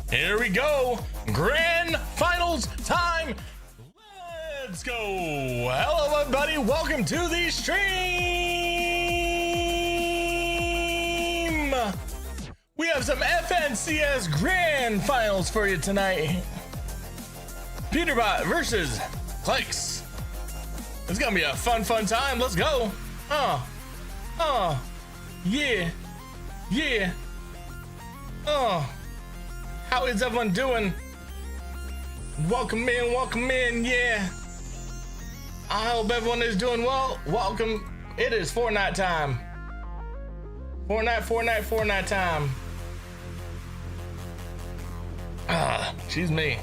Here we go. Grand finals time. Let's go. Hello, everybody. Welcome to the stream. We have some FNCS grand finals for you tonight. PETERBOT versus CLIX. It's gonna be a fun time. Let's go. Yeah. How is everyone doing? Welcome in, yeah. I hope everyone is doing well. Welcome. It is Fortnite time. Fortnite time. She's me.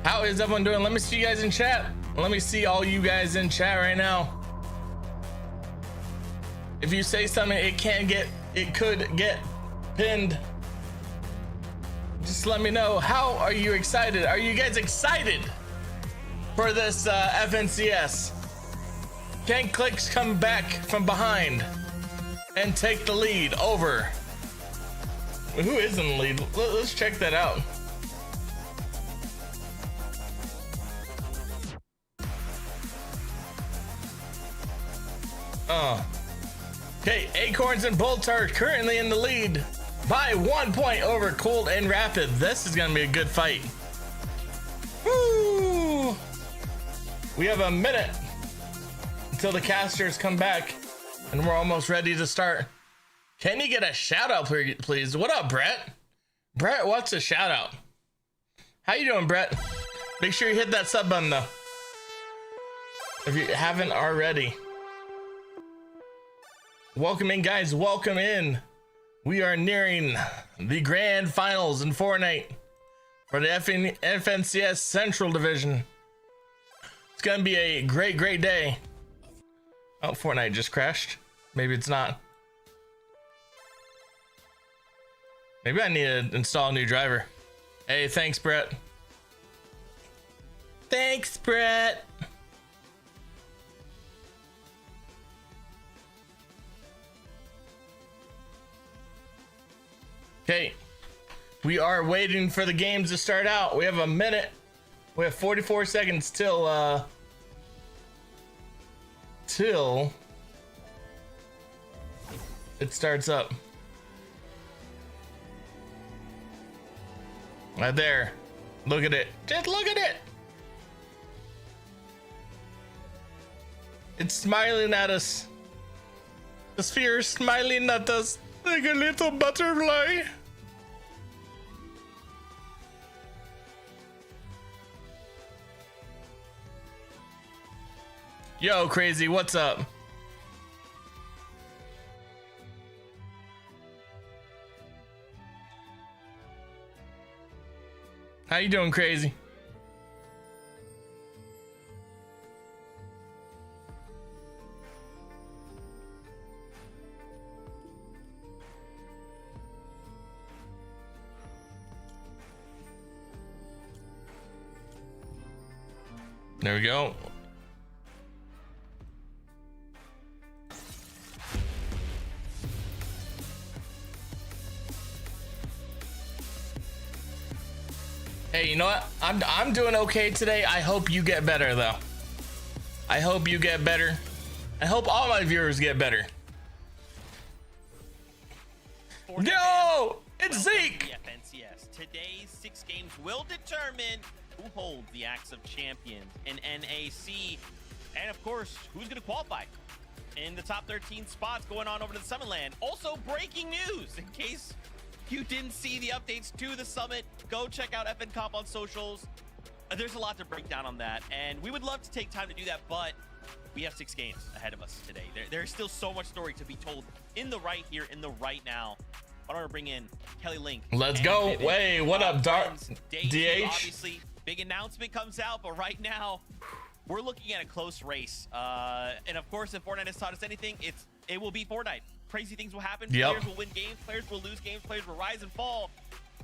How is everyone doing? Let me see you guys in chat. Let me see all you guys in chat right now. If you say something, it could get pinned. Just let me know. How are you excited? Are you guys excited for this FNCS? Can CLIX come back from behind and take the lead over? Who is in the lead? Let's check that out. Okay, Acorns and Bolts are currently in the lead by 1 point over Cold and Rapid. This is gonna be a good fight. Woo! We have a minute until the casters come back, and we're almost ready to start. Can you get a shout out, please? What up, Brett? Brett, what's a shout out? How you doing, Brett? Make sure you hit that sub button though, if you haven't already. Welcome in, guys. Welcome in. We are nearing the grand finals in Fortnite for the FNCS Central Division. It's gonna be a great day. Oh, Fortnite just crashed. Maybe it's not. Maybe I need to install a new driver. Hey, thanks, Brett. Thanks, Brett. Okay, we are waiting for the games to start out. We have a minute. We have 44 seconds till it starts up. Right there. Look at it. Just look at it. It's smiling at us. The sphere is smiling at us like a little butterfly. Yo, Crazy, what's up? How you doing, Crazy? There we go. Hey, you know what? I'm doing okay today. I hope you get better though. I hope you get better. I hope all my viewers get better. Yo, it's Zeke. Yes, today's 6 games will determine who holds the axe of champions in NAC, and of course, who's going to qualify in the top 13 spots going on over to the Summit Land. Also, breaking news in case you didn't see the updates to the Summit, go check out FN Comp on socials. There's a lot to break down on that, and we would love to take time to do that, but we have 6 games ahead of us today. There's still so much story to be told in the right here, in the right now. I want to bring in Kelly Link. Let's go. Vivid. Wait, what up, Dark? DH? Obviously, big announcement comes out, but right now, we're looking at a close race. And of course, if Fortnite has taught us anything, it will be Fortnite. Crazy things will happen. Yep. Players will win games. Players will lose games. Players will rise and fall.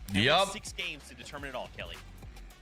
And Yep. 6 games to determine it all, Kelly.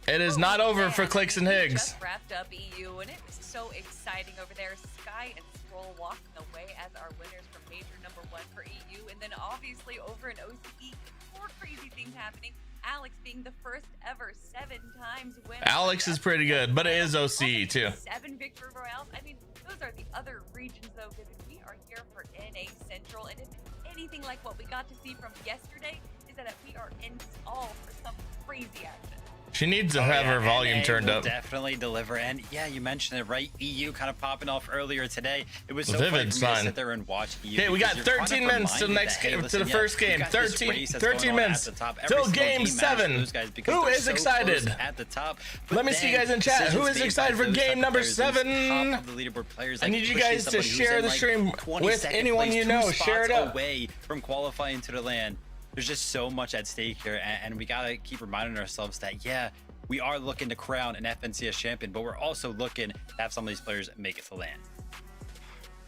It is not over for CLIX and Higgs. Just wrapped up EU, and it was so exciting over there. Sky and Scroll walking away as our winners from major number 1 for EU, and then obviously over in OCE, more crazy things happening. Alex being the first ever 7 times winner. Alex is pretty good, but it is OCE too. 7 victory royales. I mean, those are the other regions though, because we are here for NA Central, and if it's anything like what we got to see from yesterday, is that we are in all for some crazy action. She needs to have her volume turned up. Definitely deliver, and yeah, you mentioned it right. EU kind of popping off earlier today. It was so Vivid fun for me to sit there and watch EU. Okay, we got 13 minutes to the next game, to the first game. 13 minutes till game 7. Who is excited? At the top. Let me see you guys in chat. Who is excited for game number 7? I need you guys to share the stream with anyone you know. Share it up. Away from qualifying to the land. There's just so much at stake here, and we gotta keep reminding ourselves that, yeah, we are looking to crown an FNCS champion, but we're also looking to have some of these players make it to land.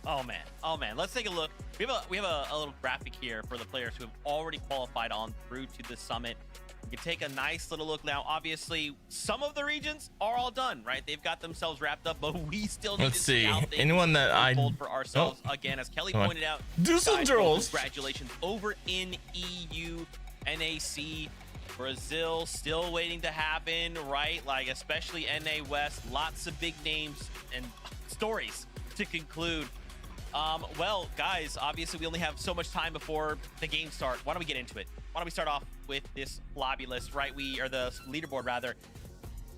Oh man, let's take a look. We have a little graphic here for the players who have already qualified on through to the Summit. You can take a nice little look now. Obviously, some of the regions are all done, right? They've got themselves wrapped up, but we still need to see how things anyone that unfold for ourselves. Again, as Kelly pointed out, do some drills. Congratulations over in EU, NAC, Brazil, still waiting to happen, right? Like, especially NA West, lots of big names and stories to conclude. Well, guys, obviously we only have so much time before the game start. Why don't we get into it? Why don't we start off with this lobby list, right? Or the leaderboard rather.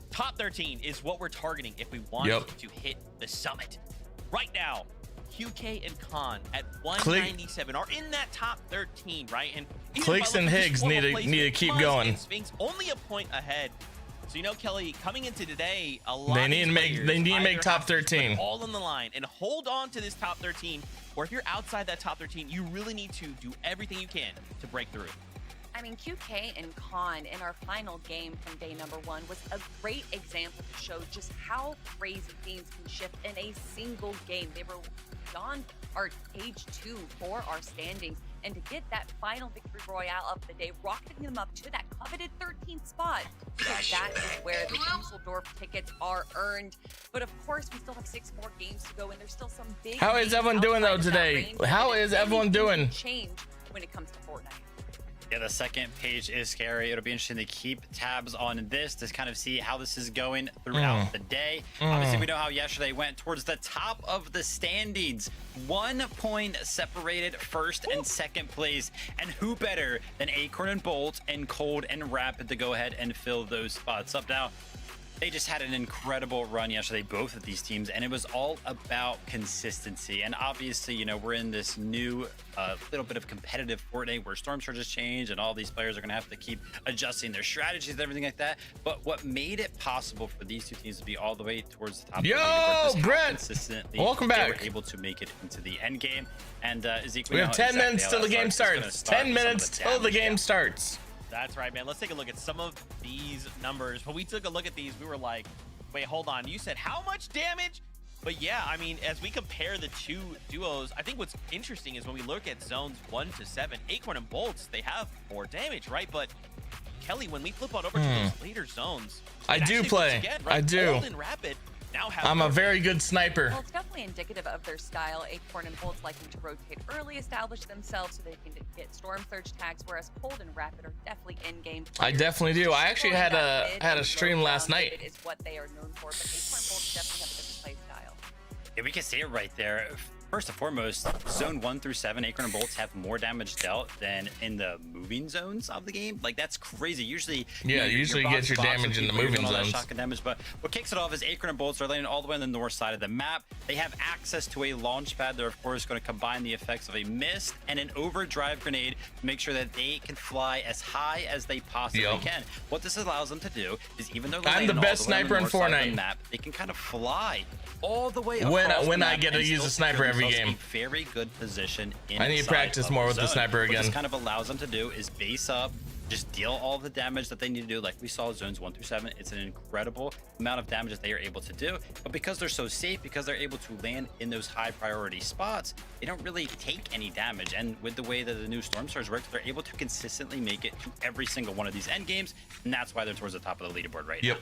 Top 13 is what we're targeting if we want to hit the Summit. Right now, QK and Khan at 197 are in that top 13, right? And CLIX and Higgs need to keep going. Sphinx only a point ahead. So, you know, Kelly, coming into today, a lot they need to make top 13. All on the line and hold on to this top 13. Or if you're outside that top 13, you really need to do everything you can to break through. I mean, QK and Khan in our final game from day number 1 was a great example to show just how crazy things can shift in a single game. They were on our page 2 for our standings, and to get that final victory royale of the day, rocketing them up to that coveted 13th spot, because that is where the Dusseldorf tickets are earned. But of course, we still have 6 more games to go, and there's still some big. How is everyone doing though today? How is everyone doing? Change when it comes to Fortnite. Yeah, the second page is scary. It'll be interesting to keep tabs on this to kind of see how this is going throughout the day. Obviously, we know how yesterday went towards the top of the standings. 1 point separated first and second place. And who better than Acorn and Bolt and Cold and Rapid to go ahead and fill those spots up. Now, they just had an incredible run yesterday, both of these teams, and it was all about consistency. And obviously, you know, we're in this new little bit of competitive Fortnite where storm surges change and all these players are going to have to keep adjusting their strategies and everything like that. But what made it possible for these two teams to be all the way towards the top of the leaderboard was how Brett, consistently welcome they back. were able to make it into the end game. And Ezekiel, We have 10 minutes till the game starts. 10 minutes till the game starts. That's right, man. Let's take a look at some of these numbers. When we took a look at these, we were like, wait, hold on. You said how much damage? But yeah, I mean, as we compare the two duos, I think what's interesting is when we look at zones 1 to 7, Acorn and Bolts, they have more damage, right? But Kelly, when we flip on over to those later zones, I do play. Again, right? I do. Cold and Rapid now have I'm a very good sniper. Well, it's definitely indicative of their style. Acorn and Bolt's liking to rotate early, establish themselves so they can get Storm Surge tags, whereas Cold and Rapid are definitely in-game I definitely do. I actually had a stream last night. It is what they are known for, but Acorn and Bolt definitely have a different play style. Yeah, we can see it right there. First and foremost, zone 1 through 7, Acorn and Bolts have more damage dealt than in the moving zones of the game. Like, that's crazy. Usually, Yeah, usually you get your damage in the moving zones. Shotgun damage, but what kicks it off is Acorn and Bolts are landing all the way on the north side of the map. They have access to a launch pad. They're, of course, going to combine the effects of a mist and an overdrive grenade to make sure that they can fly as high as they possibly can. What this allows them to do is, even though they're I'm the landing best all the way on the sniper in north side of the Fortnite. map, they can kind of fly all the way across When the I map get to and use still a sniper every secure game. themselves a very good position. I need to practice more with the sniper What again. this kind of allows them to do is base up, just deal all the damage that they need to do. Like we saw zones 1 through 7, it's an incredible amount of damage that they are able to do. But because they're so safe, because they're able to land in those high priority spots, they don't really take any damage. And with the way that the new Storm Surge works, they're able to consistently make it to every single one of these end games, and that's why they're towards the top of the leaderboard right now.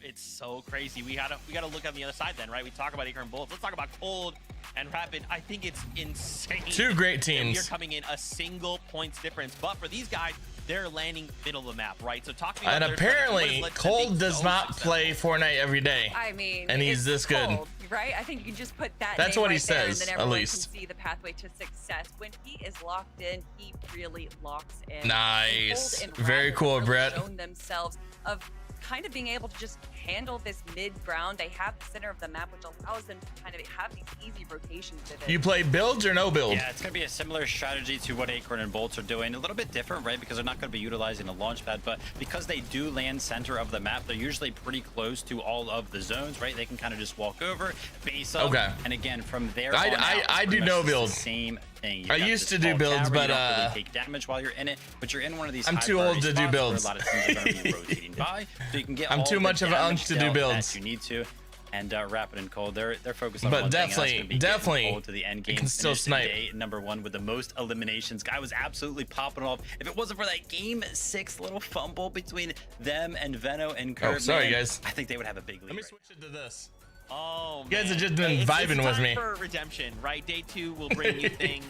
It's so crazy. We gotta look on the other side then, right? We talk about Acorn and Bolts. Let's talk about Cold and Rapid. I think it's insane. Two great teams. You're coming in a single points difference, but for these guys, they're landing middle of the map, right? So talk to me about And their strategy. What apparently, has led to them Cold being does so not successful? play Fortnite every day. I mean, And he's it's this good. Cold, right? I think you can just put that. That's name what he right there, says, and then at everyone least. can see the pathway to success. When he is locked in, he really locks in. Nice. And Cold and Very Rapid cool, have really Brett. Shown themselves of kind of being able to just handle this mid-ground. They have the center of the map, which allows them to kind of have these easy rotations with it. You play builds or no build? Yeah, it's going to be a similar strategy to what Acorn and Bolts are doing. A little bit different, right? Because they're not going to be utilizing a launch pad, but because they do land center of the map, they're usually pretty close to all of the zones, right? They can kind of just walk over, base up, Okay. and again, from there I- on out, I it's pretty do much no just the build. Same thing. You I got used this to do small builds, tower, but, you don't really take damage while you're in it, but you're in one of these I'm high too old priority to do spots where builds. a lot of teams are going to be rotating by, so you can get I'm all too the much of an damage unk to do dealt builds. that you need to. And Rapid and Cold, they're focused on But one thing, and that's definitely- gonna be getting definitely, Cold to the end you game. can still Finished snipe. Day #1 with the most eliminations. Guy was absolutely popping off. If it wasn't for that game 6 little fumble between them and Veno and Curve, sorry, man, guys. I think they would have a big lead. Let me right switch it to this. Oh, You guys man. have just been It's vibing with time me. for redemption, right? Day 2 will bring new things.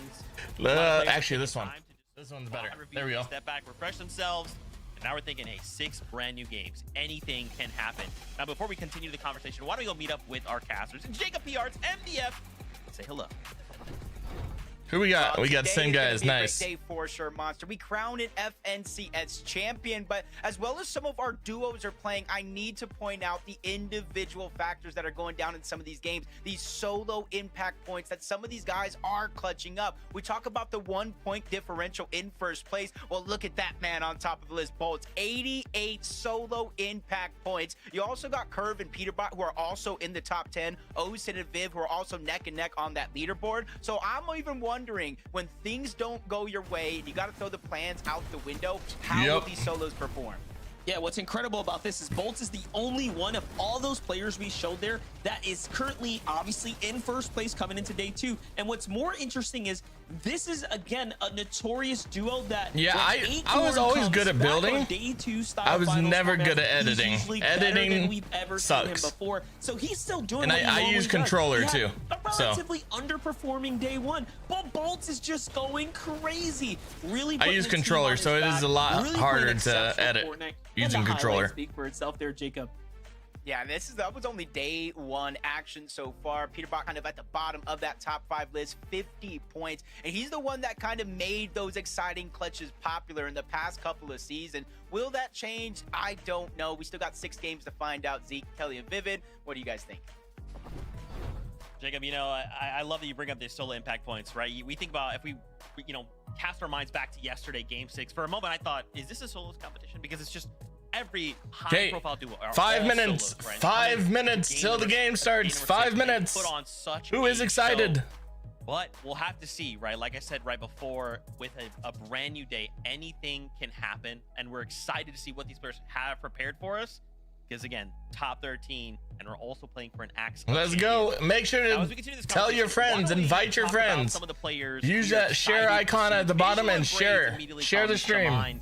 Actually, this one. Time to just This one's better. review, There we go. Step back, refresh themselves. And now we're thinking, hey, 6 brand new games. Anything can happen. Now, before we continue the conversation, why don't we go meet up with our casters? And Jacob P. Arts, MDF, say hello. Who we got? We got the Today same is gonna guys. be a great Nice. day for sure, Monster. We crowned an FNCS champion, but as well as some of our duos are playing, I need to point out the individual factors that are going down in some of these games. These solo impact points that some of these guys are clutching up. We talk about the 1-point differential in first place. Well, look at that man on top of the list, Bolts. 88 solo impact points. You also got Curve and PETERBOT, who are also in the top 10. Osin and Viv, who are also neck and neck on that leaderboard. So I'm even wondering, when things don't go your way and you got to throw the plans out the window, how will these solos perform? Yeah, what's incredible about this is Bolts is the only one of all those players we showed there that is currently obviously in first place coming into day 2. And what's more interesting is this is again a notorious duo that Yeah, when I was Acorn always comes good at back building. on day 2 style I was finals never format, good at he's editing. usually better Editing than we've ever seen him sucks. before. So he's still doing And what he I normally use does. controller, Yeah, too. relatively underperforming day one, but Bolts is just going crazy. Really, I use controller, so it is a lot harder to edit using controller. Speak for itself there, Jacob. Yeah, that was only day one action so far. PETERBOT kind of at the bottom of that top 5 list, 50 points. And he's the one that kind of made those exciting clutches popular in the past couple of seasons. Will that change? I don't know. We still got 6 games to find out. Zeke, Kelly, and Vivid, what do you guys think? Jacob, you know, I love that you bring up these solo impact points, right? We think about if we you know, cast our minds back to yesterday, game 6. For a moment, I thought, is this a solos competition? Because it's just every high-profile duo. 5 minutes. Solos, right? 5 minutes till the game starts. 5 minutes. Put on such Who is excited? Show. But we'll have to see, right? Like I said right before, with a brand new day, anything can happen, and we're excited to see what these players have prepared for us. Because again, top 13, and we're also playing for an axe. Let's go. Make sure to tell your friends, invite your friends. Some of the players. Use that share icon at the bottom and share the stream.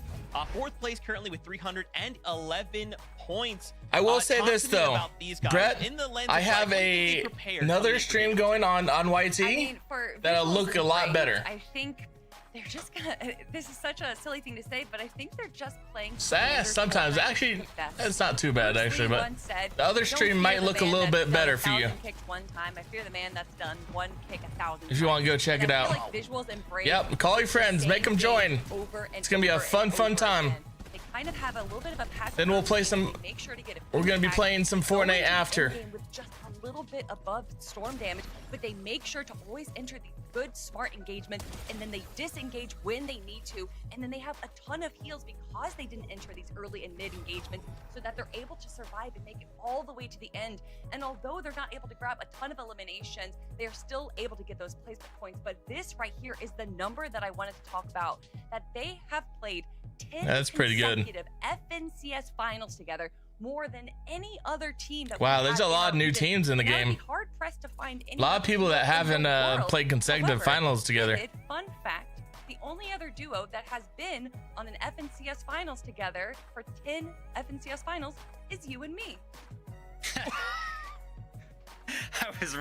4th place currently with 311 points. I will say this though, Brett, I have another stream going on YT that'll look a lot better. I think they're just gonna, this is such a silly thing to say, but I think they're just playing sometimes. Actually, it's not too bad actually, but the other stream might look a little bit better for you. One time. I fear the man that's done 1 kick 1,000 if you want to go check it out. Like visuals and yep, call your friends, make them join. It's gonna be a fun time. They kind of have a little bit of a pass. Then we'll play some. We're gonna be playing some Fortnite after. With just a little bit above storm damage, but they make sure to always enter the good, smart engagement, and then they disengage when they need to, and then they have a ton of heals because they didn't enter these early and mid engagements, so that they're able to survive and make it all the way to the end. And although they're not able to grab a ton of eliminations, they're still able to get those placement points. But this right here is the number that I wanted to talk about, that they have played 10 That's pretty good. consecutive FNCS finals together, more than any other team. That wow, there's a lot of new teams in the game. Hard pressed to find any a lot of people that haven't played consecutive finals together. Fun fact, the only other duo that has been on an FNCS finals together for 10 FNCS finals is you and me. I was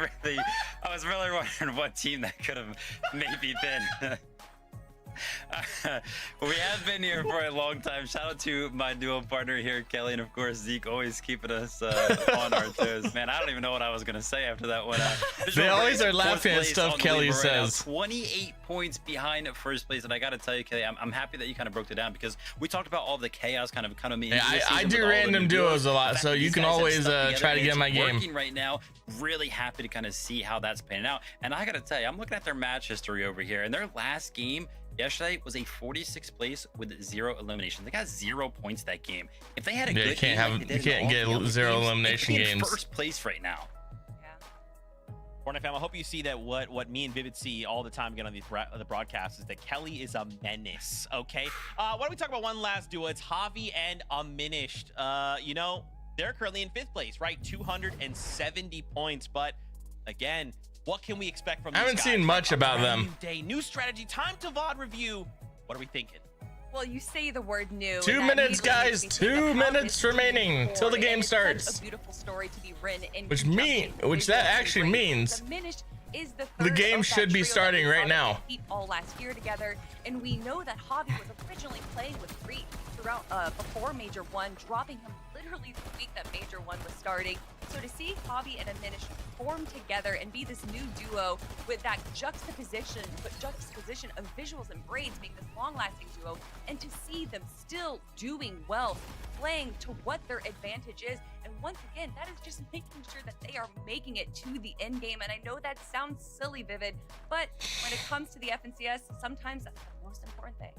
really wondering what team that could have maybe been. We have been here for a long time. Shout out to my duo partner here, Kelly, and of course Zeke, always keeping us on our toes. Man, I don't even know what I was gonna say after that one. They always are laughing at stuff Kelly says. 28 points behind first place, and I gotta tell you, Kelly, I'm happy that you kind of broke it down, because we talked about all the chaos kind of coming. Yeah, I do random duos a lot, so you can always try to get my game. Right now, really happy to kind of see how that's panning out. And I gotta tell you, I'm looking at their match history over here, and their last game yesterday was a 46th place with 0 eliminations. They got 0 points that game. If they had a good game, you can't get 0 elimination games. First place right now. Fortnite fam, I hope you see that what me and Vivid see all the time again on these the broadcasts is that Kelly is a menace. Okay, why don't we talk about one last duo? It's Javi and Undiminished. You know, they're currently in 5th place, right? 270 points, but again, what can we expect from these guys? I haven't seen much about them. New day, new strategy, time to VOD review. What are we thinking? Well, you say the word new. 2 minutes, guys. 2 minutes remaining till the game starts. A beautiful story to be written in which that actually means the game should be starting right now. All last year together, and we know that Javi was originally playing with Reed throughout before Major 1, dropping him literally the week that Major 1 was starting. So to see Javi and Undiminished form together and be this new duo with that juxtaposition of visuals and braids, being this long-lasting duo, and to see them still doing well, playing to what their advantage is, and once again, that is just making sure that they are making it to the end game. And I know that sounds silly, Vivid, but when it comes to the FNCS, sometimes that's the most important thing.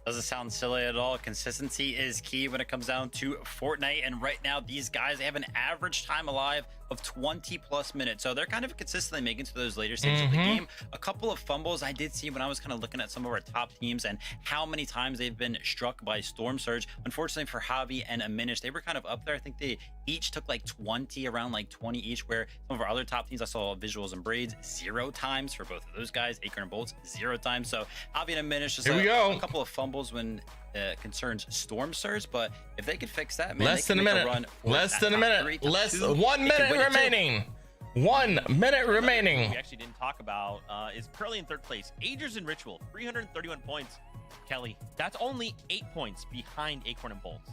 Doesn't sound silly at all. Consistency is key when it comes down to Fortnite, and right now these guys, they have an average time alive of 20+ minutes, so they're kind of consistently making it to those later stages of the game. A couple of fumbles I did see when I was kind of looking at some of our top teams and how many times they've been struck by Storm Surge. Unfortunately for Javi and Undiminished, they were kind of up there. I think they each took like 20, around like 20 each, where some of our other top teams, I saw Visuals and Braids 0 times for both of those guys. Acorn and Bolts 0 times. So Javi and Undiminished, just a couple of fumbles when concerns Storm Surge, but if they could fix that, man, less than a minute. 1 minute remaining. 1 minute remaining. We actually didn't talk about is currently in third place. Agers and Ritual, 331 points. Kelly, that's only 8 points behind Acorn and Bolts.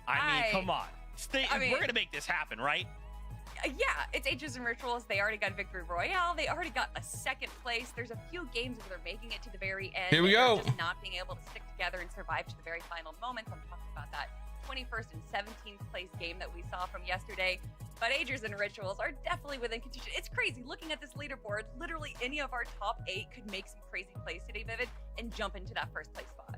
I mean, come on. We're gonna make this happen, right? Yeah, it's Ages and Rituals. They already got Victory Royale. They already got a second place. There's a few games where they're making it to the very end. Here we and go. Just not being able to stick together and survive to the very final moments. I'm talking about that 21st and 17th place game that we saw from yesterday. But Agers and Rituals are definitely within contention. It's crazy. Looking at this leaderboard, literally any of our top 8 could make some crazy plays today, Vivid, and jump into that first place spot.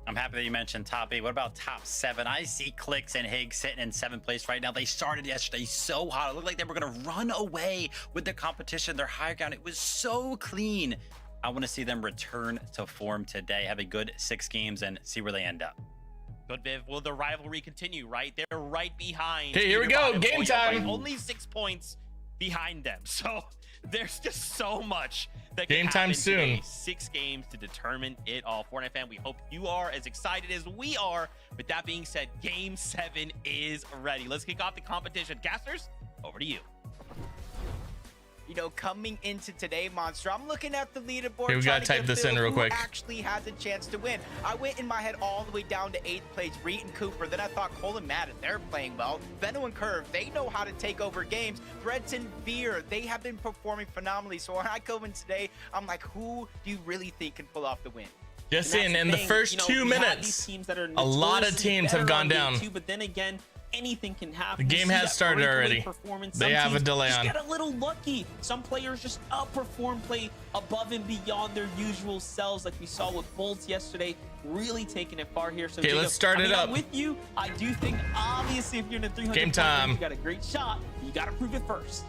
I'm happy that you mentioned top 8. What about top 7? I see CLIX and Higgs sitting in 7th place right now. They started yesterday so hot. It looked like they were going to run away with the competition. Their high ground, it was so clean. I want to see them return to form today, have a good 6 games, and see where they end up. Good, Viv. Will the rivalry continue, right? They're right behind. Okay, here we go. Peterbot. Game time. Only 6 points behind them. So there's just so much that Game can time happen soon. today. 6 games to determine it all. Fortnite fan, we hope you are as excited as we are. With that being said, Game 7 is ready. Let's kick off the competition. Casters, over to you. You know, coming into today, Monster, I'm looking at the leaderboard. Okay, we gotta trying to type get a this feel in of real who quick. actually has a chance to win. I went in my head all the way down to 8th place, Reed and Cooper. Then I thought Cole and Madden, they're playing well. Benno and Curve, they know how to take over games. Threads and Veer, they have been performing phenomenally. So when I go in today, I'm like, who do you really think can pull off the win? Just And in that's the thing, first you know, 2 we have minutes, these teams that are a lot of notoriously teams have better gone on day down. 2, but then again, anything can happen. The You game see has that started breakaway already. performance. They Some have a teams delay just on. get a little lucky. Some players just outperform, play above and beyond their usual selves, like we saw with Bolts yesterday, really taking it far here. So Okay, Jacob, let's start it I'm up. with you. I do think, obviously, if you're in a 300 Game time. you got a great shot. You got to prove it first.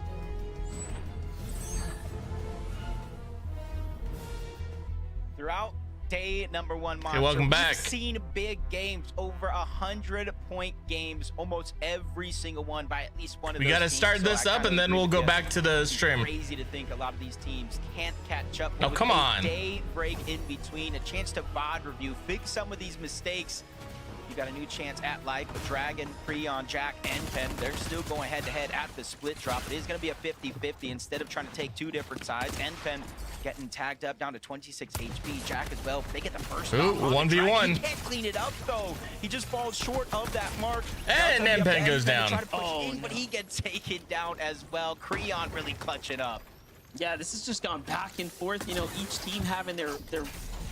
Throughout day number 1, Monster, welcome back. we've seen big games, over 100-point games, almost every single one by at least one of We those gotta teams. start So this I up, kinda and then agree we'll with go you. back to the It's stream. crazy to think a lot of these teams can't catch up. Oh, With come a on. Day break in between, a chance to VOD review, fix some of these mistakes. You got a new chance at life with Dragon, Creon, Jack, and Pen. They're still going head-to-head at the split drop. It is going to be a 50-50 instead of trying to take 2 different sides. And Pen getting tagged up down to 26 HP. Jack as well. They get the first Ooh, knock on the 1v1. Dragon. He can't clean it up, though. He just falls short of that mark. And Now it's gonna be Pen up to goes Pen to down. try to push Oh, in, but he gets taken down as well. Creon really clutching up. Yeah, this has just gone back and forth. You know, each team having their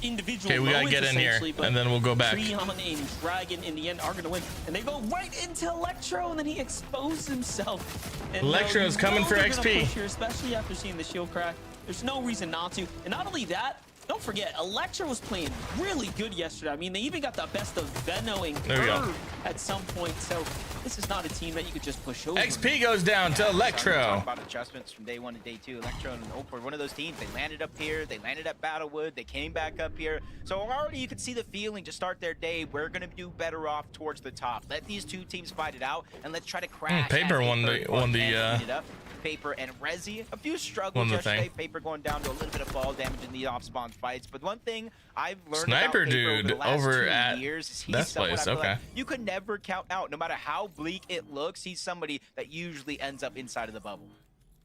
individual Okay, we gotta moments, get in here, essentially, but and then we'll go back. Creon and Dragon in the end are gonna win, and they go right into Electro, and then he exposed himself. And Electro's coming for they're gonna XP. push here, especially after seeing the shield crack. There's no reason not to. And not only that, don't forget, Electro was playing really good yesterday. I mean, they even got the best of Venno and There we go. Curve at some point. So this is not a team that you could just push over. XP goes down to Talk Electro. about adjustments from day 1 to day 2. Electro and Ope were one of those teams. They landed up here. They landed at Battlewood. They came back up here. So already you could see the feeling to start their day. We're going to do better off towards the top. Let these 2 teams fight it out, and let's try to crash. Paper at won the- third won point the, and clean it up. Paper and Rezi, a few Won struggles the yesterday. thing. Paper going down to a little bit of fall damage in the off-spawn fights. But one thing I've learned Sniper about Paper over dude the last over 2 at years is he's Death someone Place, I feel okay. like you could never count out. No matter how bleak it looks, he's somebody that usually ends up inside of the bubble.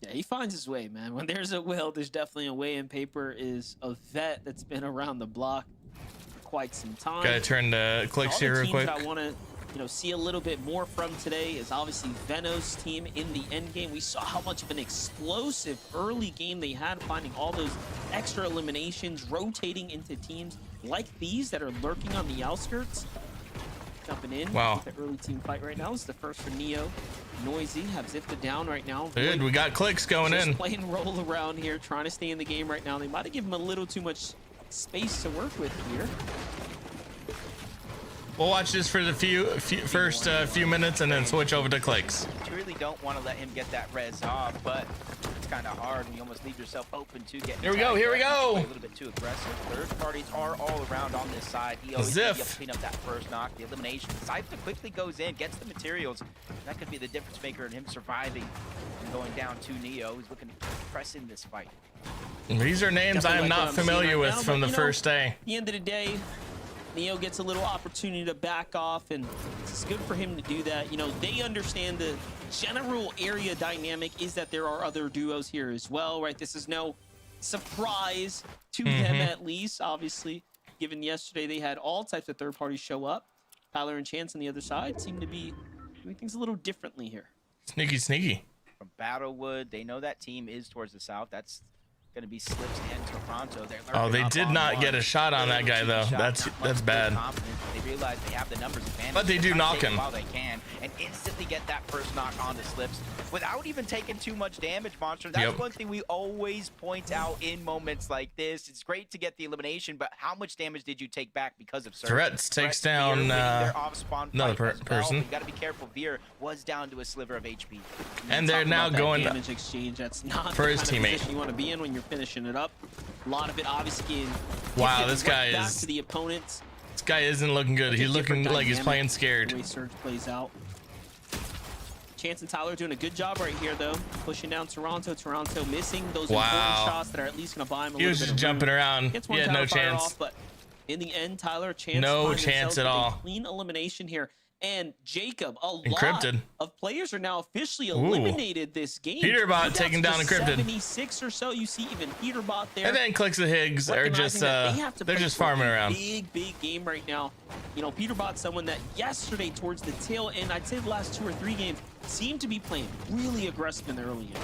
Yeah, he finds his way, man. When there's a will, there's definitely a way. And Paper is a vet that's been around the block for quite some time. Gotta turn the CLIX All here the real teams quick. that I want to, see a little bit more from today is obviously Venno's team in the end game. We saw how much of an explosive early game they had, finding all those extra eliminations, rotating into teams like these that are lurking on the outskirts. Jumping in. Wow. The early team fight right now is the first for Neo. Noisy have zipped it down right now. Dude, we got CLIX going Just in. playing roll around here, trying to stay in the game right now. They might have given him a little too much space to work with here. We'll watch this for the first few minutes and then switch over to CLIX. You really don't want to let him get that res off, but it's kind of hard when you almost leave yourself open to get. Here we go, here we go. A little bit too aggressive. Third parties are all around on this side. He always Ziff. be able to clean up that first knock, the elimination. Cypher quickly goes in, gets the materials. That could be the difference maker in him surviving and going down to Neo. He's looking to press in this fight. These are names I am Definitely like not what I'm seeing familiar right with now, from but, the first day. At the end of the day, Neo gets a little opportunity to back off, and it's good for him to do that. You know, they understand the general area dynamic is that there are other duos here as well, right? This is no surprise to them, at least, obviously, given yesterday they had all types of third parties show up. Tyler and Chance on the other side seem to be doing things a little differently here. Sneaky, sneaky. From Battlewood, they know that team is towards the south. That's going to be Slips and Toronto. Oh, they did not get a shot on that guy though. That's bad. They realize they have the numbers advantage. But they do knock him while they can, and instantly get that first knock on the Slips without even taking too much damage. Monster. That's one thing we always point out in moments like this. It's great to get the elimination, but how much damage did you take back because of Surge? Threats takes down another person. You got to be careful. Veer was down to a sliver of HP, and they're now going damage exchange. That's not for the his kind of teammate. position you want to be in when you're finishing it up. A lot of it obviously getting wow, this guy right back is to the opponents. This guy isn't looking good. He's looking like he's playing scared. The way Surge plays out. Chance and Tyler doing a good job right here though, pushing down Toronto. Toronto missing those important shots that are at least going to buy him a little bit. He was just jumping around. He had no chance. Off, but in the end, Tyler, Chance no chance at all. Clean elimination here. And Jacob, a Encrypted. lot of players are now officially eliminated this game. PETERBOT taking down Encrypted. 76 or so. You see even PETERBOT there. And then CLIX and Higgs are just they're just farming around. Big game right now. You know, PETERBOT's someone that yesterday towards the tail end, I'd say the last 2 or 3 games, seemed to be playing really aggressive in the early game.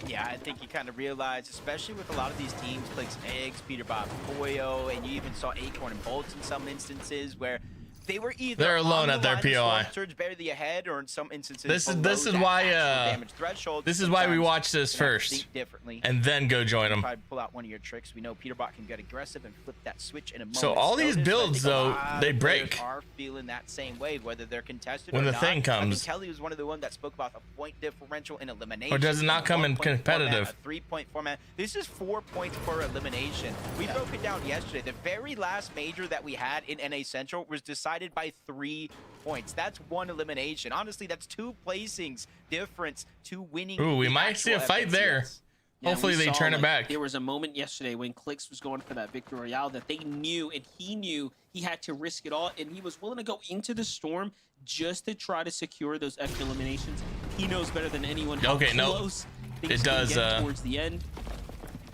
Yeah, I think you kind of realize, especially with a lot of these teams, CLIX and Higgs, PETERBOT, Poyo, and you even saw Acorn and Bolts in some instances where they were either they're alone at their POI. Surge barely ahead, or in some instances this is why damage threshold. This is why we watch this first think differently and then go join them. Probably pull out one of your tricks. We know PETERBOT can get aggressive and flip that switch in a moment. So all these builds though, they break. Are feeling that same way, whether they're contested when or the not. thing I comes. think Kelly was one of the ones that spoke about the point differential in elimination. Or does it not come in competitive? Format, a 3-point format. This is 4 points per elimination. We broke it down yesterday. The very last major that we had in NA Central was decided by 3 points. That's 1 elimination. Honestly, that's 2 placings difference to winning. Ooh, we might see a fight there. Yeah, hopefully they turn it back. There was a moment yesterday when CLIX was going for that Victory Royale that they knew, and he knew he had to risk it all, and he was willing to go into the storm just to try to secure those extra eliminations. He knows better than anyone how close things it does get towards the end.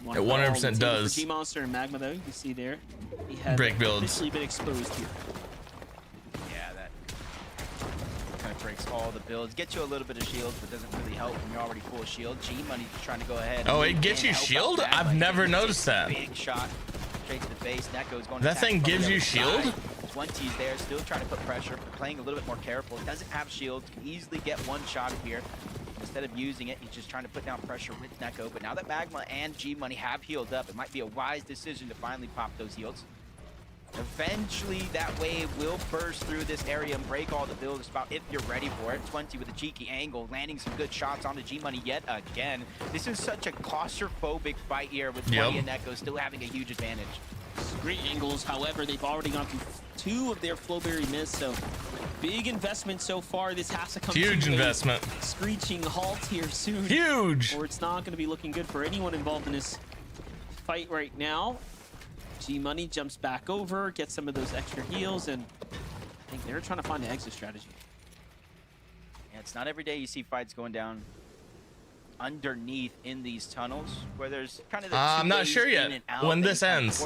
It 100% does. G Monster and Magma though, you can see there, he has break builds. officially been exposed here. Breaks all the builds, gets you a little bit of shield, but doesn't really help when you're already full of shield. G-Money's trying to go ahead. Oh, it gets you shield? I've never noticed that. Big shot straight to the face. Neko's going. That thing gives you shield? 20's there, still trying to put pressure, but playing a little bit more careful. Doesn't have shields, can easily get 1 shot here. Instead of using it, he's just trying to put down pressure with Neko. But now that Magma and G-Money have healed up, it might be a wise decision to finally pop those heals. Eventually, that wave will burst through this area and break all the builds. It's about if you're ready for it. 20 with a cheeky angle, landing some good shots onto G-Money yet again. This is such a claustrophobic fight here with 20 and Neko still having a huge advantage. Great angles, however, they've already gone through 2 of their Flowberry miss, so big investment so far. This has to come huge to investment. A screeching halt here soon. Huge! Or it's not going to be looking good for anyone involved in this fight right now. G-Money jumps back over, gets some of those extra heals, and I think they're trying to find an exit strategy. Yeah, it's not every day you see fights going down underneath in these tunnels where there's kind of the I'm not sure yet. When this ends,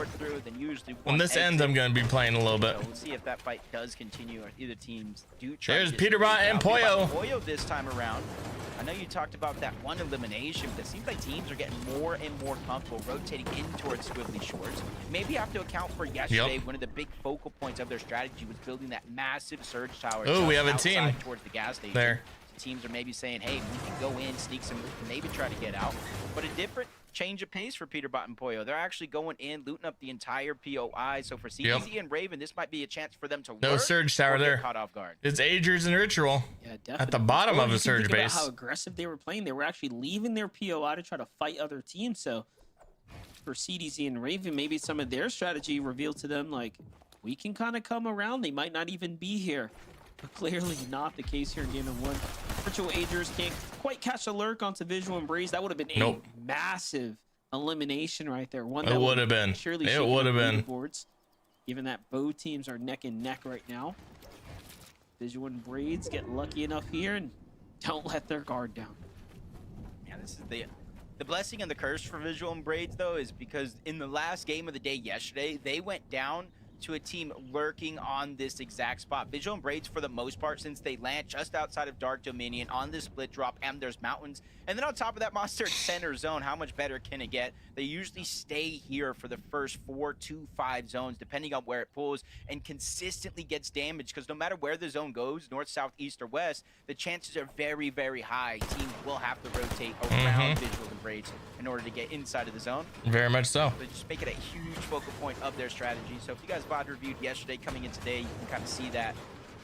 when this ends, I'm going to be playing a little bit. So we'll see if that fight does continue or either teams do try. There's PETERBOT and Poyo. Poyo this time around. I know you talked about that 1 elimination, but it seems like teams are getting more and more comfortable rotating in towards Swiftly Shorts. Maybe you have to account for yesterday, one of the big focal points of their strategy was building that massive surge tower. Oh, we have a team towards the gas station. There. Teams are maybe saying, hey, we can go in, sneak some, maybe try to get out. But a different change of pace for PETERBOT and Poyo. They're actually going in, looting up the entire POI. So for CDZ and Raven, this might be a chance for them to no surge tower there. Caught off guard. It's Agers and Ritual at the bottom of a surge base. How aggressive they were playing. They were actually leaving their POI to try to fight other teams. So for CDZ and Raven, maybe some of their strategy revealed to them, like, we can kind of come around. They might not even be here. But clearly not the case here in game of 1. Virtual Agers can't quite catch a lurk onto Visual Embrace. That would have been a massive elimination right there. One that it would have been. Surely it would have been. Boards. given that both teams are neck and neck right now. Visual and Braids get lucky enough here and don't let their guard down. Yeah, this is the blessing and the curse for Visual and Braids, though, is because in the last game of the day yesterday, they went down to a team lurking on this exact spot. Visual and Braids, for the most part, since they land just outside of Dark Dominion on this split drop, and there's mountains, and then on top of that monster center zone, how much better can it get? They usually stay here for the first 4 to 5 zones, depending on where it pulls, and consistently gets damaged, because no matter where the zone goes, north, south, east, or west, the chances are very, very high. Teams will have to rotate around Visual and Braids in order to get inside of the zone. Very much so. They just make it a huge focal point of their strategy. So if you guys VOD reviewed yesterday coming in today, you can kind of see that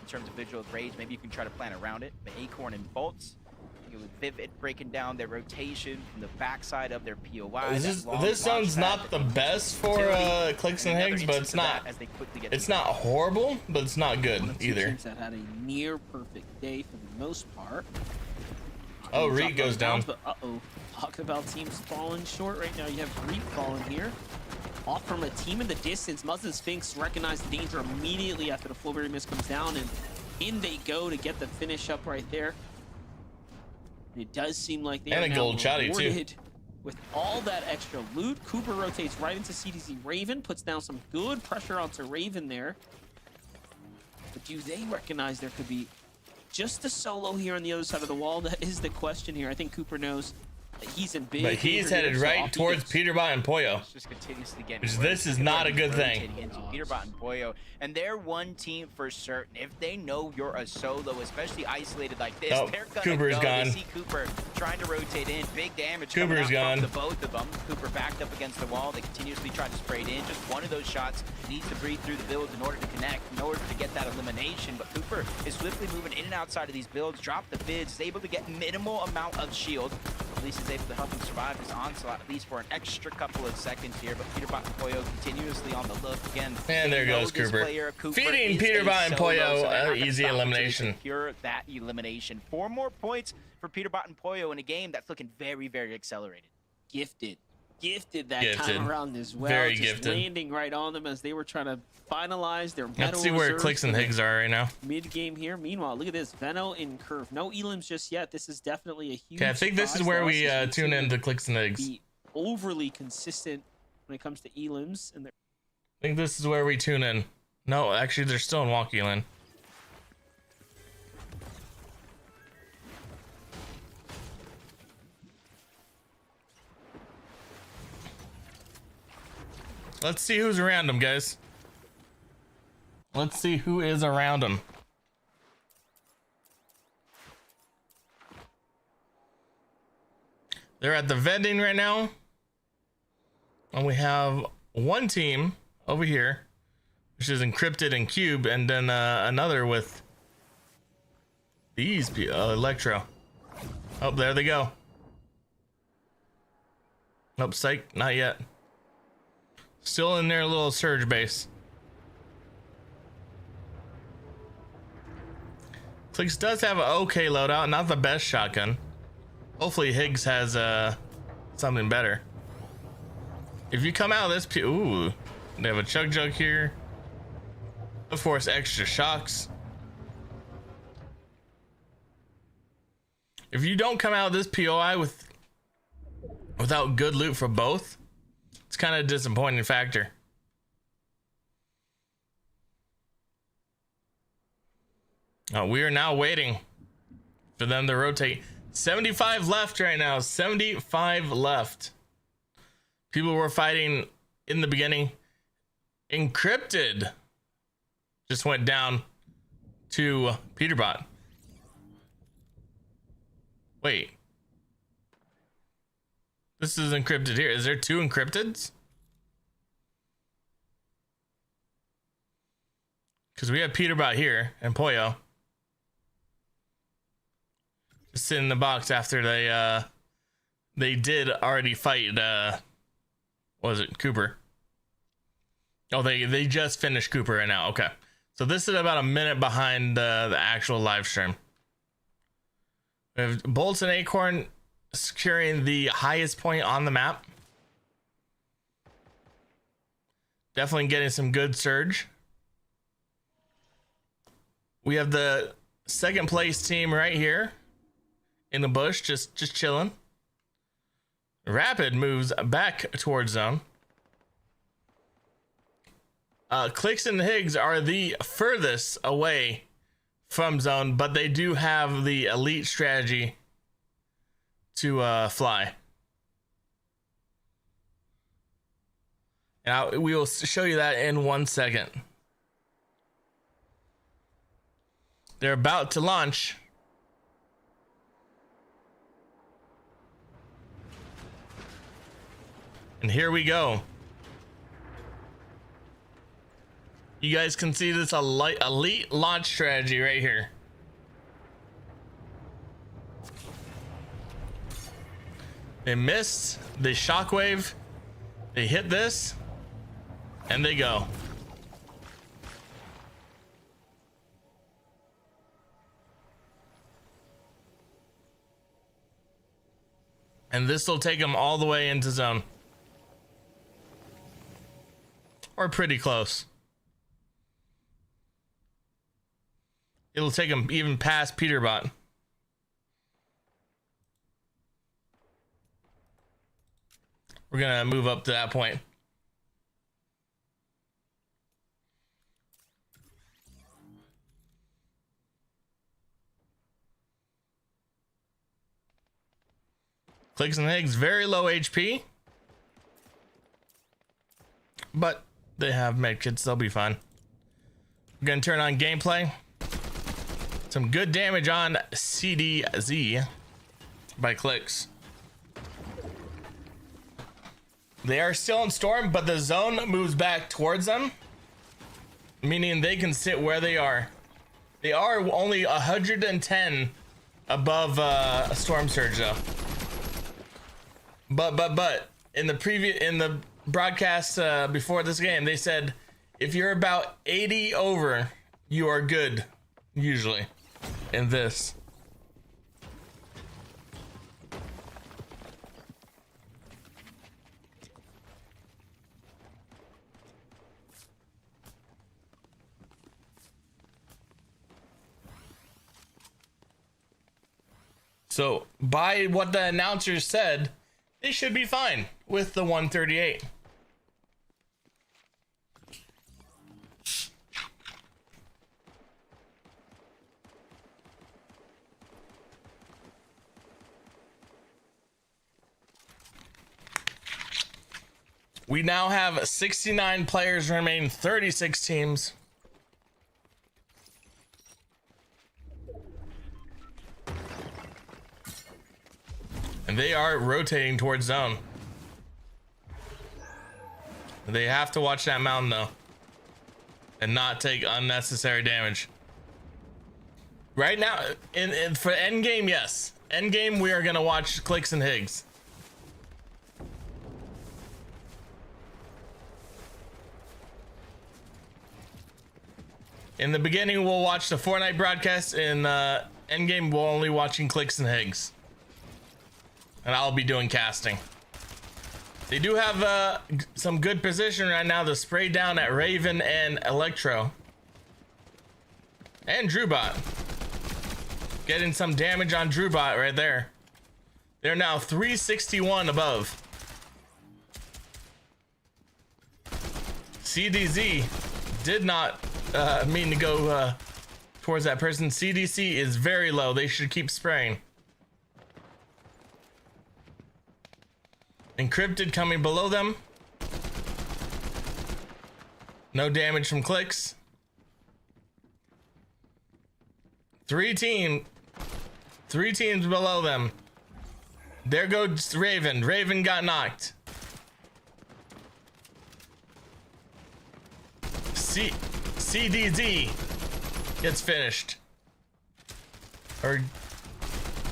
in terms of Visual Braids. Maybe you can try to plan around it. But Acorn and Bolts, with Vivid breaking down their rotation from the backside of their POI. This zone's not the best for CLIX and Higgs, but it's not horrible, but it's not good either. Teams that had a near perfect day for the most part. Oh, Reed goes down. But talk about teams falling short right now. You have Reed falling here. Off from a team in the distance. Muzzin Sphinx recognize the danger immediately after the Flowberry Mist comes down, and in they go to get the finish up right there. It does seem like they and are a now gold shotty rewarded too. With all that extra loot. Cooper rotates right into CDZ Raven, puts down some good pressure onto Raven there. But do they recognize there could be just a solo here on the other side of the wall? That is the question here. I think Cooper knows that he's in big. But he's headed right towards PETERBOT and Pollo. Just continuously getting This is not a good thing. PETERBOT and Pollo, and they're one team for certain. If they know you're a solo, especially isolated like this, they're gonna Cooper's go. gone. They see Cooper trying to rotate in, big damage. Cooper's gone. From the both of them. Cooper backed up against the wall. They continuously try to spray it in. Just one of those shots needs to breathe through the builds in order to connect, in order to get that elimination. But Cooper is swiftly moving in and outside of these builds. Drop the bids, is able to get minimal amount of shield. At least is able to help him survive his onslaught, at least for an extra couple of seconds here. But PETERBOT and Pollo continuously on the look again. And there goes Cooper. Feeding PETERBOT and Pollo easy elimination. Secure that elimination. 4 more points for PETERBOT and Pollo in a game that's looking very, very accelerated. Gifted that time around as well. Very just gifted. Landing right on them as they were trying to finalize their metal. Let's see where CLIX and Higgs are right now. Mid game here. Meanwhile, look at this. Veno in curve. No elims just yet. This is definitely a huge. Okay, I think this is where we tune in to CLIX and Higgs. Be overly consistent when it comes to elims, and I think this is where we tune in. No, actually, they're still in Walkie Land. Let's see who's around them, guys. Let's see who is around them. They're at the vending right now. And we have one team over here, which is encrypted and cube, and then another with these Electro. Oh, there they go. Nope, psych, not yet. Still in their little surge base. CLIX does have an okay loadout, not the best shotgun. Hopefully Higgs has something better. If you come out of this, ooh, they have a chug jug here. Of course, extra shocks. If you don't come out of this POI without good loot for both, it's kind of a disappointing factor. We are now waiting for them to rotate. 75 left right now. 75 left. People were fighting in the beginning. Encrypted just went down to PETERBOT. Wait. This is encrypted here. Is there 2 encrypteds? Because we have PETERBOT here and Pollo. Just sit in the box after they did already fight what was it, Cooper? Oh, they just finished Cooper right now. Okay. So this is about a minute behind the actual live stream. We have Bolts and Acorn securing the highest point on the map. Definitely getting some good surge. We have the second place team right here in the bush, just chilling. Rapid moves back towards zone. CLIX and Higgs are the furthest away from zone, but they do have the elite strategy to fly. And we will show you that in 1 second. They're about to launch. And here we go. You guys can see this elite launch strategy right here. They missed, they shockwave, they hit this, and they go. And this will take them all the way into zone. Or pretty close. It'll take them even past PETERBOT. We're gonna move up to that point. CLIX and Higgs, very low HP. But they have medkits, they'll be fine. We're gonna turn on gameplay. Some good damage on CDZ by CLIX. They are still in storm, but the zone moves back towards them, meaning they can sit where they are. They are only 110 above a storm surge though. But in the broadcast before this game, they said if you're about 80 over, you are good usually in this. So by what the announcers said, they should be fine with the 138. We now have 69 players remaining, 36 teams. And they are rotating towards zone. They have to watch that mountain though, and not take unnecessary damage. Right now, for end game, yes. End game, we are gonna watch CLIX and Higgs. In the beginning, we'll watch the FORTNITE broadcast. In end game, we're only watching CLIX and Higgs. And I'll be doing casting. They do have some good position right now to spray down at Raven and Electro. And DrewBot. Getting some damage on DrewBot right there. They're now 361 above. CDZ did not mean to go towards that person. CDC is very low. They should keep spraying. Encrypted coming below them. No damage from CLIX. Three teams below them. There goes Raven. Raven got knocked. CDZ gets finished. Or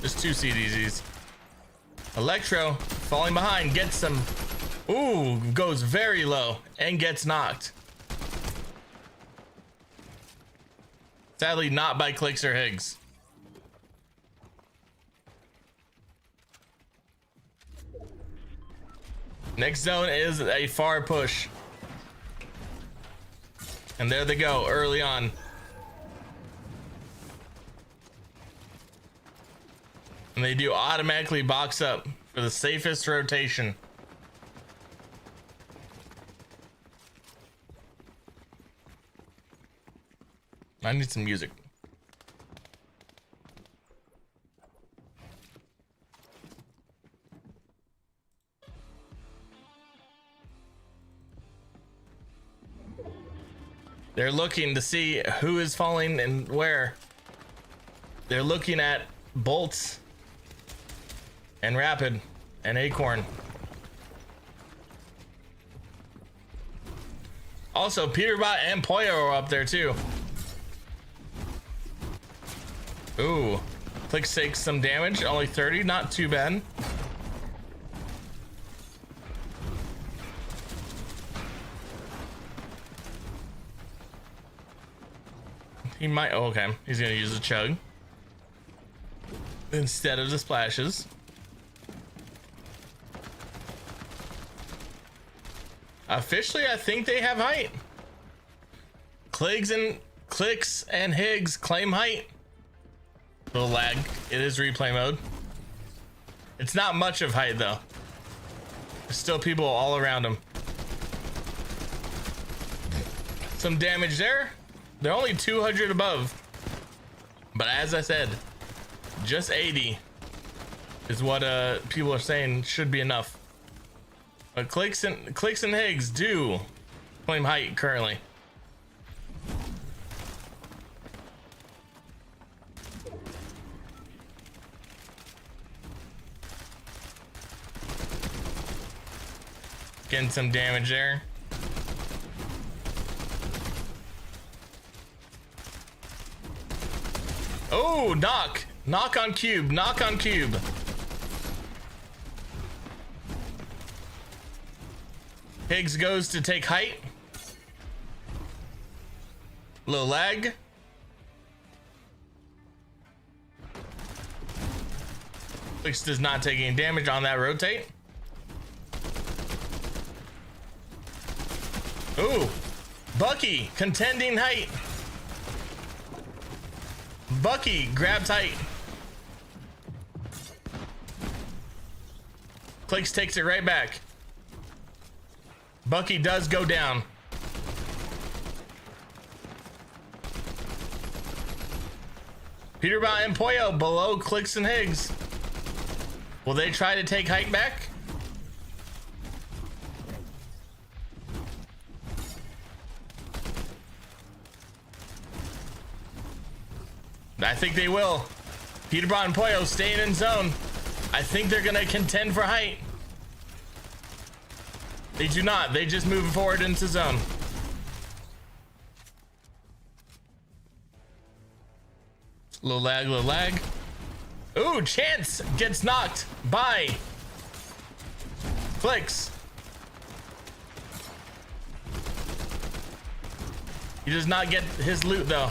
just two CDZs. Electro falling behind, gets some. Ooh, goes very low and gets knocked. Sadly, not by CLIX or Higgs. Next zone is a far push. And there they go early on. And they do automatically box up for the safest rotation. I need some music. They're looking to see who is falling and where. They're looking at Bolts and Rapid and Acorn. Also, Peterbot and Poyo are up there too. Ooh, CLIX takes some damage, only 30, not too bad. He might, oh, okay, he's gonna use a chug instead of the splashes. Officially, I think they have height. CLIX and Higgs claim height. Little lag, it is replay mode. It's not much of height though. There's still people all around him. Some damage there. They're only 200 above, but as I said, just 80 is what people are saying should be enough. But CLIX and Higgs do claim height currently. Getting some damage there. Oh, knock on cube, knock on cube. Higgs goes to take height. Little lag. CLIX does not take any damage on that rotate. Ooh, Bucky contending height. Bucky grabs height. CLIX takes it right back. Bucky does go down. Peterbot and Poyo below CLIX and Higgs. Will they try to take height back? I think they will. Peterbot and Poyo staying in zone. I think they're gonna contend for height. They do not. They just move forward into zone. Little lag, little lag. Ooh, Chance gets knocked by CLIX. He does not get his loot though.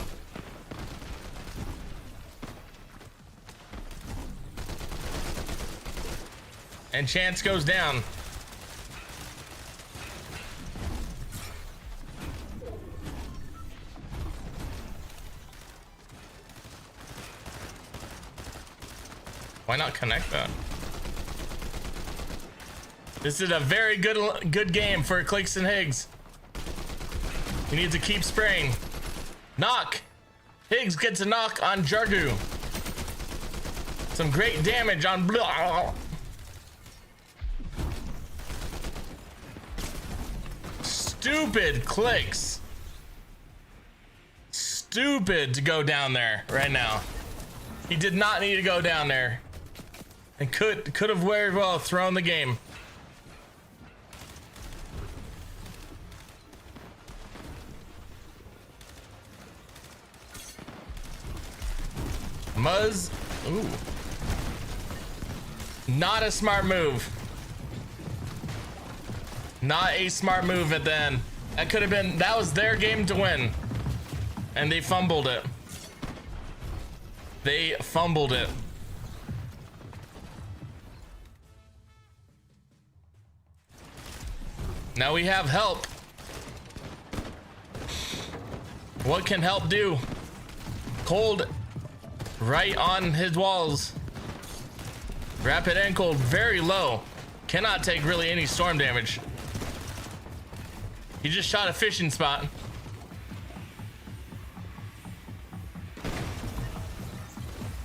And Chance goes down. Why not connect that? This is a very good game for CLIX and Higgs. He needs to keep spraying. Knock. Higgs gets a knock on Jargu. Some great damage on blah. Stupid CLIX. Stupid to go down there right now. He did not need to go down there. And could have very well thrown the game. Muzz. Ooh. Not a smart move. Not a smart move at the end. That could have been, that was their game to win. And they fumbled it. They fumbled it. Now we have help. What can help do? Cold right on his walls. Rapid and Cold very low. Cannot take really any storm damage. He just shot a fishing spot.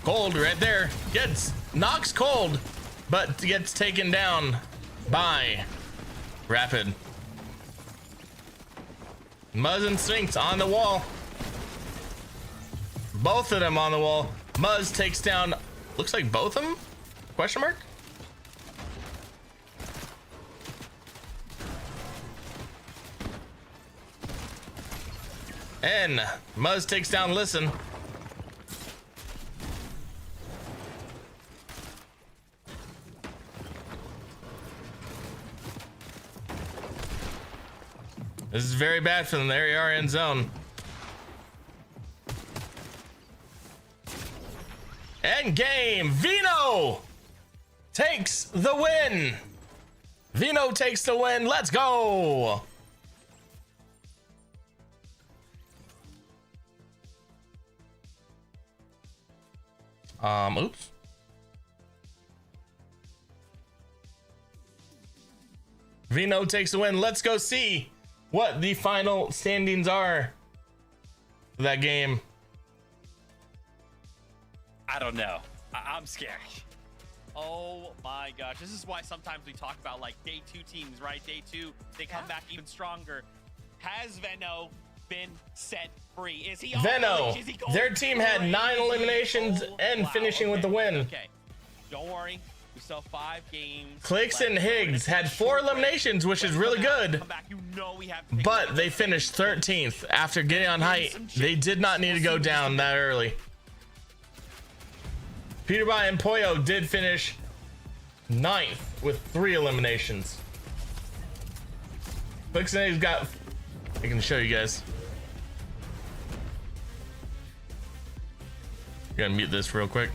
Cold right there. Knocks Cold, but gets taken down by Rapid. Muzz and Sphinx on the wall. Both of them on the wall. Muzz takes down, looks like both of them? Question mark? And Muzz takes down Listen. This is very bad for them. There you are in zone. End game. Vino takes the win. Vino takes the win. Let's go. Oops. Vino takes the win. Let's go see what the final standings are for that game. I don't know. I'm scared. Oh my gosh. This is why sometimes we talk about like day 2 teams, right? Day 2, they come back even stronger. Has Veno been set free? Is he Veno, their team had 9 eliminations and finishing with the win. Okay, don't worry. We still have 5 games. CLIX and Higgs had 4 eliminations, which is really good, but they finished 13th after getting on height. They did not need to go down that early. PETERBOT and Poyo did finish 9th with 3 eliminations. CLIX and Higgs got, I can show you guys. Gotta mute this real quick.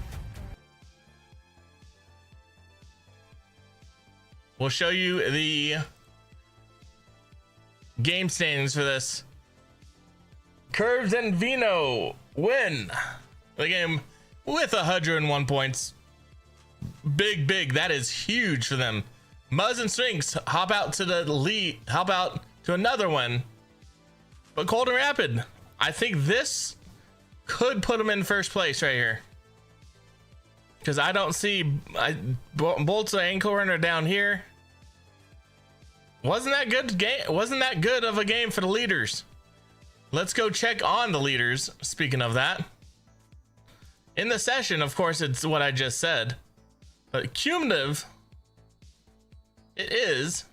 We'll show you the game standings for this. Curves and Vino win the game with 101 points. Big. That is huge for them. Muzz and Sphinx hop out to the lead, hop out to another one. But Cold and Rapid, I think this could put them in first place right here. Because I don't see Bolt's ankle runner down here. Wasn't that good game? Wasn't that good of a game for the leaders? Let's go check on the leaders. Speaking of that, in the session, of course, it's what I just said, but cumulative, it is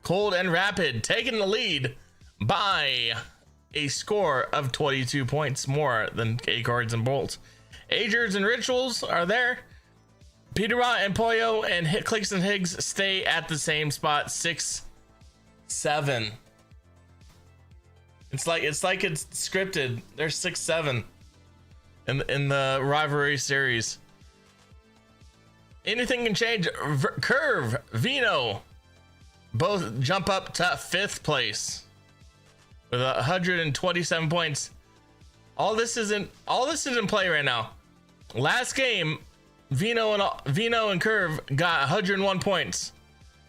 Cold and Rapid taking the lead by a score of 22 points more than Acorns and Bolt. Agers and Rituals are there. PETERBOT and Poyo and CLIX and Higgs stay at the same spot, 6-7. It's like it's scripted. They're 6-7 in the rivalry series. Anything can change. Curve, Vino, both jump up to 5th place with 127 points. All this isn't in play right now. Last game, Vino and Curve got 101 points.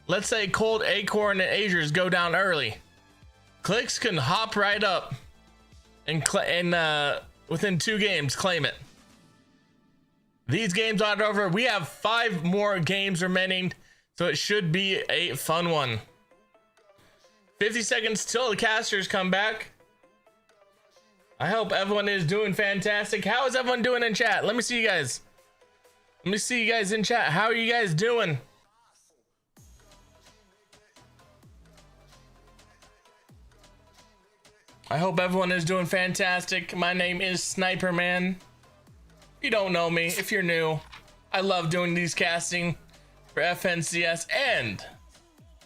Let's say Cold, Acorn, and Agers go down early. CLIX can hop right up and within 2 games claim it. These games aren't over. We have 5 more games remaining, so it should be a fun one. 50 seconds till the casters come back. I hope everyone is doing fantastic. How is everyone doing in chat? Let me see you guys. Let me see you guys in chat. How are you guys doing? I hope everyone is doing fantastic. My name is SNIPERMAN. If you don't know me, if you're new, I love doing these casting for FNCS, and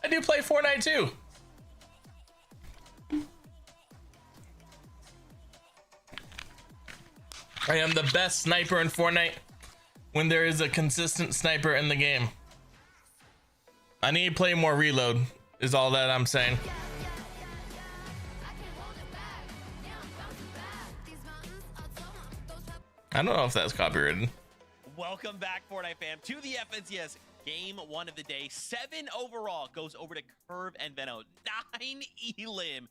I do play Fortnite too. I am the best sniper in Fortnite when there is a consistent sniper in the game. I need to play more reload, is all that I'm saying. I don't know if that's copyrighted. Welcome back, Fortnite fam, to the FNCS game 1 of the day. 7 overall goes over to Curve and Veno. 9 Elim.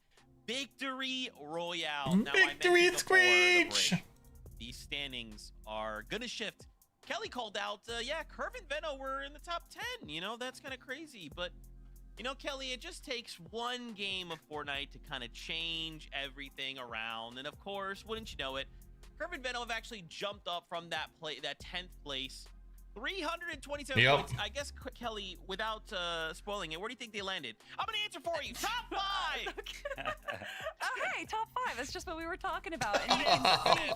Victory Royale. Now, Victory I mentioned before the Screech! break, these standings are gonna shift. Kelly called out, yeah, Curve and Veno were in the top 10. You know, that's kind of crazy. But, you know, Kelly, it just takes one game of Fortnite to kind of change everything around. And, of course, wouldn't you know it, Curve and Veno have actually jumped up from that 10th place. 327 Yep. points. I guess, Kelly, without spoiling it, where do you think they landed? I'm going to answer for you. Top 5! Okay, top 5. That's just what we were talking about. And you can see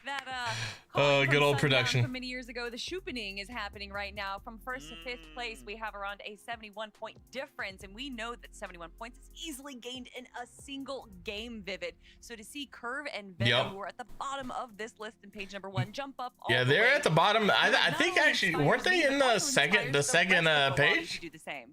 that Oh, from good old Sundown production. from many years ago, the shoopening is happening right now. From 1st to 5th place, we have around a 71-point difference, and we know that 71 points is easily gained in a single game, Vivid. So to see Curve and Venom, Yep. who are at the bottom of this list in page number 1, jump up all Yeah, the they're way, at the bottom. I not think only actually inspires weren't they me, in but the also second inspires the rest of the page? lobby to do the same.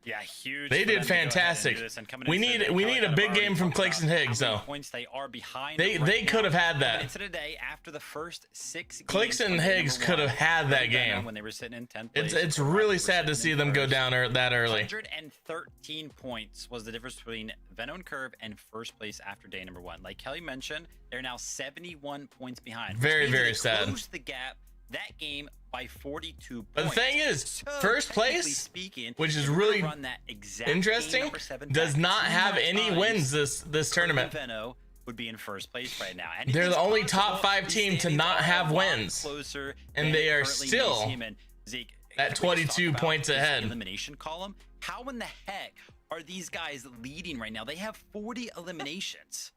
Yeah, huge. They for did them to go ahead and fantastic. do this and coming We into need today, we Kelly need kind a of big already game from talked Clicks and about Higgs how many though. points they are behind. They right could now. have had Coming that. into today after the first 6 Clicks games and of day Higgs number could have one, had that Curve and Venom game. when they were sitting in 10th place. It's Fortnite really were sad to sitting see in them go first. down that early. 113 points was the difference between Venom and Curve and first place after day number 1. Like Kelly mentioned, they're now 71 points behind. which Very, means very they sad. closed the gap that game by 42 points. But the thing is, So, first technically place, speaking, which is if we were to really run that exact game interesting, number 7 does back not 2 have more any times, wins this Curve and tournament. Veno would be in first place right now. They're the only top possible. 5 These team to standings not are a have lot wins. closer And than they it are currently may still seem. And Zeke, at can we just 22 talk about points this ahead. elimination column? How in the heck are these guys leading right now? They have 40 eliminations.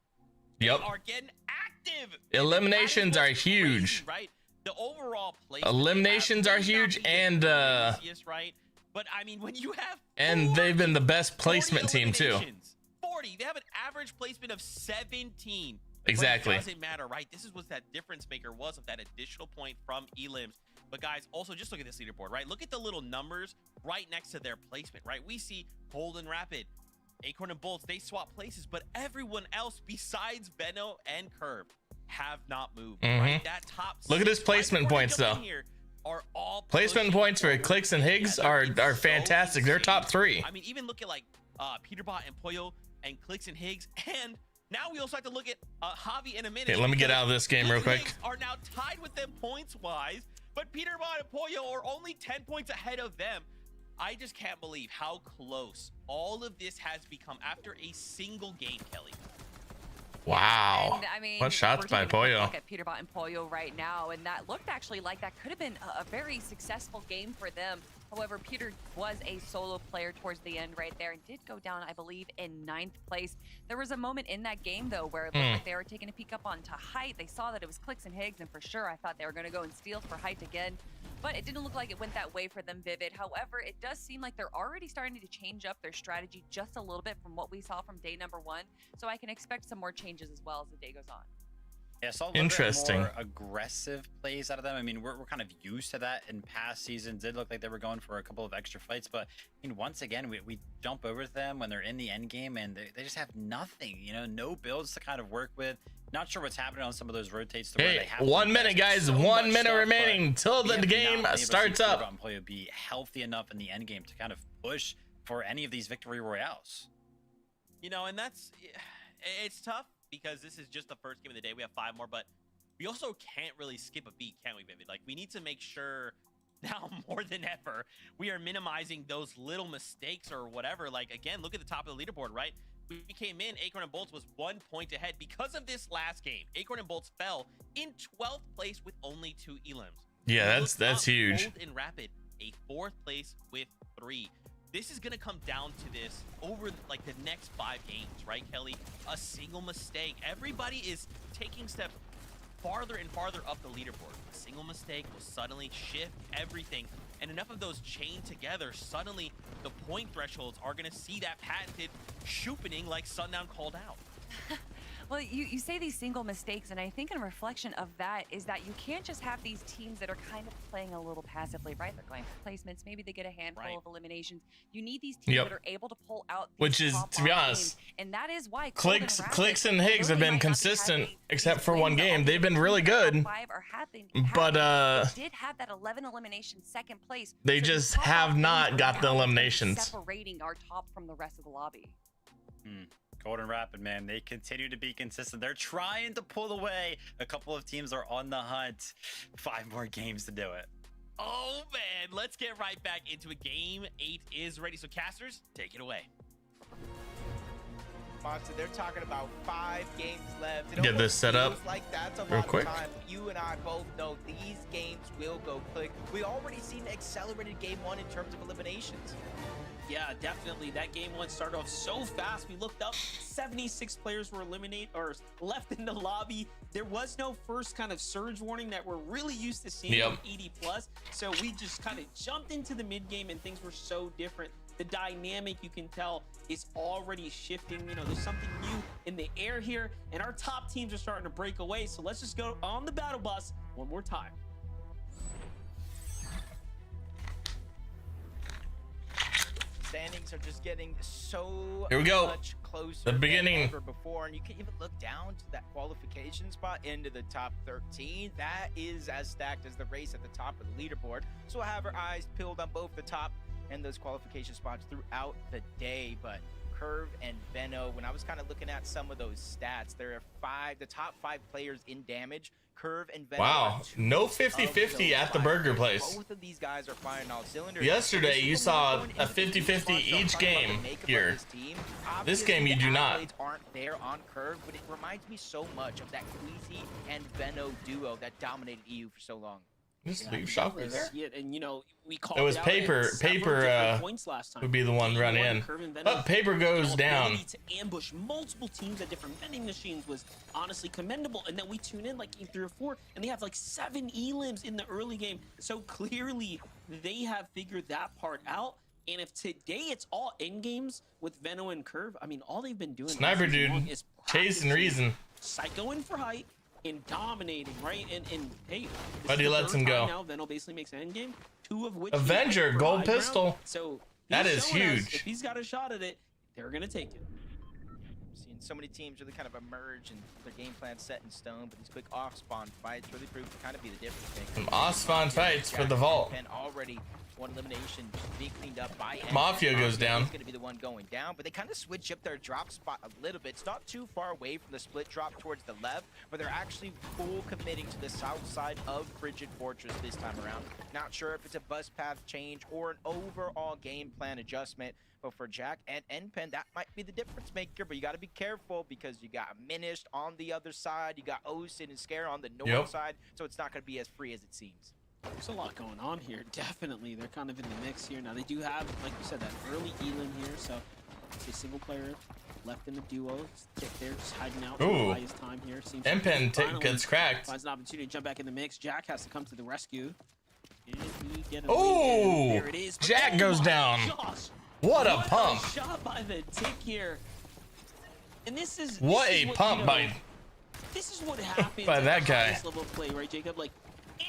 Yep. Are getting active. Eliminations That are is what's crazy, huge. right? The overall place. Eliminations are huge, and right. But I mean, when you have they've been the best 40 placement team too. eliminations, 40. They have an average placement of 17. Exactly. But it doesn't matter, right? This is what that difference maker was of that additional point from Elims. But guys, also just look at this leaderboard, right? Look at the little numbers right next to their placement, right? We see Golden Rapid, Acorn and Bolts, they swap places, but everyone else besides Veno and Curve have not moved, right? That top Look at his 6 placement before we points, jump in though. here are all Placement pushing points for forward Clicks and Higgs together. are It's so fantastic. They're insane. top 3. I mean, even look at like PETERBOT and Pollo and Clicks and Higgs, and now we also have to look at Javi in a minute. Okay, let me get because out of this game real Clicks quick. and Higgs are now tied with them points wise, but PETERBOT and Pollo are only 10 points ahead of them. I just can't believe how close all of this has become after a single game, Kelly. Wow. And, I mean, What shots we're by taking a quick Pollo. Look at PETERBOT and Pollo right now, and that looked actually like that could have been a very successful game for them. However, Peter was a solo player towards the end right there and did go down, I believe, in 9th place. There was a moment in that game, though, where it looked like they were taking a peek up onto Height. They saw that it was Clicks and Higgs, and for sure, I thought they were going to go and steal for Height again. But it didn't look like it went that way for them, Vivid. However, it does seem like they're already starting to change up their strategy just a little bit from what we saw from day number 1. So I can expect some more changes as well as the day goes on. Yeah, so a little Interesting. bit more aggressive plays out of them. I mean, we're kind of used to that in past seasons. It looked like they were going for a couple of extra fights, but I mean, once again, we jump over to them when they're in the end game and they just have nothing, you know, no builds to kind of work with. Not sure what's happening on some of those rotates. To where Hey, they have 1 to minute, invest guys. so 1 much minute stuff, remaining but till we the have game not been able to see starts PETERBOT up. and Pollo be healthy enough in the end game to kind of push for any of these victory royales. You know, and it's tough because this is just the first game of the day. We have 5 more, but we also can't really skip a beat, can we, Vivid? Like, we need to make sure now more than ever we are minimizing those little mistakes or whatever. Like, again, look at the top of the leaderboard, right? We came in, Acorn and Bolts was 1 point ahead. Because of this last game, Acorn and Bolts fell in 12th place with only 2 elims. Yeah, Look that's up, huge. Bold and Rapid, a 4th place with 3. This is going to come down to this over like the next 5 games, right, Kelly? A single mistake. Everybody is taking steps farther and farther up the leaderboard. A single mistake will suddenly shift everything. And enough of those chained together, suddenly the point thresholds are going to see that patented shoopening like Sundown called out. Well, you say these single mistakes, and I think in reflection of that is that you can't just have these teams that are kind of playing a little passively, right? They're going for placements, maybe they get a handful of eliminations. You need these teams that are able to pull out these Which is, top to be off honest, games, and that is why CLIX and Higgs have been consistent, except for one game. They've been really good, but did have that 11 elimination second place. they just have not got the eliminations. Separating our top from the rest of the lobby. Golden Rapid, man, they continue to be consistent. They're trying to pull away. A couple of teams are on the hunt. 5 more games to do it. Oh man, let's get right back into it. Game 8 is ready. So casters, take it away. Monster, they're talking about 5 games left. Get this set up like that's a real lot quick. Of time. You and I both know these games will go quick. We already seen accelerated game 1 in terms of eliminations. Yeah, definitely. That game 1 started off so fast. We looked up, 76 players were eliminated or left in the lobby. There was no first kind of surge warning that we're really used to seeing in 80+. So we just kind of jumped into the mid game and things were so different. The dynamic, you can tell, is already shifting. You know, there's something new in the air here, and our top teams are starting to break away. So let's just go on the battle bus one more time. Standings are just getting so Here we go. much closer The beginning. than ever before, and you can even look down to that qualification spot into the top 13. That is as stacked as the race at the top of the leaderboard. So we'll have our eyes peeled on both the top and those qualification spots throughout the day. But Curve and Veno, when I was kind of looking at some of those stats, there are the top 5 players in damage. Curve and Veno. Wow, no 50-50 at the burger place. Both of these guys are firing all cylinders. Yesterday, you saw a 50-50 each game here. This game, you do not. Aren't there on Curve, but it reminds me so much of that Queasy and Veno duo that dominated EU for so long. Just leave shoppers there. Yeah, and you know, we called It was out Paper. at several Paper different points last time. would be the one run in. But Paper goes down. To ambush multiple teams at different vending machines was honestly commendable. And then we tune in like game 3 or 4, and they have like 7 elims in the early game. So clearly, they have figured that part out. And if today it's all end games with Veno and Curve, I mean, all they've been doing Sniper all season long dude, is chasing reason. psychoing for height and dominating, right? And hey, But he lets him go. Now Veno basically makes an end game, 2 of which Avenger, gold pistol. So That he's is showing us huge. if he's got a shot at it, they're gonna take it. Seen so many teams really kind of emerge and their game plan set in stone, but these quick off spawn fights really prove to kind of be the difference maker. Some off-spawn fights for the vault. And already one elimination being cleaned up by Mafia goes down. He's going to be the one going down, but they kind of switch up their drop spot a little bit. It's not too far away from the split drop towards the left, but they're actually full committing to the south side of Frigid Fortress this time around. Not sure if it's a bus path change or an overall game plan adjustment, but for Jack and NPen, that might be the difference maker, but you got to be careful because you got Minished on the other side, you got Osin and Scare on the north side, so it's not going to be as free as it seems. There's a lot going on here. Definitely, they're kind of in the mix here. Now they do have, like you said, that early elim here. So it's a single player left in the duo. Tick there, just hiding out Ooh. by his time here. Seems NPen gets cracked. finds an opportunity to jump back in the mix. Jack has to come to the rescue. Can he get a Ooh, lead in? There it is. Jack Oh goes my down. gosh. What a pump. Shot by the Tick here. And this is What this a is pump you know, by this is what happens by at that the guy. highest level of play, right, Jacob? Like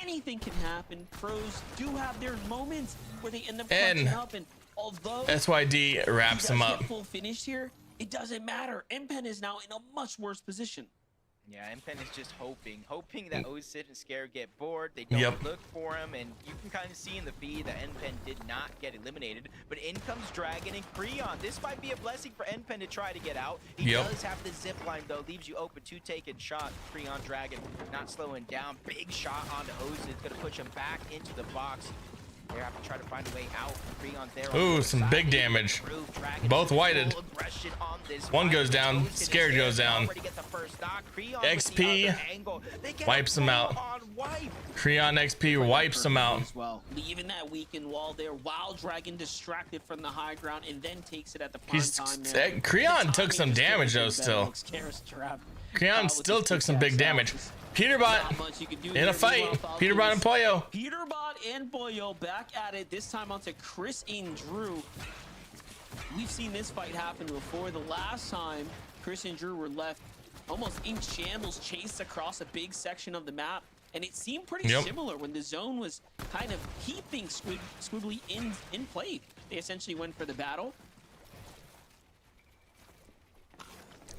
anything can happen. Pros do have their moments where they end up And clutching up, and although SYD wraps he him does up. get full finish here, it doesn't matter. NPen is now in a much worse position. Yeah, NPen is just hoping that Osid and Scare get bored. They don't look for him, and you can kind of see in the feed that NPen did not get eliminated. But in comes Dragon and Creon. This might be a blessing for NPen to try to get out. He does have the zip line, though. Leaves you open to taking shot. Creon Dragon not slowing down. Big shot onto Osid. It's going to push him back into the box. They have to try to find a way out. Creon's there. Ooh, some big damage. Both whited. One goes down. Scared goes down. XP wipes him out. Creon XP wipes him out. As well, leaving that weakened wall there. Wild Dragon distracted from the high ground and then takes it at the prime time there. Creon took some damage though still. Creon still took some big damage. PETERBOT in a fight. PETERBOT and Pollo. PETERBOT and Pollo back at it. This time onto Chris and Drew. We've seen this fight happen before. The last time Chris and Drew were left almost in shambles, chased across a big section of the map. And it seemed pretty Yep. similar when the zone was kind of keeping Squibbly in play. They essentially went for the battle.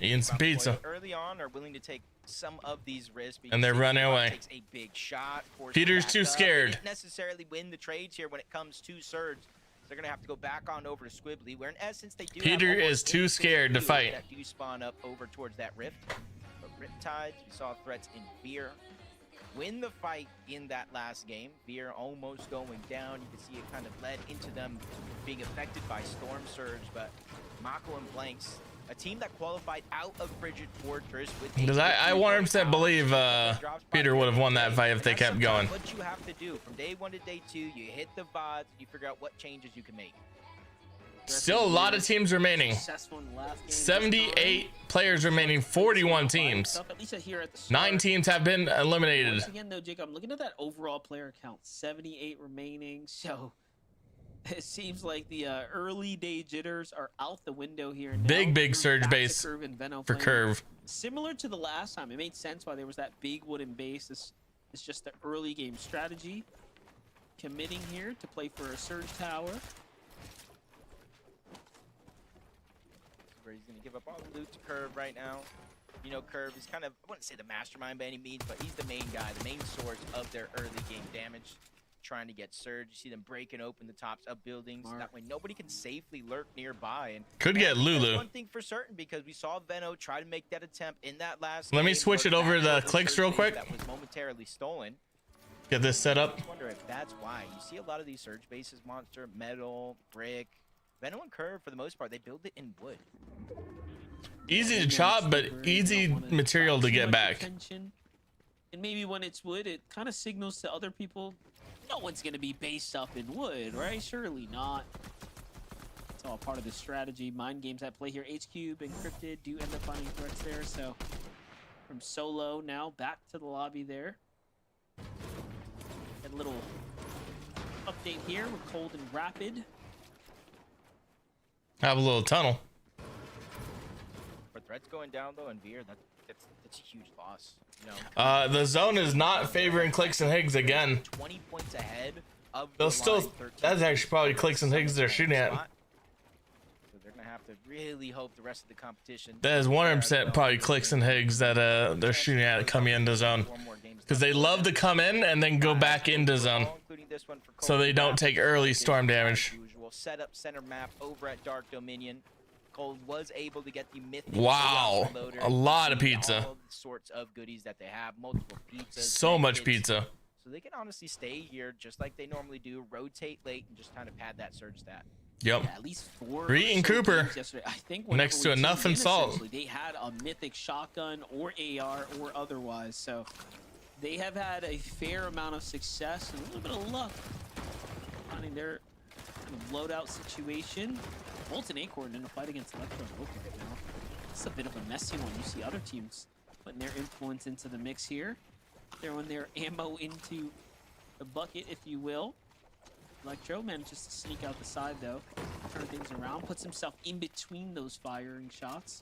Eating some pizza. Early on are willing to take some of these risks. And they're running away. Takes a big shot. Peter's too scared. Didn't necessarily win the trades here when it comes to Surge. They're gonna have to go back on over to Squibbly, where in essence they do. Peter have almost is too infinite scared to heals fight. That do spawn up over towards that rift. But Riptides, we saw threats in Veer win the fight in that last game. Veer almost going down. You can see it kind of led into them being affected by Storm Surge, but Mako and Blanks, a team that qualified out of Frigid Fortress with Because I 100% believe Peter would have won that fight if they kept going. What you have to do from day 1 to day 2, you hit the VODs, you figure out what changes you can make. Still a lot of teams remaining. Successful in the last game. 78 players remaining, 41 teams. At least here at the start. 9 teams have been eliminated. Once again, though, Jake, I'm looking at that overall player count, 78 remaining. So it seems like the early day jitters are out the window here. Now. Big surge Back to base Curve and Veno for playing. Curve. Similar to the last time, it made sense why there was that big wooden base. This is just the early game strategy. Committing here to play for a surge tower. Where he's going to give up all the loot to Curve right now. You know, Curve is kind of, I wouldn't say the mastermind by any means, but he's the main guy, the main source of their early game damage. Trying to get Surge. You see them breaking open the tops of buildings. That way nobody can safely lurk nearby. And Could get Lulu. That's one thing for certain, because we saw Veno try to make that attempt in that last Let me game, switch where it over to the that CLIX Surge real base quick. That was momentarily stolen. Get this set up. I wonder if that's why. You see a lot of these Surge bases, Monster, Metal, Brick. Veno and Curve, for the most part, they build it in wood. Easy to chop, but easy material to get back. And maybe when it's wood, it kind of signals to other people, no one's going to be based up in wood, right? Surely not. It's all part of the strategy. Mind games at play here. H-Cube, Encrypted do end up finding threats there. So from solo now back to the lobby there. A little update here with Cold and Rapid. Have a little tunnel. For threats going down, though, and Veer, that's a huge loss. You know? The zone is not favoring CLIX and Higgs again. 20 points ahead of They'll the still. line, 13 That's actually probably CLIX and Higgs they're shooting at. So they're gonna have to really hope the rest of the competition. That is 100% probably CLIX and Higgs that they're shooting at coming into zone. Because they love to come in and then go back into zone. So they don't take early storm damage. Set up center map over at Dark Dominion. Cold was able to get the mythic. Wow, loader. a lot of pizza. All sorts of goodies that they have, multiple pizzas. So much biscuits. pizza. So they can honestly stay here just like they normally do, rotate late, and just kind of pad that surge stat. Yep. Yeah, at least 4 Reed and Cooper games yesterday. I think next to whenever we enough tuned and in, salt. essentially, they had a mythic shotgun or AR or otherwise. So they have had a fair amount of success and a little bit of luck finding their kind of loadout situation. Bolt and Acorn in a fight against Electro and Oak right now. It's a bit of a messy one. You see other teams putting their influence into the mix here. Throwing their ammo into the bucket, if you will. Electro manages to sneak out the side, though. Turn things around. Puts himself in between those firing shots.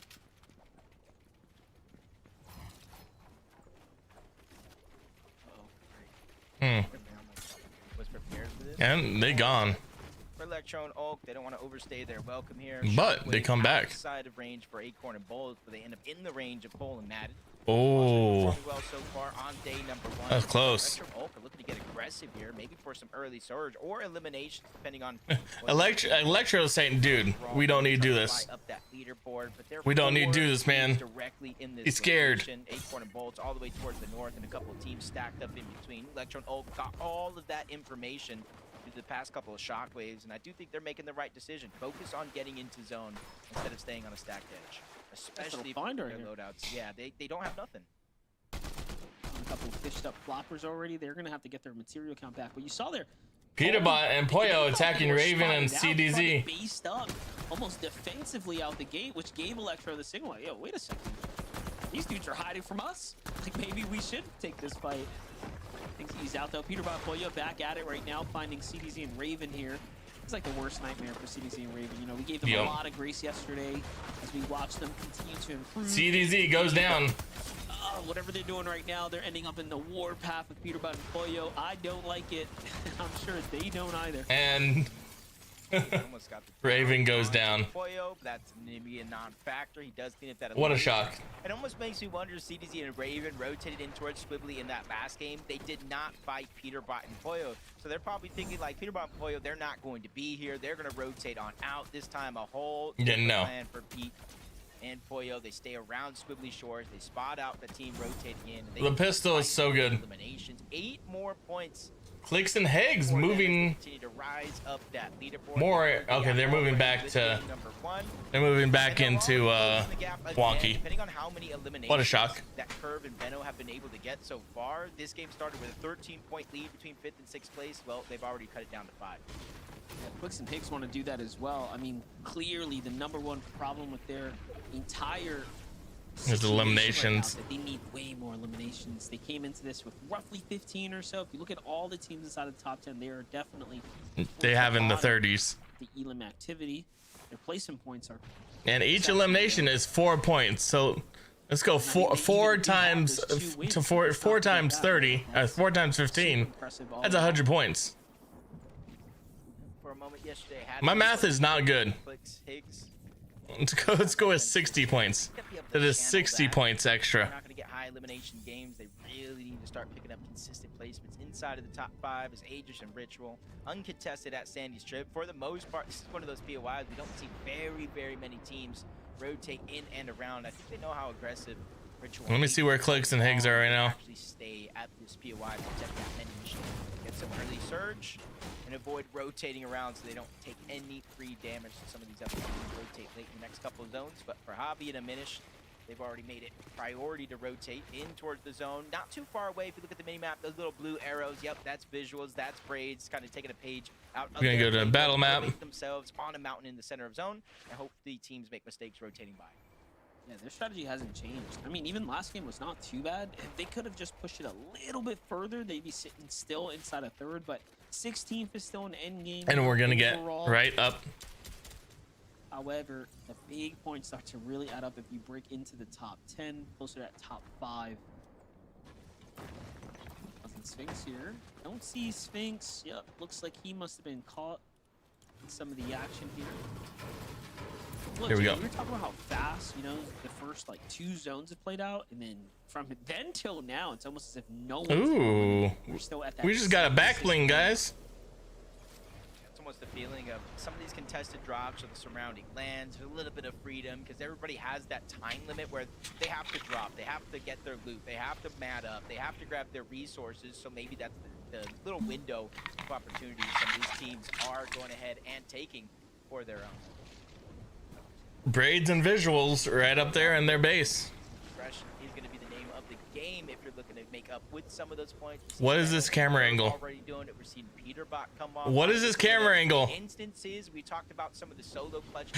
Was prepared for this. And they gone. For Electro and Oak, they don't want to overstay their welcome here. But they come back. Outside of range for Acorn and Bold, but they end up in the range of Cole and Madden. Oh, Performing well so far on day number 1. that's close. Electro and Oak are looking to get aggressive here, maybe for some early surge or elimination, depending on. Electro's saying, dude, we don't need to do this. Up that leaderboard, but We don't need to do this, man. Directly in this He's scared. location. Acorn and Bolts all the way towards the north, and a couple of teams stacked up in between. Electro and Oak got all of that information through the past couple of shockwaves, and I do think they're making the right decision. Focus on getting into zone instead of staying on a stacked edge, especially for their loadouts. Yeah, they don't have nothing. A couple of fished up floppers already. They're going to have to get their material count back. But you saw there. PETERBOT and Poyo attacking Raven and CDZ. Based up almost defensively out the gate, which gave Electro the signal. Like, yo, wait a second. These dudes are hiding from us. Like, maybe we should take this fight. I think he's out though. PETERBOT, Poyo back at it right now, finding CDZ and Raven here. It's like the worst nightmare for CDZ and Raven. You know, we gave them Yep. a lot of grace yesterday as we watched them continue to improve. CDZ goes down. Whatever they're doing right now, they're ending up in the war path with PETERBOT and Pollo. I don't like it. I'm sure they don't either. And Almost got the Raven goes down. Pollo, that's maybe a non-factor. He does clean up that. What a elimination. shock. It almost makes me wonder, CDZ and Raven rotated in towards Squibbly in that last game. They did not fight PETERBOT and Pollo. So they're probably thinking like PETERBOT and Pollo, they're not going to be here. They're going to rotate on out. This time a whole Didn't know. plan for Pete and Pollo. They stay around Squibbly Shores. They spot out the team rotating in. And they The pistol is fight so good. Eliminations. 8 more points. CLIX and Higgs for them as they moving continue to rise up that leaderboard. more. They're currently Okay, at they're moving already back this to. game number 1. They're moving back And into they're already closing the gap again, wonky. Depending on how many eliminations What a shock. that Curve and Benno have been able to get so far. This game started with a 13-point lead between 5th and 6th place. Well, they've already cut it down to 5. Yeah, CLIX and Higgs want to do that as well. I mean, clearly the #1 problem with their entire There's situation right now eliminations. is that they need way more eliminations. They came into this with roughly 15 or so. If you look at all the teams inside of the top 10, they are definitely They have in the bottom 30s. the elim activity. Their placement points are And each elimination is 4 points. So let's go four times to four times 30. 4 times 15. impressive. all That's in all. 100 points. For a moment yesterday, had My math is not good. CLIX, Higgs. Let's go with 60 points. That is 60 points They're extra. not going to get high elimination games. They really need to start picking up consistent placements inside of the top 5 as Aegis and Ritual. Uncontested at Sandy's Trip. For the most part, this is one of those POIs we don't see very many teams rotate in and around. I think they know how aggressive Ritual Let me see where CLIX and Higgs are right now. Actually stay at this POI to protect that many machine. Get some early surge and avoid rotating around so they don't take any free damage to some of these other teams rotate late in the next couple of zones. But for Hobby and Aminish, they've already made it priority to rotate in towards the zone. Not too far away if you look at the minimap, those little blue arrows. Yep, that's visuals, that's braids, kind of taking a page out of We're gonna their go to playbook, battle map. elevate themselves on a mountain in the center of zone, and hope the teams make mistakes rotating by. Yeah, their strategy hasn't changed. I mean, even last game was not too bad. If they could have just pushed it a little bit further, they'd be sitting still inside a third, but 16th is still an end game. And we're going to get overall. right up. However, the big points start to really add up if you break into the top 10, closer to that top 5. Nothing Sphinx here. Don't see Sphinx. Yep, looks like he must have been caught in some of the action here. Look, Here we Jay, go. We were talking about how fast, you know, the first like 2 zones have played out, and then from then till now, it's almost as if no one's Ooh. We're still at that. We just got a same back position. bling, guys. It's almost the feeling of some of these contested drops or the surrounding lands, a little bit of freedom, because everybody has that time limit where they have to drop, they have to get their loot, they have to mat up, they have to grab their resources, so maybe that's the little window of opportunity some of these teams are going ahead and taking for their own. Braids and visuals right up there in their base. Aggression is going to be the name of the game if you're looking to make up with some of those points. What is this camera angle? Already doing it. We're seeing PETERBOT come off. What is this camera angle? Instances we talked about some of the solo clutch.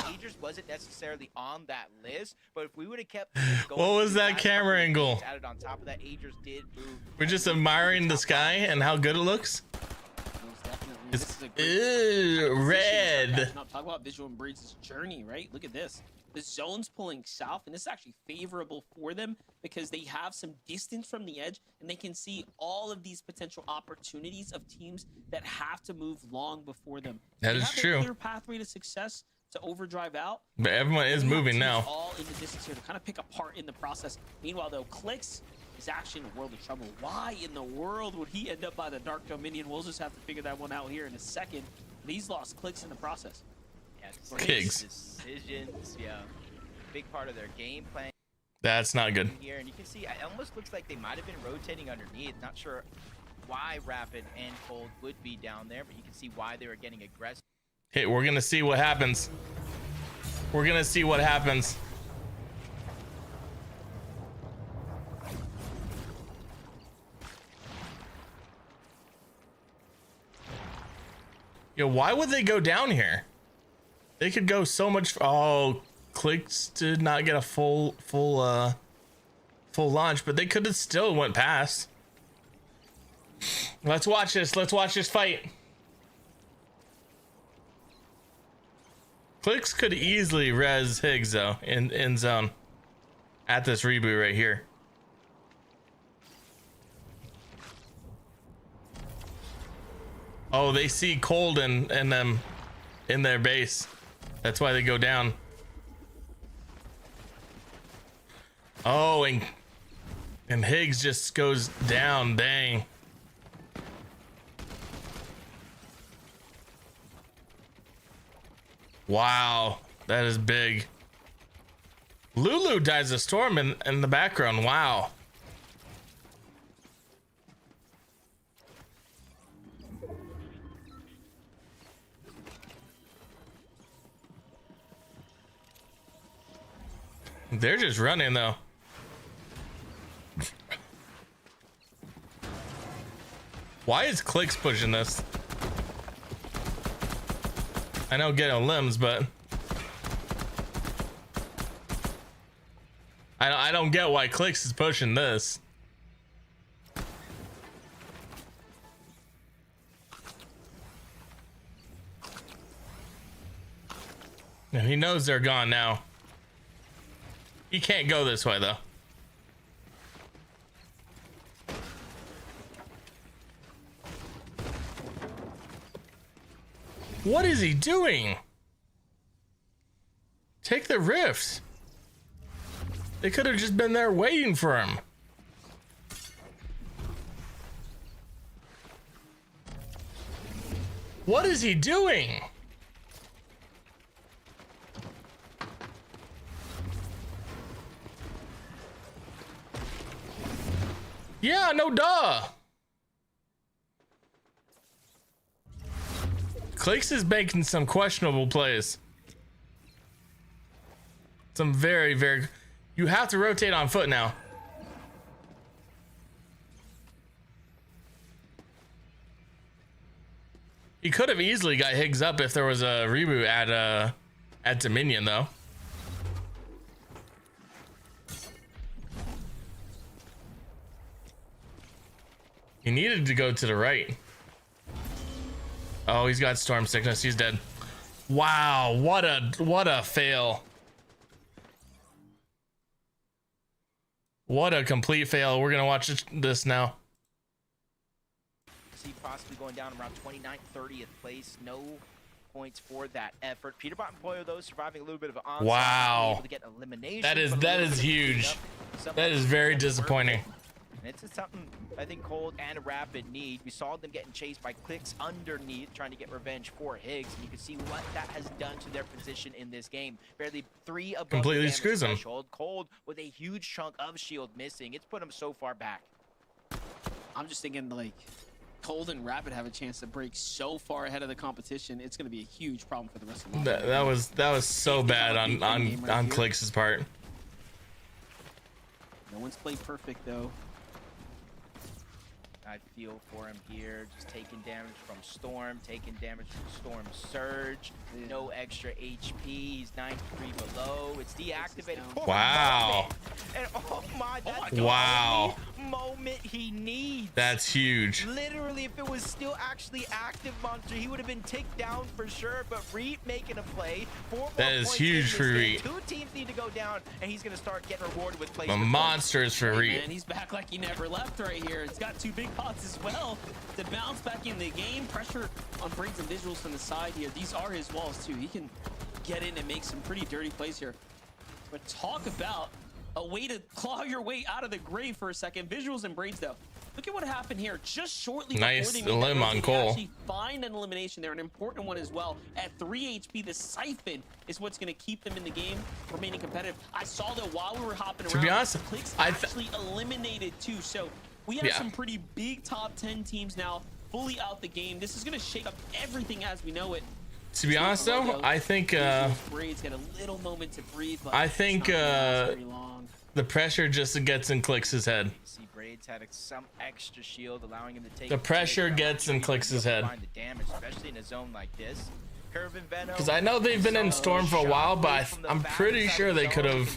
Majors wasn't necessarily on that list, but if we would have kept going, What was that last camera couple of angle? games added on top of that, Agers did move. We're just admiring the sky and how good it looks. Most definitely. It's This is a great ew, red. Now, talk about Visual and Breeds' journey, right? Look at this. The zone's pulling south, and this is actually favorable for them because they have some distance from the edge, and they can see all of these potential opportunities of teams that have to move long before them. That They is have a true. clear pathway to success to overdrive out. But everyone is We have moving teams now. all in the distance here to kind of pick apart in the process. Meanwhile, though, CLIX is actually in a world of trouble. Why in the world would he end up by the Dark Dominion? We'll just have to figure that one out here in a second. But he's lost CLIX in the process. Yeah, Kigs. decisions, yeah, big part of their game plan That's not good. here, and you can see it almost looks like they might have been rotating underneath. Not sure why Rapid and Cold would be down there, but you can see why they were getting aggressive. Hey, we're gonna see what happens. We're gonna see what happens. Yo, why would they go down here? They could go so much. Oh, CLIX did not get a full launch, but they could have still went past. Let's watch this. Let's watch this fight. CLIX could easily res Higgs though in zone at this reboot right here. Oh, they see cold and them in their base. That's why they go down. Oh, and Higgs just goes down. Dang. Wow, that is big. Lulu dies a storm in the background. Wow. They're just running though. Why is CLIX pushing this? I know getting limbs, but I don't get why CLIX is pushing this. And he knows they're gone now. He can't go this way though. What is he doing? Take the rifts. They could have just been there waiting for him. What is he doing? Yeah, no duh. CLIX is making some questionable plays. Some very, very... You have to rotate on foot now. He could have easily got Higgs up if there was a reboot at Dominion though. He needed to go to the right. Oh, he's got storm sickness. He's dead. Wow, what a fail. What a complete fail. We're gonna watch this now. See possibly going down around 29th, 30th place. No points for that effort. PETERBOT and Pollo though surviving a little bit of an onslaught. Wow. Able to get elimination. That is huge. That is very disappointing. And it's just something I think Cold and Rapid need. We saw them getting chased by CLIX underneath, trying to get revenge for Higgs. And you can see what that has done to their position in this game. Barely 3 above Completely the damage screws them. threshold. Cold with a huge chunk of shield missing. It's put him so far back. I'm just thinking like Cold and Rapid have a chance to break so far ahead of the competition. It's going to be a huge problem for the rest of the line. That was so bad on CLIX's part. No one's played perfect though. I feel for him here, just taking damage from Storm, taking damage from Storm Surge. No extra HP. He's 93 below. It's deactivated. Wow. And oh my, that's wow. the only moment he needs. That's huge. Literally, if it was still actually active, Monster, he would have been ticked down for sure. But Reet making a play. 4 more That is points huge in for this game. Reet. 2 teams need to go down, and he's going to start getting rewarded with plays. The monsters for Reet. And he's back like he never left right here. It's got 2 big pots as well to bounce back in the game. Pressure on Braids and Visuals from the side here. These are his walls too. He can get in and make some pretty dirty plays here. But talk about a way to claw your way out of the grave for a second. Visuals and Braids though. Look at what happened here just shortly nice before they made limb that on rotate. Cole. They actually find an elimination there, an important one as well. At 3 HP, the Siphon is what's going to keep them in the game, remaining competitive. I saw that while we were hopping around, To be honest, CLIX actually eliminated too. So we have some pretty big top 10 teams now fully out the game. This is going to shake up everything as we know it. To be honest though, I think Braids get a little moment to breathe. But I think it's not gonna last very long. the pressure just gets in CLIX's head. See, Braids had some extra shield, allowing him to take The pressure gets in CLIX's head. Find the damage, especially in a zone like this. Curve and Venom. Because I know they've been in Storm for a while, but I'm pretty sure they could have.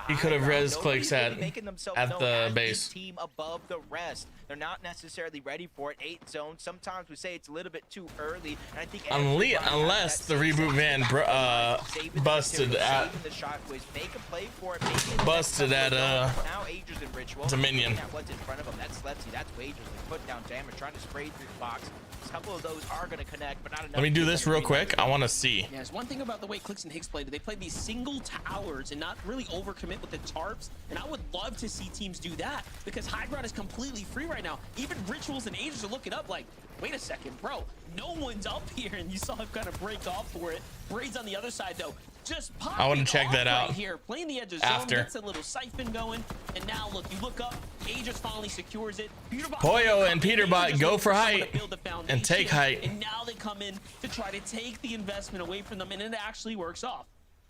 He could have res clicks at the base. Team above the rest. They're not necessarily ready for it. 8 zone. Sometimes we say it's a little bit too early, and I think Unless the reboot van busted at Dominion. What's in front of them? That's Lefty. That's Wagers. They put down damage, trying to spray through the box. A couple of those are going to connect, but not enough. Let me do this real quick. I want to see. Yeah, there's one thing about the way CLIX and Higgs played. They played these single towers and not really overcommit with the tarps. And I would love to see teams do that because high ground is completely free right now. Even Rituals and Ages are looking up like, wait a second, bro. No one's up here, and you saw him kind of break off for it. Braid's on the other side though. Just I want to check that out right here. Playing the edge of zone, gets a little siphon going, and now look, you look up, Aegis finally secures it. Poyo and PETERBOT go for height and take height. And now they come in to try to take the investment away from them, and it actually works off.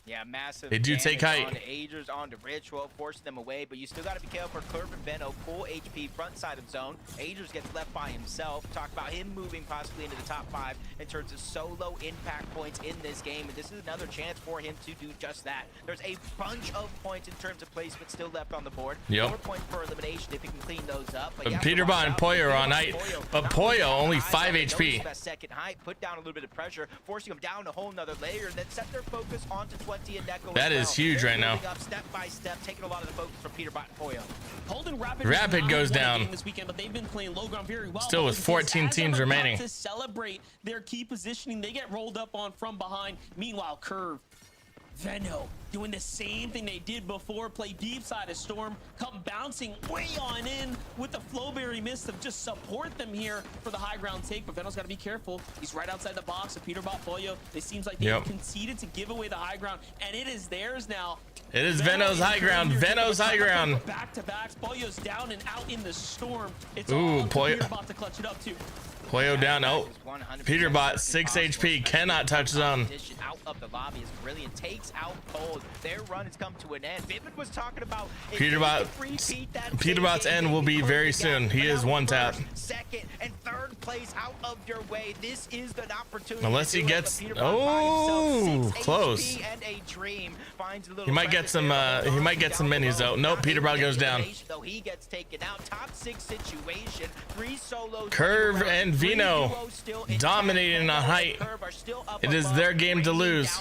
Yeah, massive. They do take height. On Agers, on to Ritual, forcing them away, but you still got to be careful for Curve and Benno, full HP, front side of zone. Agers gets left by himself. Talk about him moving possibly into the top 5 in terms of solo impact points in this game, and this is another chance for him to do just that. There's a bunch of points in terms of placement still left on the board. Yep. 4 points for elimination if he can clean those up. But PETERBOT and Poyo are on height, but Poyo only 5 HP. Second height, put down a little bit of pressure, forcing him down a whole nother layer, and then set their focus onto 20 and Neko. That is huge right now. Up step by step, taking a lot of the focus from PETERBOT and Poyo. Holden Rapid goes down. This weekend, but they've been playing low ground very well. Still with 14 teams remaining. To celebrate their key positioning, they get rolled up on from behind. Meanwhile, Curve, Venno doing the same thing they did before, play deep side of Storm, come bouncing way on in with the Flowberry Mist of just support them here for the high ground take. But Venno's got to be careful. He's right outside the box of PETERBOT, Poyo. It seems like they conceded to give away the high ground, and it is theirs now. It is Venno's high ground. Venno's high ground. Back to backs. Pollo's down and out in the storm. It's all Poyo about to clutch it up too. Poyo down. Oh, PETERBOT 6 HP, cannot touch zone. Out of the lobby is brilliant. Takes out Cold. Their run has come to an end. Vivid was talking about PETERBOT's end will be very soon. He is one tap. Second and third place out of your way. This is an opportunity. Unless he gets close. And a dream finds a little he might get some minis though. Nope, PETERBOT goes down. He gets taken out. Top 6 situation. 3 solos. Curve and Vino dominating on height. It is their game to lose.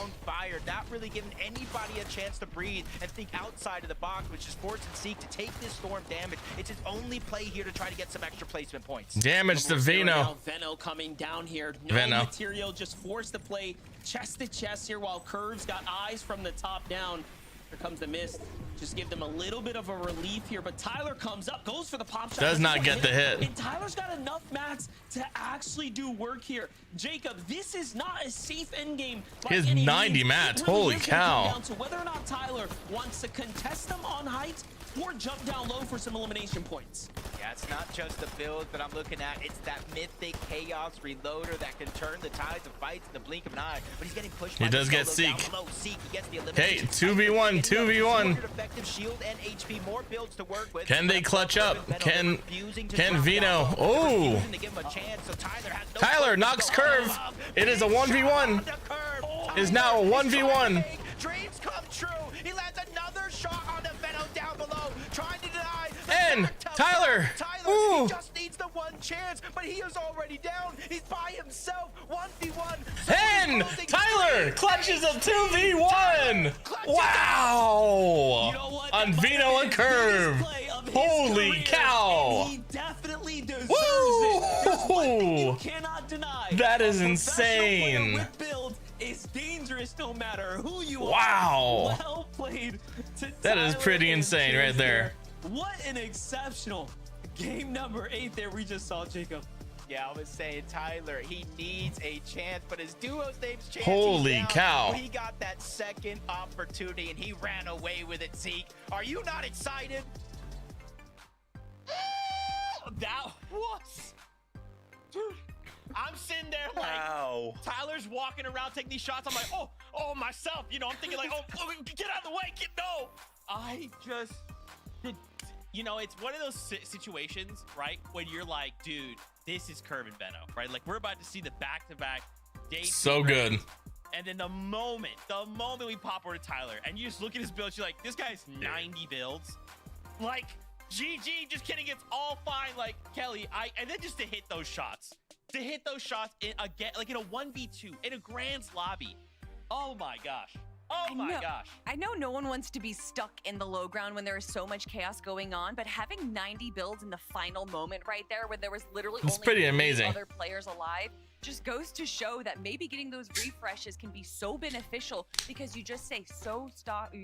Not really giving anybody a chance to breathe and think outside of the box, which is force and seek to take this storm damage. It's his only play here to try to get some extra placement points. Damage to Vino. Venno coming down here. No material, just force the play chest to chest here while Curve's got eyes from the top down. Here comes the mist. Just give them a little bit of a relief here, but Tyler comes up, goes for the pop shot. Does not get the hit. And Tyler's got enough mats to actually do work here. Jacob, this is not a safe end game. He has 90 mats. Holy cow. Down to whether or not Tyler wants to contest them on height or jump down low for some elimination points. Yeah, it's not just the build that I'm looking at. It's that mythic chaos reloader that can turn the tides of fights in the blink of an eye. But he's getting pushed. He does get Seek. Okay, 2v1, 2v1. Shield and HP, more builds to work with. Can they clutch up? Can Vino? Oh! Tyler knocks Curve. It is a 1v1. Is now a 1v1. Dreams come true. He lands another shot on the Venom down below, trying to deny. And Tyler. He just needs the one chance, but he is already down. He's by himself. 1v1. And Tyler clutches a 2v1. Wow. You know what? On Vino and Curve. Holy cow. He definitely deserves it. One thing you cannot deny. That is insane. With build is dangerous no matter who you are. Wow. Well played. That is pretty insane right there. What an exceptional game number 8 there we just saw, Jacob. Yeah, I was saying Tyler, he needs a chance, but his duo's name's chance. Holy cow. He got that second opportunity and he ran away with it, Zeke. Are you not excited? That was... Dude, I'm sitting there like, Tyler's walking around taking these shots. I'm like, oh, myself. You know, I'm thinking like, oh, get out of the way. No. I just... You know, it's one of those situations, right, when you're like, dude, this is Curve and Benno, right? Like, we're about to see the back-to-back days. So good. And then the moment we pop over to Tyler and you just look at his builds, you're like, this guy's 90 builds. Like, GG, just kidding, it's all fine. Like, Kelly, and then just to hit those shots. To hit those shots in again, like in a 1v2, in a Grand's lobby. Oh my gosh. Oh my gosh. I know no one wants to be stuck in the low ground when there is so much chaos going on, but having 90 builds in the final moment right there when there was literally It's only pretty 3 amazing. other players alive just goes to show that maybe getting those refreshes can be so beneficial because you just stay so stocked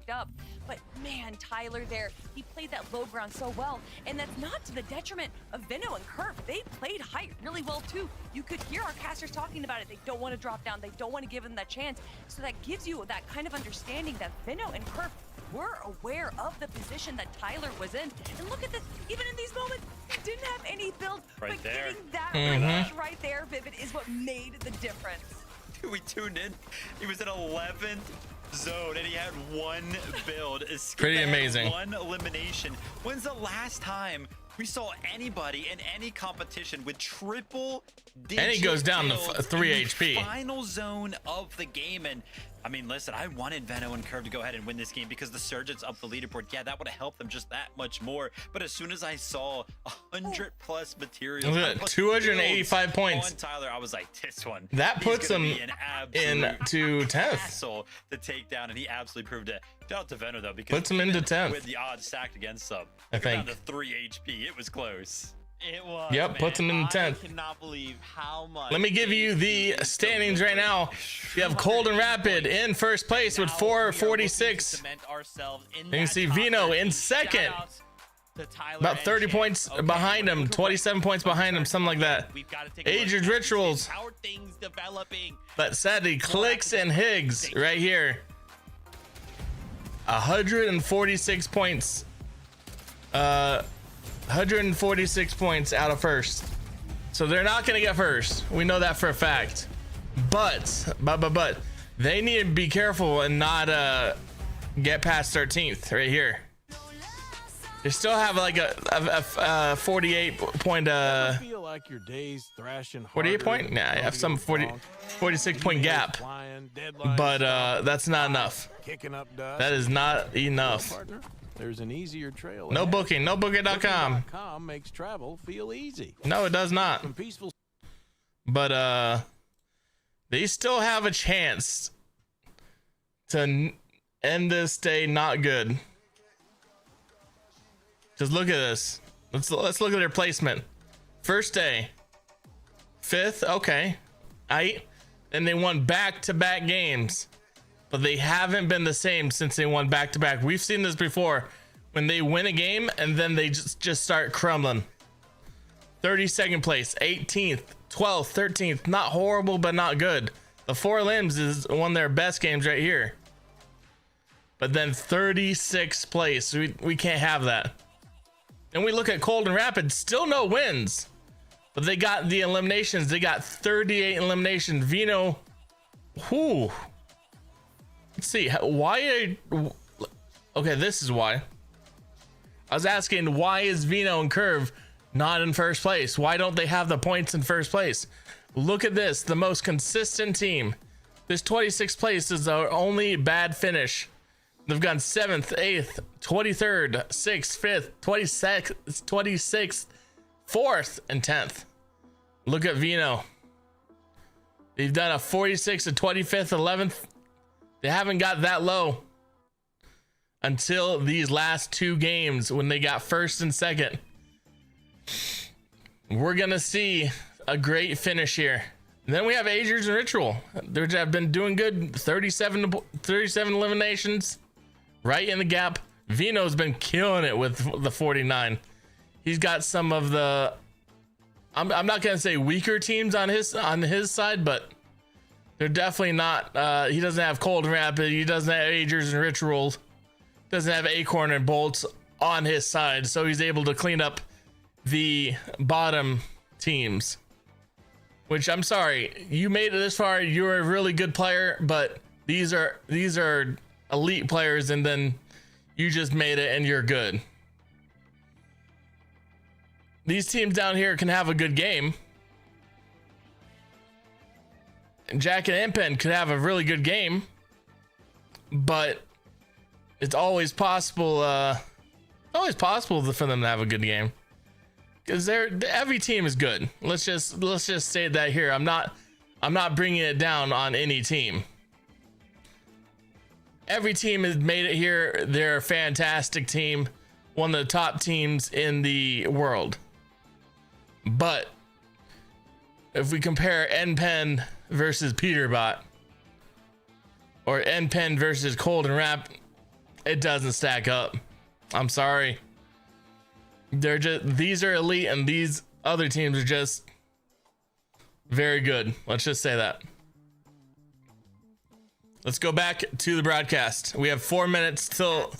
up. But man, Tyler there, he played that low ground so well, and that's not to the detriment of Vino and Curve. They played height really well too. You could hear our casters talking about it. They don't want to drop down. They don't want to give him that chance. So that gives you that kind of understanding that Vino and Curve were aware of the position that Tyler was in. And look at this, even in these moments, he didn't have any build, Right but there. getting that range right there, Vivid, is what made the difference. We tuned in. He was in 11th zone and he had 1 build. Pretty amazing. 1 elimination. When's the last time we saw anybody in any competition with triple digit And he goes down to kills 3 in the HP. final zone of the game? And I mean, listen, I wanted Veno and Curve to go ahead and win this game because the Surgeons up the leaderboard. Yeah, that would have helped them just that much more. But as soon as I saw 100+ materials, Look at that, 285 points. on Tyler, I was like, this one. That he's puts gonna him be an absolute into 10th. hassle to take down, and he absolutely proved it. Shout out to Veno though, because Puts him into even 10th. with the odds stacked against him, I down think. to 3 HP. It was close. It was. Yep, man. puts him in the 10th. I cannot believe how much. Let me give you the standings right now. You have Cold and Rapid in first place with 446. You can see Vino in second. About 30 points behind him, 27 points behind him, something like that. Aged Rituals. How are things developing? But sadly, CLIX and Higgs right here. 146 points. 146 points out of first. So they're not going to get first. We know that for a fact. But they need to be careful and not get past 13th right here. They still have like a 48 point feel like your days thrashing 48 point? Nah, I have some 46 point gap. But that's not enough. Kicking up dust. That is not enough. Partner, there's an easier trail. No ahead. booking, no booking.com. Booking.com makes travel feel easy. No, it does not. From peaceful But they still have a chance to end this day not good. Just look at this. Let's look at their placement. First day, 5th, okay. And they won back-to-back games, but they haven't been the same since they won back-to-back. We've seen this before when they win a game and then they just start crumbling. 32nd place, 18th, 12th, 13th. Not horrible, but not good. The Four Limbs is one of their best games right here. But then 36th place. We can't have that. And we look at Cold and Rapid, still no wins. But they got the eliminations. They got 38 eliminations. Vino, whoo. Let's see, okay, this is why. I was asking, why is Vino and Curve not in first place? Why don't they have the points in first place? Look at this, the most consistent team. This 26th place is our only bad finish. They've gone 7th, 8th, 23rd, 6th, 5th, 26th, 4th, and 10th. Look at Vino. They've done a 46th, a 25th, 11th. They haven't got that low until these last 2 games when they got 1st and 2nd. We're going to see a great finish here. And then we have Agers and Ritual. They have been doing good. 37 eliminations. Right in the gap. Vino's been killing it with the 49. He's got some of the, I'm not gonna say weaker teams on his side, but they're definitely not. He doesn't have Cold and Rapid. He doesn't have Agers and Rituals. Doesn't have Acorn and Bolts on his side, so he's able to clean up the bottom teams. Which, I'm sorry, you made it this far. You're a really good player, but these are elite players, and then you just made it and you're good. These teams down here can have a good game, Jack and Impen could have a really good game, but it's always possible. Always possible for them to have a good game because every team is good. Let's just say that here. I'm not bringing it down on any team. Every team has made it here. They're a fantastic team, one of the top teams in the world. But if we compare NPen versus PETERBOT or NPen versus Cold and Rap, it doesn't stack up. I'm sorry. These are elite and these other teams are just very good. Let's just say that. Let's go back to the broadcast. We have 4 minutes till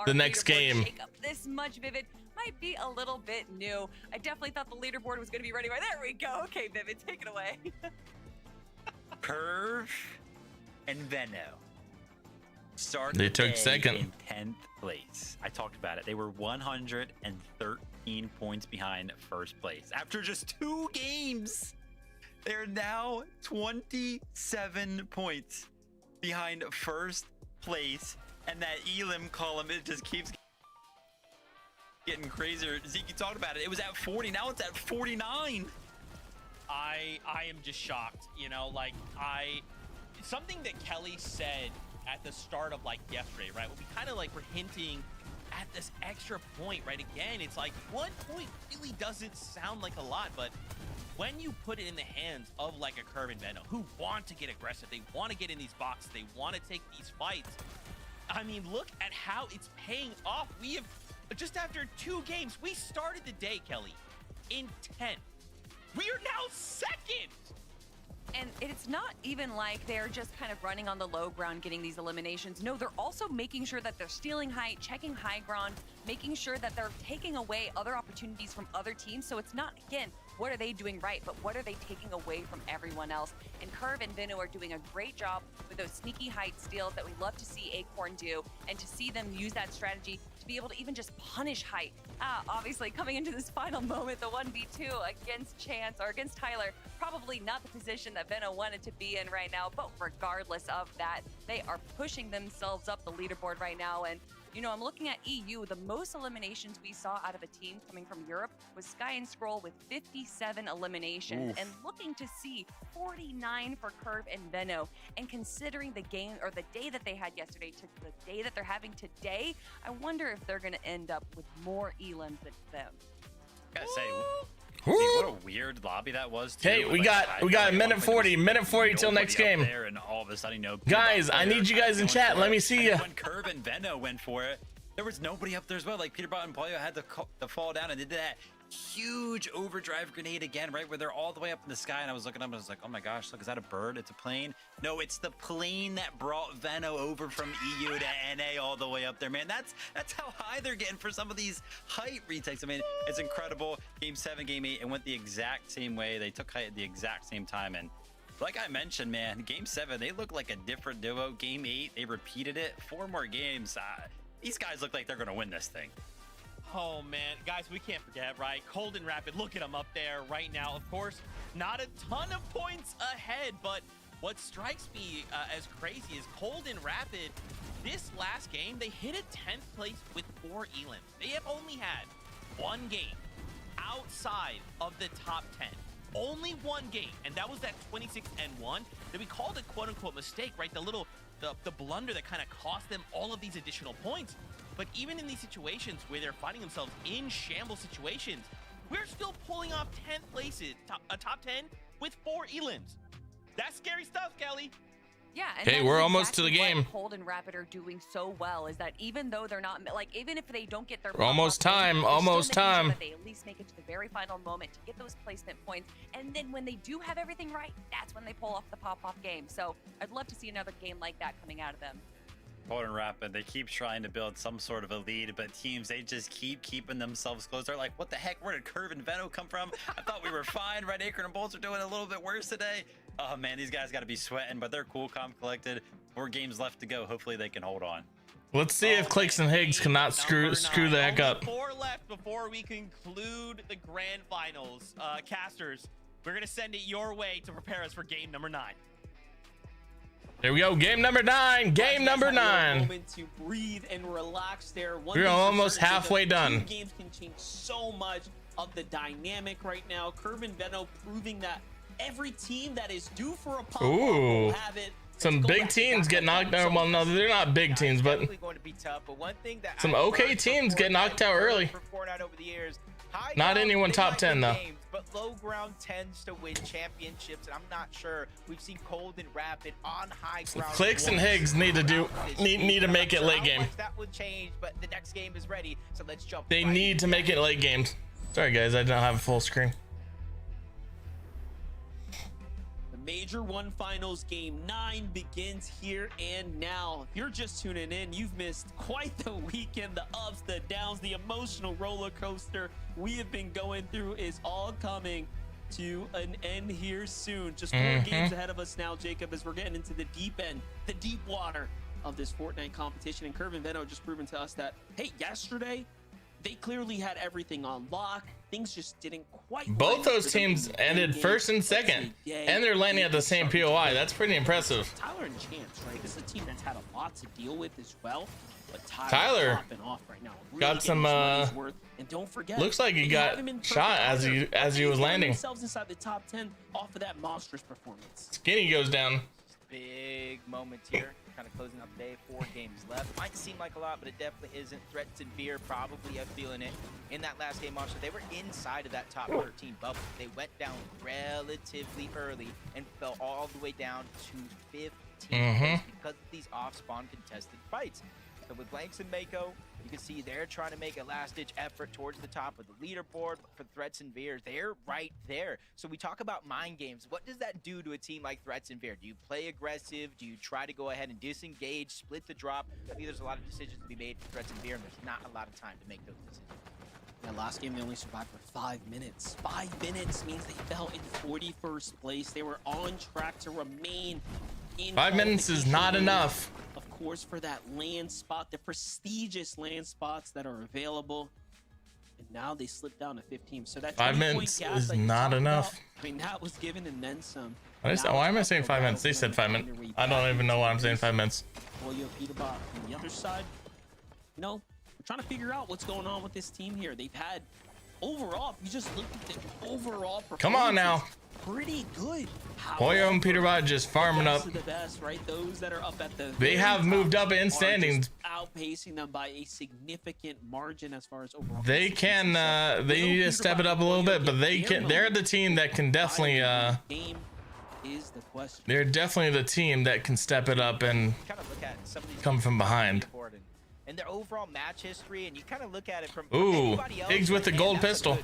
the next game. Shake up this much, Vivid, might be a little bit new. I definitely thought the leaderboard was going to be ready. Right there we go. Okay, Vivid, take it away. Curve and Venno They took second in 10th place. I talked about it. They were 113 points behind first place after just 2 games. They're now 27 points behind first place, and that elim column, it just keeps getting crazier. Zeke, you talked about it. It was at 40. Now it's at 49. I am just shocked. You know, like something that Kelly said at the start of like yesterday, right? When we kind of like were hinting at this extra point, right? Again, it's like 1 point really doesn't sound like a lot, but when you put it in the hands of like a Curve and Venno who want to get aggressive, they want to get in these boxes, they want to take these fights. I mean, look at how it's paying off. We have just after 2 games, we started the day, Kelly, in 10th. We are now second. And it's not even like they're just kind of running on the low ground getting these eliminations. No, they're also making sure that they're stealing height, checking high ground, making sure that they're taking away other opportunities from other teams. So it's not, again, what are they doing right, but what are they taking away from everyone else? And Curve and Venno are doing a great job with those sneaky height steals that we love to see Acorn do, and to see them use that strategy to be able to even just punish height. Obviously, coming into this final moment, the 1v2 against Chance or against Tyler, probably not the position that Venno wanted to be in right now, but regardless of that, they are pushing themselves up the leaderboard right now. And you know, I'm looking at EU. The most eliminations we saw out of a team coming from Europe was Sky and Scroll with 57 eliminations. Oof. And looking to see 49 for Curve and Venno. And considering the game or the day that they had yesterday to the day that they're having today, I wonder if they're going to end up with more elims than them. Gotta say, see, what a weird lobby that was. Too. Hey, we Like, got a minute 40 till next game. There and all of a sudden, you know, Guys, I need you guys in chat. Let me see you. When Curve and Venno went for it, there was nobody up there as well. Like PETERBOT and Polio had to fall down and did that huge overdrive grenade again, right where they're all the way up in the sky. And I was looking up and I was like, oh my gosh, look, is that a bird? It's a plane. No, it's the plane that brought Venno over from EU to NA all the way up there, man. That's how high they're getting for some of these height retakes. I mean, it's incredible. Game 7, game 8, it went the exact same way. They took height at the exact same time. And like I mentioned, man, game 7, they look like a different duo. Game 8, they repeated it. 4 more games. These guys look like they're going to win this thing. Oh man, guys, we can't forget, right? Cold and Rapid, look at them up there right now. Of course, not a ton of points ahead, but what strikes me as crazy is Cold and Rapid, this last game, they hit a 10th place with 4 elims. They have only had 1 game outside of the top 10. Only 1 game, and that was that 26-1 that we called a quote-unquote mistake, right? The blunder that kind of cost them all of these additional points. But even in these situations where they're finding themselves in shambles situations, we're still pulling off 10th places, a top 10 with 4 elims. That's scary stuff, Kelly. Yeah, and Hey, that's we're almost to the exactly game. what Cold and Rapid are doing so well is that even though they're not like, even if they don't get their Almost pop-off time, win, they're still almost making sure time. that they at least make it to the very final moment to get those placement points, and then when they do have everything right, that's when they pull off the pop-off game. So I'd love to see another game like that coming out of them. Cold and Rapid, they keep trying to build some sort of a lead, but teams, they just keep keeping themselves close. They're like, what the heck? Where did Curve and Venno come from? I thought we were fine. Red Acorn and Bolts are doing a little bit worse today. Oh man, these guys got to be sweating, but they're cool, calm, collected. 4 games left to go. Hopefully they can hold on. Let's see if CLIX and Higgs cannot screw the heck up. 4 left before we conclude the grand finals. Casters, we're going to send it your way to prepare us for game number 9. There we go. Game number 9. Game number 9. Moment to breathe and relax there. We're almost halfway done. Two games can change so much of the dynamic right now. Curve and Veno proving that every team that is due for a pop will have it. Some big teams get knocked out. Well, no, they're not big teams, but going to be tough. But one thing that some okay teams get knocked out early. For FORTNITE over the years, not anyone top 10 though. Games, but low ground tends to win championships, and I'm not sure. We've seen Cold and Rapid on high ground. CLIX and Higgs need to make it late game. That would change, but the next game is ready, so let's jump. They need to make it late games. Sorry guys, I don't have a full screen. Major One Finals Game 9 begins here and now. If you're just tuning in, you've missed quite the weekend. The ups, the downs, the emotional roller coaster we have been going through is all coming to an end here soon. Just 4 games ahead of us now, Jacob, as we're getting into the deep end, the deep water of this Fortnite competition. And Curve and Veno just proven to us that, hey, yesterday, they clearly had everything on lock. Things just didn't quite. Both those teams ended first and second, and they're landing at the same POI. That's pretty impressive. Tyler and Chance, right? This is a team that's had a lot to deal with as well. But Tyler popping off right now. Really got some. And don't forget, looks like he got shot as he was landing. Themselves inside the top 10 off of that monstrous performance. Skinny goes down. Big moments here. Kind of closing out the day. 4 games left. Might seem like a lot, but it definitely isn't. Threats and Beer probably have feeling it in that last game. Monster, they were inside of that top 13 bubble. They went down relatively early and fell all the way down to 15 because of these off-spawn contested fights. So with Blanks and Mako, you can see they're trying to make a last-ditch effort towards the top of the leaderboard. But for Threats and Veer, they're right there. So we talk about mind games. What does that do to a team like Threats and Veer? Do you play aggressive? Do you try to go ahead and disengage, split the drop? I think there's a lot of decisions to be made for Threats and Veer, and there's not a lot of time to make those decisions. That last game, they only survived for 5 minutes. 5 minutes means they fell in 41st place. They were on track to remain in 5 minutes is not enough. Of course, for that land spot, the prestigious land spots that are available. And now they slipped down to 15. So that 5 minutes is not enough. I mean, that was given and then some. Why am I saying 5 minutes? They said 5 minutes. I don't even know why I'm saying 5 minutes. Well, you have PETERBOT on the other side. You know, we're trying to figure out what's going on with this team here. They've had overall, if you just look at the overall performance, come on now. Pretty good. Hoyo and PETERBOT just farming up. The best, right? Those that are up at the they have moved up in standings, outpacing them by a significant margin as far as overall. They can they need to step it up a little bit, but they can. They're the team that can definitely game is the question. They're definitely the team that can step it up and kind of look at some of these come from behind. And their overall match history, and you kind of look at it from anybody else. Higgs with the gold pistol.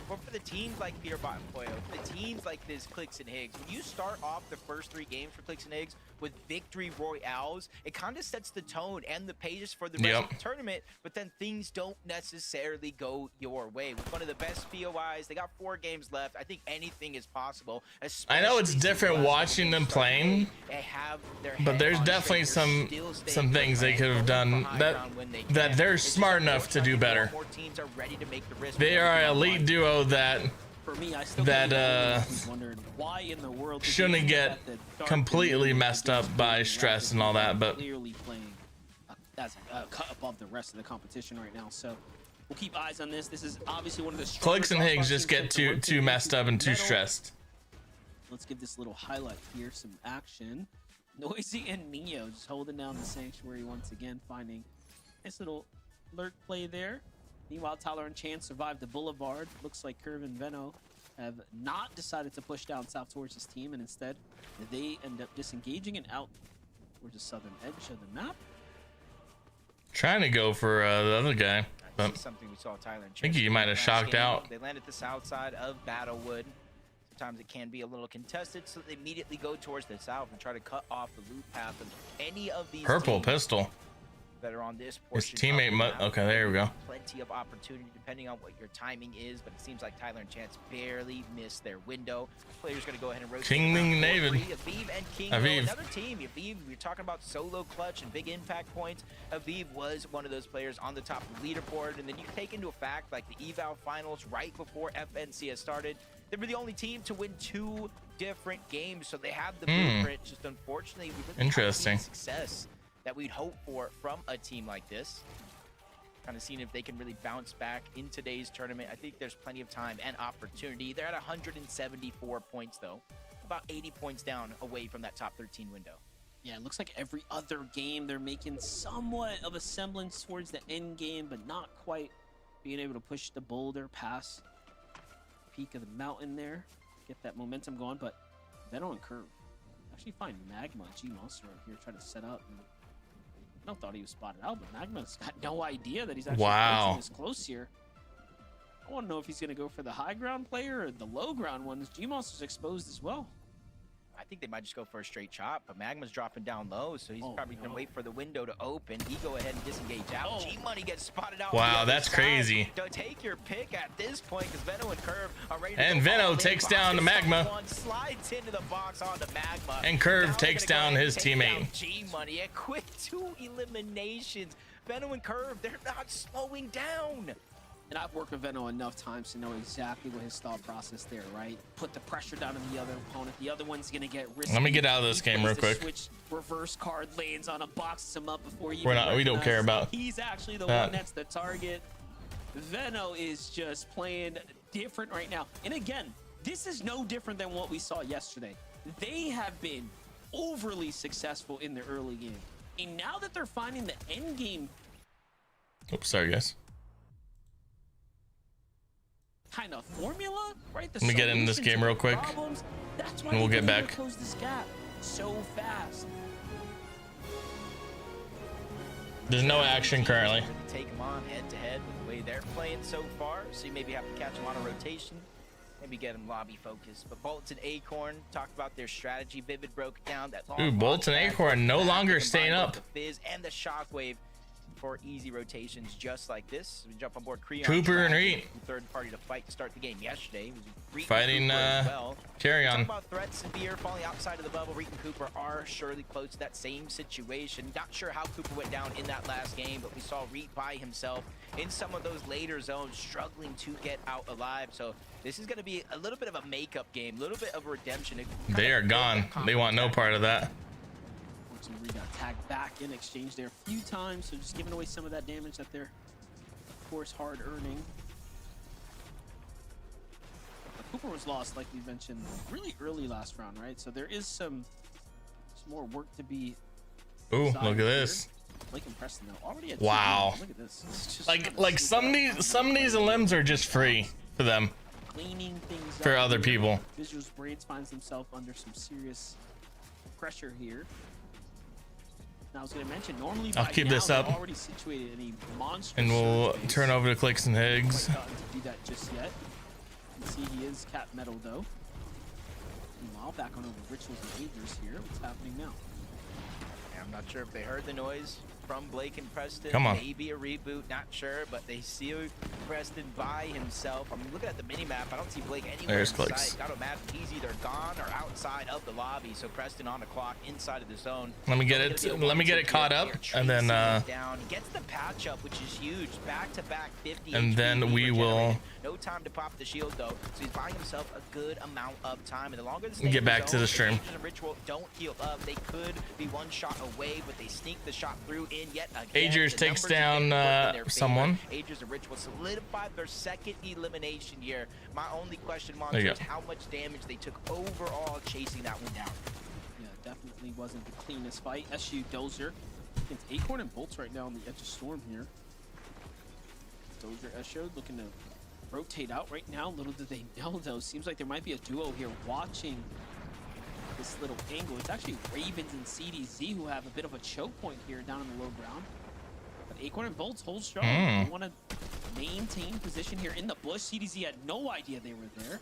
But for the teams like PETERBOT and Poyo, for the teams like this CLIX and Higgs, when you start off the first 3 games for CLIX and Higgs with victory royales, it kind of sets the tone and the pages for the rest of the tournament, but then things don't necessarily go your way. With one of the best POIs, they got 4 games left. I think anything is possible. I know it's different watching them playing, but there's definitely some things they could have done that they're smart enough to do better. They are an elite duo that why in the world shouldn't get completely messed up by stress and all that, but clearly playing as a cut above the rest of the competition right now. So we'll keep eyes on this. This is obviously one of the CLIX and Higgs just get too messed up and too stressed. Let's give this little highlight here, some action. Noisy and Neo just holding down the sanctuary once again, finding nice little lurk play there. Meanwhile, Tyler and Chance survived the boulevard. Looks like Curve and Veno have not decided to push down south towards this team, and instead they end up disengaging and out towards the southern edge of the map. Trying to go for the other guy, but something we saw Tyler and Chance. I think he might have shocked out. They landed the south side of Battlewood. Sometimes it can be a little contested, so they immediately go towards the south and try to cut off the loot path of any of these purple pistol that are on this his portion. teammate okay, there we go. Plenty of opportunity depending on what your timing is, but it seems like Tyler and Chance barely missed their window. Players going to go ahead and rotate. King and David. Aviv and King. Another team. Aviv, we're talking about solo clutch and big impact points. Aviv was one of those players on the top of the leaderboard, and then you take into a fact like the eval finals right before FNC has started. They were the only team to win 2 different games, so they had the blueprint. Just unfortunately, we really Interesting. haven't seen success that we'd hope for from a team like this. Kind of seeing if they can really bounce back in today's tournament. I think there's plenty of time and opportunity. They're at 174 points, though. About 80 points down away from that top 13 window. Yeah, it looks like every other game they're making somewhat of a semblance towards the end game, but not quite being able to push the boulder past the peak of the mountain there. Get that momentum going, but Veno and Curve actually find Magma G-Monster right here, try to set up. And I thought he was spotted out, but Magma's got no idea that he's actually approaching this close here. I want to know if he's going to go for the high ground player or the low ground ones. G-Monster's exposed as well. I think they might just go for a straight chop, but Magma's dropping down low, so he's probably going to wait for the window to open. He go ahead and disengage out. G-Money gets spotted out. Wow, that's crazy. Don't take your pick at this point, because Veno and Curve are ready And Veno takes down the Magma. Slides into the box on the Magma. And Curve takes down his teammate. G-Money, a quick 2 eliminations. Veno and Curve, they're not slowing down. And I've worked with Veno enough times to know exactly what his thought process there, right? Put the pressure down on the other opponent. The other one's gonna get risky. Let me get out of this game real quick. Switch reverse card lands on him, boxes him up before you. We don't care about. He's actually the one that's the target. Veno is just playing different right now. And again, this is no different than what we saw yesterday. They have been overly successful in the early game, and now that they're finding the end game. Oops, sorry guys. Kind of formula, right? Let me get in this game real quick, That's why and we'll get back. Close this gap so fast. There's no action currently. Take them on head to head with the way they're playing so far, so you maybe have to catch them on a rotation, maybe get them lobby focused. But Bolts and Acorn talked about their strategy. Vivid broke it down. That Dude, Bolts and Acorn no longer staying up. The Fizz and the Shockwave for easy rotations just like this. We jump on board Creon. Cooper and Reet. Third party to fight to start the game yesterday. Was Fighting Carry On. Talk about threats and beer falling outside of the bubble. Reet and Cooper are surely close to that same situation. Not sure how Cooper went down in that last game, but we saw Reet by himself in some of those later zones, struggling to get out alive. So this is going to be a little bit of a makeup game, a little bit of a redemption. They are gone. They want no part of that. We got tagged back in exchange there a few times, so just giving away some of that damage that they're, of course, hard earning. But Cooper was lost, like we mentioned, really early last round, right? So there is some more work to be. Ooh, look at this. Blake and Preston though already at wow. Look at this. It's just Like some of these limbs are just free for them. Cleaning things for up other here. people. Visual's Brains finds himself under some serious pressure here. Now I was going to mention, normally I'll keep this up, already situated in a monstrous and we'll surge turn over to CLIX and Higgs. to do that just yet. You can see he is cap metal though. Meanwhile, back on over Rituals and Agers here. What's happening now? I'm not sure if they heard the noise from Blake and Preston. Come on. Maybe a reboot, not sure, but they see Preston by himself. I mean, looking at the mini-map, I don't see Blake anywhere There's in CLIX. sight. Gotta imagine he's either gone or outside of the lobby, so Preston on the clock, inside of the zone. Let me get it caught up, and then Down. He gets the patch up, which is huge. Back-to-back 50 and HP then we regenerated. will No time to pop the shield, though, so he's buying himself a good amount of time. And the longer the Get back to the stream. Agers and Ritual don't heal up. They could be one shot away, but they sneak the shot through in yet again. Agers The takes numbers down again work in their favor. someone. Agers and Ritual solidified their second elimination here. My only question, There Monster, you is go. how much damage they took overall chasing that one down. Yeah, definitely wasn't the cleanest fight. SU Dozer against Acorn and Bolts right now on the edge of Storm here. Dozer SU looking to rotate out right now. Little did they know though. Seems like there might be a duo here watching this little angle. It's actually Ravens and CDZ who have a bit of a choke point here down in the low ground. But Acorn and Bolts hold strong. They want to maintain position here in the bush. CDZ had no idea they were there.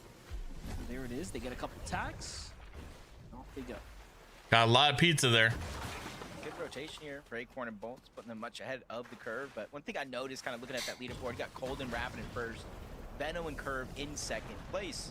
And there it is. They get a couple attacks. Off they go. Got a lot of pizza there. Good rotation here for Acorn and Bolts, putting them much ahead of the curve. But one thing I noticed kind of looking at that leaderboard, you got Cold and Rapid in first, Veno and Curve in second place.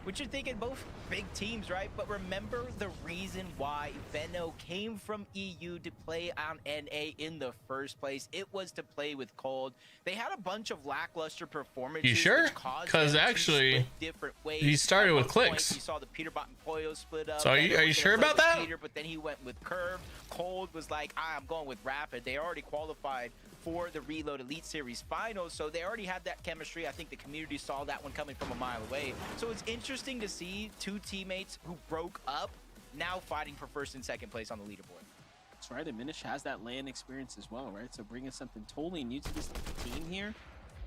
Which you're thinking both big teams, right? But remember the reason why Veno came from EU to play on NA in the first place. It was to play with Cold. They had a bunch of lackluster performances. You sure? which caused Because them to actually, split different ways. he started At with one point, CLIX. You saw the PETERBOT and Poyo split up. So are you Veno was sure gonna play about with that? Peter, but then he went with Curve. Cold was like, I'm going with Rapid. They already qualified for the Reload Elite Series finals, so they already had that chemistry. I think the community saw that one coming from a mile away. So it's interesting to see two teammates who broke up now fighting for first and second place on the leaderboard. That's right. And Minish has that LAN experience as well, right? So bringing something totally new to this team here,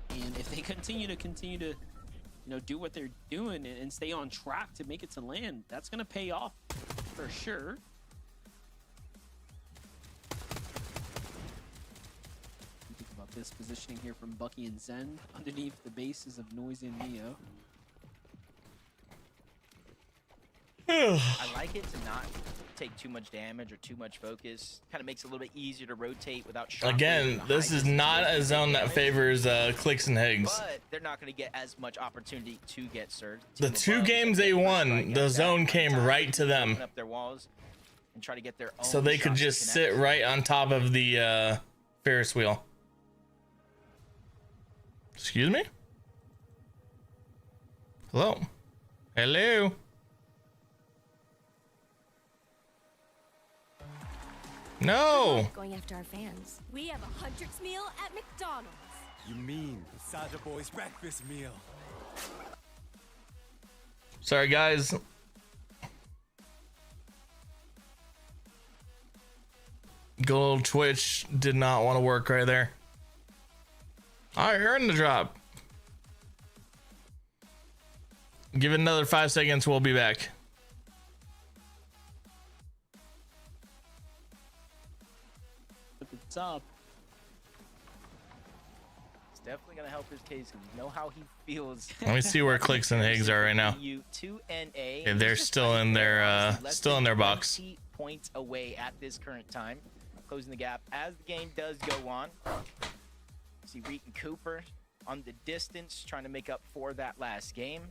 and if they continue to do what they're doing and stay on track to make it to LAN, that's gonna pay off for sure. Think about this positioning here from Bucky and Zen underneath the bases of Noisy and Neo. I like it to not take too much damage or too much focus. Kind of makes it a little bit easier to rotate without shocking. Again, this is not a zone that favors CLIX and Higgs. But they're not going to get as much opportunity to get served. The Team two above, games they they can won, strike the at zone that came time, right to them. open up their walls and try to get their own So they could shots to just connect. sit right on top of the Ferris wheel. Excuse me? Hello? Hello? No! Going after our fans. We have a Huntrix meal at McDonald's. You mean the Saja Boys breakfast meal? Sorry, guys. Good old Twitch did not want to work right there. I earned the drop. Give it another 5 seconds, we'll be back. At the top. It's definitely going to help his case because you know how he feels. Let me see where CLIX and Higgs are right now. You to NA. Yeah, they're still in their box. 20 points away at this current time, closing the gap as the game does go on. See Reet and Cooper on the distance, trying to make up for that last game.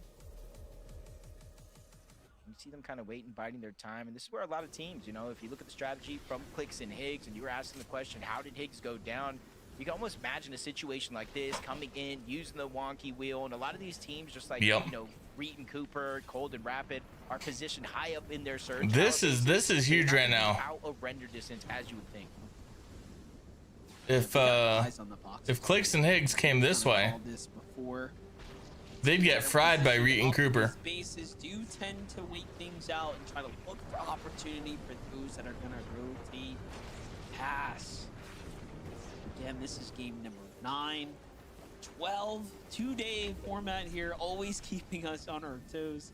You see them kind of waiting, biding their time, and this is where a lot of teams, you know, if you look at the strategy from CLIX and Higgs, and you were asking the question, how did Higgs go down? You can almost imagine a situation like this, coming in, using the wonky wheel, and a lot of these teams, just like, you know, Reet and Cooper, Cold and Rapid, are positioned high up in their surge. This is huge right now. Out of render distance, as you would think. If CLIX and Higgs came this way, they'd get fried by Reet and Cooper. Bases do tend to wait things out and try to look for opportunity for those that are gonna rotate pass. Again, this is game number 9, 12, 2-day format here, always keeping us on our toes.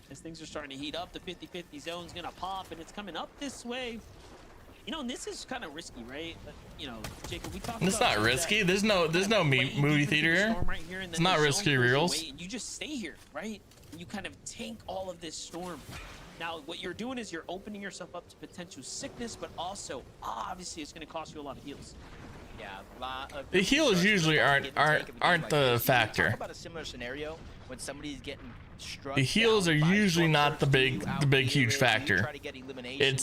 As things are starting to heat up, the 50-50 zone's gonna pop, and it's coming up this way. You know, and this is kind of risky, right? But, you know, Jacob, we talked about. It's not risky. There's no movie theater here. Right here, and It's then not the risky zone goes reels. away, and you just stay here, right? And you kind of tank all of this storm. Now, what you're doing is you're opening yourself up to potential sickness, but also, obviously, it's going to cost you a lot of heals. Yeah, a lot of The heals usually aren't the factor. Talk about a similar scenario when somebody's getting struck. The heals are down by usually not the storm surge, big you out huge here, you factor. try to get elimination.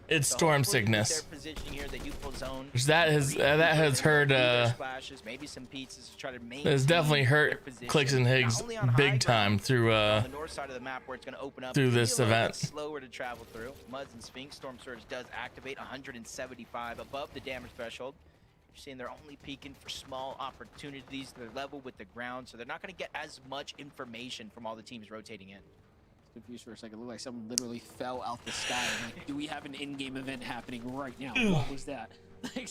It's So storm hopefully with sickness. their position here, that youthful zone, That has hurt splashes, maybe some pizzas to try to has definitely maintain hurt their position. CLIX and Higgs Not only on high big ground, time through on the north side of the map where it's going to open up through it's gonna this be a little event. bit slower to travel through. Muds and Sphinx Storm Surge does activate 175 above the damage threshold. You're seeing they're only peeking for small opportunities. They're level with the ground, so they're not going to get as much information from all the teams rotating in. Confused for a second. It looked like someone literally fell out the sky. Like, do we have an in-game event happening right now? What was that? Like,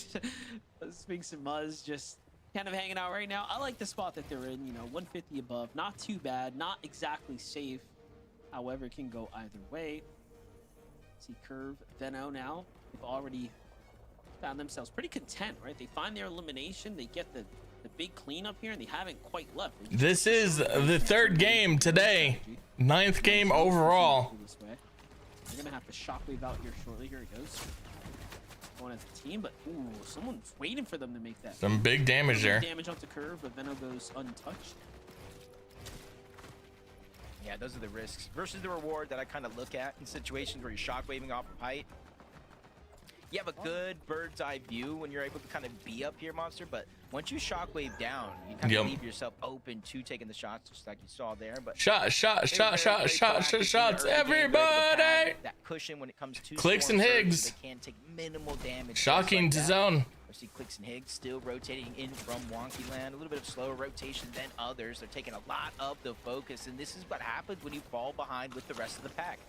Sphinx and Muzz just kind of hanging out right now. I like the spot that they're in. You know, 150 above, not too bad, not exactly safe. However, it can go either way. See Curve, Veno now. They've already found themselves pretty content, right? They find their elimination. They get the big cleanup here, and they haven't quite left. This is the 3rd game today. 9th game overall. They're gonna have to shockwave out here shortly. Here it goes. Going as a team, but ooh, someone's waiting for them to make that. Some big damage there. Damage onto Curve, but Veno goes untouched. Yeah, those are the risks versus the reward that I kind of look at in situations where you're shockwaving off of height. You have a good bird's eye view when you're able to kind of be up here, Monster, but once you shockwave down, you kind of leave yourself open to taking the shots, just like you saw there. But shots, everybody! That cushion when it comes to CLIX and Higgs. they can take minimal damage. Shocking to zone. We see CLIX and Higgs still rotating in from Wonky Land. A little bit of slower rotation than others. They're taking a lot of the focus, and this is what happens when you fall behind with the rest of the pack.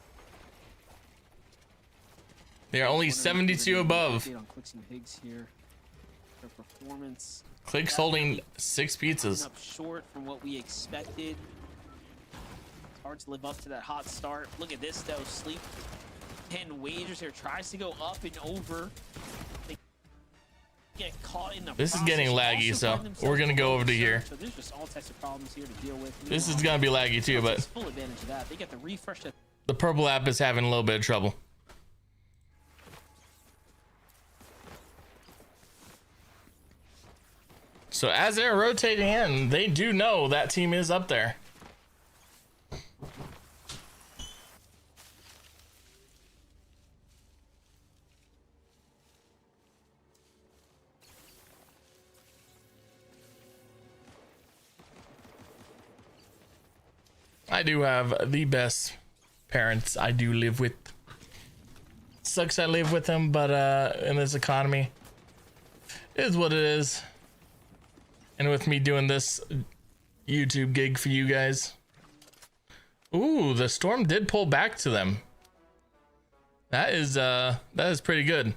They are only 72 above. On CLIX and Higgs here. Their performance. CLIX holding 6 pizzas. Up short from what we expected. It's hard to live up to that hot start. Look at this though. Sleep 10 wagers here. Tries to go up and over. They get caught in the This is getting laggy, so we're gonna go over to here. So there's just all types of problems here to deal with. This is gonna be laggy too, but full advantage of that. They get the refresh. The purple app is having a little bit of trouble. So as they're rotating in, they do know that team is up there. I do have the best parents I do live with. Sucks I live with them, but in this economy, it is what it is. And with me doing this YouTube gig for you guys. Ooh, the storm did pull back to them. That is pretty good.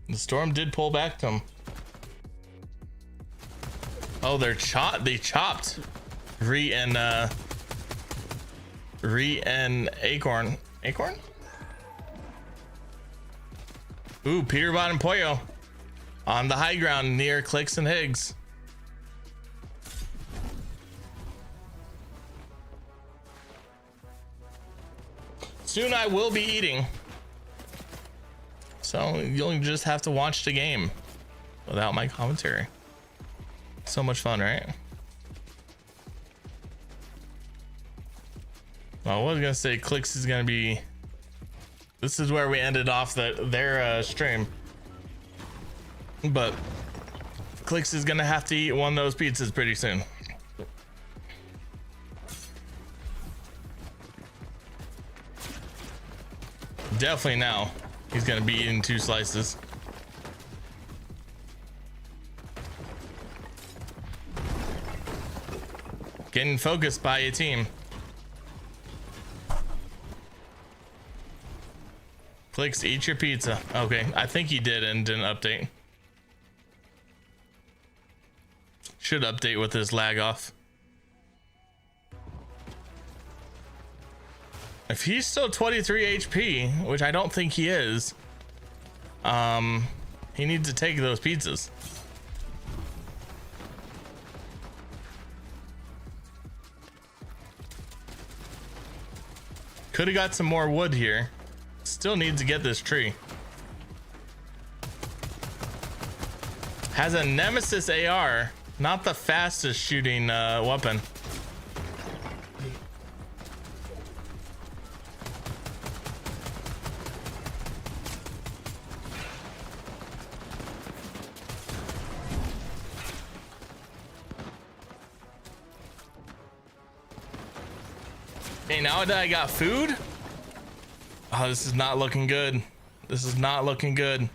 The storm did pull back to them. Oh, they chopped Re and Acorn. Ooh, PETERBOT and Pollo on the high ground near CLIX and Higgs. Soon I will be eating, so you'll just have to watch the game without my commentary. So much fun, right? Well, I was gonna say CLIX is gonna be. This is where we ended off their stream, but CLIX is gonna have to eat one of those pizzas pretty soon. Definitely now. He's gonna be eating 2 slices. Getting focused by a team. CLIX, eat your pizza. Okay, I think he did and didn't update. Should update with his lag off. If he's still 23 HP, which I don't think he is, he needs to take those pizzas. Could have got some more wood here. Still needs to get this tree. Has a Nemesis AR, not the fastest shooting weapon. Okay, now that I got food. Oh, this is not looking good. This is not looking good.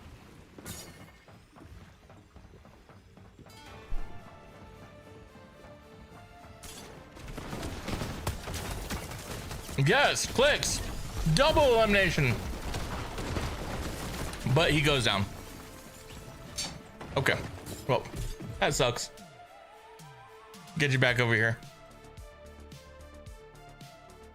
Yes, CLIX. Double elimination. But he goes down. Okay. Well, that sucks. Get you back over here.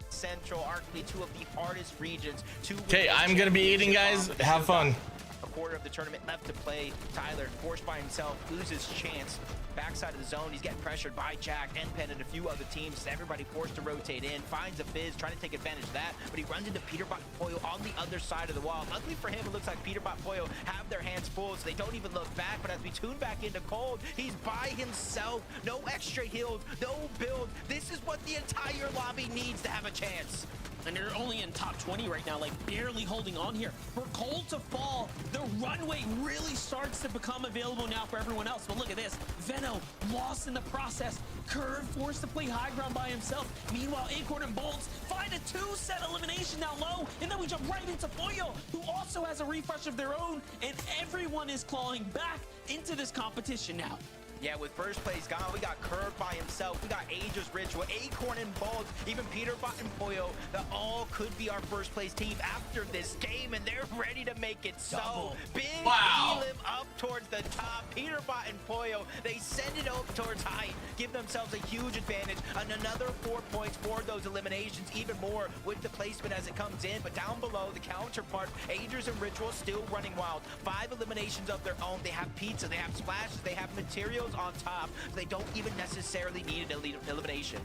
Central, arguably 2 of the hardest regions to. Okay, I'm gonna be eating, guys. Have fun. a quarter of the tournament left to play. Tyler forced by himself, loses chance. Backside of the zone, he's getting pressured by Jack, NPen, and a few other teams. Everybody forced to rotate in, finds a Fizz, trying to take advantage of that, but he runs into PETERBOT and Pollo on the other side of the wall. Luckily for him, it looks like PETERBOT and Pollo have their hands full, so they don't even look back, but as we tune back into Cold, he's by himself. No extra heals, no build. This is what the entire lobby needs to have a chance. And they're only in top 20 right now, like barely holding on here. For Cold to fall, the runway really starts to become available now for everyone else. But look at this, Veno lost in the process. Curve forced to play high ground by himself. Meanwhile, Acorn and Bolts find a 2-set elimination down low. And then we jump right into Pollo, who also has a refresh of their own. And everyone is clawing back into this competition now. Yeah, with first place gone, we got Curve by himself, we got Aegis Ritual, Acorn and Bolt, even PETERBOT and Pollo, that all could be our first place team after this game, and they're ready to make it so. Big Elim up towards the top, PETERBOT and Pollo, they send it up towards height, give themselves a huge advantage, and another 4 points for those eliminations, even more with the placement as it comes in, but down below, the counterpart, Aegis and Ritual still running wild. 5 eliminations of their own, they have pizza, they have splashes, they have materials on top. They don't even necessarily need an elite elimination.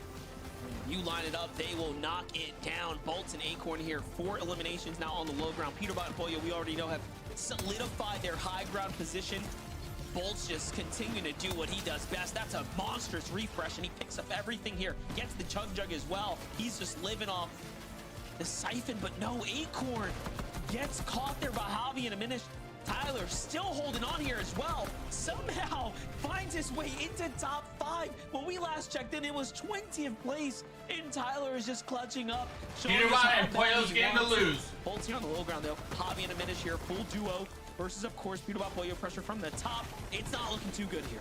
You line it up, they will knock it down. Bolts and Acorn here, 4 eliminations now on the low ground. PETERBOT and Pollo, we already know, have solidified their high ground position. Bolts just continuing to do what he does best. That's a monstrous refresh, and he picks up everything here. Gets the Chug Jug as well. He's just living off the siphon, but no, Acorn gets caught there by Javi in a minute. Tyler still holding on here as well. Somehow finds his way into top 5. When we last checked in, it was 20th place, and Tyler is just clutching up. PETERBOT and Pollo's game to lose. Bolts here on the low ground though. Javi and a minute here, full duo versus, of course, PETERBOT Pollo. Pressure from the top. It's not looking too good here.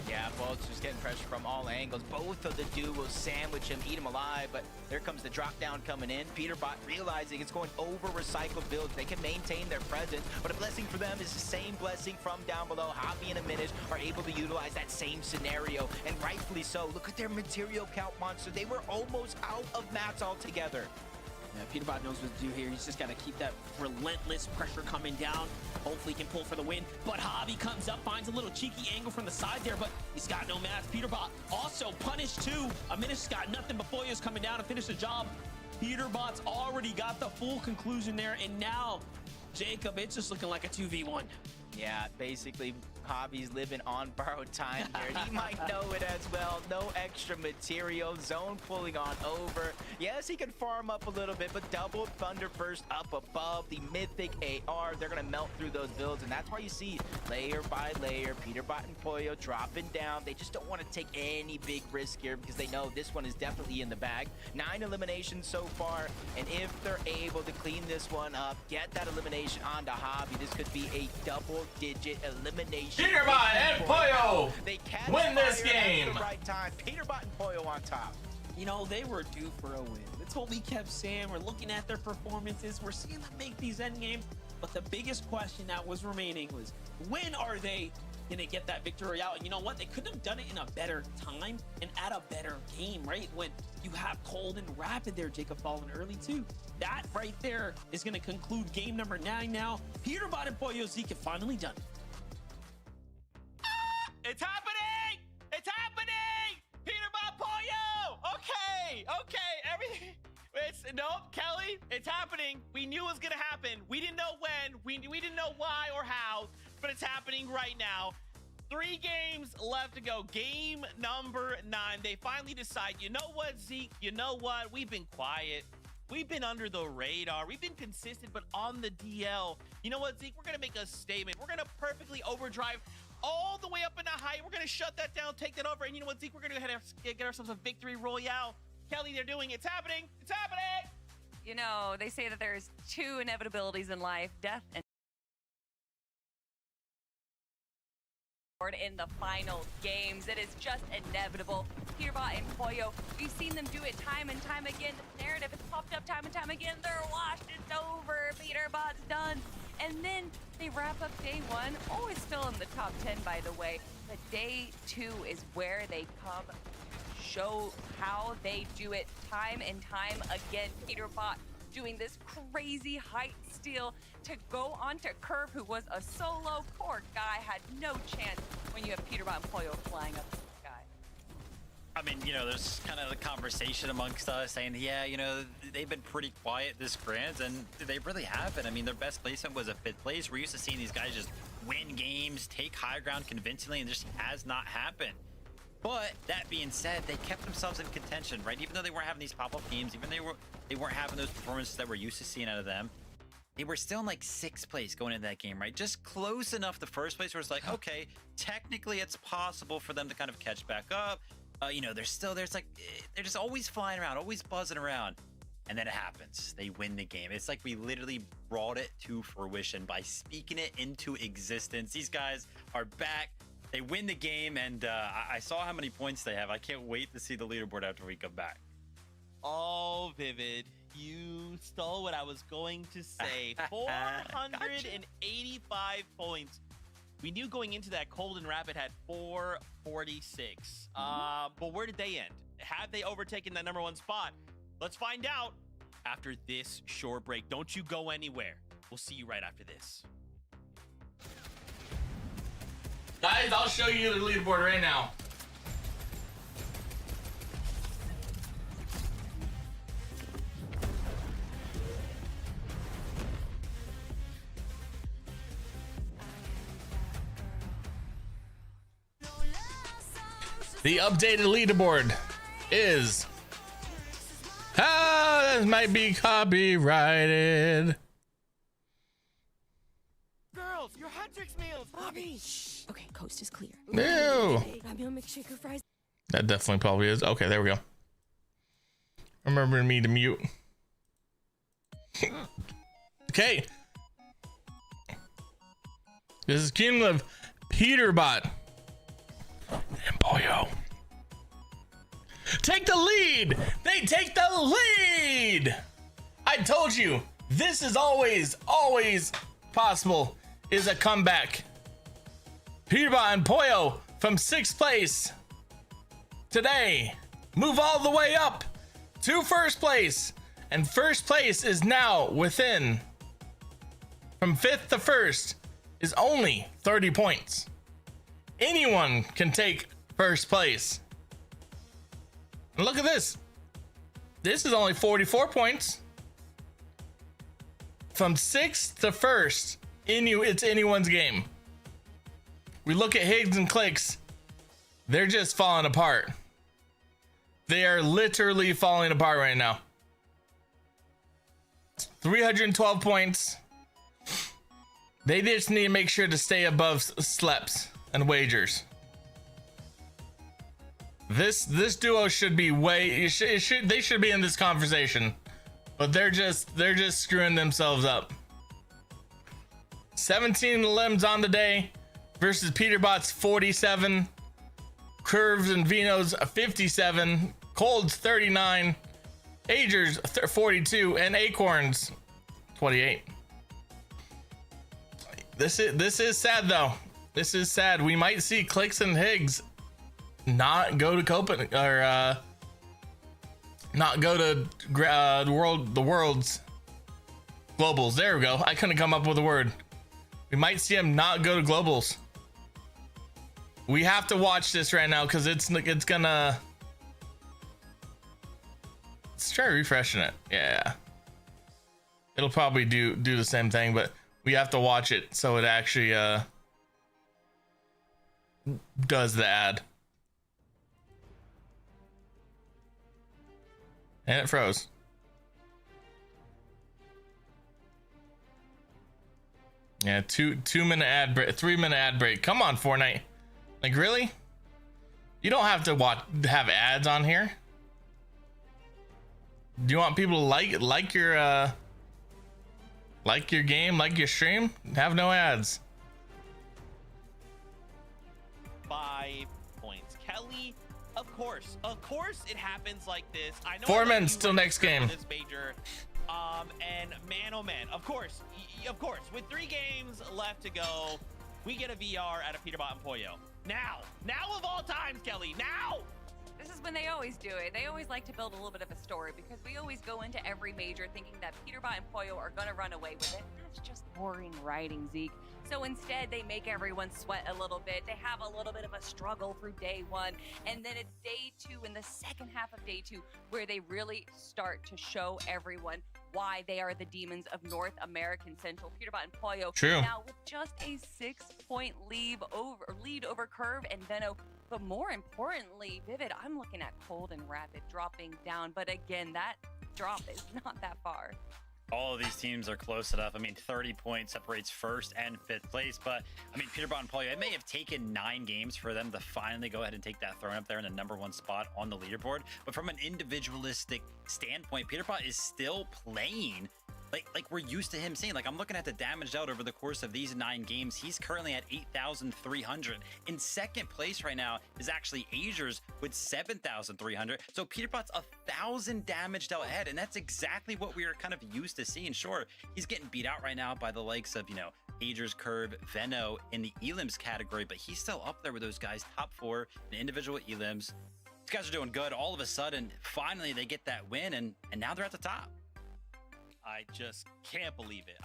Yeah, Bolt's just getting pressure from all angles. Both of the duos sandwich him, eat him alive, but there comes the drop down coming in. PETERBOT realizing it's going over recycled builds. They can maintain their presence, but a blessing for them is the same blessing from down below. Javi and a minute are able to utilize that same scenario, and rightfully so. Look at their material count monster. They were almost out of mats altogether. Yeah, PETERBOT knows what to do here. He's just got to keep that relentless pressure coming down. Hopefully he can pull for the win. But Javi comes up, finds a little cheeky angle from the side there, but he's got no mats. PETERBOT also punished too. Aminish's got nothing, but Pollo's coming down to finish the job. PETERBOT's already got the full conclusion there, and now, Jacob, it's just looking like a 2v1. Yeah, basically, Javi's living on borrowed time here. He might know it as well. No extra material. Zone pulling on over. Yes, he can farm up a little bit, but double Thunder Burst up above the mythic AR. They're going to melt through those builds, and that's why you see layer by layer, PETERBOT and Pollo dropping down. They just don't want to take any big risk here because they know this one is definitely in the bag. 9 eliminations so far, and if they're able to clean this one up, get that elimination onto Javi, this could be a double-digit elimination. PETERBOT and Pollo win this game. At the right time. PETERBOT and Pollo on top. You know, they were due for a win. That's what we kept saying. We're looking at their performances. We're seeing them make these end games. But the biggest question that was remaining was, when are they going to get that victory out? And you know what? They couldn't have done it in a better time and at a better game, right? When you have Cold and Rapid there, Jacob falling early too. That right there is going to conclude game number 9 now. PETERBOT and Pollo Zeke have finally done it. It's happening! It's happening! PETERBOT Pollo! Okay, everything. Nope, Kelly, it's happening. We knew it was gonna happen. We didn't know when, we didn't know why or how, but it's happening right now. 3 games left to go. Game number 9. They finally decide, you know what, Zeke? You know what? We've been quiet. We've been under the radar. We've been consistent, but on the DL. You know what, Zeke? We're gonna make a statement. We're gonna perfectly overdrive all the way up into height. We're gonna shut that down, take that over, and you know what, Zeke? We're gonna get ourselves a victory royale. Kelly, they're doing it. It's happening. It's happening. You know, they say that there's 2 inevitabilities in life, death and in the final games. It is just inevitable. PETERBOT and Pollo, we've seen them do it time and time again. The narrative has popped up time and time again. They're washed. It's over. PETERBOT's done. And then they wrap up day 1, always still in the top 10, by the way. But day 2 is where they come to show how they do it time and time again. PETERBOT doing this crazy height steal to go onto Curve, who was a solo. Poor guy had no chance when you have PETERBOT and Pollo flying up to the sky. I mean, you know, there's kind of the conversation amongst us saying, yeah, you know, they've been pretty quiet this grand, and they really haven't. I mean, their best placement was a 5th place. We're used to seeing these guys just win games, take high ground convincingly, and just has not happened. But that being said, they kept themselves in contention, right? Even though they weren't having these pop-up games, even though they weren't having those performances that we're used to seeing out of them, they were still in like 6th place going into that game, right? Just close enough the first place where it's like, okay, technically it's possible for them to kind of catch back up. You know, they're just always flying around, always buzzing around. And then it happens. They win the game. It's like we literally brought it to fruition by speaking it into existence. These guys are back. They win the game, and I saw how many points they have. I can't wait to see the leaderboard after we come back. Oh, Vivid, you stole what I was going to say. 485 points. We knew going into that Golden Rapid had 446. But where did they end? Have they overtaken that #1 spot? Let's find out after this short break. Don't you go anywhere. We'll see you right after this. Guys, I'll show you the leaderboard right now. The updated leaderboard is... this might be copyrighted. Girls, your Huntrix meals. Bobby. Okay, coast is clear. No. Got me on McShaker fries. That definitely probably is. Okay, there we go. Remember me to mute. Okay. This is Kingdom of PETERBOT and Pollo. Take the lead! They take the lead! I told you, this is always possible, is a comeback. PETERBOT and Pollo from 6th place today move all the way up to 1st place, and 1st place is now within, from 5th to 1st is only 30 points. Anyone can take 1st place. And look at this. This is only 44 points. From 6th to 1st, it's anyone's game. We look at Higgs and CLIX. They're just falling apart. They are literally falling apart right now. 312 points. They just need to make sure to stay above sleps and wagers. This duo should be they should be in this conversation, but they're just screwing themselves up. 17 limbs on the day versus PETERBOT's 47, Curves and Vino's 57, Cold's 39, Ager's 42, and Acorn's 28. This is sad though. This is sad. We might see CLIX and Higgs not go to Copenhagen, or not go to the world's globals. There we go. I couldn't come up with a word. We might see him not go to globals. We have to watch this right now because it's gonna. Let's try refreshing it. Yeah, it'll probably do the same thing, but we have to watch it so it actually does the ad. And it froze. Yeah, 2-minute ad break, 3-minute ad break. Come on, Fortnite. Like, really? You don't have to have ads on here. Do you want people to like your game, like your stream? Have no ads. 5 points. Kelly, of course it happens like this. I know 4 minutes till next game. This major, and man, oh man, of course, with 3 games left to go, we get a VR at a PETERBOT and Pollo. Now of all times, Kelly, now. This has when they always do it. They always like to build a little bit of a story because we always go into every major thinking that PETERBOT and Pollo are going to run away with it. That's just boring writing, Zeke. So instead, they make everyone sweat a little bit. They have a little bit of a struggle through day one. And then it's day two, in the second half of day two, where they really start to show everyone why they are the demons of North American Central. PETERBOT and Pollo True. now with just a 6-point lead over Curve and Venno. But more importantly, Vivid, I'm looking at Cold and Rapid dropping down. But again, that drop is not that far. All of these teams are close enough. I mean, 30 points separates first and fifth place. But I mean, PETERBOT and Pollo, it may have taken 9 games for them to finally go ahead and take that throne up there in the #1 spot on the leaderboard. But from an individualistic standpoint, PETERBOT is still playing like we're used to him seeing. Like, I'm looking at the damage dealt over the course of these 9 games. He's currently at 8,300. In second place right now is actually Azures with 7,300. So PETERBOT's 1,000 damage dealt ahead, and that's exactly what we are kind of used to seeing. Sure, he's getting beat out right now by the likes of, you know, Azures, Curve, Venno in the elims category, but he's still up there with those guys, top 4 in individual elims. These guys are doing good. All of a sudden, finally they get that win, and now they're at the top. I just can't believe it.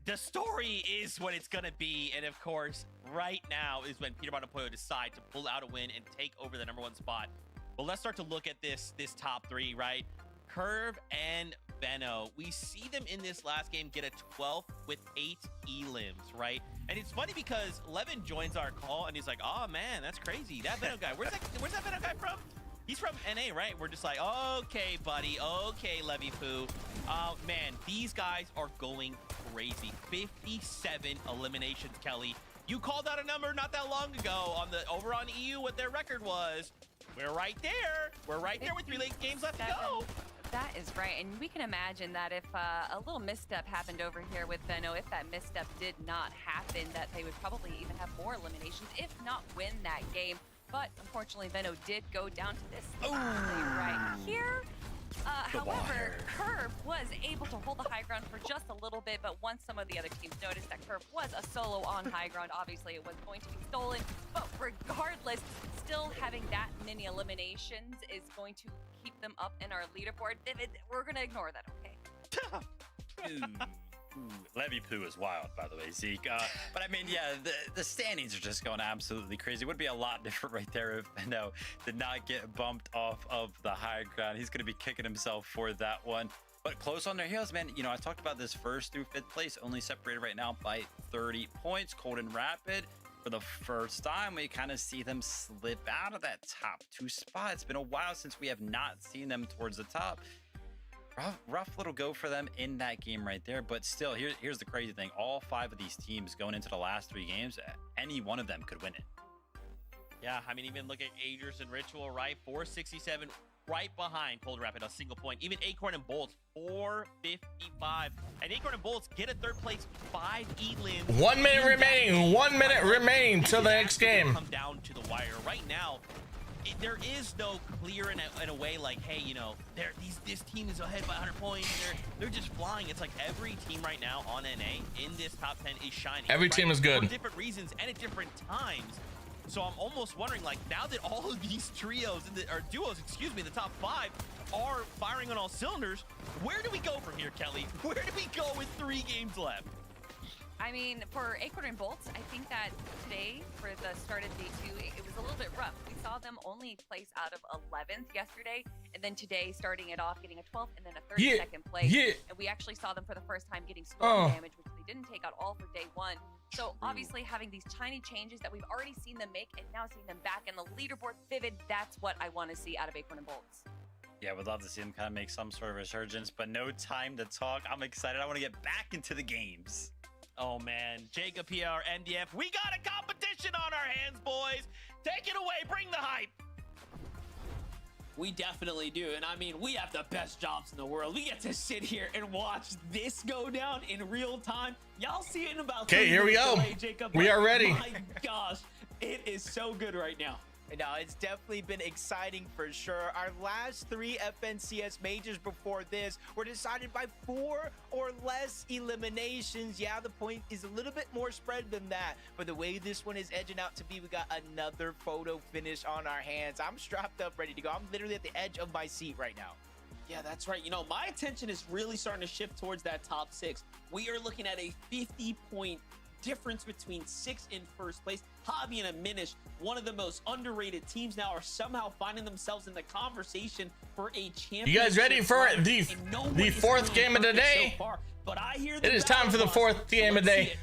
The story is what it's gonna be, and of course, right now is when PETERBOT and Pollo decide to pull out a win and take over the #1 spot. But let's start to look at this top 3, right? Curve and Venno. We see them in this last game get a 12th with 8 elims, right? And it's funny because Levin joins our call and he's like, "Oh man, that's crazy. That Venno guy. Where's that Venno guy from?" He's from NA, right? We're just like, okay, buddy. Okay, Levy Poo. Man, these guys are going crazy. 57 eliminations, Kelly. You called out a number not that long ago over on EU what their record was. We're right there. We're right there with 3 late games left to go. That is right. And we can imagine that if a little misstep happened over here with Venno, if that misstep did not happen, that they would probably even have more eliminations, if not win that game. But unfortunately, Venno did go down to this right here. However, Curve was able to hold the high ground for just a little bit, but once some of the other teams noticed that Curve was a solo on high ground, obviously it was going to be stolen. But regardless, still having that many eliminations is going to keep them up in our leaderboard. We're going to ignore that, okay? Levy Poo is wild, by the way, Zeke. But I mean, yeah, the standings are just going absolutely crazy. It would be a lot different right there if Venno did not get bumped off of the high ground. He's going to be kicking himself for that one. But close on their heels, man. You know, I talked about this 1st through 5th place, only separated right now by 30 points. Cold and Rapid, for the first time, we kind of see them slip out of that top 2 spot. It's been a while since we have not seen them towards the top. Rough little go for them in that game right there, but still, here's the crazy thing. All 5 of these teams going into the last 3 games, any one of them could win it. Yeah, I mean, even look at Agers and Ritual, right? 467, right behind Cold Rapid, a single point. Even Acorn and Bolts, 455. And Acorn and Bolts get a 3rd place, 5 elims. 1 minute remaining. 1 minute remaining till the next game. Come down to the wire right now. There is no clear in a way like, hey, you know, this team is ahead by 100 points. They're just flying. It's like every team right now on NA in this top 10 is shining. Every team is good for different reasons and at different times. So I'm almost wondering, like, now that all of these trios or duos, excuse me, the top 5 are firing on all cylinders, where do we go from here, Kelly? Where do we go with 3 games left? I mean, for Acorn and Bolts, I think that today, for the start of day 2, it was a little bit rough. We saw them only place out of 11th yesterday, and then today starting it off, getting a 12th and then a 32nd place. And we actually saw them for the first time getting storm damage, which they didn't take out all for day 1. So obviously having these tiny changes that we've already seen them make and now seeing them back in the leaderboard, Vivid, that's what I want to see out of Acorn and Bolts. Yeah, we'd love to see them kind of make some sort of resurgence, but no time to talk. I'm excited. I want to get back into the games. Oh man, Jacob PR, NDF, we got a competition on our hands, boys. Take it away, bring the hype. We definitely do, and I mean, we have the best jobs in the world. We get to sit here and watch this go down in real time. Y'all see it in about 3 here we go. Jacob, we are ready. My gosh, it is so good right now. No, it's definitely been exciting for sure. Our last 3 FNCS majors before this were decided by 4 or less eliminations. Yeah, the point is a little bit more spread than that, but the way this one is edging out to be, we got another photo finish on our hands. I'm strapped up, ready to go. I'm literally at the edge of my seat right now. Yeah, that's right. You know, my attention is really starting to shift towards that top 6. We are looking at a 50-point difference between 6 in first place. Hobby and Aminish, one of the most underrated teams now, are somehow finding themselves in the conversation for a championship. You guys ready for the 4th game of the day? So far, but I hear It is time for the 4th game of the day.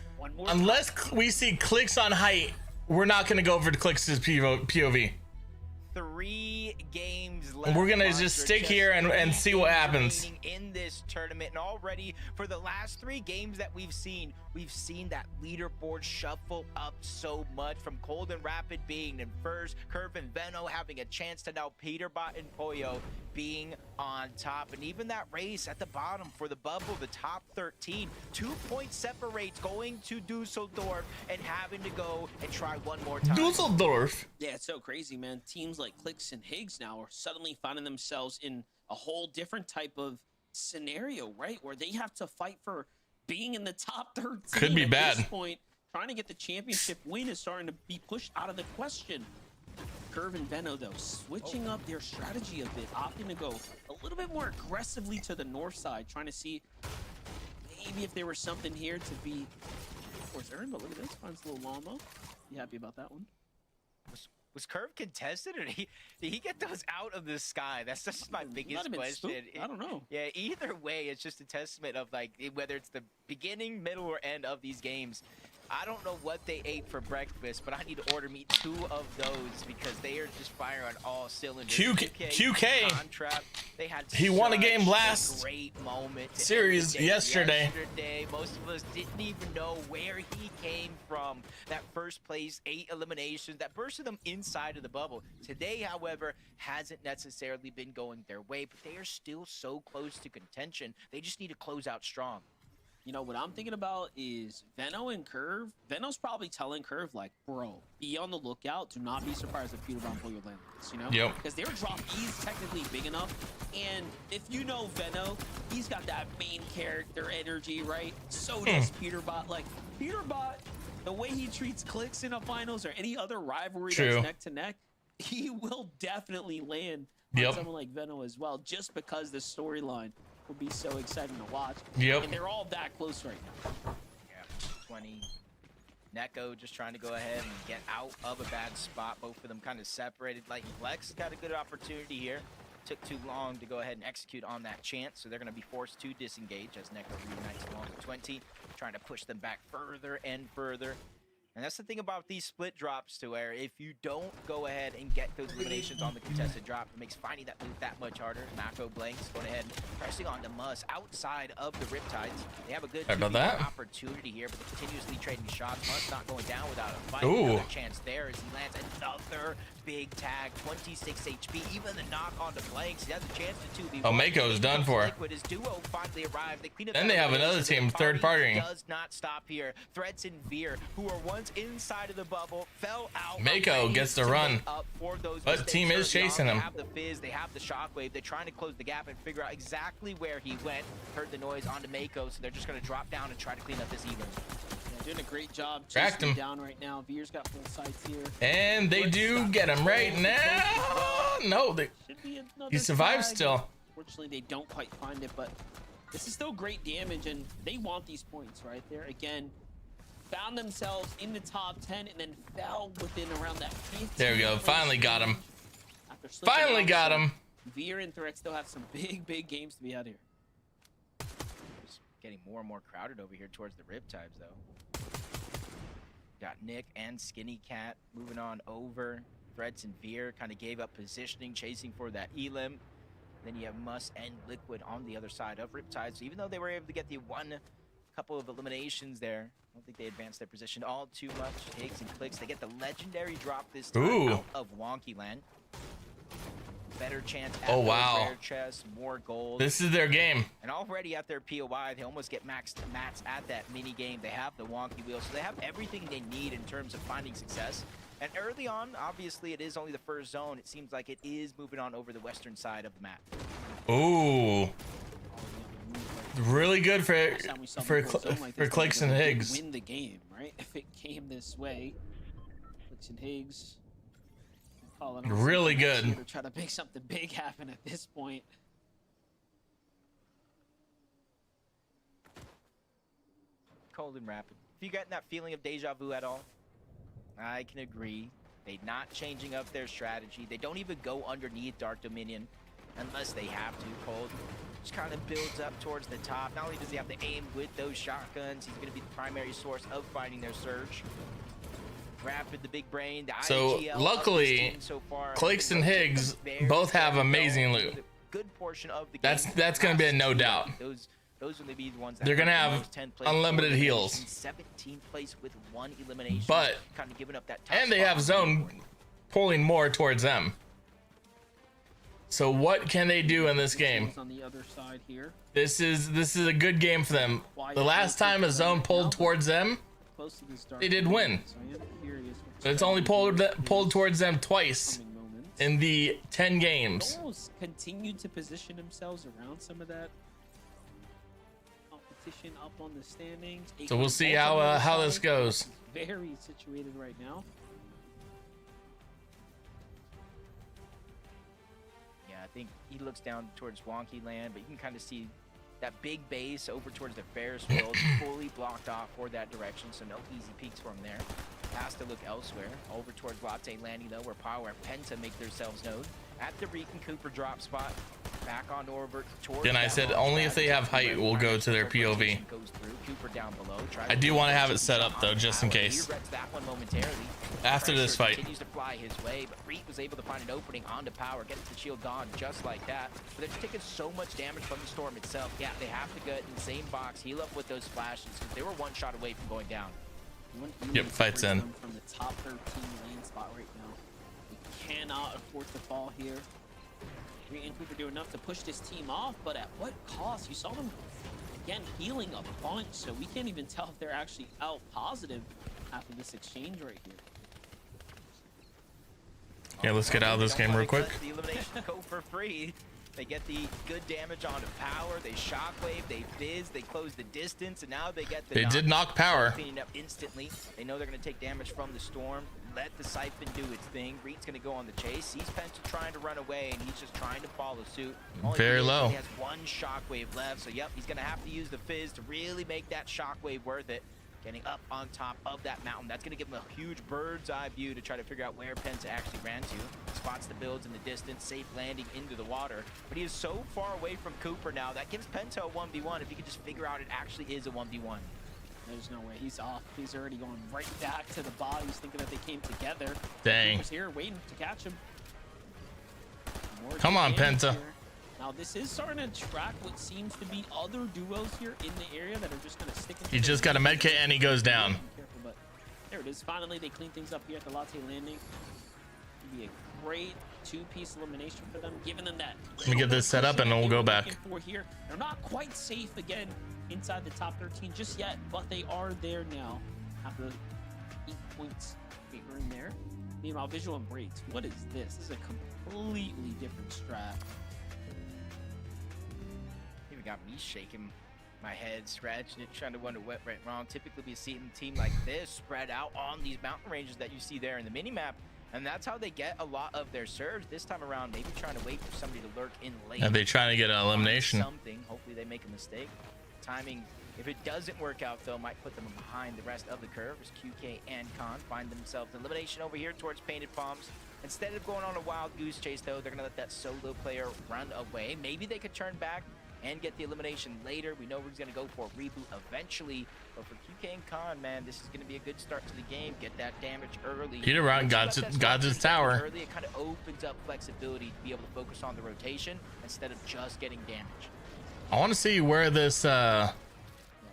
Unless we see CLIX on height, we're not going to go over to CLIX's POV. 3 games left. We're gonna just stick here and see what happens in this tournament. And already for the last 3 games that we've seen that leaderboard shuffle up so much, from Cold and Rapid being in first, Curve and Veno having a chance, to now PETERBOT and Poyo being on top. And even that race at the bottom for the bubble, the top 13, 2 points separates going to Dusseldorf and having to go and try one more time. Dusseldorf. Yeah, it's so crazy, man. Teams like CLIX and Higgs now are suddenly finding themselves in a whole different type of scenario, right? Where they have to fight for being in the top 13. Could be at bad. This point, trying to get the championship win is starting to be pushed out of the question. Curve and Veno, though, switching up their strategy a bit, opting to go a little bit more aggressively to the north side, trying to see maybe if there was something here to be, of course, earned. But look at this, finds a little Llama. You happy about that one? Was Curve contested, or did he get those out of the sky? That's just my biggest question. I don't know. Yeah, either way, it's just a testament of, like, whether it's the beginning, middle, or end of these games. I don't know what they ate for breakfast, but I need to order me 2 of those because they are just firing on all cylinders. QK. Contract, they had he won a game last great moment series yesterday. Most of us didn't even know where he came from. That first place 8 eliminations that bursted them inside of the bubble. Today, however, hasn't necessarily been going their way, but they are still so close to contention. They just need to close out strong. You know, what I'm thinking about is Veno and Curve. Veno's probably telling Curve, like, bro, be on the lookout. Do not be surprised if PETERBOT and Poyo land this, you know? Yep. Because their drop is technically big enough. And if you know Veno, he's got that main character energy, right? So does PETERBOT. Like, PETERBOT, the way he treats CLIX in a finals or any other rivalry that's neck to neck, he will definitely land on someone like Veno as well, just because the storyline will be so exciting to watch. And they're all that close right now. Yeah, 20. Neko just trying to go ahead and get out of a bad spot. Both of them kind of separated. Like, Flex got a good opportunity here. Took too long to go ahead and execute on that chance, so they're going to be forced to disengage as Neko reunites along with 20, trying to push them back further and further. And that's the thing about these split drops, to where if you don't go ahead and get those eliminations on the contested drop, it makes finding that loot that much harder. Mako Blanks going ahead and pressing on to Muss outside of the Riptides. They have a good opportunity here, but they're continuously trading shots. Muss not going down without a fight. Another chance there as he lands another big tag, 26 HP. Even the knock on to Blanks, he has a chance to 2v1. Oh, Mako's done for. Liquid, his duo finally arrived. They clean up and they have another team third partying. Does not stop here. Threats and Veer, who were once inside of the bubble, fell out. Mako gets the run, but the team is chasing him. They have the Fizz, they have the Shockwave. They're trying to close the gap and figure out exactly where he went. Heard the noise onto Mako, so they're just going to drop down and try to clean up this even. Yeah, doing a great job. Tracked him down right now. Veer's got full sights here. And they do get him right now. No, he survives still. Unfortunately, they don't quite find it, but this is still great damage, and they want these points right there. Again, found themselves in the top 10 and then fell within around that 15. There we go. Finally got him. Finally got him. Veer and Threat still have some big games to be had here. Just getting more and more crowded over here towards the Riptides, though. Got Nick and Skinny Cat moving on over. Threats and Veer kind of gave up positioning, chasing for that Elim. Then you have Muss and Liquid on the other side of Riptide. So even though they were able to get the couple of eliminations there, I don't think they advanced their position all too much. Higgs and CLIX, they get the legendary drop this time out of Wonky Land. Better chance at rare chests, more gold. This is their game. And already at their POI, they almost get maxed mats at that mini game. They have the Wonky Wheel, so they have everything they need in terms of finding success. And early on, obviously, it is only the first zone. It seems like it is moving on over the western side of the map. Ooh, really good for Last time we saw the goal zone like this, CLIX and they Higgs. win the game, right? If it came this way, CLIX and Higgs calling on Really something next good. year to try to make something big happen at this point. Cold and rapid. If you getting that feeling of deja vu at all, I can agree. They're not changing up their strategy. They don't even go underneath Dark Dominion unless they have to. Cold just kind of builds up towards the top. Not only does he have to aim with those shotguns, he's going to be the primary source of finding their surge. Rapid, the big brain, the So IGL luckily, so far, CLIX and Higgs both have amazing loot. Good portion of the That's game. going to be a no doubt. Those will be the ones that They're gonna the have most 10 plays, unlimited 4 heals. eliminations, 17th place with 1 elimination. But kind of giving up that top and they spot have on the zone board. pulling more towards them. So what can they do in this game? On the other side here, This is a good game for them. The last time a zone pulled towards them, close to this dark they did win. So I am curious what but it's only pulled towards them twice coming moments. in the 10 games. Almost continued to position themselves around some of that competition up on the standings. So we'll see Both on the how other this side. goes. Very situated right now. Yeah, I think he looks down towards Wonky Land, but you can kind of see that big base over towards the Ferris wheel fully blocked off for that direction, so no easy peeks from there. Has to look elsewhere, over towards Latte Landing though, where Power and Penta make themselves known. At the Reek and Cooper drop spot, back on over towards. Again, I said only if they have height will go to their POV. Goes through. Cooper down below. I do want to have it set up though, just in case. He wrecks that one momentarily. After this Pressure fight. continues to fly his way, but Reek was able to find an opening onto Power, gets the shield gone just like that. But they're just taking so much damage from the storm itself. Yeah, they have to get in the same box, heal up with those flashes, because they were one shot away from going down. Yep, fight's in. From the top 13 lane spot right now. We cannot afford to fall here. Reed and Cooper do enough to push this team off, but at what cost? You saw them again healing a bunch, so we can't even tell if they're actually out positive after this exchange right here. Yeah, let's get out of this game real quick. The elimination go for free. They get the good damage onto Power, they shockwave, they fizz, they close the distance, and now they get the They did knock Power. cleaning up instantly. They know they're going to take damage from the storm. Let the Siphon do its thing. Reed's going to go on the chase. Sees Penta trying to run away, and he's just trying to follow suit. Very low. He has one shockwave left, so yep, he's going to have to use the fizz to really make that shockwave worth it. Getting up on top of that mountain. That's going to give him a huge bird's eye view to try to figure out where Penta actually ran to. Spots the builds in the distance, safe landing into the water. But he is so far away from Cooper now. That gives Penta a 1v1 if he could just figure out it actually is a 1v1. There's no way. He's off. He's already going right back to the bodies, thinking that they came together. Dang. Cooper's here waiting to catch him. More Come on, damage Penta. here. Now this is starting to track what seems to be other duos here in the area that are just going to stick. He just got a medkit and he goes down. Careful, but there it is. Finally, they clean things up here at the Latte Landing. It'd be a great two-piece elimination for them, giving them that. Let me get this set up and then we'll go back. For here, they're not quite safe again inside the top 13 just yet, but they are there now. After 8 points figuring there. Meanwhile, Visual and Breaks. What is this? This is a completely different strat. Even got me shaking my head, scratching it, trying to wonder what went wrong. Typically, we see a team like this spread out on these mountain ranges that you see there in the minimap, and that's how they get a lot of their surge. This time around, maybe trying to wait for somebody to lurk in late. Are they trying to get an elimination? Something. Hopefully, they make a mistake. Timing, if it doesn't work out, though, might put them behind the rest of the curve as QK and Khan find themselves elimination over here towards Painted Palms. Instead of going on a wild goose chase, though, they're going to let that solo player run away. Maybe they could turn back and get the elimination later. We know we're going to go for a reboot eventually. But for QK and Khan, man, this is going to be a good start to the game. Get that damage early. Peter Rock got his tower. Early, it kind of opens up flexibility to be able to focus on the rotation instead of just getting damage. I want to see where this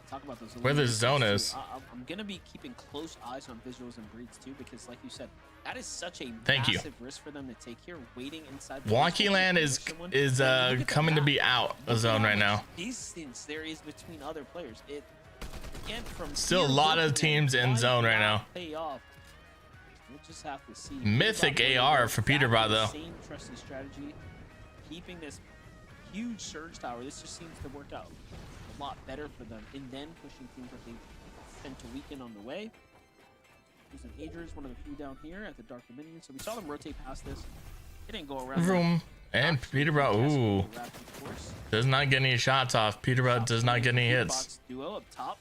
Talk about those where this zone too. is. I'm going to be keeping close eyes on Visuals and Breeds too, because like you said, that is such a Thank you. massive risk for them to take here, waiting inside the Wonky Land is coming to be out of zone right now. Distance there is between other players. It again from Still a here lot of looking at teams in why zone right not now. Pay off. We'll just have to see. Mythic Peterbot AR for back to Peterbot, the though. Same trusted strategy, keeping this huge surge tower. This just seems to work out a lot better for them, and then pushing teams that they tend to weaken on the way. There's an Adrian's, one of the few down here at the Dark Dominion. So we saw them rotate past this. It didn't go around. Vroom. And Peterbot, ooh, does not get any shots off. Peterbot does not get any hits. Duo up top.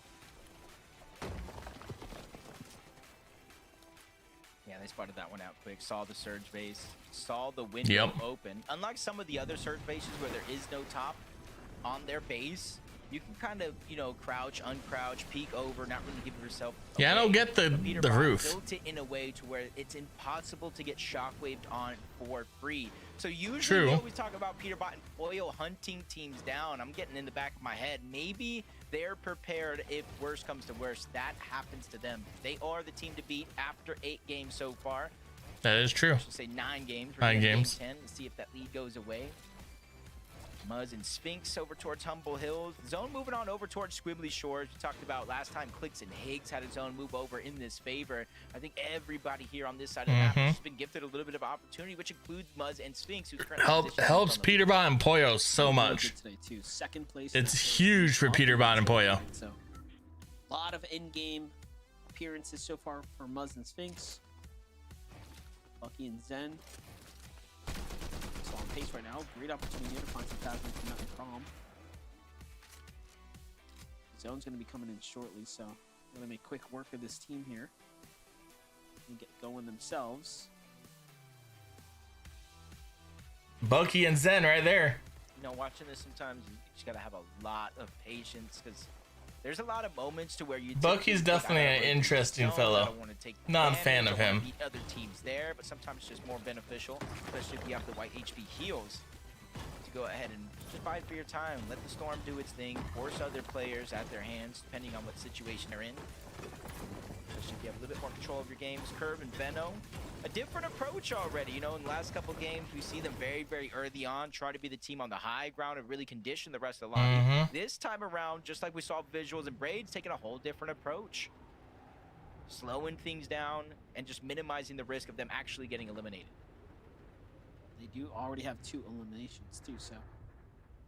Yeah, they spotted that one out quick. Saw the surge base, saw the window Yep. open. Unlike some of the other surge bases where there is no top on their base, you can kind of, you know, crouch, uncrouch, peek over, not really give yourself Yeah, I don't get the Peterbot roof. built it in a way to where it's impossible to get shockwaved on for free. So usually True. we always talk about Peterbot and foil hunting teams down. I'm getting in the back of my head. Maybe they're prepared if worst comes to worst. That happens to them. They are the team to beat after 8 games so far. That is true. I should say 9 games. We're 9 getting games. Game 10 and see if that lead goes away. Muzz and Sphinx over towards Humble Hills. Zone moving on over towards Squibbly Shores. We talked about last time CLIX and Higgs had a zone move over in this favor. I think everybody here on this side of the map has been gifted a little bit of opportunity, which includes Muzz and Sphinx, who's currently positioned Helps on the lead. Peterbot and Poyo so Really much. good today too. Second place. It's huge for Peterbot and Poyo. So, a lot of in-game appearances so far for Muzz and Sphinx. Bucky and Zen. So on pace right now. Great opportunity here to find some paths from Mountain Prom. Zone's going to be coming in shortly, so we're going to make quick work of this team here and get going themselves. Bucky and Zen right there. You know, watching this sometimes, you just gotta have a lot of patience because there's a lot of moments to where you. Bucky's definitely an interesting fellow. Not a fan of him. Beat other teams there, but sometimes it's just more beneficial, especially if you have the white HP heals, to go ahead and just fight for your time. Let the storm do its thing. Force other players at their hands, depending on what situation they're in. Especially if you have a little bit more control of your games. Curve and Veno, a different approach already. You know, in the last couple games, we see them very, very early on try to be the team on the high ground and really condition the rest of the lobby. This time around, just like we saw Visuals and Braids, taking a whole different approach. Slowing things down and just minimizing the risk of them actually getting eliminated. They do already have 2 eliminations too, so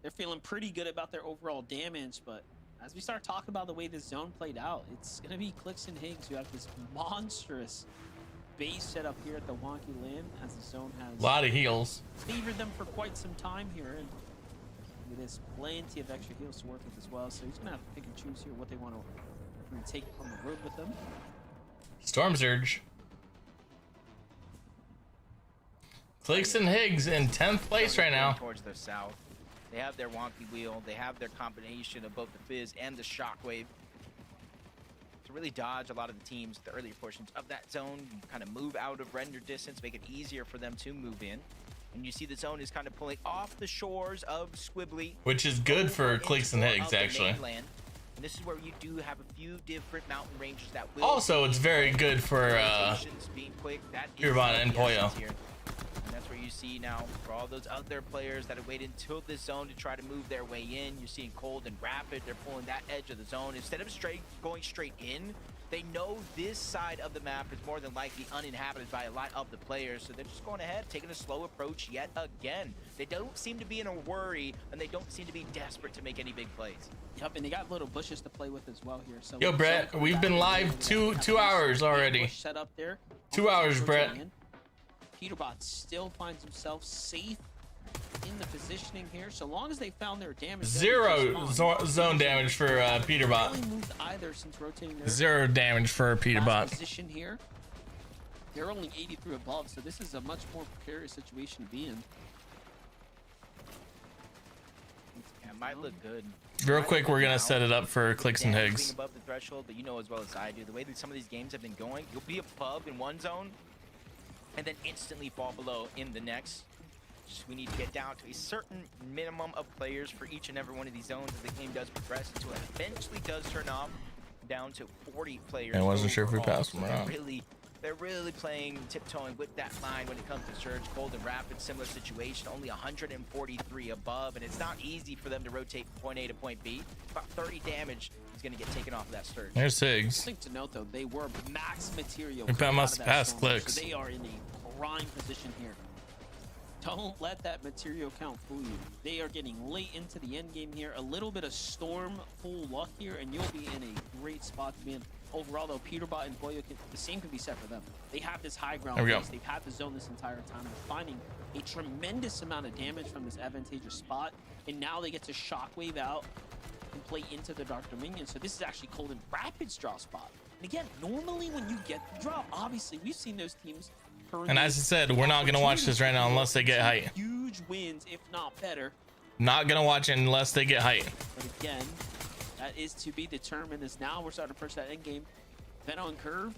they're feeling pretty good about their overall damage. But as we start talking about the way this zone played out, it's going to be CLIX and Higgs who have this monstrous base set up here at the Wonky Land, as the zone has A lot of heals. favored them for quite some time here, and there's plenty of extra heals to work with as well. So he's going to have to pick and choose here what they want to take on the road with them. Storm Surge. CLIX and Higgs in 10th place right now. Towards the south. They have their wonky wheel. They have their combination of both the fizz and the shockwave to really dodge a lot of the teams, the earlier portions of that zone, kind of move out of render distance, make it easier for them to move in. And you see the zone is kind of pulling off the shores of Squibbly, Which is good for into CLIX and more Higgs, of the actually. mainland. And this is where you do have a few different mountain ranges that will Also, it's very good for rotations being quick. That is Peterbot and the essence Poyo. here. And that's where you see now for all those other players that have waited until this zone to try to move their way in. You're seeing Cold and Rapid. They're pulling that edge of the zone. Instead of going straight in, they know this side of the map is more than likely uninhabited by a lot of the players. So they're just going ahead, taking a slow approach yet again. They don't seem to be in a worry, and they don't seem to be desperate to make any big plays. Yep, and they got little bushes to play with as well here. So Yo, Brett, we've been live two hours already. Set up there. 2 hours, Brett. Peterbot still finds himself safe in the positioning here. So long as they found their damage. Zero zone damage for Peterbot. Really moved either since rotating their 0 damage for last Peterbot. position here. They're only 83 above, so this is a much more precarious situation to be in. Yeah, it might look good. Real quick, we're gonna set it up for CLIX and Damage Higgs. being above the threshold, but you know as well as I do, the way that some of these games have been going, you'll be above in one zone and then instantly fall below in the next. Just, we need to get down to a certain minimum of players for each and every one of these zones as the game does progress until it eventually does turn off down to 40 players. I wasn't sure if we overall. passed them So around. they're really playing tiptoeing with that line when it comes to Surge. Cold and Rapid, similar situation, only 143 above, and it's not easy for them to rotate from point A to point B. About 30 damage he's going to get taken off of that Surge. There's Higgs. Thing to note though, they were max material. We coming out must of that pass storm, CLIX. so they are in a prime position here. Don't let that material count fool you. They are getting late into the end game here. A little bit of storm full luck here, and you'll be in a great spot to be in. Overall, though, PETERBOT and Boyo, the same can be said for them. They have this high ground base. They've had the zone this entire time. They're finding a tremendous amount of damage from this advantageous spot, and now they get to shockwave out and play into the Dark Dominion. So this is actually called a Rapid's draw spot. And again, normally when you get the draw, obviously we've seen those teams. And as I said, we're not gonna watch this right now unless they get height. Huge wins, if not better. Not gonna watch it unless they get height. But again, that is to be determined, as now we're starting to approach that end game. Veno and Curve,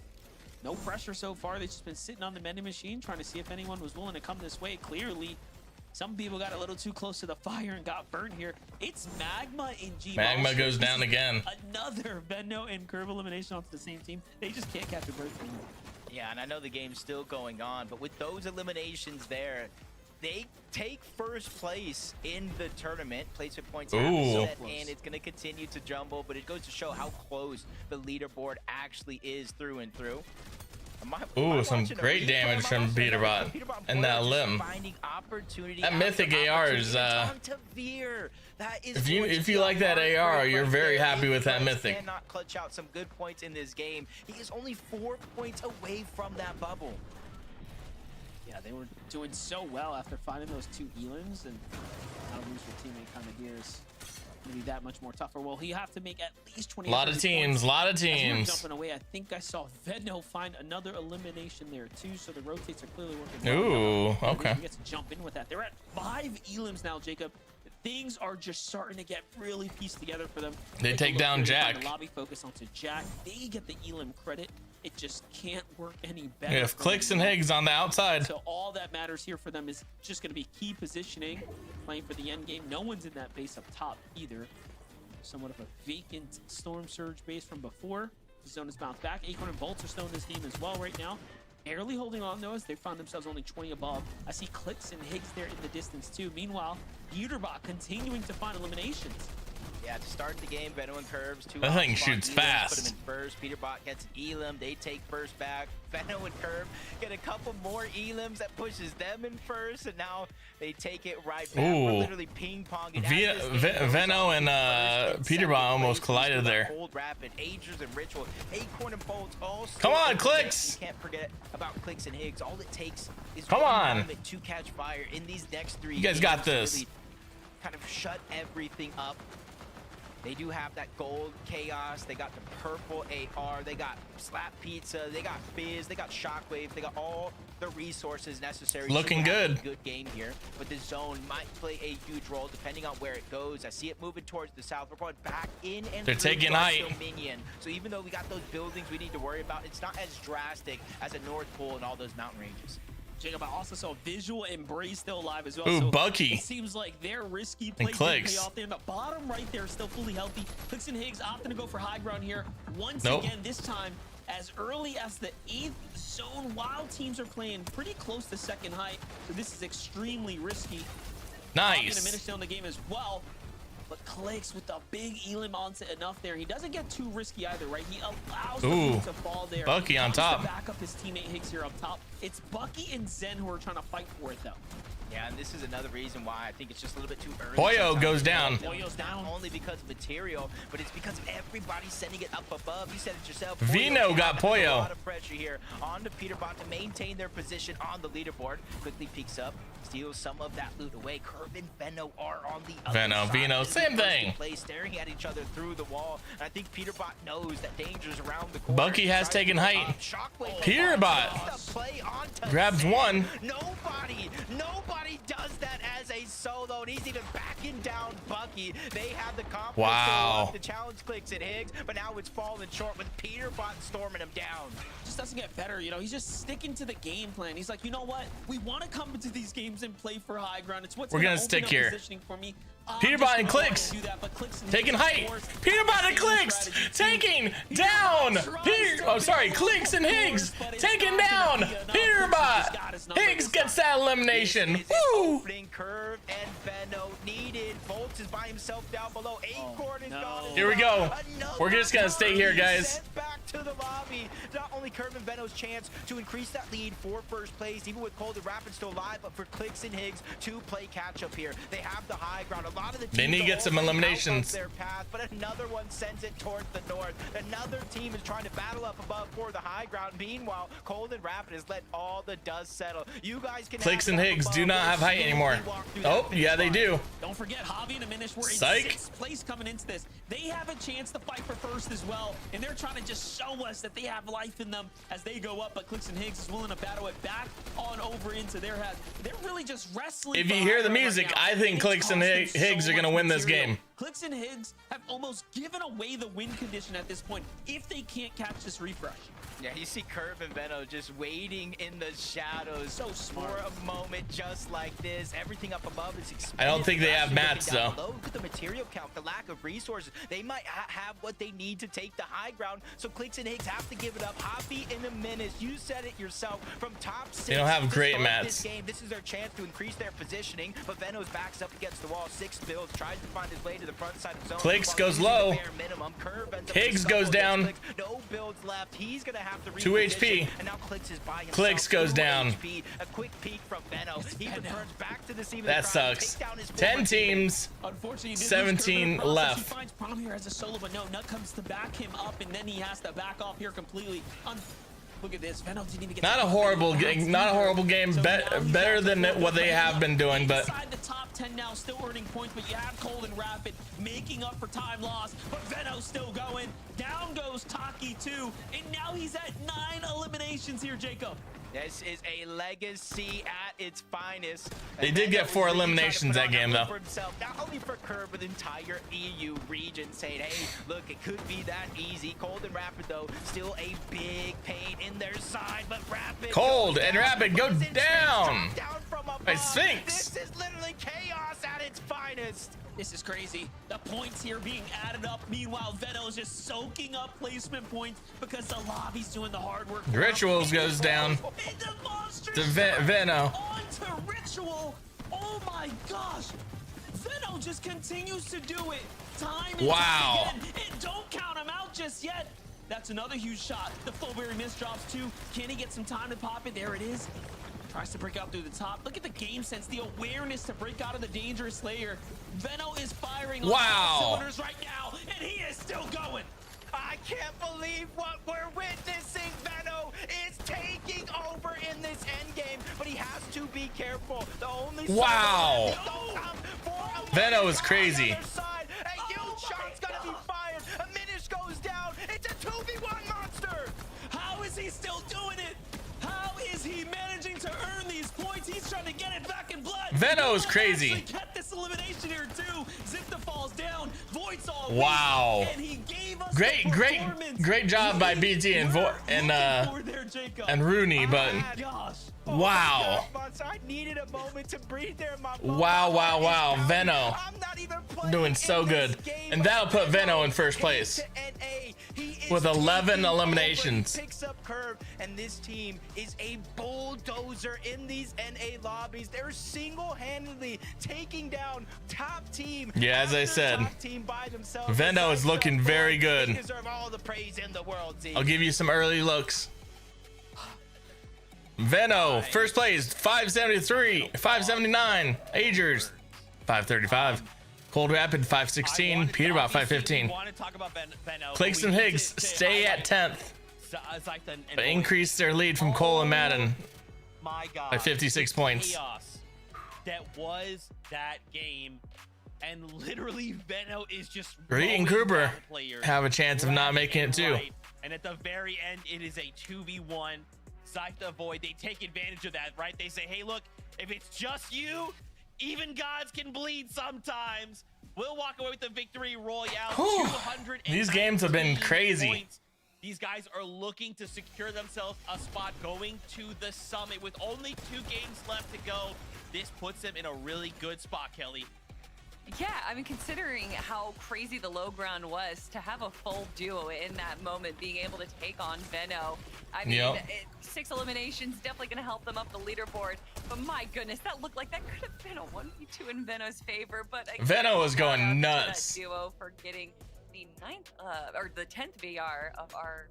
no pressure so far. They've just been sitting on the vending machine trying to see if anyone was willing to come this way. Clearly, some people got a little too close to the fire and got burnt here. It's Magma in G. Magma goes down again. Another Veno and Curve elimination onto the same team. They just can't catch a break. Yeah, and I know the game's still going on, but with those eliminations there, they take first place in the tournament. Placement points have set, and it's going to continue to jumble, but it goes to show how close the leaderboard actually is through and through. Ooh, some great damage from PETERBOT and that limb. That mythic AR is if you like that AR, you're very happy with that mythic. Cannot clutch out some good points in this game. He is only 4 points away from that bubble. Yeah, they were doing so well after finding those 2 elims, and how to lose your teammate kind of here is going to be that much more tougher. Well, you have to make at least 20. A lot of teams. Jumping away, I think I saw Veno find another elimination there too, so the rotates are clearly working. Ooh, okay. He gets to jump in with that. They're at 5 elims now, Jacob. Things are just starting to get really pieced together for them. They take down Jack. Lobby focus onto Jack. They get the elim credit. It just can't work any better. We have CLIX and Higgs on the outside. So all that matters here for them is just going to be key positioning, playing for the end game. No one's in that base up top either. Somewhat of a vacant Storm Surge base from before. The zone is bounced back. Acorn and Bolts are still in this game as well right now. Barely holding on though, as they found themselves only 20 above. I see CLIX and Higgs there in the distance too. Meanwhile, PETERBOT continuing to find eliminations. Yeah, to start the game, Veno and Curves. That thing shoots fast. Put him in first. PETERBOT gets an elim. They take first back. Veno and Curve get a couple more elims that pushes them in first, and now they take it right back. We're literally ping-ponging. Veno and PETERBOT almost collided there. Cold Rapid, Agers and Ritual, Acorn and Bolts all. Come on, CLIX! You can't forget about CLIX and Higgs. All it takes is come on moment to catch fire in these next 3 You guys got this. Really kind of shut everything up. They do have that gold chaos. They got the purple AR. They got slap pizza. They got fizz. They got shockwave. They got all the resources necessary. Looking good. Good game here, but the zone might play a huge role depending on where it goes. I see it moving towards the south. We're going back in, and they're taking height. Dominion. So even though we got those buildings we need to worry about, it's not as drastic as a North Pole and all those mountain ranges. Jacob, I also saw Visual Embrace still alive as well. Ooh, so Bucky. It seems like their risky play pay off there. In the bottom right there, still fully healthy. CLIX and Higgs opting to go for high ground here. Once again, this time as early as the 8th zone, while teams are playing pretty close to second height. So this is extremely risky. Nice. A minute still in the game as well. But CLIX with the big elim onto enough there. He doesn't get too risky either, right? He allows the to fall there. Bucky on top. Back up his teammate Higgs here up top. It's Bucky and Zen who are trying to fight for it though. Yeah, and this is another reason why I think it's just a little bit too early. Boyo goes down. Boyo's down. Not only because of material, but it's because of everybody sending it up above. You said it yourself. Veno got Boyo. A lot of pressure here on the PETERBOT to maintain their position on the leaderboard. Quickly peeks up, steals some of that loot away. Curve and Veno are on the other side. Veno, same thing. Staring at each other through the wall. And I think PETERBOT knows that danger's around the corner. Bucky has taken height. PETERBOT grabs one. Nobody does that as a solo, and he's even backing down Bucky. They have the confidence to challenge CLIX and Higgs, but now it's falling short with PETERBOT storming him down. Just doesn't get better, you know. He's just sticking to the game plan. He's like, you know what? We want to come into these games and play for high ground. It's what's we're gonna stick here. Positioning for me. PETERBOT and CLIX taking height. PETERBOT and CLIX taking down. CLIX and Higgs taking down. PETERBOT. Higgs gets that elimination. Woo! Curve and Venno needed. Volts is by himself down below. Acorn is gone. as Here we well. go. Another We're just gonna stay here, guys. sent back to the lobby. Not only Curve and Venno's chance to increase that lead for first place, even with Cold and Rapid still alive, but for CLIX and Higgs to play catch up here. They have the high ground. A lot of the teams They need to get some already out of eliminations. their path, but another one sends it towards the north. Another team is trying to battle up above for the high ground. Meanwhile, Cold and Rapid has let all the dust settle. You guys can CLIX have and that Higgs do above. not have height They'll anymore. smoothly walk through Oh, that yeah, they finish line. do. Don't forget, Javi and Aminish were in Psych. 6th place coming into this. They have a chance to fight for first as well, and they're trying to just show us that they have life in them as they go up, but CLIX and Higgs is willing to battle it back on over into their head. They're really just wrestling. If you hear the behind right music, now. I think It's CLIX and costing so Higgs are gonna much win this material. game. CLIX and Higgs have almost given away the win condition at this point if they can't catch this refresh. Yeah, you see Curve and Venno just waiting in the shadows So smart. for a moment just like this. Everything up above is expensive. I don't think they have mats, though. Look at the material count, the lack of resources. They might have what they need to take the high ground, so CLIX and Higgs have to give it up. Hoppy in a minute. You said it yourself. From top 6 They don't have to great start mats. This game, this is their chance to increase their positioning, but Venno's backs up against the wall. 6 builds, tries to find his way to the front side of zone. CLIX while goes using low. the bare minimum. Curve ends up Higgs with a goes couple down. hits. No builds left. He's gonna have to 2 reposition, HP. and now CLIX is by himself. CLIX goes 2 down. HP. A quick peek from Venno. He returns back to the scene of That the crime, sucks. take down his 10 former teammate. teams. Unfortunately, he did lose 17 Curve in the process. left. He finds Prom here as a solo, but no, Nut comes to back him up, and then he has to back off here completely. Look at this. Venno didn't even get Not a the horrible bounce game. Not a either. horrible game. So now he's Better back than to what they have been doing, but inside the top 10 now, still earning points, but you have Cold and Rapid making up for time lost, but Venno's still going. Down goes Taki too, and now he's at 9 eliminations here, Jacob. This is a legacy at its finest. They And did get Venno 4 is really trying to eliminations put that on game, look though. For himself, not only for Curve, but the entire EU region, saying, hey, look, it could be that easy. Cold and Rapid, though, still a big pain in their side, but Rapid Cold goes and down. Rapid go Wasn't down. down from above. By Sphinx. This is literally chaos at its finest. This is crazy. The points here being added up. Meanwhile, Venno is just soaking up placement points because the lobby's doing the hard work. Rituals goes down Into monster to Venno. onto Ritual. Oh my gosh. Venno just continues to do it. Time and Wow. time again. And don't count him out just yet. That's another huge shot. The Fullberry miss drops too. Can he get some time to pop it? There it is. Tries to break out through the top. Look at the game sense, the awareness to break out of the dangerous layer. Venno is firing on all cylinders right now, and he is still going. I can't believe what we're witnessing. Venno is taking over in this endgame, but he has to be careful. The only Wow. Venno is crazy. A huge shot's gonna be fired. A Minish goes down. It's a 2v1 monster. How is he still doing it? How is he managing to earn these points? He's trying to get it back in blood. Venno is He crazy. actually kept this elimination here too. Zipta falls down. Void's all Wow. weak, and he gave us Great, the great, performance great job by BT and and Rooney, but gosh. wow. I needed a moment to breathe there. Wow, wow, wow. Venno I'm not even playing doing so in good. this game. And that'll put Venno in first place with 11 eliminations. Picks up Curve, and this team is a bulldozer in these NA lobbies. They're single-handedly taking down top team. Yeah, as I after said, top team by themselves. Venno is looking very good. They deserve all the praise in the world, Z. I'll give you some early looks. Venno, first place, 573, 579. Agers, 535. Cold Rapid, 516. Peterbot, 515. CLIX and Higgs stay at 10th, but increase their lead from Cole and Madden My God, by 56 points. chaos that was that game, and literally Venno is just Reed and mowing Gruber down players have a chance of not left making it and too. right. And at the very end, it is a 2v1. Zypha Void, they take advantage of that, right? They say, hey, look, if it's just you, even gods can bleed sometimes. We'll walk away with the victory royale. Whew. 219 These games have been crazy. points. These guys are looking to secure themselves a spot going to the summit with only 2 games left to go. This puts them in a really good spot, Kelly. Yeah, I mean, considering how crazy the low ground was, to have a full duo in that moment, being able to take on Veno, I mean, 6 eliminations definitely going to help them up the leaderboard. But my goodness, that looked like that could have been a 1v2 in Veno's favor. But again, Veno was going shout out to nuts. that duo for getting the 9th or the 10th VR of our.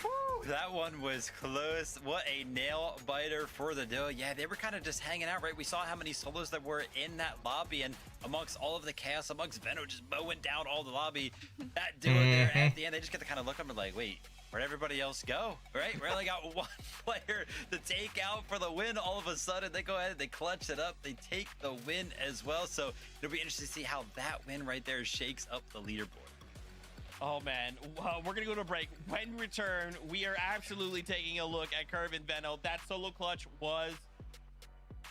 Whew, that one was close. What a nail biter for the duo. Yeah, they were kind of just hanging out, right? We saw how many solos there were in that lobby, and amongst all of the chaos, amongst Veno just mowing down all the lobby. That duo there at the end, they just get to kind of look up and like, wait, where'd everybody else go? Right? We only got one player to take out for the win. All of a sudden, they go ahead, they clutch it up, they take the win as well. So it'll be interesting to see how that win right there shakes up the leaderboard. Oh man, well, we're gonna go to a break. When we return, we are absolutely taking a look at Curve and Veno. That solo clutch was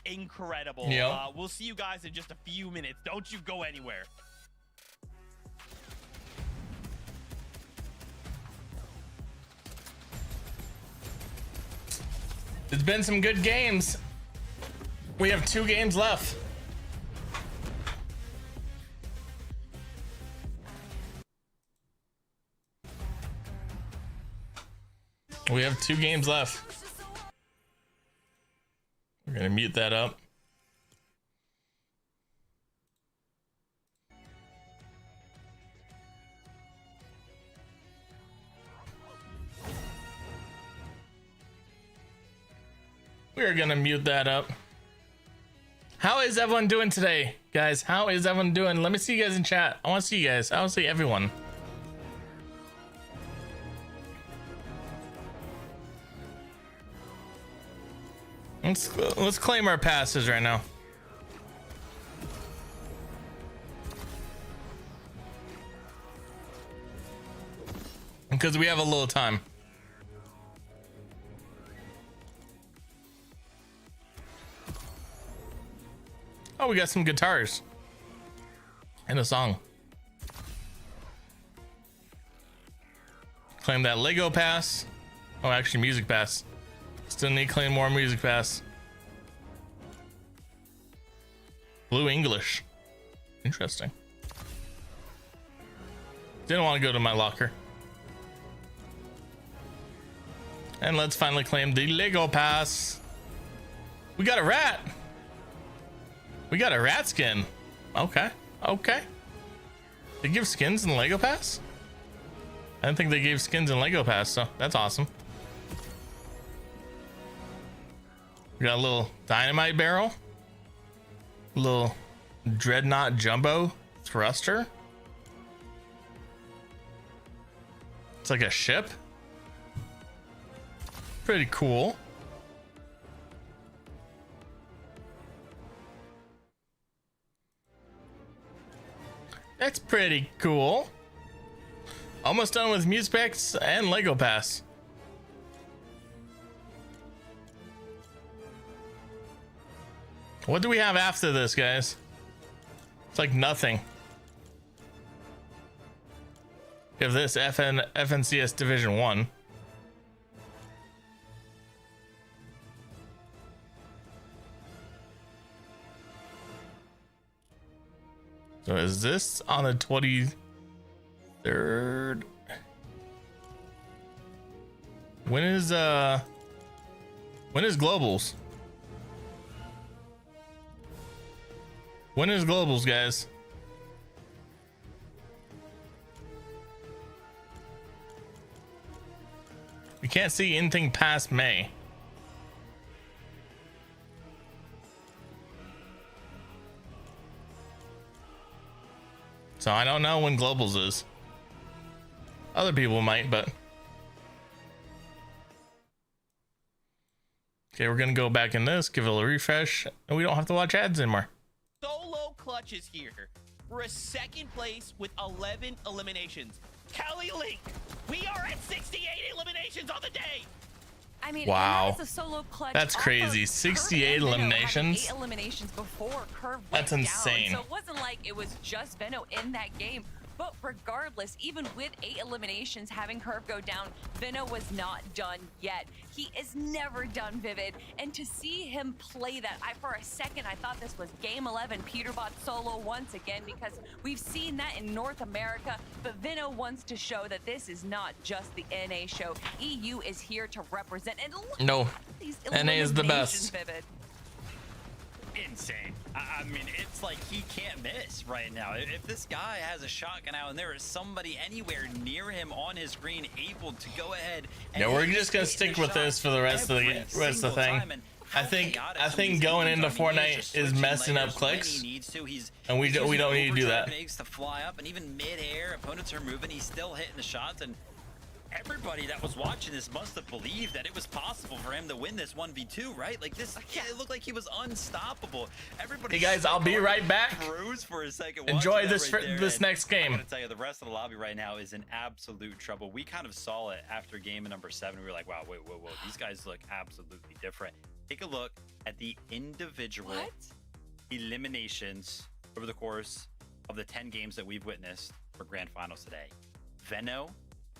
incredible. Yep. We'll see you guys in just a few minutes. Don't you go anywhere. It's been some good games. We have 2 games left. We have 2 games left. We're gonna mute that up. We're gonna mute that up. How is everyone doing today, guys? How is everyone doing? Let me see you guys in chat. I want to see you guys. I want to see everyone. Let's claim our passes right now. Because we have a little time. Oh, we got some guitars and a song. Claim that Lego pass. Oh, actually music pass. Still need to claim more music pass. Blue English. Interesting. Didn't want to go to my locker. And let's finally claim the Lego pass. We got a rat. We got a rat skin. Okay. Okay. They give skins in the Lego pass? I didn't think they gave skins in Lego pass, so that's awesome. We got a little dynamite barrel, a little dreadnought jumbo thruster. It's like a ship. Pretty cool. That's pretty cool. Almost done with music packs and Lego pass. What do we have after this, guys? It's like nothing. We have this FNCS Division 1. So is this on the 23rd? When is Globals? When is Globals, guys? We can't see anything past May. So I don't know when Globals is. Other people might, but... Okay, we're gonna go back in this, give it a refresh, and we don't have to watch ads anymore. Solo clutch is here for a second place with 11 eliminations. Kelly Link, we are at 68 eliminations on the day. I mean, wow, and that is a solo clutch. That's crazy. 68 eliminations. 8 eliminations before Curve went That's insane. down. So it wasn't like it was just Veno in that game. But regardless, even with 8 eliminations, having Curve go down, Veno was not done yet. He is never done, Vivid. And to see him play that, for a second, I thought this was Game 11, PETERBOT solo once again, because we've seen that in North America. But Veno wants to show that this is not just the NA show. EU is here to represent. And look No, at these NA is the eliminations, best. Vivid. Insane. I mean, it's like he can't miss right now. If this guy has a shotgun out and there is somebody anywhere near him on his screen able to go ahead and Yeah, we're just gonna stick with this for the rest of the thing. I think going into Fortnite is messing up CLIX, and we don't need to do that. To fly up, and even mid-air, opponents are moving. He's still hitting the shots, and everybody that was watching this must have believed that it was possible for him to win this 1v2, right? Like this, it looked like he was unstoppable. Everybody. Hey guys, I'll be right back. Froze for a second. Enjoy this right there, this next I'm game. gonna tell you, the rest of the lobby right now is in absolute trouble. We kind of saw it after game number 7. We were like, wow, whoa, these guys look absolutely different. Take a look at the individual eliminations over the course of the 10 games that we've witnessed for grand finals today. Veno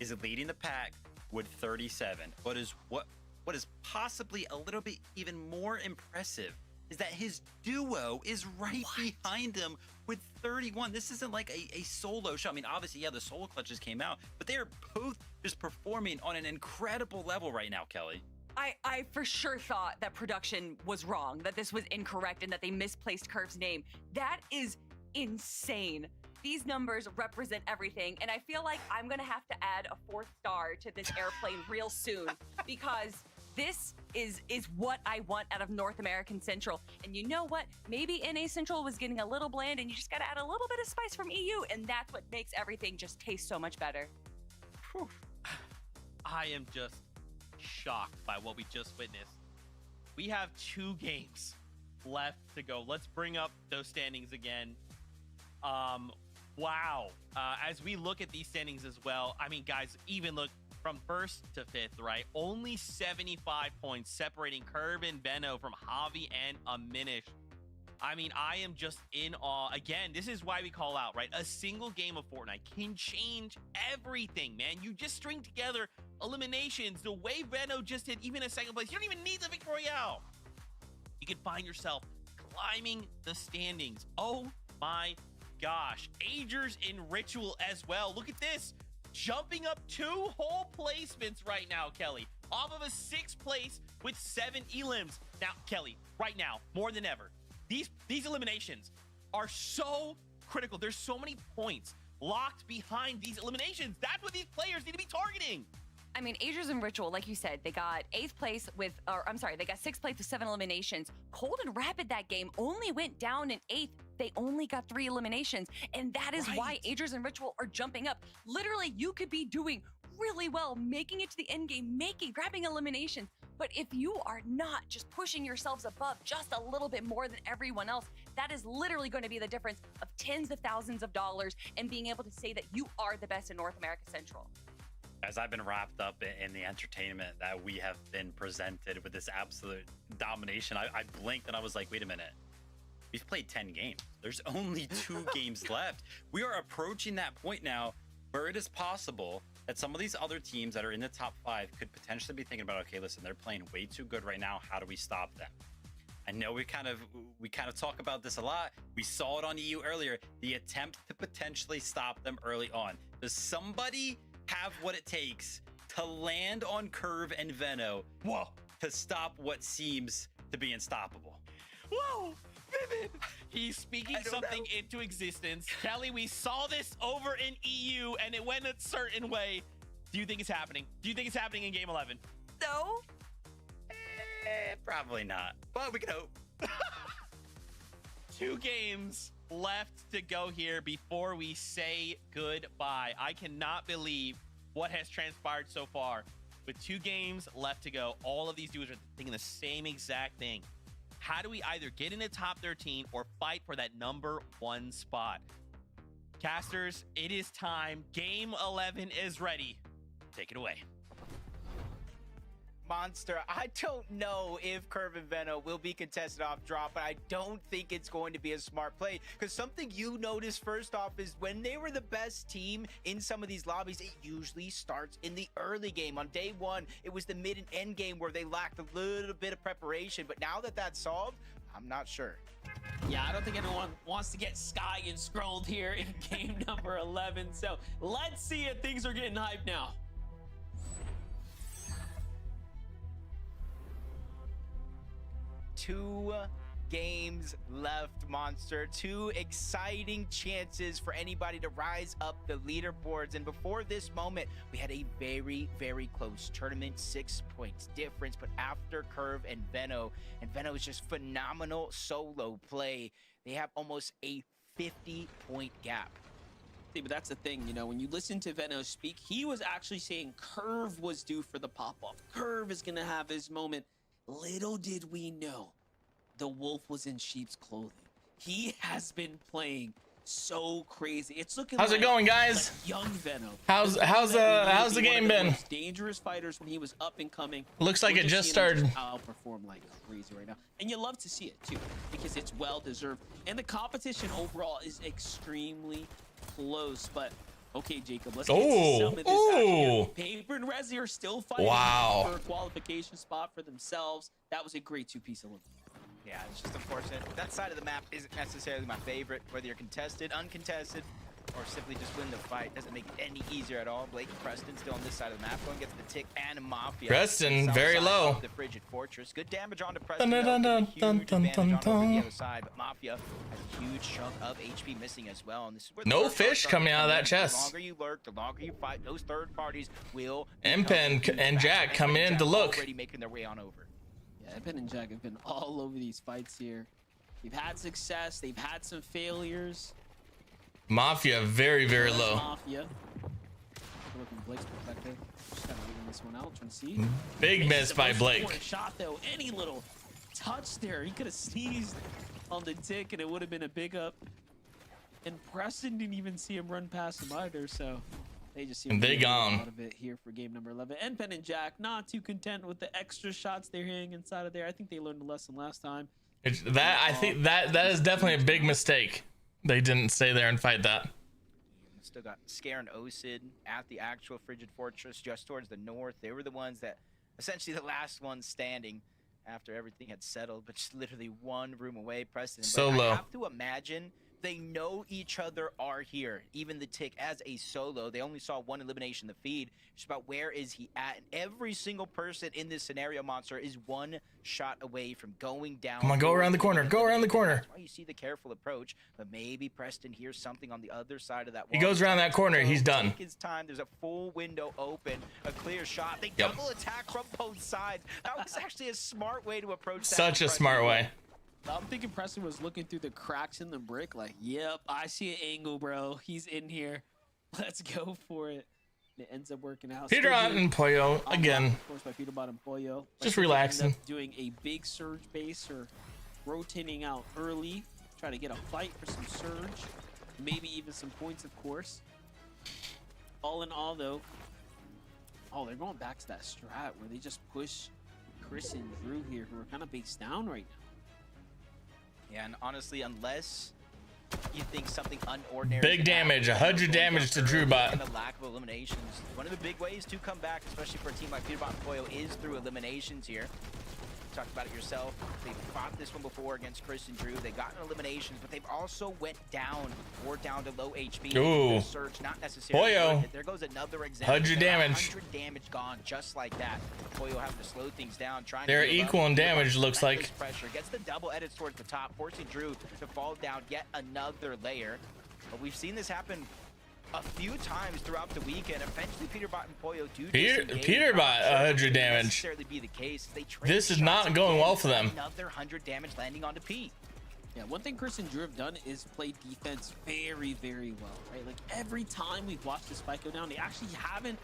is leading the pack with 37, but what is possibly a little bit even more impressive is that his duo is right behind him with 31. This isn't like a solo shot. I mean, obviously, yeah, the solo clutches came out, but they are both just performing on an incredible level right now, Kelly. I for sure thought that production was wrong, that this was incorrect, and that they misplaced Curve's name. That is insane. These numbers represent everything, and I feel like I'm gonna have to add a 4th star to this airplane real soon, because this is what I want out of North American Central. And you know what? Maybe NA Central was getting a little bland, and you just gotta add a little bit of spice from EU, and that's what makes everything just taste so much better. Whew. I am just shocked by what we just witnessed. We have 2 games left to go. Let's bring up those standings again. Wow. As we look at these standings as well, I mean, guys, even look from 1st to 5th, right? Only 75 points separating Curve and Veno from Javi and Aminish. I mean, I am just in awe. Again, this is why we call out, right? A single game of Fortnite can change everything, man. You just string together eliminations the way Veno just did, even in 2nd place. You don't even need the Victory Royale. You can find yourself climbing the standings. Oh my gosh. Agers in Ritual as well. Look at this. Jumping up 2 whole placements right now, Kelly. Off of a 6th place with 7 elims. Now, Kelly, right now, more than ever, these eliminations are so critical. There's so many points locked behind these eliminations. That's what these players need to be targeting. I mean, Agers and Ritual, like you said, they got 8th place with, or I'm sorry, they got 6th place with 7 eliminations. Cold and Rapid that game only went down in 8th. They only got 3 eliminations. And that is why Agers and Ritual are jumping up. Literally, you could be doing really well, making it to the end game, grabbing eliminations. But if you are not just pushing yourselves above just a little bit more than everyone else, that is literally going to be the difference of tens of thousands of dollars and being able to say that you are the best in North America Central. As I've been wrapped up in the entertainment that we have been presented with this absolute domination, I blinked and I was like, wait a minute. We've played 10 games. There's only 2 games left. We are approaching that point now where it is possible that some of these other teams that are in the top 5 could potentially be thinking about, okay, listen, they're playing way too good right now. How do we stop them? I know we kind of talk about this a lot. We saw it on EU earlier, the attempt to potentially stop them early on. Does somebody have what it takes to land on Curve and Veno to stop what seems to be unstoppable? Whoa, Vivid! He's speaking something into existence. Kelly, we saw this over in EU and it went a certain way. Do you think it's happening? Do you think it's happening in Game 11? No. Probably not, but we can hope. 2 games left to go here before we say goodbye. I cannot believe what has transpired so far. With 2 games left to go, all of these dudes are thinking the same exact thing. How do we either get in the top 13 or fight for that #1 spot? Casters, it is time. Game 11 is ready. Take it away. Monster, I don't know if Curve and Veno will be contested off drop, but I don't think it's going to be a smart play, because something you notice first off is when they were the best team in some of these lobbies, it usually starts in the early game. On day one, it was the mid and end game where they lacked a little bit of preparation, but now that that's solved, I'm not sure. Yeah, I don't think anyone wants to get Sky and scrolled here in game number 11. So let's see if things are getting hyped now. 2 games left, Monster. 2 exciting chances for anybody to rise up the leaderboards. And before this moment, we had a very, very close tournament, 6 points difference. But after Curve and Veno is just phenomenal solo play, they have almost a 50-point gap. See, but that's the thing, you know, when you listen to Veno speak, he was actually saying Curve was due for the pop-off. Curve is going to have his moment. Little did we know, the wolf was in sheep's clothing. He has been playing so crazy. It's looking How's it going, guys? like young Veno. How's the game been? Most dangerous fighters when he was up and coming. Looks like We're it just seeing him started. Outperform like crazy right now, and you love to see it too because it's well deserved. And the competition overall is extremely close. But okay, Jacob, let's get to some of this action here. Paper and Resi are still fighting for a qualification spot for themselves. That was a great 2-piece elimination. Yeah, it's just unfortunate. That side of the map isn't necessarily my favorite. Whether you're contested, uncontested, or simply just win the fight doesn't make it any easier at all. Blake and Preston still on this side of the map, going against the Tick and Mafia. Preston very low. The Frigid Fortress. Good damage onto Preston. Huge advantage on the other side, but Mafia has a huge chunk of HP missing as well. And this is where No fish coming out of that chest. The longer you lurk, the longer you fight, those third parties will. Empen and Jack come in to look. Already making their way on over. Yeah, Empen and Jack have been all over these fights here. They've had success. They've had some failures. Mafia very, very low. Mafia. Looking Blake's perspective. Just kind of leaving this one out, trying to see. Big miss by Blake. Shot though. Any little touch there, he could have sneezed on the Tick, and it would have been a big up. And Preston didn't even see him run past him either, so they just seem they gone out of it here for game number 11. And Pen and Jack not too content with the extra shots they're hitting inside of there. I think they learned a lesson last time. I think that is definitely a big mistake. They didn't stay there and fight that. Still got Scare and Osid at the actual Frigid Fortress just towards the north. They were the ones that, essentially the last ones standing after everything had settled, but just literally one room away. Preston. So but low. I have to imagine they know each other are here. Even the Tick as a solo, they only saw one elimination in the feed. Just about where is he at? And every single person in this scenario, Monster, is one shot away from going down. Come on, go around the corner. Go around the corner. That's why you see the careful approach, but maybe Preston hears something on the other side of that wall. He goes around that corner. He's done. Take his time. There's a full window open, a clear shot. They double attack from both sides. That was actually a smart way to approach that. Such a smart way. I'm thinking Preston was looking through the cracks in the brick like, yep, I see an angle, bro. He's in here. Let's go for it. It ends up working out. PETERBOT and Pollo again. Of course, by PETERBOT and Pollo. Just relaxing. Doing a big surge base or rotating out early. Try to get a fight for some surge. Maybe even some points, of course. All in all, though. Oh, they're going back to that strat where they just push Chris and Drew here, who are kind of based down right now. Yeah, and honestly, unless you think something unordinary. Big damage, 100 damage to DrewBot. And the lack of eliminations. One of the big ways to come back, especially for a team like PETERBOT and Pollo, is through eliminations here. You talked about it yourself. They've fought this one before against Chris and Drew. They've gotten eliminations, but they've also went down or down to low HP. Ooh. Surge, not necessarily. Pollo. There goes another example. 100 damage. 100 damage gone just like that. Pollo having to slow things down. They're equal in damage, looks like. Pressure gets the double edits towards the top, forcing Drew to fall down yet another layer. But we've seen this happen a few times throughout the weekend. Eventually, PETERBOT and Pollo do PETERBOT 100 damage. Necessarily be the case. They This is not going well for them. Another 100 damage landing onto Pete. Yeah, one thing Chris and Drew have done is play defense very, very well, right? Like every time we've watched this fight go down, they actually haven't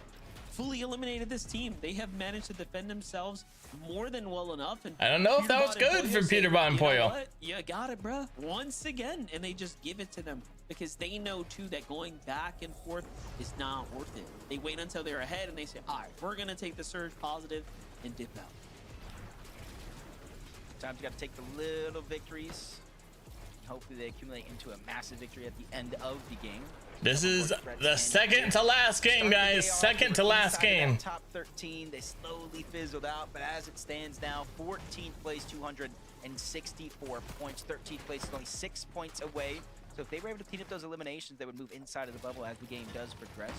fully eliminated this team. They have managed to defend themselves more than well enough. And I don't know if that was good for PETERBOT and Pollo. You got it, bro. Once again, and they just give it to them because they know too that going back and forth is not worth it. They wait until they're ahead and they say, all right, we're gonna take the surge positive and dip out. Sometimes you got to take the little victories. Hopefully they accumulate into a massive victory at the end of the game. This is the second to last game, guys. Second to last game. Top 13, they slowly fizzled out, but as it stands now, 14th place, 264 points. 13th place is only 6 points away. So if they were able to clean up those eliminations, they would move inside of the bubble as the game does progress.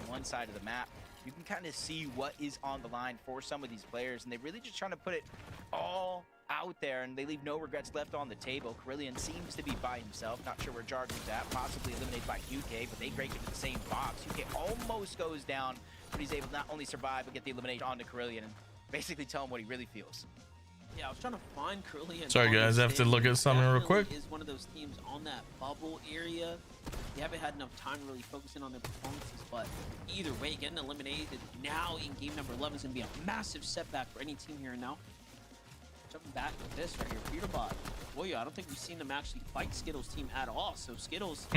On one side of the map, you can kind of see what is on the line for some of these players, and they're really just trying to put it all out there, and they leave no regrets left on the table. Carillion seems to be by himself. Not sure where Jargon's at. Possibly eliminated by QK, but they break into the same box. QK almost goes down, but he's able to not only survive, but get the elimination onto Carillion and basically tell him what he really feels. Yeah, I was trying to find Carillion. Sorry, guys. I have to look at something real quick. Is one of those teams on that bubble area. They haven't had enough time to really focus in on their performances, but either way, getting eliminated now in game number 11 is going to be a massive setback for any team here and now. Jumping back to this right here, PETERBOT. Boy, I don't think we've seen them actually fight Skittles' team at all. So Skittles,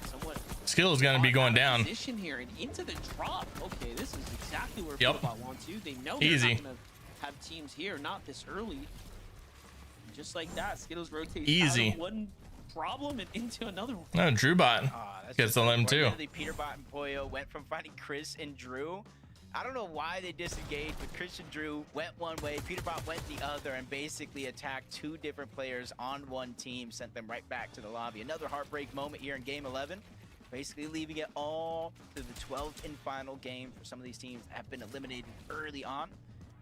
somewhat. Skittles gonna be going down. Position here and into the drop. Okay, this is exactly where Yep. PETERBOT wants to. They know they're Easy. not gonna have teams here, not this early. Just like that, Skittles rotates Easy. out of one problem and into another one. No, DrewBot gets the limb too. PETERBOT and Poyo went from fighting Chris and Drew. I don't know why they disengaged, but Chris and Drew went one way, PETERBOT went the other, and basically attacked two different players on one team, sent them right back to the lobby. Another heartbreak moment here in game 11, basically leaving it all to the 12th and final game for some of these teams that have been eliminated early on.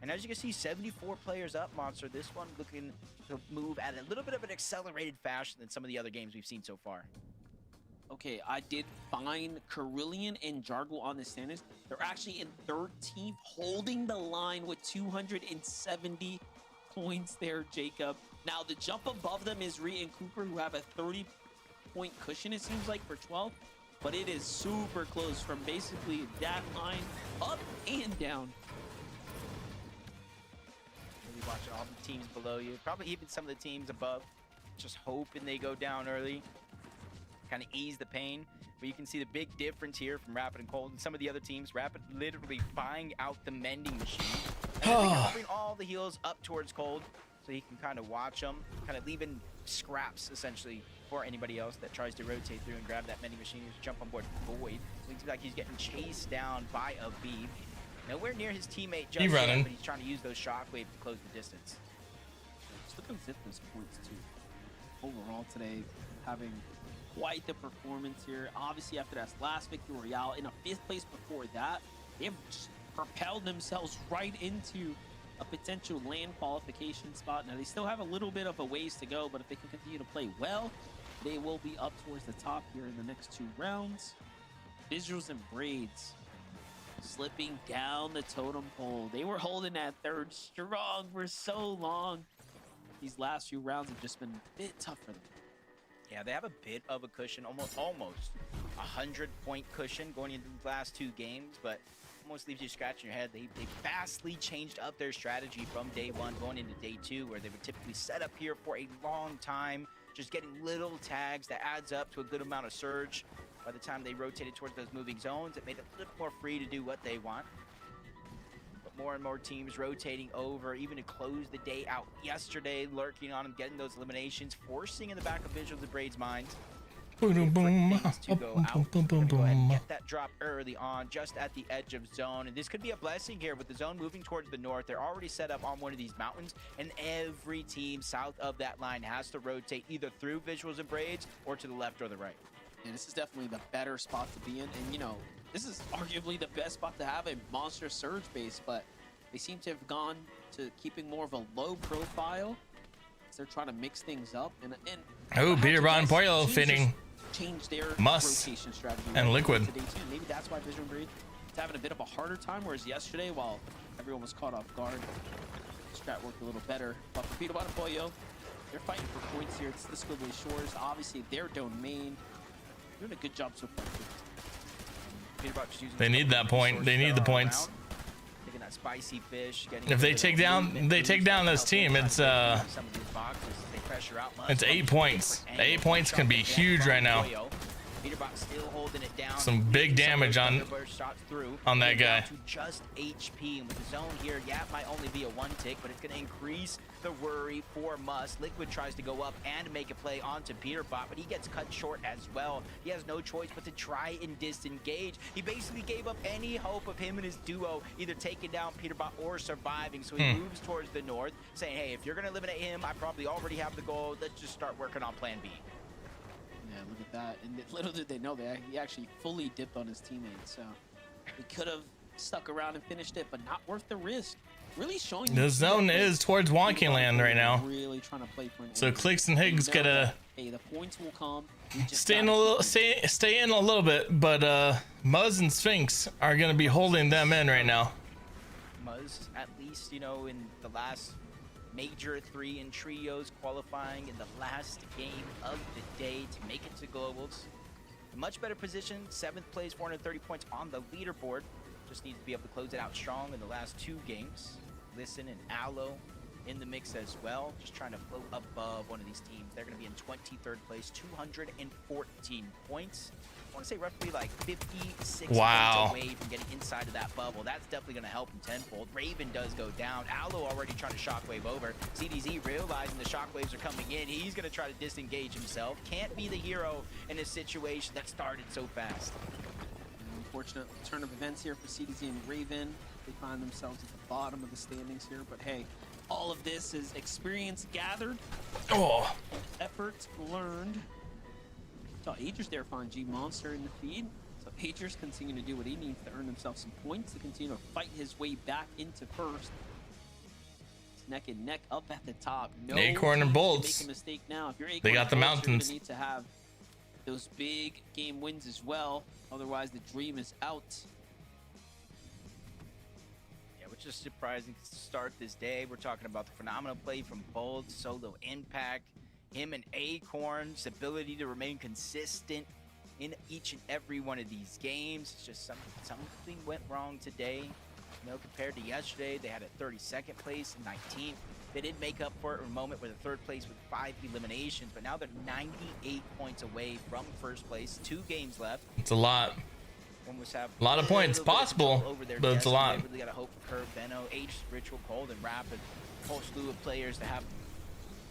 And as you can see, 74 players up, Monster. This one looking to move at a little bit of an accelerated fashion than some of the other games we've seen so far. Okay, I did find Carillion and Jargle on the standings. They're actually in 13th, holding the line with 270 points there, Jacob. Now, the jump above them is Rhea and Cooper, who have a 30-point cushion, it seems like, for 12. But it is super close from basically that line up and down. Really watching all the teams below you. Probably even some of the teams above. Just hoping they go down early. Kind of ease the pain, but you can see the big difference here from Rapid and Cold and some of the other teams. Rapid literally buying out the mending machine, and bring all the heals up towards Cold so he can kind of watch them, kind of leaving scraps essentially for anybody else that tries to rotate through and grab that mending machine. He's jump on board Void. Looks like he's getting chased down by a Beeb. Nowhere near his teammate just yet, but he's trying to use those shockwaves to close the distance. Just look at Zip's points too. Overall today, having quite the performance here. Obviously, after that last victory royale in a 5th place before that, they have just propelled themselves right into a potential land qualification spot. Now, they still have a little bit of a ways to go, but if they can continue to play well, they will be up towards the top here in the next 2 rounds. Visuals and Braids slipping down the totem pole. They were holding that 3rd strong for so long. These last few rounds have just been a bit tough for them. Yeah, they have a bit of a cushion, almost 100-point cushion going into the last 2 games, but almost leaves you scratching your head. They vastly changed up their strategy from day 1 going into day 2, where they would typically set up here for a long time, just getting little tags that adds up to a good amount of surge. By the time they rotated towards those moving zones, it made it a little more free to do what they want. More and more teams rotating over, even to close the day out yesterday, lurking on them, getting those eliminations, forcing in the back of Visuals and Braid's minds. To go out. Go ahead and get that drop early on, just at the edge of zone. And this could be a blessing here with the zone moving towards the north. They're already set up on one of these mountains, and every team south of that line has to rotate either through Visuals and Braids or to the left or the right. And this is definitely the better spot to be in. And, you know, this is arguably the best spot to have a monster surge base, but they seem to have gone to keeping more of a low profile. They're trying to mix things up. And oh, PETERBOT and Poyo fitting. Change their Must rotation strategy and Liquid. Maybe that's why Vision Breed is having a bit of a harder time, whereas yesterday, while everyone was caught off guard, strat worked a little better. But for PETERBOT and Poyo, they're fighting for points here. It's the Squiggly Shores, obviously their domain. Doing a good job so far. They need that point. They need the points. Taking that spicy fish. If they take down this team, it's 8 points. 8 points can be huge right now. PETERBOT still holding it down. Some big damage on shots through that guy. down to just HP, and with the zone here, yeah, it might only be a 1 tick, but it's going to increase the worry for Must. Liquid tries to go up and make a play onto PETERBOT, but he gets cut short as well. He has no choice but to try and disengage. He basically gave up any hope of him and his duo either taking down PETERBOT or surviving, so he moves towards the north, saying, hey, if you're going to eliminate him, I probably already have the goal. Let's just start working on plan B. Yeah, look at that. And little did they know that he actually fully dipped on his teammate. So he could have stuck around and finished it, but not worth the risk. Really showing The zone is towards Wonky Land right now. Really trying to play for an So CLIX and Higgs gotta hey, the points will come. stay in a little bit, but Muzz and Sphinx are gonna be holding them in right now. Muzz, at least, you know, in the last major 3 in trios, qualifying in the last game of the day to make it to globals. A much better position, 7th place, 430 points on the leaderboard. Just needs to be able to close it out strong in the last 2 games. Listen and Aloe in the mix as well, just trying to float above one of these teams. They're going to be in 23rd place, 214 points. I want to say roughly like 56 points away from getting inside of that bubble. That's definitely going to help him tenfold. Raven does go down. Aloe already trying to shockwave over. CDZ realizing the shockwaves are coming in. He's going to try to disengage himself. Can't be the hero in a situation that started so fast. Unfortunate turn of events here for CDZ and Raven. They find themselves at the bottom of the standings here, but hey, all of this is experience gathered, effort learned. Saw Aegis there find G Monster in the feed. So Aegis continuing to do what he needs to earn himself some points to continue to fight his way back into first. It's neck and neck up at the top. No Acorn and Bolts. Make a mistake now. If you're Acorn, They got the Bolts, mountains. You're gonna need to have those big game wins as well. Otherwise, the dream is out. Yeah, which is surprising to start this day. We're talking about the phenomenal play from Bold, solo impact, him and Acorn's ability to remain consistent in each and every one of these games. It's just something went wrong today. You know, compared to yesterday, they had a 32nd place and 19th. They did make up for it in a moment with a 3rd place with 5 eliminations, but now they're 98 points away from 1st place. 2 games left. It's a lot. Almost have A lot of points possible, but it's a lot. They really got to hope for Curve, Benno, H, Ritual, Cold, and Rapid. A whole slew of players to have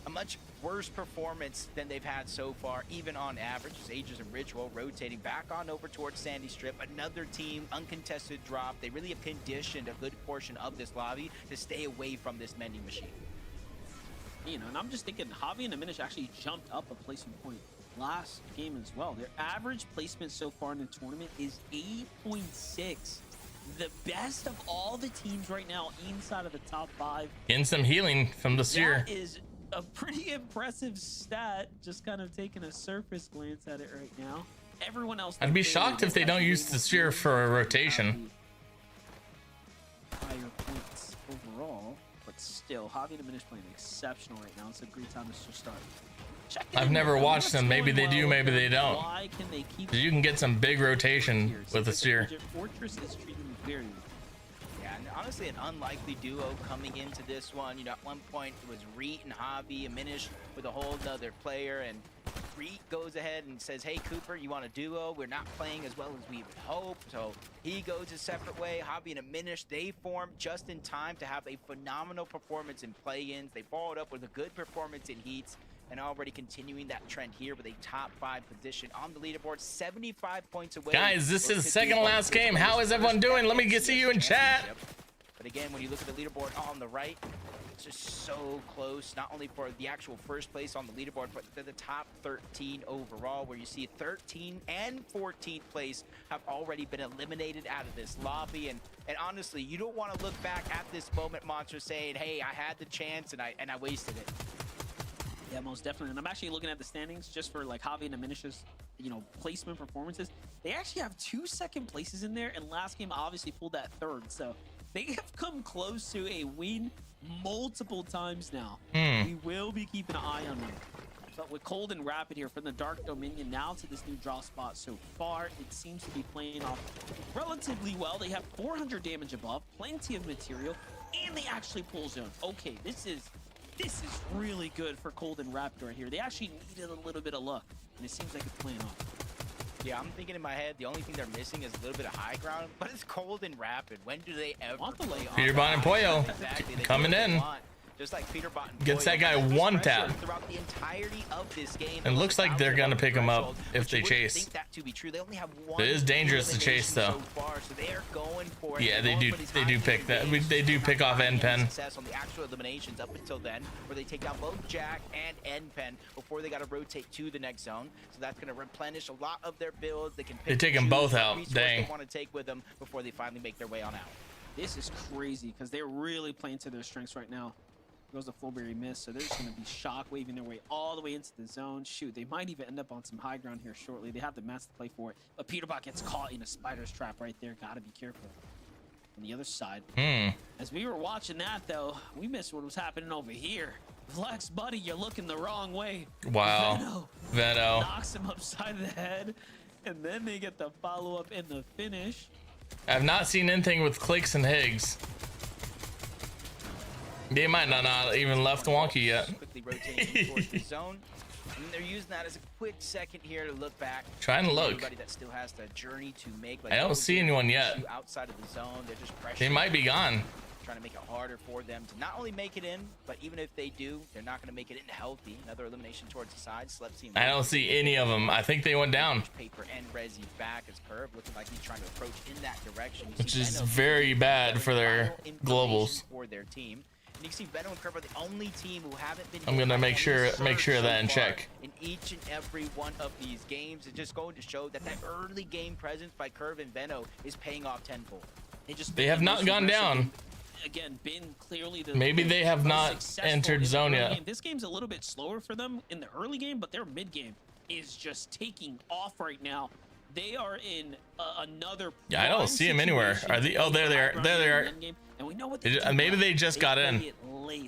a much worse performance than they've had so far, even on average. As Aegis and Ritual rotating back on over towards Sandy Strip. Another team, uncontested drop. They really have conditioned a good portion of this lobby to stay away from this mending machine. You know, and I'm just thinking Javi and Diminish actually jumped up a placement point last game as well. Their average placement so far in the tournament is 8.6. The best of all the teams right now inside of the top 5. Getting some healing from the Seer. That is a pretty impressive stat, just kind of taking a surface glance at it right now. Everyone else... I'd be shocked if they don't use the Seer for a rotation. Higher points overall, but still, Javi and Diminish playing exceptional right now. It's a great time to start. I've never watched them. Maybe they do, maybe they don't. Why can they keep... You can get some big rotation with the Seer. Fortress is treating them very well. Yeah, and honestly, an unlikely duo coming into this one. You know, at one point it was Reet and Javi, Diminish with a whole nother player, and Reet goes ahead and says, hey, Cooper, you want a duo? We're not playing as well as we would hope. So he goes a separate way. Javi and Diminish, they form just in time to have a phenomenal performance in play-ins. They followed up with a good performance in heats, and already continuing that trend here with a top 5 position on the leaderboard, 75 points away. Guys, this is second to last game. How is everyone doing? Let me see you in chat. But again, when you look at the leaderboard on the right, it's just so close, not only for the actual 1st place on the leaderboard, but to the top 13 overall, where you see 13 and 14th place have already been eliminated out of this lobby. And honestly, you don't want to look back at this moment, Monster, saying, hey, I had the chance and I wasted it. Yeah, most definitely. And I'm actually looking at the standings just for like Javi and Diminish's, you know, placement performances. They actually have 2 second places in there, and last game obviously pulled that 3rd. So they have come close to a win multiple times now. We will be keeping an eye on them. But with Cold and Rapid here from the Dark Dominion now to this new draw spot so far, it seems to be playing off relatively well. They have 400 damage above, plenty of material, and they actually pull zone. Okay, this is really good for Cold and Rapid right here. They actually needed a little bit of luck, and it seems like it's playing off. Yeah, I'm thinking in my head, the only thing they're missing is a little bit of high ground, but it's cold and rapid. When do they ever play on PETERBOT and Pollo coming in. Just like PETERBOT and Gets Pollo, that guy there's one pressure tap. throughout the entirety of this game. It looks like they're gonna pick him up if they You wouldn't chase. think that to be true. They only have one It is dangerous to chase, though. elimination so far, so they are going for it. Yeah, They're they going do. for these They do high pick that. games. They do They're pick not off finding N any pen. success on the actual eliminations up until then, where they take down both Jack and N pen before they got to rotate to the next zone. So that's going to replenish a lot of their builds. They can pick They take and them both choose what out. resource Dang. They want to take with them before they finally make their way on out. This is crazy because they're really playing to their strengths right now. Goes the Flowberry miss, so they're just going to be shock waving their way all the way into the zone. Shoot, they might even end up on some high ground here shortly. They have the mats to play for it, but PETERBOT gets caught in a spider's trap right there. Gotta be careful. On the other side, as we were watching that though, we missed what was happening over here. Flex, buddy, you're looking the wrong way. Wow. Veno. Knocks him upside the head, and then they get the follow-up and the finish. I've not seen anything with CLIX and Higgs. They might not even left wonky yet. Quickly rotating towards the zone. And they're using that as a quick second here to look back. Trying to look. Everybody that still has the journey to make. Like, I don't see anyone yet. Outside of the zone, they're just pressuring. They might be gone. Trying to make it harder for them to not only make it in, but even if they do, they're not going to make it in healthy. Another elimination towards the side. I don't see any of them. I think they went down, Paper and Resi back as Curve, looking like he's trying to approach in that direction. You which see is Venom very bad for their final globals. information for their team. And you can see Venom and Curve are the only team who haven't been. I'm gonna make sure surge of that in so far check. in each and every one of these games. It's just going to show that that early game presence by Curve and Veno is paying off tenfold. They have not gone down. Again, been clearly the Maybe they have most not successful entered in the zone early yet. game. This game's a little bit slower for them in the early game, but their mid game is just taking off right now. They are in another. Yeah, I don't see them anywhere. Are they? Oh, there they are. There they are. And we know what Maybe they just got in.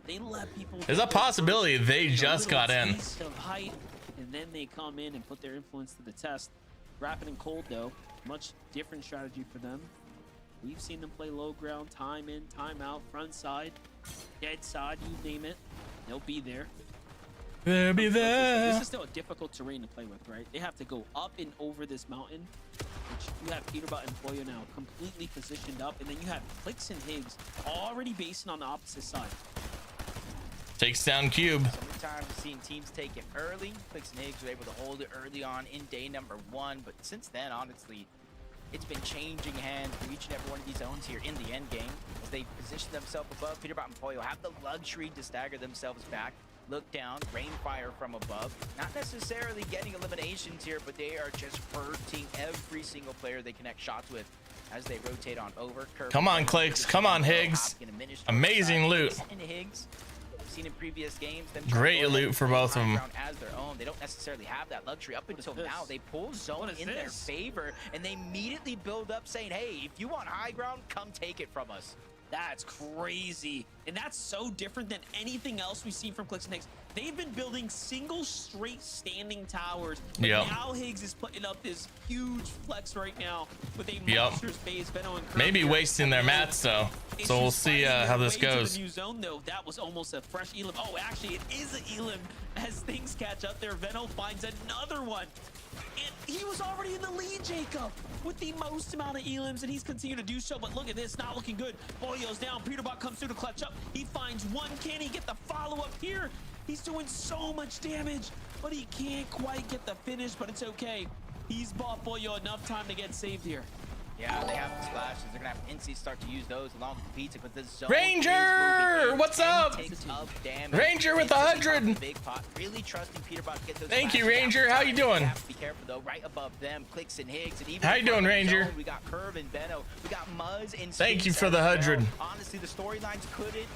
They let people. There's a possibility they just got in. Of height, and then they come in and put their influence to the test. Rapid and cold though, much different strategy for them. We've seen them play low ground, time in, time out, front side, dead side, you name it. They'll be there. They'll be This there. is still a difficult terrain to play with, right? They have to go up and over this mountain, which you have PETERBOT and Pollo now completely positioned up, and then you have CLIX and Higgs already basing on the opposite side. Takes down Cube. Sometimes we've seen teams take it early. CLIX and Higgs were able to hold it early on in day number 1, but since then, honestly, it's been changing hands for each and every one of these zones here in the end game as they position themselves above. PETERBOT and Pollo have the luxury to stagger themselves back, look down, rain fire from above. Not necessarily getting eliminations here, but they are just hurting every single player they connect shots with as they rotate on over. Come on, CLIX. Come on, Higgs. Amazing loot. And Higgs, seen in previous games, them Great loot for both of them. as their own. They don't necessarily have that luxury up until now. They pull zone in their favor, and they immediately build up saying, hey, if you want high ground, come take it from us. That's crazy. And that's so different than anything else we've seen from CLIX and Higgs. They've been building single straight standing towers. But now Higgs is putting up this huge flex right now with a monstrous base. Veno and Curve Maybe wasting their mats though. So we'll see how this goes. The new zone though, that was almost a fresh elim. Oh, actually, it is an elim. As things catch up there, Veno finds another one. And he was already in the lead, Jacob, with the most amount of elims, and he's continued to do so. But look at this, not looking good. Pollo's down. PETERBOT comes through to clutch up. He finds one. Can he get the follow-up here? He's doing so much damage, but he can't quite get the finish, but it's okay. He's bought Pollo enough time to get saved here. Yeah, they have the splashes. They're gonna have NC start to use those along with the pizza, but this zone Ranger, what's up? Ranger with 100. Big pot, really trusting PETERBOT to get those. Thank you, Ranger. How you doing? Be careful though. Right above them, CLIX and Higgs, and even how you doing, Ranger? We got Curve and Veno. We got Muzz and. Thank you for the 100. Honestly, the storylines couldn't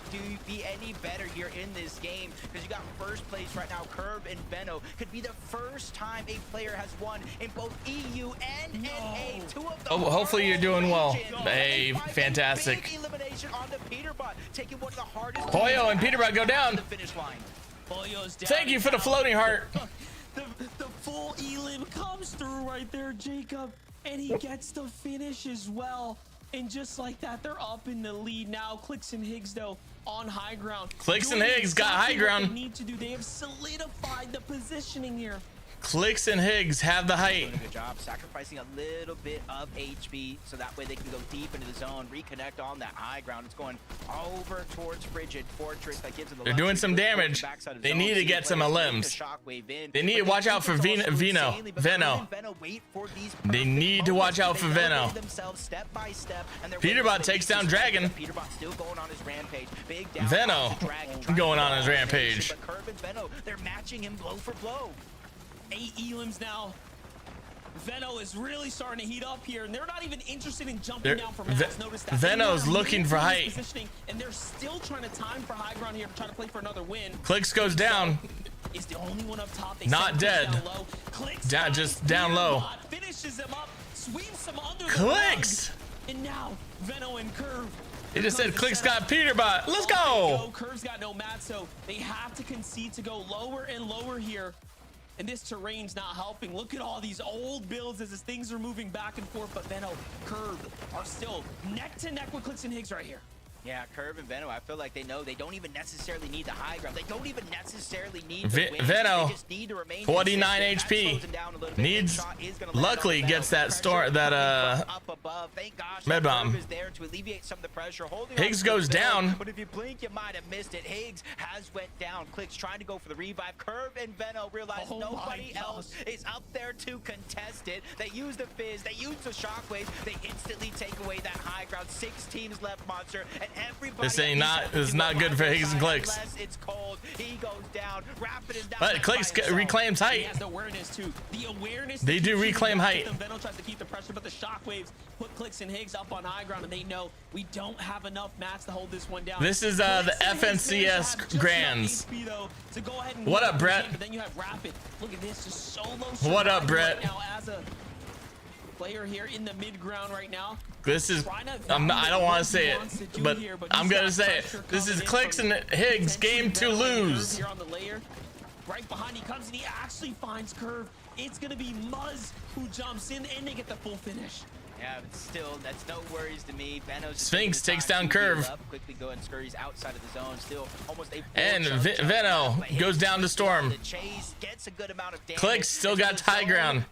be any better here in this game because you got first place right now. Curve and Veno could be the first time a player has won in both EU and NA. Two of the hopefully you're doing well. Hey, fantastic. Pollo and PETERBOT go down. Thank you for the floating heart. The full elim comes through right there, Jacob, and he gets the finish as well. And just like that, they're up in the lead now. CLIX and Higgs though on high ground. CLIX and Higgs got high ground. They need to do. They have solidified the positioning here. CLIX and Higgs have the height. Doing a good job sacrificing a little bit of HP so that way they can go deep into the zone, reconnect on that high ground. It's going over towards Frigid Fortress. That gives them the They're doing some damage. They need to get some limbs. They need to watch out for Veno. They need to watch out for Veno. Peterbot takes down Dragon. Peterbot still going on his rampage. Veno going on his rampage. But Curve and Veno, they're matching him blow for blow. 8 elims now. Veno is really starting to heat up here, and they're not even interested in jumping down for mats. Notice that Veno's looking for height, positioning, and they're still trying to time for high ground here to try to play for another win. CLIX goes down. Is the only one up top. They not dead. Down low. CLIX down, just down low. Finishes them up, sweeps them under the CLIX. rug, and now Veno and Curve. He just said CLIX got Peterbot. Let's go. Curve's got no mat, so they have to concede to go lower and lower here. And this terrain's not helping. Look at all these old builds as things are moving back and forth, but Veno, Curve are still neck to neck with CLIX and Higgs right here. Yeah, Curve and Veno, I feel like they know they don't even necessarily need the high ground. They don't even necessarily need the win. Veno, they just need to remain 49 consistent. HP, needs, luckily gets that storm, that up above. Thank gosh, med bomb. is there to alleviate some of the pressure. Higgs goes down. But if you blink, you might have missed it. Higgs has went down. CLIX trying to go for the revive. Curve and Veno realize nobody else is up there to contest it. They use the fizz, they use the shockwave, they instantly take away that high ground. 6 teams left, Monster, and everybody. This ain't this is not good for Higgs and CLIX. It's cold. He goes down. Rapid is down. But CLIX reclaims height. He has the awareness too. The awareness. They do reclaim height. Veno tries to keep the pressure, but the shockwaves put CLIX and Higgs up on high ground, and they know we don't have enough mats to hold this one down. This is the FNCS Grands. What up, Brett? But then you have Rapid. Look at this, just solo. What up, Brett? Right now as a player here in the mid ground right now. This is, I don't want to say it, but I'm going to say it. This is CLIX and Higgs, game to lose. Here on the layer. Right behind he comes, and he actually finds Curve. It's going to be Muzz who jumps in, and they get the full finish. Yeah, but still, that's no worries to me. Veno's Sphinx takes down Curve. Quickly go and scurries outside of the zone. Still almost a and Veno goes down to Storm. Chase gets a good amount of damage. CLIX still got high ground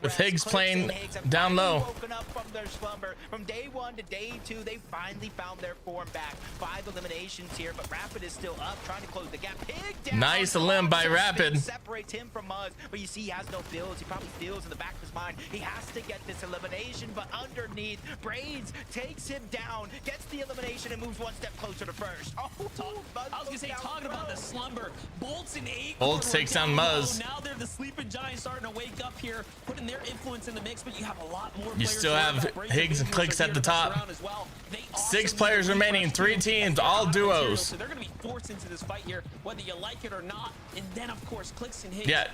with Higgs playing down low. Woken up from their slumber. From day 1 to day 2, they finally found their form back. 5 eliminations here, but Rapid is still up, trying to close the gap. Pig down. Nice limb by Rapid. Separates him from Muzz, but you see he has no builds. He probably feels in the back of his mind he has to get this elimination. But underneath, Braids takes him down, gets the elimination, and moves 1 step closer to first. Oh, I was gonna say, talking about the slumber, Bolts and 8. Bolts takes down Muzz. Now they're the sleeping giants starting to wake up here, putting their influence in the mix, but you have a lot more. You still have Higgs and CLIX at the top. 6 players remaining, 3 teams, all duos. So they're gonna be forced into this fight here, whether you like it or not. And then, of course, CLIX and Higgs. Yeah,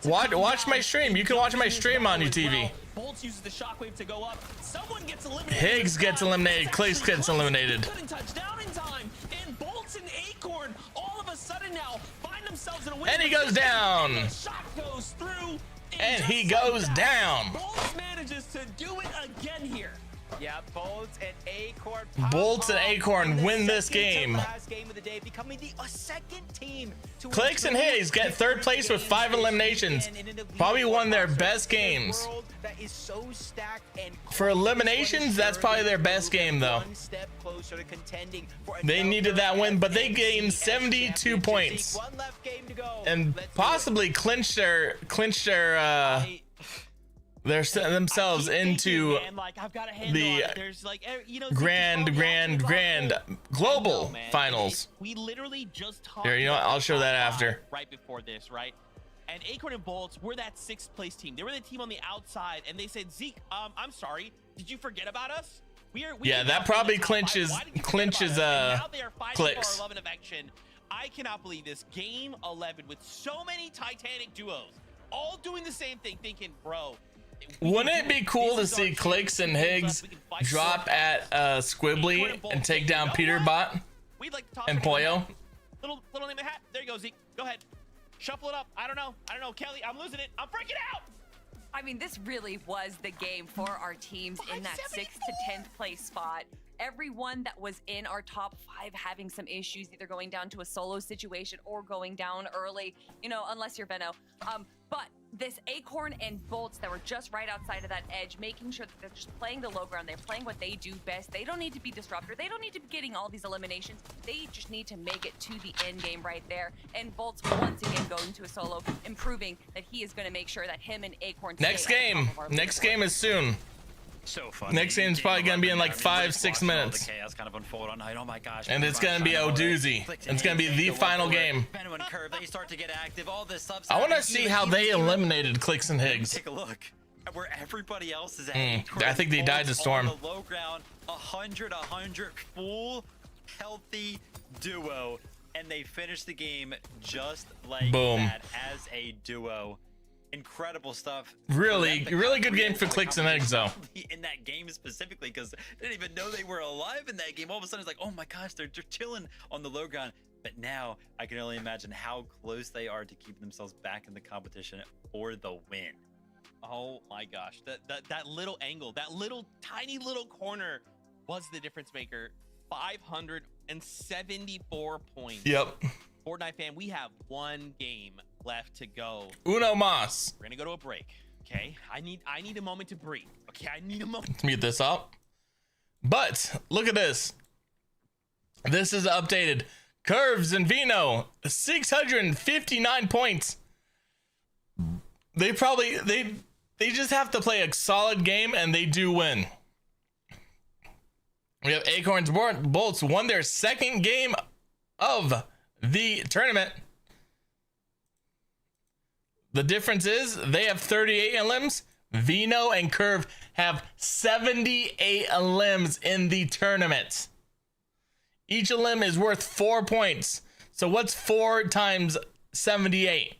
watch my stream. You can watch my stream on your TV. Bolts uses the shockwave to go up. Someone gets eliminated. Higgs gets eliminated. CLIX gets eliminated. Couldn't touch down in time. And Bolts and Acorn all of a sudden now find themselves in a win. And he goes down. And the shot goes through. And he goes down. Bolts manages to do it again here. Yeah, Bolts and Acorn. Bolts and Acorn win this game. Last game of the day, becoming the second team to CLIX and Higgs get 3rd place with 5 eliminations. Probably one of their best games. That is so stacked, and for eliminations, that's probably their best game, though. 1 step closer to contending for they needed that win, but they gained 72 points 1 left game to go. And possibly clinch their themselves into the grand global finals. We literally just talked. Here, you know what? I'll show that after. Right before this, right? And Acorn and Bolts were that 6th place team. They were the team on the outside, and they said, Zeke, I'm sorry. Did you forget about us? Yeah, that probably clinches CLIX. I cannot believe this. Game 11 with so many Titanic duos, all doing the same thing, thinking, bro. Wouldn't it be cool to see CLIX and Higgs drop at Squibbly and take down Peterbot and Poyo? Little name of hat. There you go, Zeke. Go ahead. Shuffle it up. I don't know, Kelly. I'm losing it. I'm freaking out. I mean, this really was the game for our teams in that 6th to 10th place spot. everyone that was in our top 5 having some issues, either going down to a solo situation or going down early, you know, unless you're Veno. But this Acorn and Bolts that were just right outside of that edge, making sure that they're just playing the low ground, they're playing what they do best. They don't need to be disruptor. They don't need to be getting all these eliminations. They just need to make it to the end game right there. And Bolts once again going to a solo, improving that he is going to make sure that him and Acorn Next stay at the game. top of our Next leaderboard. game is soon. So funny. Next game's probably gonna be in like 5-6 All minutes. the chaos kind of unfold on night. Oh my gosh. And it's gonna be a doozy. It's gonna be the final game. Veno and Curve, they start to get active. All this stuff. I want to see how they eliminated CLIX and Higgs. Take a look at where everybody else is at. I think they died to Storm. On the low ground, 100, full, healthy duo, and they finish the game just like Boom. that as a duo. Incredible stuff. Really good game for CLIX and Higgs though. In that game specifically, because they didn't even know they were alive in that game. All of a sudden, it's like, oh my gosh, they're chilling on the low ground. But now I can only imagine how close they are to keep themselves back in the competition for the win. Oh my gosh, that little angle, that little tiny little corner was the difference maker. 574 points. Yep. Fortnite fan, we have one game left to go. Uno mas. We're gonna go to a break. Okay, I need a moment to breathe. Okay, I need a moment. Let's mute this up. But look at this. This is updated. Curves and Veno, 659 points. They just have to play a solid game and they do win. We have Acorns Bolts won their second game of the tournament. The difference is they have 38 elims. Veno and Curve have 78 elims in the tournament. Each elim is worth 4 points. So what's 4 times 78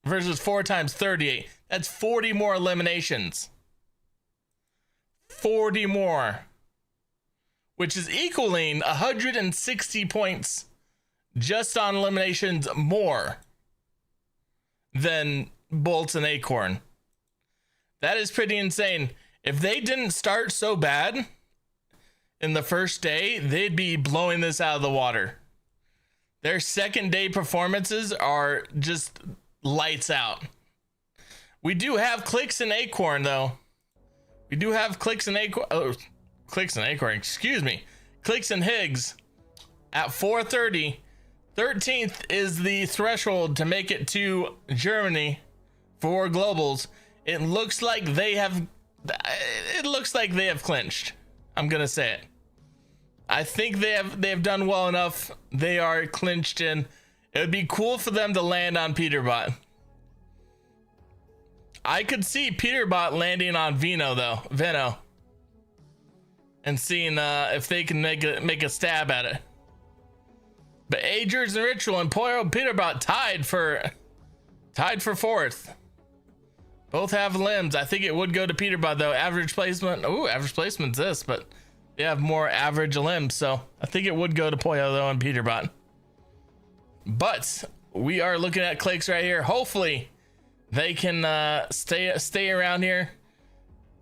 versus 4 times 38? That's 40 more eliminations. 40 more. Which is equaling 160 points just on eliminations more than Bolts and Acorn. That is pretty insane. If they didn't start so bad in the first day, they'd be blowing this out of the water. Their second day performances are just lights out. We do have CLIX and Acorn though. We do have CLIX and Acorn. Oh, CLIX and Acorn, excuse me. CLIX and Higgs at 4:30. 13th is the threshold to make it to Germany for globals. It looks like they have clinched. I'm gonna say it. I think they have done well enough. They are clinched in. It would be cool for them to land on PETERBOT. I could see PETERBOT landing on Veno, and seeing if they can make a stab at it. But Agers and Ritual and PETERBOT tied for 4th. Both have limbs. I think it would go to PETERBOT though. Average placement. Ooh, average placement's this, but they have more average limbs, so I think it would go to Poyo though and PETERBOT. But we are looking at CLIX right here. Hopefully they can stay around here.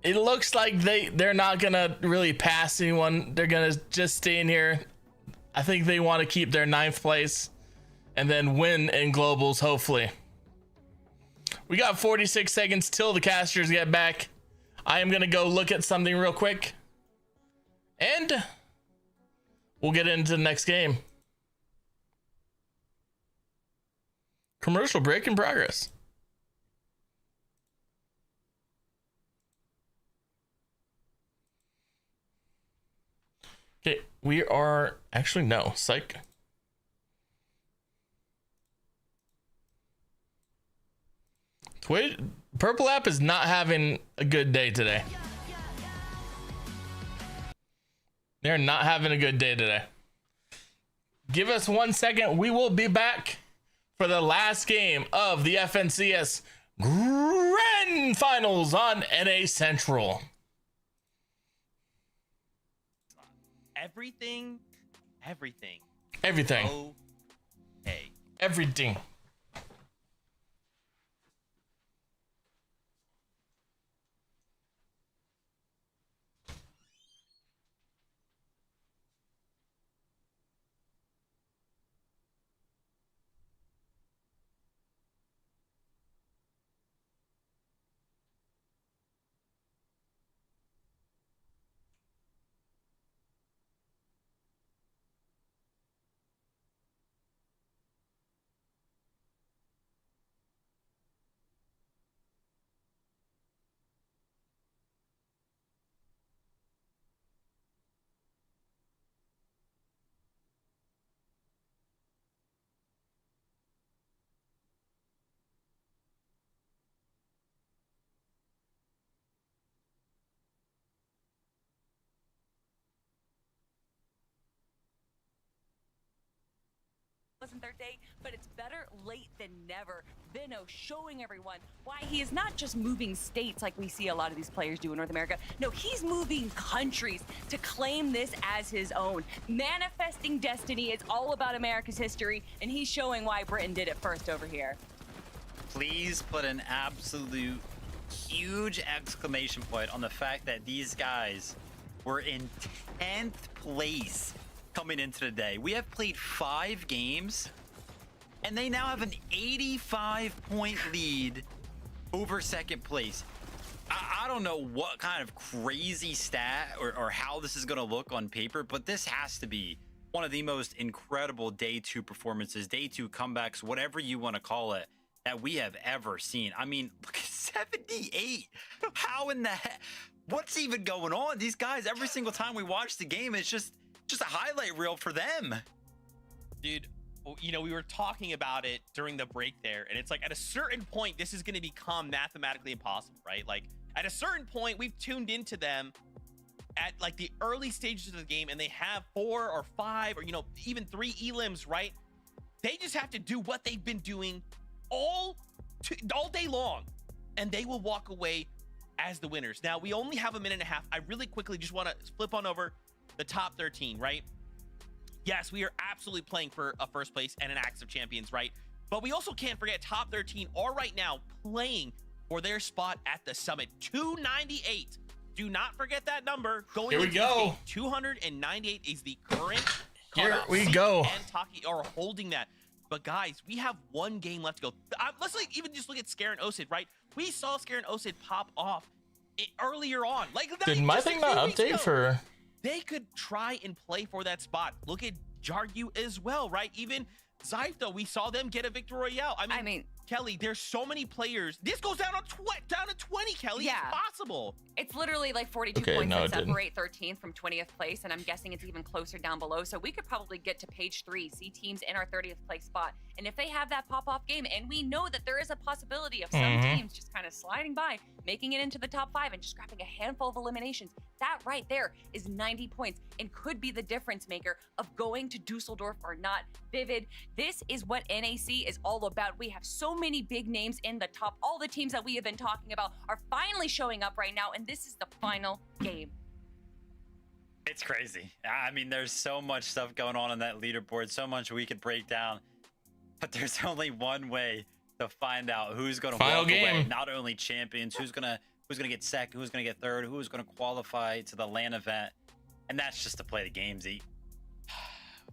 It looks like they're not gonna really pass anyone. They're gonna just stay in here. I think they want to keep their 9th place and then win in globals, hopefully. We got 46 seconds till the casters get back. I am going to go look at something real quick. And we'll get into the next game. Commercial break in progress. Okay, we are actually no psych. Purple app is not having a good day today. They're not having a good day today. Give us 1 second. We will be back for the last game of the FNCS Grand Finals on NA Central. Everything. Everything. Okay. Everything. wasn't their day, but it's better late than never. Veno showing everyone why he is not just moving states like we see a lot of these players do in North America. No, he's moving countries to claim this as his own. Manifesting destiny is all about America's history, and he's showing why Britain did it first over here. Please put an absolute huge exclamation point on the fact that these guys were in 10th place coming into the day. We have played 5 games, and they now have an 85-point lead over second place. I don't know what kind of crazy stat or how this is going to look on paper, but this has to be one of the most incredible day 2 performances, day 2 comebacks, whatever you want to call it, that we have ever seen. I mean, look at 78. How in the heck? What's even going on? These guys, every single time we watch the game, it's just a highlight reel for them. Dude, you know, we were talking about it during the break there, and it's like at a certain point, this is going to become mathematically impossible, right? Like at a certain point, we've tuned into them at like the early stages of the game, and they have 4 or 5 or, you know, even 3 elims, right? They just have to do what they've been doing all day long, and they will walk away as the winners. Now, we only have a minute and a half. I really quickly just want to flip on over the top 13, right? Yes, we are absolutely playing for a first place and an Axe of Champions, right? But we also can't forget top 13 are right now playing for their spot at the summit. 298. Do not forget that number. Going Here we into go. this game, 298 is the current Here cutoff. we Seek go. And Taki are holding that. But guys, we have 1 game left to go. Let's even just look at Scare and Osid, right? We saw Scare and Osid pop off earlier on. Like, Did my just thing a not few weeks update ago. for? They could try and play for that spot. Look at Jargu as well, right? Even Zypho, we saw them get a victory royale. I mean, Kelly, there's so many players. This goes down to 20, Kelly. Yeah. It's possible. It's literally like 42 Okay, points no, that it didn't. separate 13th from 20th place, and I'm guessing it's even closer down below. So we could probably get to page 3, see teams in our 30th place spot. And if they have that pop-off game, and we know that there is a possibility of some teams just kind of sliding by, making it into the top 5 and just grabbing a handful of eliminations, that right there is 90 points and could be the difference maker of going to Dusseldorf or not. Vivid, this is what NAC is all about. We have so many big names in the top. All the teams that we have been talking about are finally showing up right now, and this is the final game. It's crazy. I mean, there's so much stuff going on that leaderboard, so much we could break down, but there's only one way to find out who's going to walk away. Not only champions, who's gonna get second, who's gonna get third, who's gonna qualify to the LAN event, and that's just to play the games.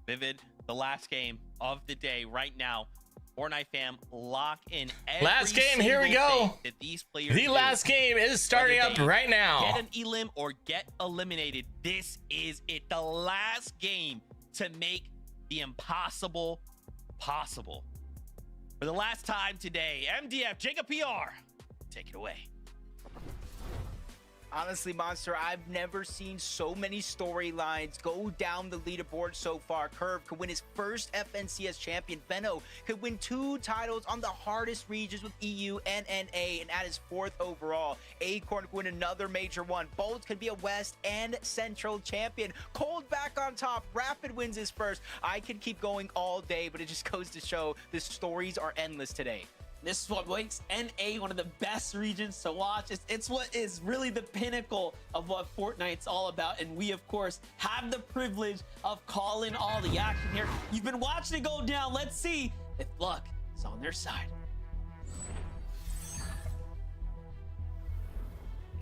Vivid, the last game of the day right now. Fortnite fam, lock in every Last game, here we go. thing that these players The do. last game is starting Whether up they right now. Get an elim or get eliminated. This is it. The last game to make the impossible possible. For the last time today, MDF, Jacob PR, take it away. Honestly, Monster, I've never seen so many storylines go down the leaderboard so far. Curve could win his first FNCS champion. Veno could win 2 titles on the hardest regions with EU and NA and add his 4th overall. Acorn could win another major one. Bolt could be a West and Central champion. Cold back on top. Rapid wins his first. I could keep going all day, but it just goes to show the stories are endless today. This is what makes NA one of the best regions to watch. It's what is really the pinnacle of what Fortnite's all about. And we, of course, have the privilege of calling all the action here. You've been watching it go down. Let's see if luck is on their side.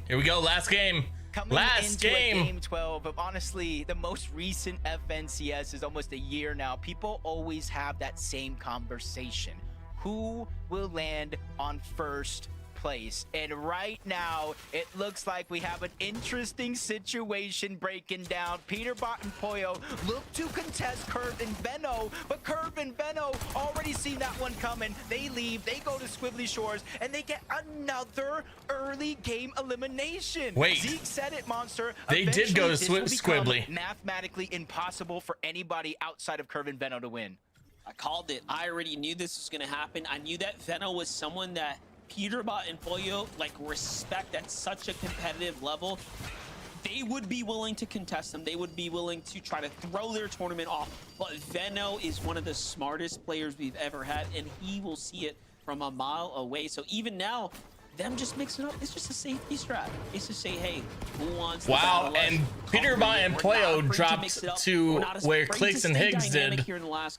Here we go, last game. Coming Last into game. a game 12, but honestly, the most recent FNCS is almost a year now. People always have that same conversation. Who will land on first place? And right now, it looks like we have an interesting situation breaking down. PETERBOT and Poyo look to contest Curve and Veno, but Curve and Veno already seen that one coming. They leave, they go to Squibbly Shores, and they get another early game elimination. Wait. Zeke said it, Monster. They did go to Eventually, this will become Squibbly. mathematically impossible for anybody outside of Curve and Veno to win. I called it. I already knew this was going to happen. I knew that Veno was someone that PETERBOT and Pollo like respect at such a competitive level. they would be willing to contest them. They would be willing to try to throw their tournament off. But Veno is one of the smartest players we've ever had, and he will see it from a mile away. So even now, them just mixing up, it's just a safety strat. It's to say, hey, who wants wow, and PETERBOT and Playo dropped to where CLIX and Higgs did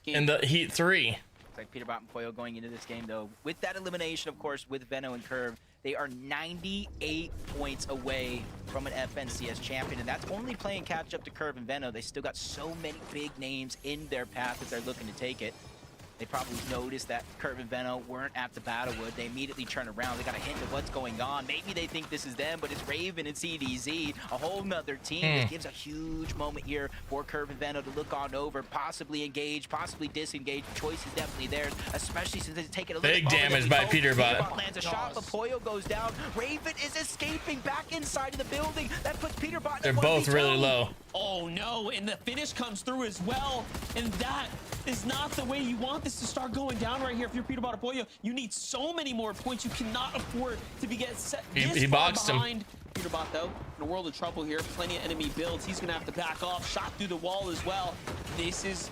in the Heat 3. Like PETERBOT and Pollo going into this game, though, with that elimination, of course, with Veno and Curve, they are 98 points away from an FNCS champion, and that's only playing catch up to Curve and Veno. They still got so many big names in their path that they're looking to take it. They probably noticed that Curve and Veno weren't at the Battlewood. They immediately turn around. They got a hint of what's going on. Maybe they think this is them, but it's Raven and CDZ, a whole nother team. It gives a huge moment here for Curve and Veno to look on over, possibly engage, possibly disengage. The choice is definitely theirs, especially since they've taken a little big damage by PETERBOT. Lands a shot, but Pollo goes down. Raven is escaping back inside of the building. That puts PETERBOT. They're both really low. Oh no, and the finish comes through as well, and that is not the way you want this to start going down right here. If you're PETERBOT or Pollo, you need so many more points. You cannot afford to be get set he boxed behind. PETERBOT, though, in a world of trouble here. Plenty of enemy builds. He's gonna have to back off. Shot through the wall as well. This is,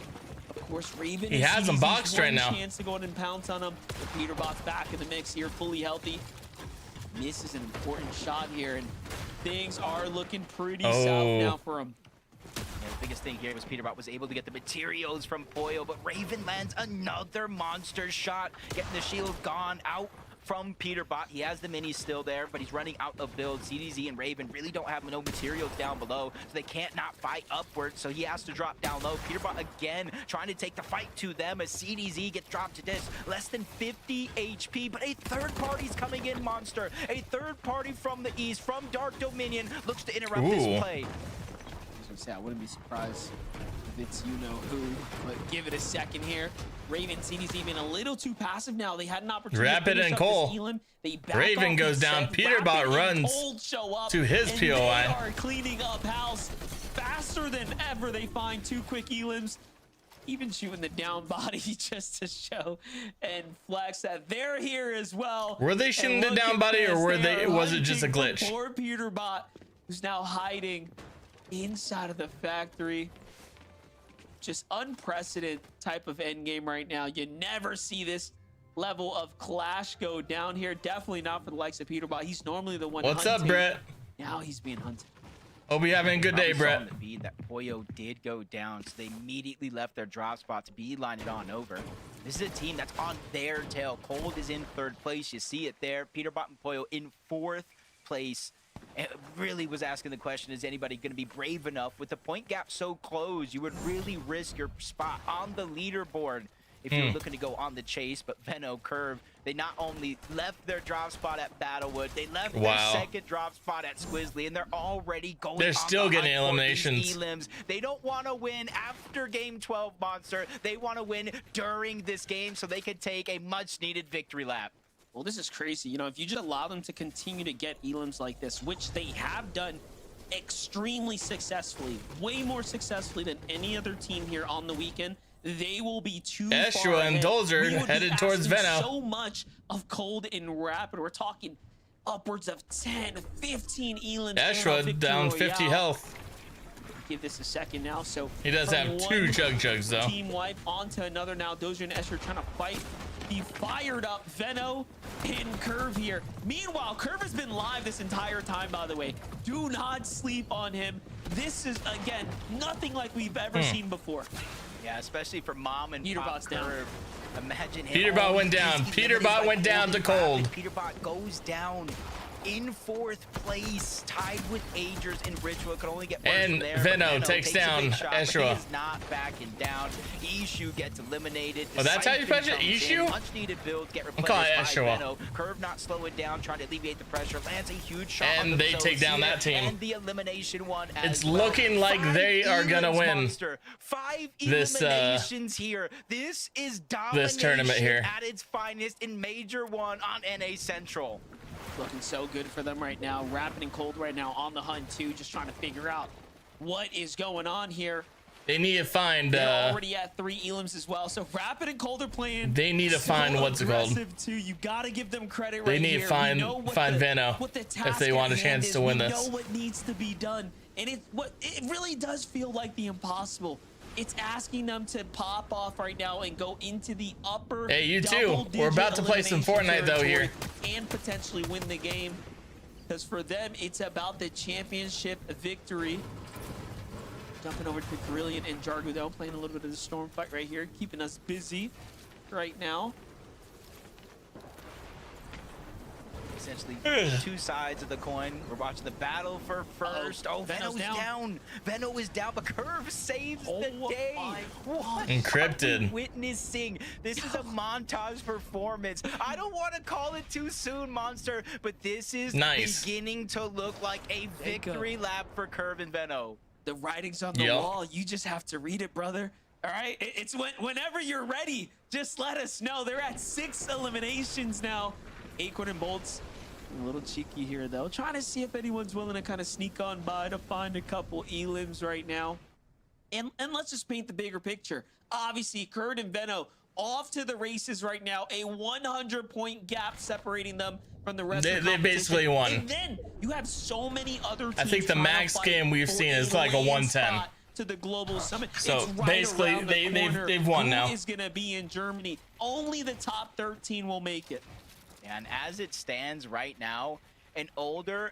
of course, Raven. He has him boxed right now. Chance to go in and pounce on him. But PETERBOT's back in the mix here, fully healthy. Misses an important shot here, and things are looking pretty south now for him. Yeah, the biggest thing here was PETERBOT was able to get the materials from Pollo, but Raven lands another monster shot, getting the shield gone out from PETERBOT. He has the minis still there, but he's running out of build. CDZ and Raven really don't have no materials down below, so they can't not fight upwards, so he has to drop down low. PETERBOT again trying to take the fight to them as CDZ gets dropped to this. Less than 50 HP, but a third party's coming in, Monster. A third party from the east, from Dark Dominion, looks to interrupt this play. I wouldn't be surprised if it's you-know-who, but give it a second here. Raven, CD's even a little too passive now. They had an opportunity Rapid to and Cole. Raven goes down. PETERBOT runs to his POI. They are cleaning up house faster than ever. They find two quick elims. Even shooting the down body just to show and flex that they're here as well. Were they shooting the down body, or was it just a glitch? Poor PETERBOT, who's now hiding inside of the factory. Just unprecedented type of end game right now. You never see this level of clash go down here. Definitely not for the likes of PETERBOT. He's normally the one What's hunting. up, Brett? Now he's being hunted. Hope you having a good day, Brett. The feed that Pollo did go down, so they immediately left their drop spot to beeline it on over. This is a team that's on their tail. Cold is in third place. You see it there. PETERBOT and Pollo in fourth place. It really was asking the question, is anybody going to be brave enough? With the point gap so close, you would really risk your spot on the leaderboard if you were looking to go on the chase. But Veno, Curve, they not only left their drop spot at Battlewood, they left their second drop spot at Squizzly, and they're already going They're still getting eliminations. Elims. They don't want to win after Game 12, Monster. They want to win during this game so they can take a much-needed victory lap. Well, this is crazy. You know, if you just allow them to continue to get elims like this, which they have done extremely successfully, way more successfully than any other team here on the weekend, they will be too far Eshra and Dozer headed towards Veno. So much of Cold and Rapid. We're talking upwards of 10, 15 elims. Eshra down 50 health. Give this a second now. So he does have two jugs though. Team wipe onto another now. Dozer and Eshra trying to fight. He fired up Veno and Curve here. Meanwhile, Curve has been live this entire time, by the way. Do not sleep on him. This is, again, nothing like we've ever seen before. Yeah, especially for Mom and PETERBOT's Pop Curve. Imagine him. PETERBOT went down. PETERBOT went down to Cold. PETERBOT goes down in fourth place, tied with Agers and Ritual. Could only get one and from there. Veno takes down Eshra. He is not backing down. Ishu gets eliminated. Oh, that's how you punch it? Ishu? Much needed build get I'm calling replenished by Eshra. Veno. Curve not slowing down, trying to alleviate the pressure. Lands a huge shot. And they take down that team. And the elimination one. It's looking like they are gonna win. Monster. 5 eliminations here. This is domination this tournament here at its finest in Major 1 on NA Central. Looking so good for them right now. Rapid and Cold right now on the hunt too, just trying to figure out what is going on here. They need to find they're already at 3 elims as well, so Rapid and Cold are playing. They need to find what's it called. Too. You gotta give them credit. They right need here. to find Veno if they want a chance to win this. We know what needs to be done. And it really does feel like the impossible. It's asking them to pop off right now and go into the upper. Hey, you too. We're about to play some Fortnite though here. And potentially win the game. Because for them, it's about the championship victory. Jumping over to Brilliant and Jargudo, playing a little bit of the storm fight right here, keeping us busy right now. Essentially, two sides of the coin. We're watching the battle for first. Oh, Veno's down. Veno is down, but Curve saves the day. What Encrypted. are we witnessing? This is a montage performance. I don't want to call it too soon, Monster, but this is beginning to look like a victory lap for Curve and Veno. The writing's on the wall. You just have to read it, brother. All right? It's whenever you're ready, just let us know. They're at 6 eliminations now. Acorn and Bolts. A little cheeky here, though. Trying to see if anyone's willing to kind of sneak on by to find a couple elims right now. And let's just paint the bigger picture. Obviously, Kurt and Veno off to the races right now. A 100-point gap separating them from the rest of the competition. They basically won. And then you have so many other teams. I think the max game we've seen is like a 110. To the global summit. So right basically, they've won now. Who is going to be in Germany? Only the top 13 will make it. And as it stands right now, in order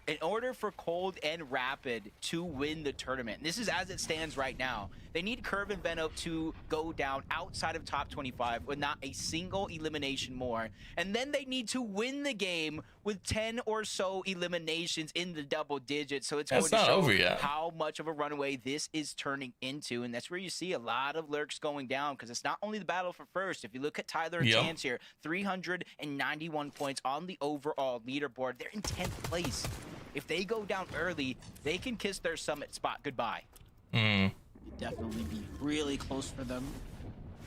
for Cold and Rapid to win the tournament, this is as it stands right now, they need Curve and Veno to go down outside of top 25 with not a single elimination more. And then they need to win the game with 10 or so eliminations in the double digits. So it's going to show how much of a runaway this is turning into. And that's where you see a lot of lurks going down, because it's not only the battle for first. If you look at Tyler and Chance here, 391 points on the overall leaderboard. They're in 10th place. If they go down early, they can kiss their summit spot goodbye. Definitely be really close for them.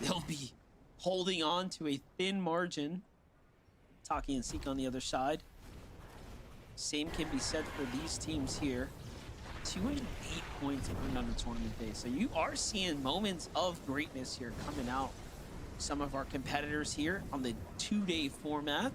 They'll be holding on to a thin margin. Taki and Seek on the other side. Same can be said for these teams here. 208 points earned on the tournament day. So you are seeing moments of greatness here coming out. Some of our competitors here on the 2-day format.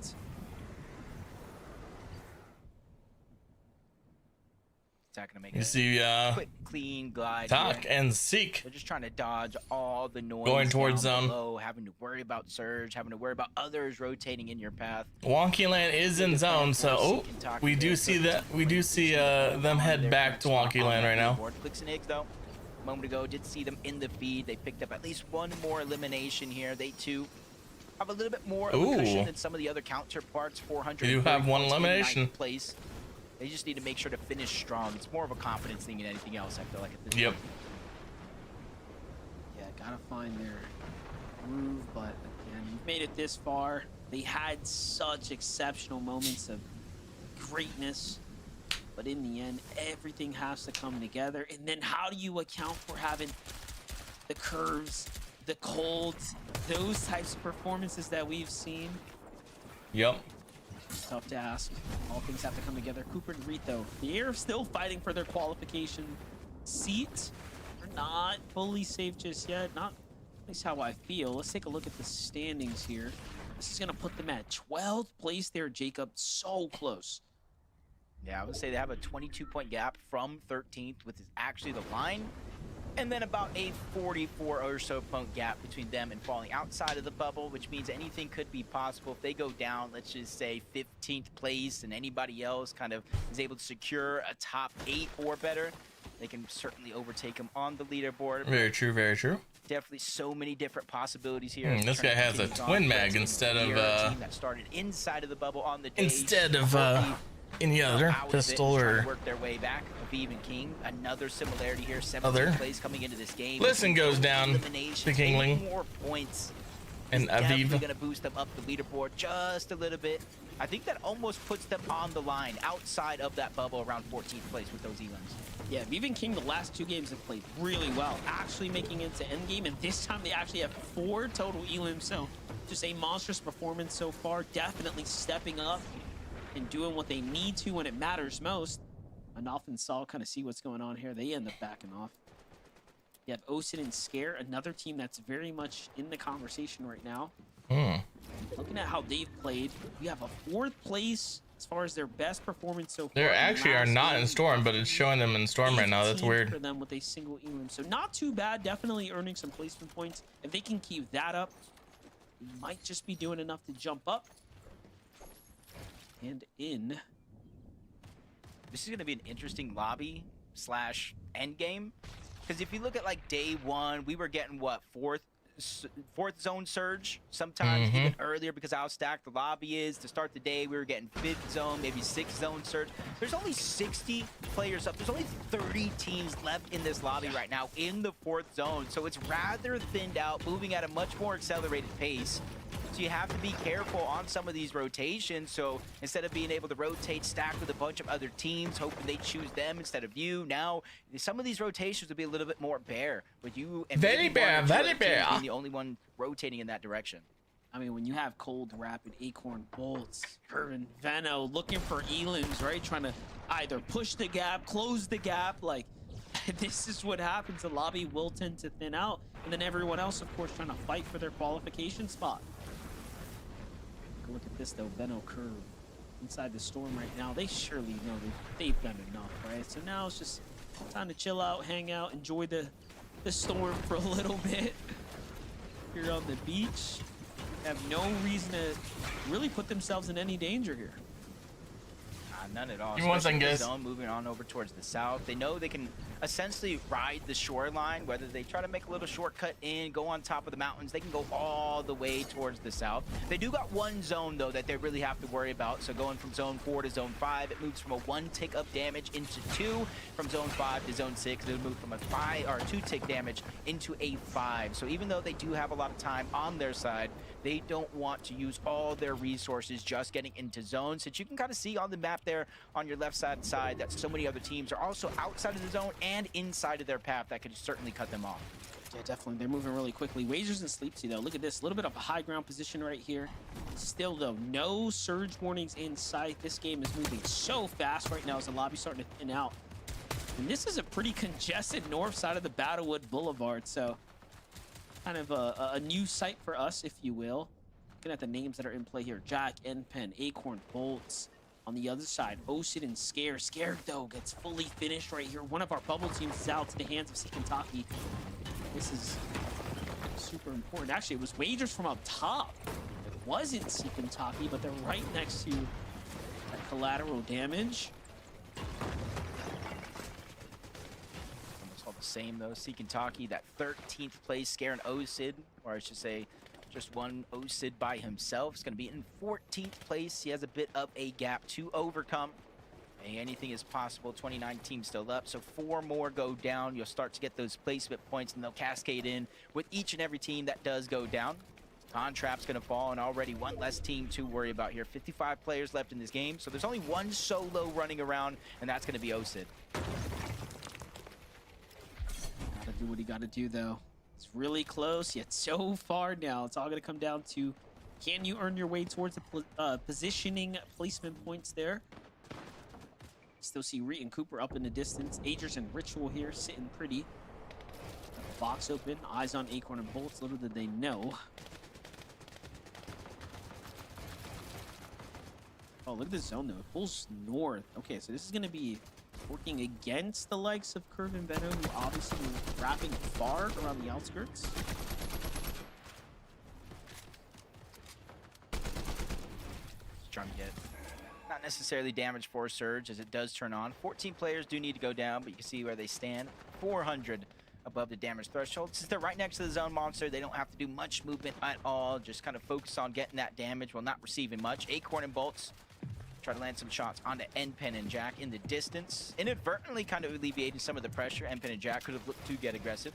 It's not gonna make you see quick, clean glide. Talk and Seek. They're just trying to dodge all the noise. Going towards zone. Below, having to worry about surge, having to worry about others rotating in your path. Wonky Land is in zone, so we do see that. We do see them head back to Wonky Land right now. CLIX and Iggs though, a moment ago did see them in the feed. They picked up at least one more elimination here. They too have a little bit more of a cushion than some of the other counterparts. 400. You have one elimination. Place. They just need to make sure to finish strong. It's more of a confidence thing than anything else, I feel like, at this point. Yeah, gotta find their groove, but again, you've made it this far. They had such exceptional moments of greatness, but in the end, everything has to come together. And then how do you account for having the curves, the colds, those types of performances that we've seen? It's tough to ask. All things have to come together. Cooper and Rito, they're still fighting for their qualification seat. They're not fully safe just yet. Not at least how I feel. Let's take a look at the standings here. This is going to put them at 12th place there, Jacob. So close. Yeah, I would say they have a 22-point gap from 13th, which is actually the line. And then about a 44 or so point gap between them and falling outside of the bubble, which means anything could be possible. If they go down, let's just say 15th place, and anybody else kind of is able to secure a top 8 or better, they can certainly overtake them on the leaderboard. Very true, very true. Definitely so many different possibilities here. This guy has a twin mag instead of team that started inside of the bubble on the day. Instead of any other pistol or work their way back. Aviv and King, another similarity here. 17th place coming into this game. Listen goes down to Kingling. More points. And Aviv going to boost them up the leaderboard just a little bit. I think that almost puts them on the line outside of that bubble around 14th place with those elims. Yeah, Aviv and King the last 2 games have played really well, actually making it to endgame, and this time they actually have 4 total elims. So just a monstrous performance so far. Definitely stepping up and doing what they need to when it matters most. Enough and Saul kind of see what's going on here. They end up backing off. You have Osid and Scare, another team that's very much in the conversation right now. Looking at how they've played, you have a 4th place as far as their best performance so far. They actually are not in Storm, but it's showing them in Storm right now. That's 18th weird. for them with a single elim, so not too bad. Definitely earning some placement points. If they can keep that up, they might just be doing enough to jump up and in. This is going to be an interesting lobby slash end game, because if you look at like day one, we were getting what, fourth zone surge, sometimes even earlier because how stacked the lobby is. To start the day, we were getting fifth zone, maybe sixth zone surge. There's only 60 players up. There's only 30 teams left in this lobby right now in the fourth zone, so it's rather thinned out, moving at a much more accelerated pace. So you have to be careful on some of these rotations. So instead of being able to rotate, stack with a bunch of other teams, hoping they choose them instead of you, now some of these rotations will be a little bit more bare, with you and Very bare, very bare. being the only one rotating in that direction. I mean, when you have Cold, Rapid, Acorn, Bolts, Curvin, Veno looking for elims, right? Trying to either push the gap, close the gap, like this is what happens. The lobby will tend to thin out, and then everyone else, of course, trying to fight for their qualification spot. Look at this though, Veno Curve inside the Storm right now. They surely know they've done enough, right? So now it's just time to chill out, hang out, enjoy the Storm for a little bit. Here on the beach, have no reason to really put themselves in any danger here. None at all. Give me one second, Especially guys. the zone moving on over towards the south. They know they can essentially ride the shoreline, whether they try to make a little shortcut in, go on top of the mountains. They can go all the way towards the south. They do got one zone, though, that they really have to worry about. So going from zone 4 to zone 5, it moves from a 1 tick of damage into 2. From zone 5 to zone 6, it would move from a 2 tick damage into a 5. So even though they do have a lot of time on their side, they don't want to use all their resources just getting into zones. Since you can kind of see on the map there on your left side that so many other teams are also outside of the zone and inside of their path that could certainly cut them off. Yeah, definitely. They're moving really quickly. Wagers and Sleepsy, though. Look at this. A little bit of a high ground position right here. Still, though, no surge warnings in sight. This game is moving so fast right now as the lobby's starting to thin out. And this is a pretty congested north side of the Battlewood Boulevard, so kind of a new site for us, if you will. Looking at the names that are in play here. Jack, N-Pen, Acorn, Bolts. On the other side, Osid and Scare. Scare, though, gets fully finished right here. One of our bubble teams is out to the hands of Sikentaki. This is super important. Actually, it was Wagers from up top. It wasn't Sikentaki, but they're right next to that collateral damage. Almost all the same, though. Sikentaki, that 13th place, Scare and Osid, or I should say, just one Osid by himself. Is going to be in 14th place. He has a bit of a gap to overcome. Hey, anything is possible. 29 teams still up, so 4 more go down. You'll start to get those placement points, and they'll cascade in with each and every team that does go down. Contrapt's going to fall, and already one less team to worry about here. 55 players left in this game, so there's only one solo running around, and that's going to be Osid. Gotta do what he gotta do, though. It's really close, yet so far now. It's all going to come down to, can you earn your way towards the positioning placement points there? Still see Reet and Cooper up in the distance. Agers and Ritual here sitting pretty. Got the box open, eyes on Acorn and Bolts. Little did they know. Oh, look at this zone, though. It pulls north. Okay, so this is going to be working against the likes of Curve and Veno, who obviously are wrapping far around the outskirts. Just trying to get not necessarily damage for Surge, as it does turn on. 14 players do need to go down, but you can see where they stand. 400 above the damage threshold. Since they're right next to the zone monster, they don't have to do much movement at all. Just kind of focus on getting that damage while not receiving much. Acorn and Bolts try to land some shots onto N-Pen and Jack in the distance, inadvertently kind of alleviating some of the pressure. N-Pen and Jack could have looked to get aggressive.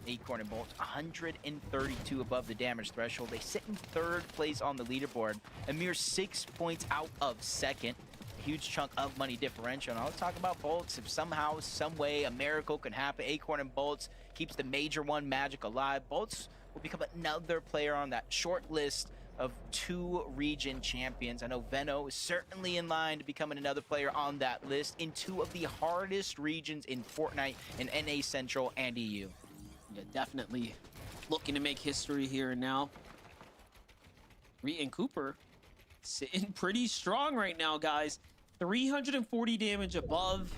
Acorn and Bolts 132 above the damage threshold. They sit in 3rd place on the leaderboard, a mere 6 points out of 2nd. A huge chunk of money differential. And I'll talk about Bolts. If somehow, some way, a miracle can happen, Acorn and Bolts keeps the Major 1 magic alive. Bolts will become another player on that short list of 2 region champions. I know Veno is certainly in line to becoming another player on that list in 2 of the hardest regions in Fortnite, in NA Central and EU. Yeah, definitely looking to make history here and now. Reet and Cooper sitting pretty strong right now, guys. 340 damage above,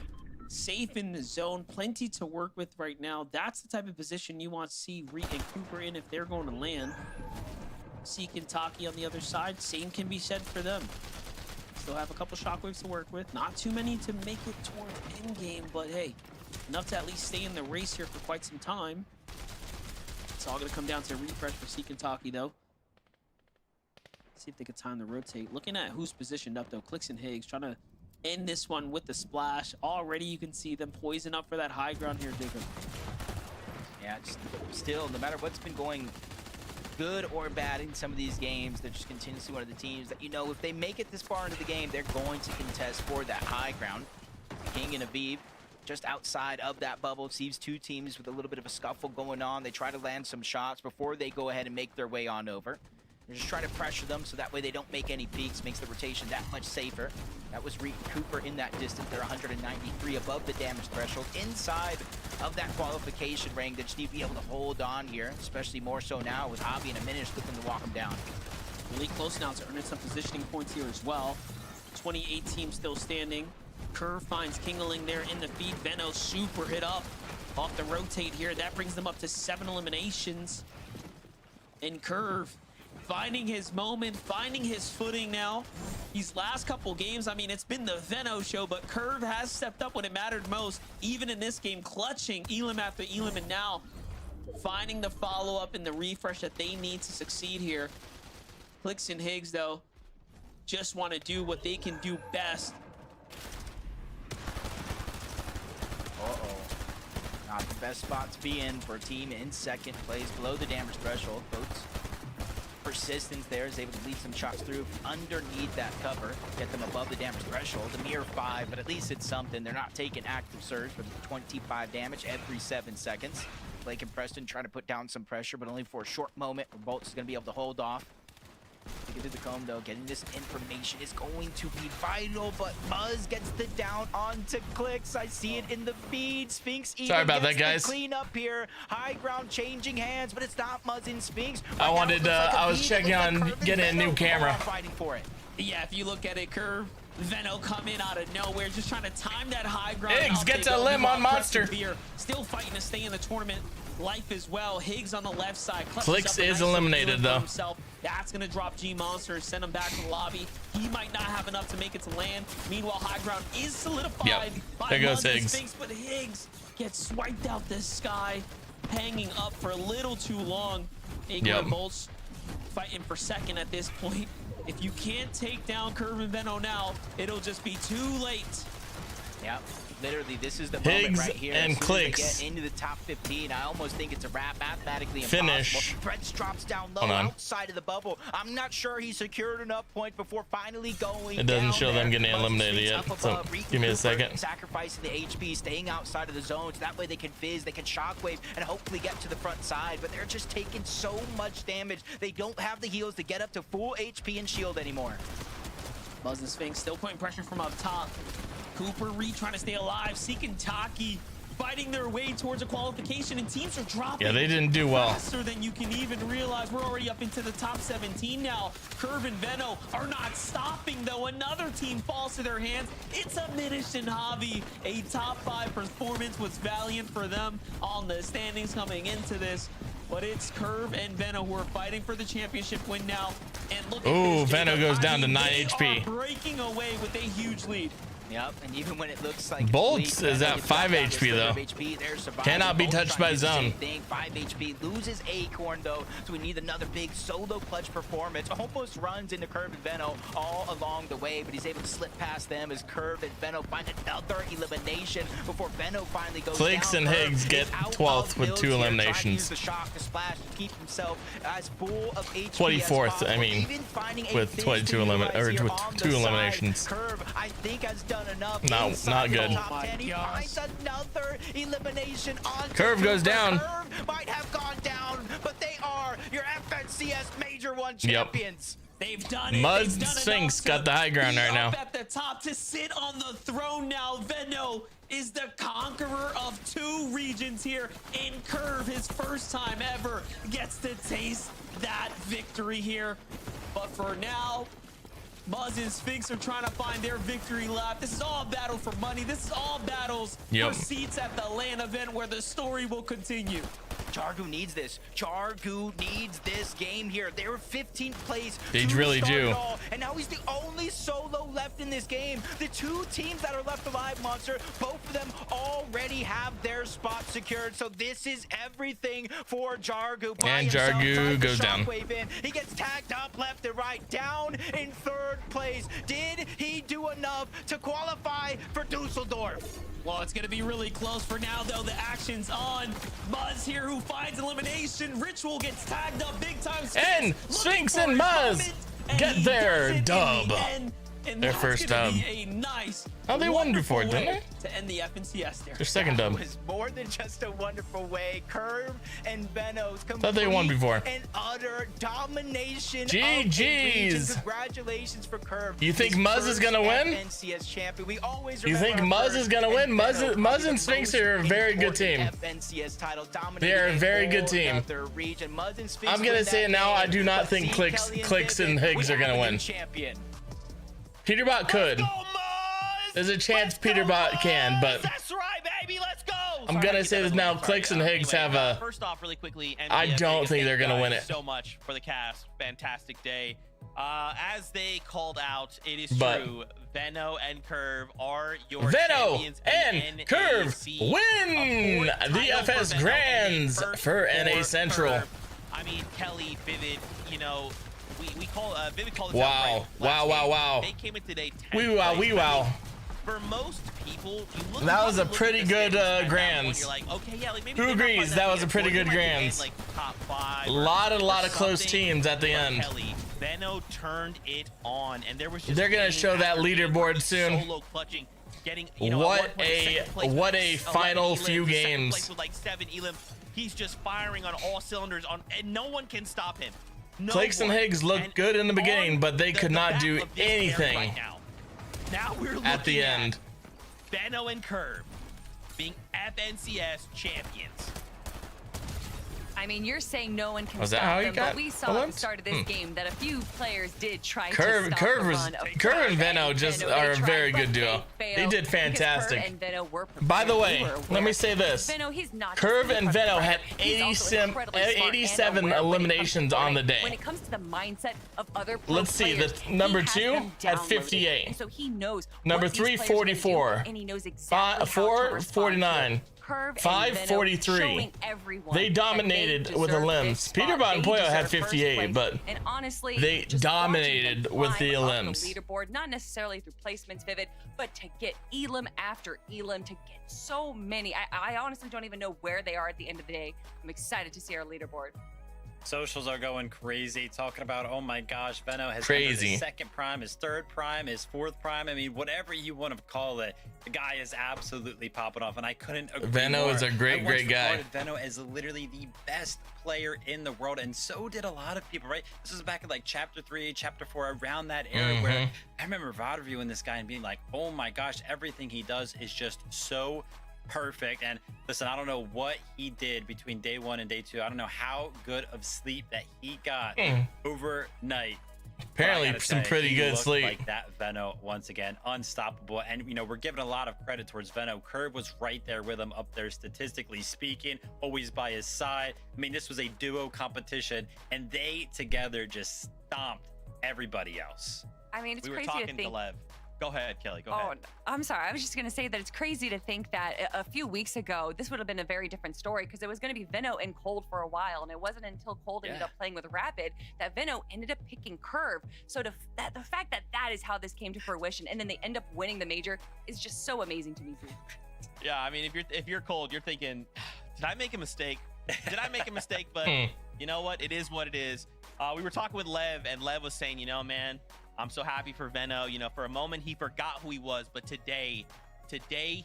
safe in the zone, plenty to work with right now. That's the type of position you want to see Reed and Cooper in if they're going to land. Seek and Taki on the other side, same can be said for them. Still have a couple shockwaves to work with. Not too many to make it towards endgame, but hey, enough to at least stay in the race here for quite some time. It's all going to come down to refresh for Seek and Taki, though. See if they can time to rotate. Looking at who's positioned up, though. CLIX and Higgs trying to end this one with the splash. Already you can see them poison up for that high ground here, Jacob. Yeah, just still, no matter what's been going good or bad in some of these games, they're just continuously one of the teams that, you know, if they make it this far into the game, they're going to contest for that high ground. King and Aviv just outside of that bubble. Sees two teams with a little bit of a scuffle going on. They try to land some shots before they go ahead and make their way on over. They're just trying to pressure them so that way they don't make any peaks, makes the rotation that much safer. That was Reed and Cooper in that distance. They're 193 above the damage threshold. Inside of that qualification ring, they just need to be able to hold on here, especially more so now with Javi in a minute looking to walk them down. Really close now to earning some positioning points here as well. 28 teams still standing. Curve finds Kingeling there in the feed. Veno super hit up off the rotate here. That brings them up to 7 eliminations. And Curve finding his moment, finding his footing now. These last couple games, I mean, it's been the Veno show, but Curve has stepped up when it mattered most. Even in this game, clutching Elim after Elim, and now finding the follow-up and the refresh that they need to succeed here. CLIX and Higgs, though, just want to do what they can do best. Uh-oh. Not the best spot to be in for a team in second place, below the damage threshold. Boats persistence there is able to lead some shots through underneath that cover, get them above the damage threshold. A mere 5, but at least it's something. They're not taking active surge, but 25 damage every 7 seconds. Blake and Preston trying to put down some pressure, but only for a short moment where Bolts is going to be able to hold off. To get to the comb, though, getting this information is going to be vital, but Muzz gets the down onto CLIX. I see it in the feed. Sphinx even Sorry about gets that, guys. the clean up here. High ground changing hands, but it's not Muzz and Sphinx. I wanted, I was checking on getting a new camera. Fighting for it. Yeah, if you look at it, Curve, Veno come in out of nowhere, just trying to time that high ground. Higgs Up gets they a go. limb on Monster. Still fighting to stay in the tournament life as well. Higgs on the left side. CLIX is eliminated, though. Himself. That's going to drop G Monster, send him back to the lobby. He might not have enough to make it to land. Meanwhile, high ground is solidified by There goes Muzz and Higgs. Sphinx, but Higgs gets swiped out this sky, hanging up for a little too long. Aqua and Bolts fighting for second at this point. If you can't take down Curve and Veno now, it'll just be too late. Yep. Literally, this is the Higgs moment right here. and As soon as CLIX. they get into the top 15, I almost think it's a wrap, mathematically Finish. impossible. Threads drops down low Hold on. outside of the bubble. I'm not sure he secured enough points before finally going It doesn't down show them there. getting Muzz eliminated Sphinx yet, up so above. Reed give me a Cooper second. Sacrificing the HP, staying outside of the zones. That way they can fizz, they can shockwave, and hopefully get to the front side. But they're just taking so much damage. They don't have the heals to get up to full HP and shield anymore. Muzz and Sphinx still putting pressure from up top. Cooper, Reed trying to stay alive. Seek and Taki fighting their way towards a qualification, and teams are dropping. Yeah, they didn't do well. Faster than you can even realize. We're already up into the top 17 now. Curve and Veno are not stopping, though. Another team falls to their hands. It's a Minish and Javi. A top 5 performance was valiant for them on the standings coming into this. But it's Curve and Veno who are fighting for the championship win now. And look at Ooh, this. Veno goes down to 9 They HP. are breaking away with a huge lead. Yep, and even when it looks like Bolts bleak, is Veno at gets 5 dropped down to HP, though. 5 HP, they're surviving. Cannot be Bolts touched trying by to do the same zone. thing. 5 HP, loses Acorn though, so we need another big solo clutch performance. Almost runs into Curve and Veno all along the way, but he's able to slip past them as Curve and Veno find another elimination before Veno finally goes CLIX down. and Curve Higgs is get out 12th of with builds 2 here, trying to eliminations. use the shock to splash to keep himself as full of HP 24th, as possible. I mean, Even finding a with fizz 22 to utilize or here with on the 2 side. eliminations. Curve, I think, has done enough. No, Inside not the good. top Oh my 10, he gosh. finds another elimination on Curve goes down. Curve might have gone down, but they are your FNCS Major 1 Yep. champions. They've done it. Muzz They've done Sphinx enough got the high ground be right now. up at the top to sit on the throne now. Veno is the conqueror of 2 regions here in Curve. His first time ever gets to taste that victory here. But for now, Muzz and Sphinx are trying to find their victory lap. This is all a battle for money. This is all battles for seats at the LAN event where the story will continue. Jargu needs this. Jargu needs this game here. They were 15th place. They really do. And now he's the only solo left in this game. The two teams that are left alive, Monster, both of them already have their spot secured. So this is everything for Jargu. And Jargu goes down. He gets tagged up left and right, down in 3rd place. Did he do enough to qualify for Dusseldorf? Well, it's going to be really close for now, though. The action's on. Muzz here who finds elimination. Ritual gets tagged up big time. And Sphinx and Muzz get their dub. Their first dub. A nice, oh, they won before, didn't they? To end the FNCS there. Their second dub. It was more than just a wonderful way. Curve and Venos thought they won before. And utter domination. GG's. Congratulations for Curve. You think Muzz is gonna win? FNCS champion. We always you think Muzz is gonna win? Muzz and Sphinx are a very good team. FNCS title they are a very good team. I'm gonna say it now. I do not think CLIX and Higgs are gonna win. Champion. PETERBOT could. There's a chance PETERBOT can, but that's right, baby. Let's go. I'm gonna say this now. CLIX and Higgs have a. First off, really quickly, I don't think they're gonna win it. So much for the cast. Fantastic day. As they called out, it is true. Veno and Curve are your champions. And Curve win the FS Grands for NA Central. I mean, Kelly, Vivid, you know. We call Vivid called this wow. They came in today. Wow. For most people, you look that was a pretty good Grands. You're like, okay, yeah, like maybe who agrees that was a pretty good Grands? Like top 5. A lot of close teams at the end. Kelly, Veno turned it on, and there was just they're gonna show that leaderboard soon. Solo clutching, getting, you know, what a final few games. With like 7 elims, he's just firing on all cylinders, and no one can stop him. CLIX and Higgs looked good in the beginning, but they could not do anything right now we're looking at the end. Veno and Curve being FNCS champions. I mean, you're saying no one can Was that stop how you them, got but we saw at the start of this game that a few players did try to stop Curve the run of Curve and Veno just are a very good duo. They did fantastic. And Veno were by the way, let me say this. Veno, he's not Curve and Veno had 87 eliminations on the day. When it comes to the mindset of other pro let's see, the players, number 2 had 58. and so he knows number what 3, these players are gonna 44. do, and he knows exactly 4, 49. Curve 5, 43. They dominated with the limbs. PETERBOT and Poyo had 58, but and honestly, they dominated with the elims. Leaderboard, not necessarily through placements, Vivid, but to get elim after elim, to get so many. I honestly don't even know where they are at the end of the day. I'm excited to see our leaderboard. Socials are going crazy, talking about, oh my gosh, Veno has crazy. His 2nd prime, his 3rd prime, his 4th prime. I mean, whatever you want to call it, the guy is absolutely popping off, and I couldn't agree Veno more. is a great guy. Veno is literally the best player in the world, and so did a lot of people, right? This was back in like chapter 3, chapter 4, around that era where I remember VOD reviewing this guy and being like, oh my gosh, everything he does is just so perfect. And listen, I don't know what he did between day 1 and day 2. I don't know how good of sleep that he got overnight. Apparently some pretty good sleep. Like that Veno, once again, unstoppable. And you know, we're giving a lot of credit towards Veno. Curve was right there with him, up there statistically speaking, always by his side. I mean, this was a duo competition, and they together just stomped everybody else. I mean, it's we crazy were talking to think. To Lev. Go ahead, Kelly. Go ahead. I'm sorry. I was just going to say that it's crazy to think that a few weeks ago, this would have been a very different story because it was going to be Veno and Cold for a while. And it wasn't until Cold ended up playing with Rapid that Veno ended up picking Curve. So the fact that that is how this came to fruition and then they end up winning the major is just so amazing to me. Yeah, I mean, if you're Cold, you're thinking, did I make a mistake? Did I make a mistake? But you know what? It is what it is. We were talking with Lev, and Lev was saying, you know, man, I'm so happy for Veno. You know, for a moment he forgot who he was, but today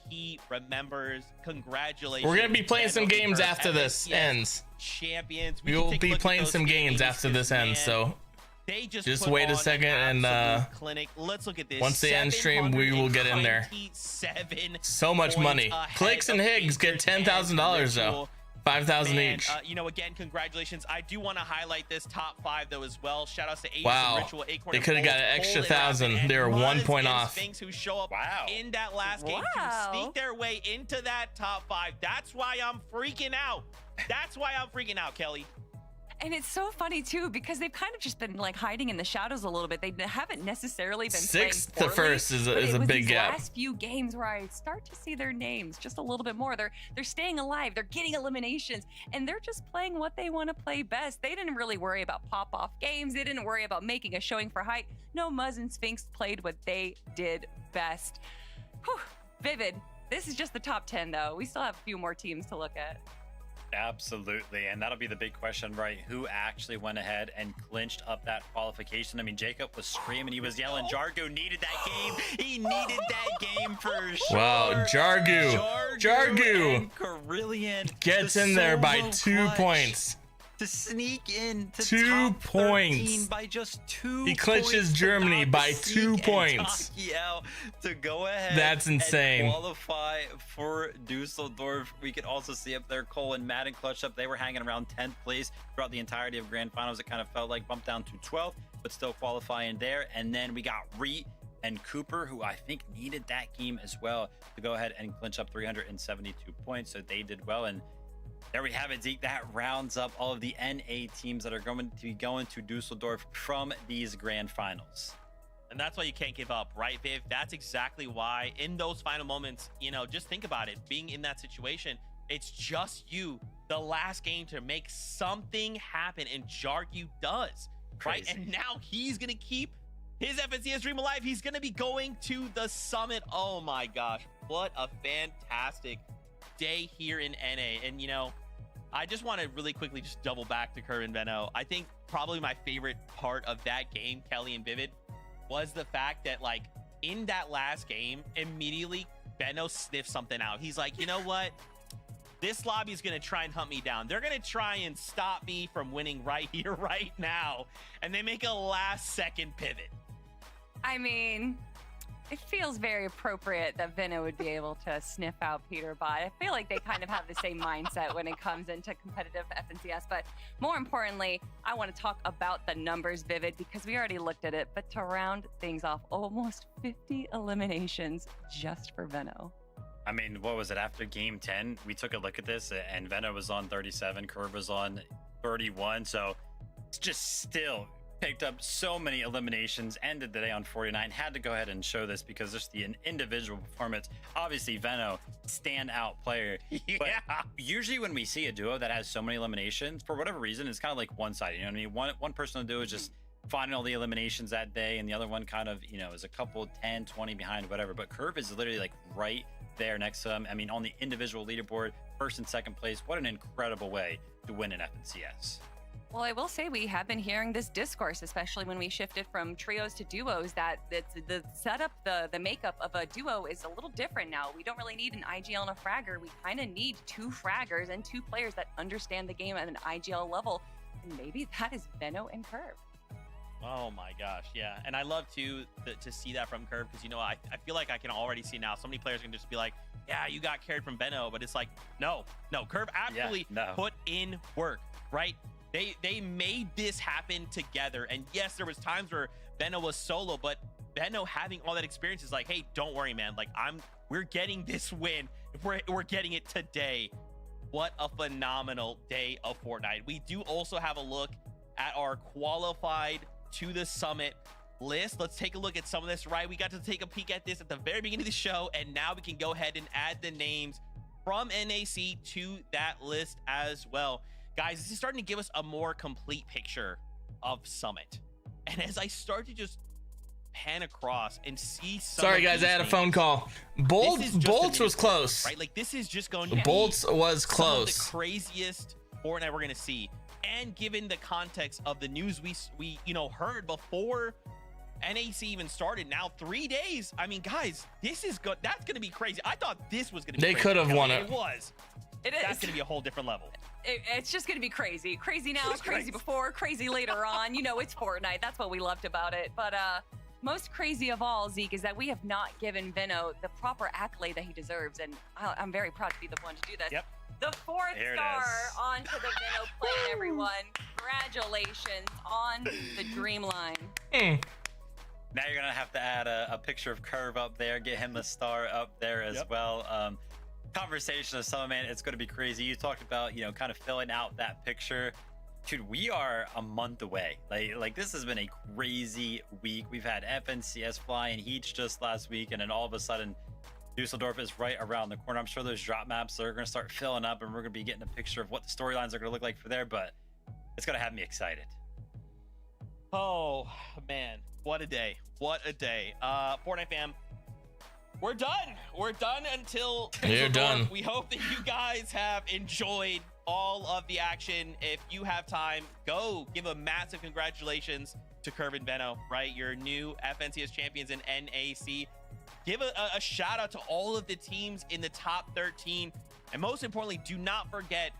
he remembers. Congratulations. We're gonna be playing some games after this ends. Champions. We will be playing some games after this ends, so they just wait a second and clinic. Let's look at this. Once they end stream, we will get in there. So much money. CLIX and Higgs get $10,000 though. 5,000 Man, each. you know, again, congratulations. I do want to highlight this top 5 though as well. Shout outs to Ace Wow. and Ritual, Acorn. They and could have got Bolt, an extra Cole and 1,000. Rapid, They were and 1 Muzz point and off. Sphinx who show up Wow. in that last game to sneak their way into that top 5. That's why I'm freaking out. That's why I'm freaking out, Kelly. And it's so funny too because they've kind of just been like hiding in the shadows a little bit. They haven't necessarily been Sixth playing to poorly, first is but a it was big these gap. last few games where I start to see their names just a little bit more. They're staying alive. They're getting eliminations, and they're just playing what they want to play best. They didn't really worry about pop-off games. They didn't worry about making a showing for height. No, Muzz and Sphinx played what they did best. Whew. Vivid. This is just the top 10 though. We still have a few more teams to look at. Absolutely, and that'll be the big question, right? Who actually went ahead and clinched up that qualification? I mean, Jacob was screaming, he was yelling, Jargo needed that game. He needed that game for sure. Wow, Jargo and Carillion gets the in there by solo 2 clutch points. to sneak in to 2 top 13 points. by just 2 He clinches points to Germany knock by Zeke 2 and points. Taki out to go ahead. That's insane. And qualify for Dusseldorf. We could also see up there Cole and Madden clutch up. They were hanging around 10th place throughout the entirety of Grand Finals. It kind of felt like bumped down to 12th, but still qualifying there. And then we got Reet and Cooper, who I think needed that game as well to go ahead and clinch up 372 points. So they did well. And there we have it, Zeke. That rounds up all of the NA teams that are going to be going to Dusseldorf from these Grand Finals. And that's why you can't give up, right, Viv? That's exactly why in those final moments, you know, just think about it. Being in that situation, it's just you, the last game to make something happen, and Jargu does, right? Crazy. And now he's going to keep his FNCS dream alive. He's going to be going to the summit. Oh my gosh, what a fantastic day here in NA. And, you know, I just want to really quickly just double back to Curve and Benno. I think probably my favorite part of that game, Kelly and Vivid, was the fact that, like, in that last game, immediately Benno sniffed something out. He's like, you know what? This lobby is going to try and hunt me down. They're going to try and stop me from winning right here, right now. And they make a last-second pivot. I mean, it feels very appropriate that Venno would be able to sniff out PETERBOT. I feel like they kind of have the same mindset when it comes into competitive FNCS. But more importantly, I want to talk about the numbers, Vivid, because we already looked at it. But to round things off, almost 50 eliminations just for Venno. I mean, what was it? After game 10, we took a look at this, and Venno was on 37, Curve was on 31. So it's just still picked up so many eliminations, ended the day on 49. Had to go ahead and show this because just the individual performance. Obviously, Venno, standout player. Yeah. But usually when we see a duo that has so many eliminations, for whatever reason, it's kind of like one-sided. You know what I mean? One person will do is just finding all the eliminations that day, and the other one kind of, you know, is a couple 10, 20 behind, whatever. But Curve is literally like right there next to him. I mean, on the individual leaderboard, first and second place. What an incredible way to win an FNCS. Well, I will say we have been hearing this discourse, especially when we shifted from trios to duos, that the setup, the makeup of a duo is a little different now. We don't really need an IGL and a fragger. We kind of need 2 fraggers and 2 players that understand the game at an IGL level. And maybe that is Venno and Curve. Oh my gosh, yeah. And I love to see that from Curve, because, you know, I feel like I can already see now so many players can just be like, yeah, you got carried from Benno, but it's like, no, Curve actually put in work, right? They made this happen together. And yes, there was times where Benno was solo, but Benno having all that experience is like, hey, don't worry, man. Like, we're getting this win. We're getting it today. What a phenomenal day of Fortnite. We do also have a look at our qualified to the summit list. Let's take a look at some of this, right? We got to take a peek at this at the very beginning of the show, and now we can go ahead and add the names from NAC to that list as well. Guys, this is starting to give us a more complete picture of Summit. And as I start to just pan across and see some Sorry guys, I had a phone call. Bolts was close. Right? Like, this is just going to be Bolts was some close. of the craziest Fortnite we're going to see. And given the context of the news we you know heard before NAC even started, now 3 days. I mean, guys, this is good. That's going to be crazy. I thought this was going to be They crazy. could have won it. It was. It is. That's going to be a whole different level. It's just going to be crazy. Crazy now, crazy before, crazy later on. You know, it's Fortnite. That's what we loved about it. But most crazy of all, Zeke, is that we have not given Venno the proper accolade that he deserves. And I'm very proud to be the one to do this. Yep. The fourth There it star is. onto the Veno plane, everyone. Congratulations on the dream line. Now you're gonna have to add a picture of Curve up there, get him a star up there as well. Conversation of Summer, man, it's gonna be crazy. You talked about, you know, kind of filling out that picture. Dude, we are a month away. Like this has been a crazy week. We've had FNCS flying heats just last week, and then all of a sudden Dusseldorf is right around the corner. I'm sure those drop maps are gonna start filling up, and we're gonna be getting a picture of what the storylines are gonna look like for there, but it's gonna have me excited. Oh man, what a day. What a day. Fortnite fam, we're done. We're done until You're done. We hope that you guys have enjoyed all of the action. If you have time, go give a massive congratulations to Curve and Veno, right? Your new FNCS champions in NAC. Give a shout out to all of the teams in the top 13. And most importantly, do not forget,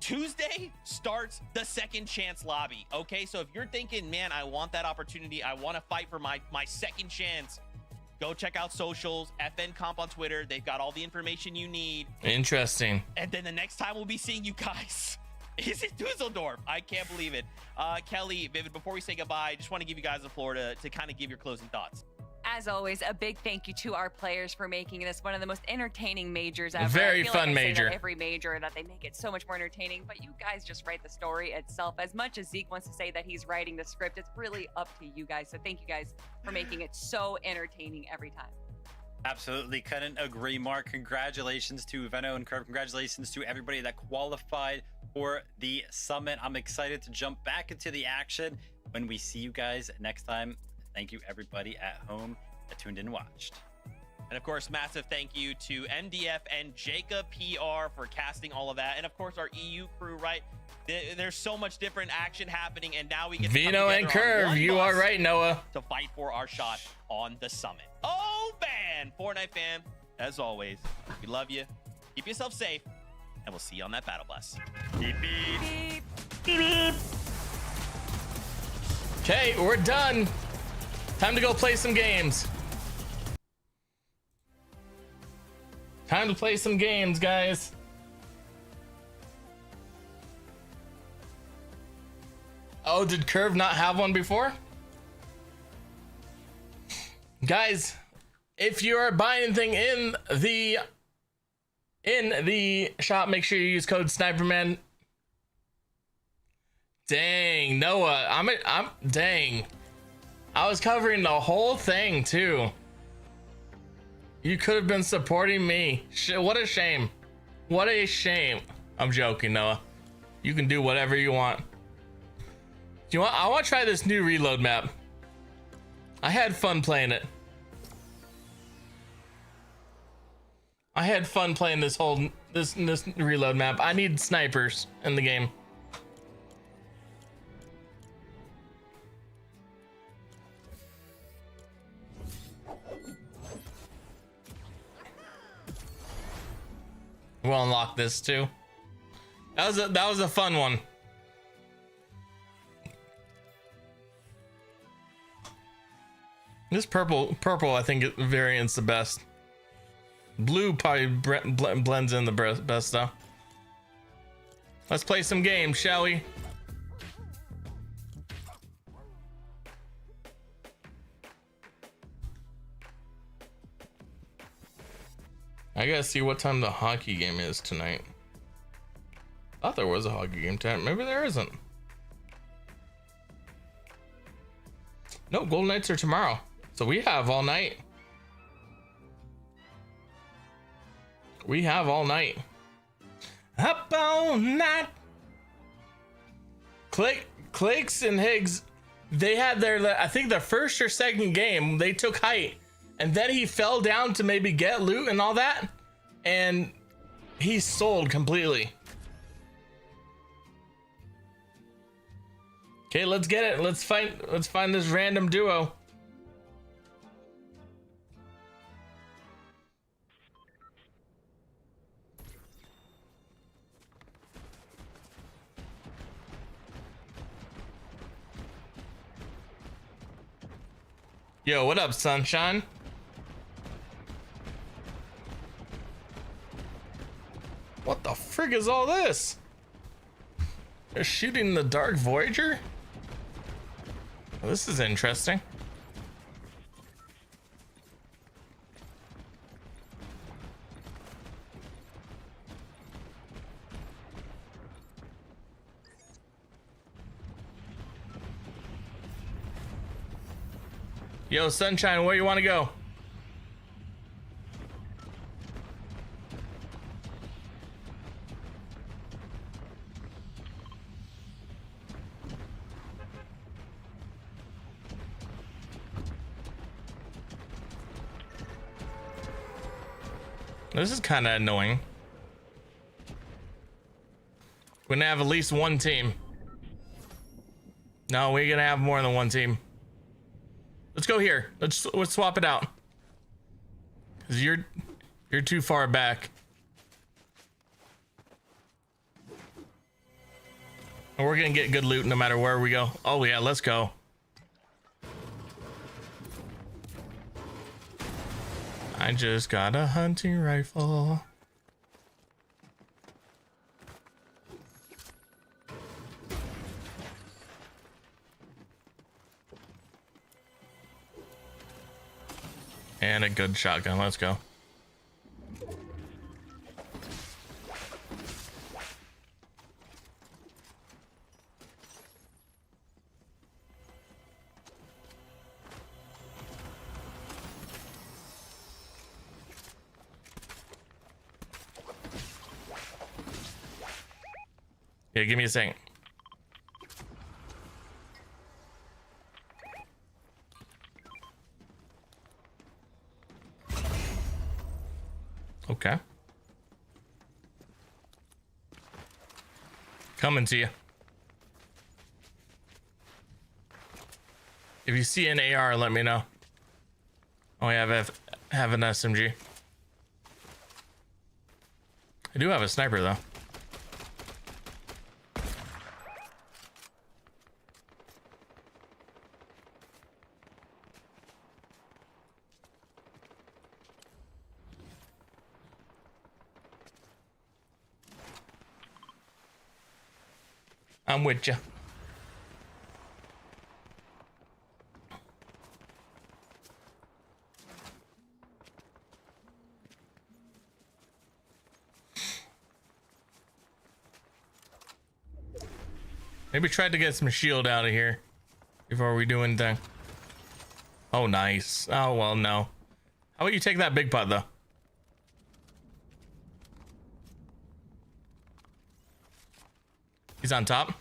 Tuesday starts the second chance lobby. Okay, so if you're thinking, man, I want that opportunity, I want to fight for my second chance, go check out socials, FN Comp on Twitter. They've got all the information you need. Interesting. And then the next time we'll be seeing you guys is in Dusseldorf. I can't believe it. Kelly, Vivid, before we say goodbye, just want to give you guys the floor to kind of give your closing thoughts. As always, a big thank you to our players for making this one of the most entertaining majors ever. Very I feel fun like I say major. that every major, that they make it so much more entertaining, but you guys just write the story itself. As much as Zeke wants to say that he's writing the script, it's really up to you guys. So thank you guys for making it so entertaining every time. Absolutely, couldn't agree, Mark. Congratulations to Veno and Curve. Congratulations to everybody that qualified for the summit. I'm excited to jump back into the action when we see you guys next time. Thank you, everybody at home that tuned in and watched. And of course, massive thank you to MDF and Jacob PR for casting all of that. And of course, our EU crew, right? There's so much different action happening, and now we get to come Veno and together on Curve, one you bus are right, Noah. to fight for our shot on the summit. Oh man, Fortnite fam, as always, we love you. Keep yourself safe, and we'll see you on that battle bus. Beep, beep. Beep. Okay, we're done. Time to go play some games. Time to play some games, guys. Oh, did Curve not have one before? Guys, if you are buying anything in the shop, make sure you use code SNIPERMAN. Dang, Noah, dang. I was covering the whole thing too. You could have been supporting me. What a shame. What a shame. I'm joking, Noah. You can do whatever you want. I want to try this new reload map. I had fun playing it. I had fun playing this reload map. I need snipers in the game. We'll unlock this too. That was a fun one. This purple I think variant's the best. Blue probably blends in the best though. Let's play some games, shall we? I gotta see what time the hockey game is tonight. Thought there was a hockey game tonight. Maybe there isn't. No, Golden Knights are tomorrow. So we have all night. We have all night. Up all night. CLIX and Higgs, they had their, I think the first or second game, they took height. And then he fell down to maybe get loot and all that. And he sold completely. Okay, let's get it. Let's find this random duo. Yo, what up, Sunshine? What the the frig is all this? They're shooting the Dark Voyager? Well, this is interesting. Yo, Sunshine, where you want to go? This is kind of annoying. We're gonna have at least one team. No, we're gonna have more than one team. Let's go here. Let's swap it out. Cause you're too far back. And we're gonna get good loot no matter where we go. Oh yeah, let's go. I just got a hunting rifle. And a good shotgun. Let's go. Yeah, give me a second. Okay. Coming to you. If you see an AR, let me know. Oh, yeah, I have an SMG. I do have a sniper, though. I'm with you. Maybe try to get some shield out of here before we do anything. Oh, nice. Oh, well, no. How about you take that big pot, though? He's on top.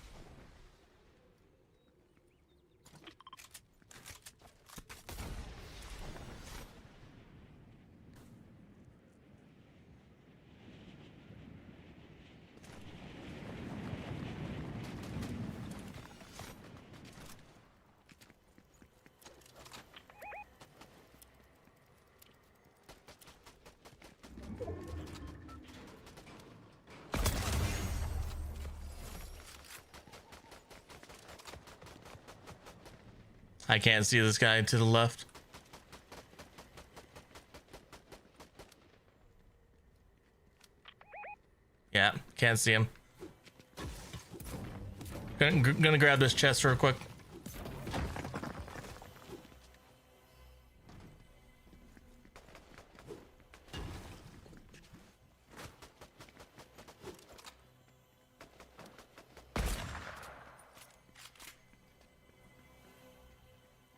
I can't see this guy to the left. Yeah, can't see him. Gonna grab this chest real quick.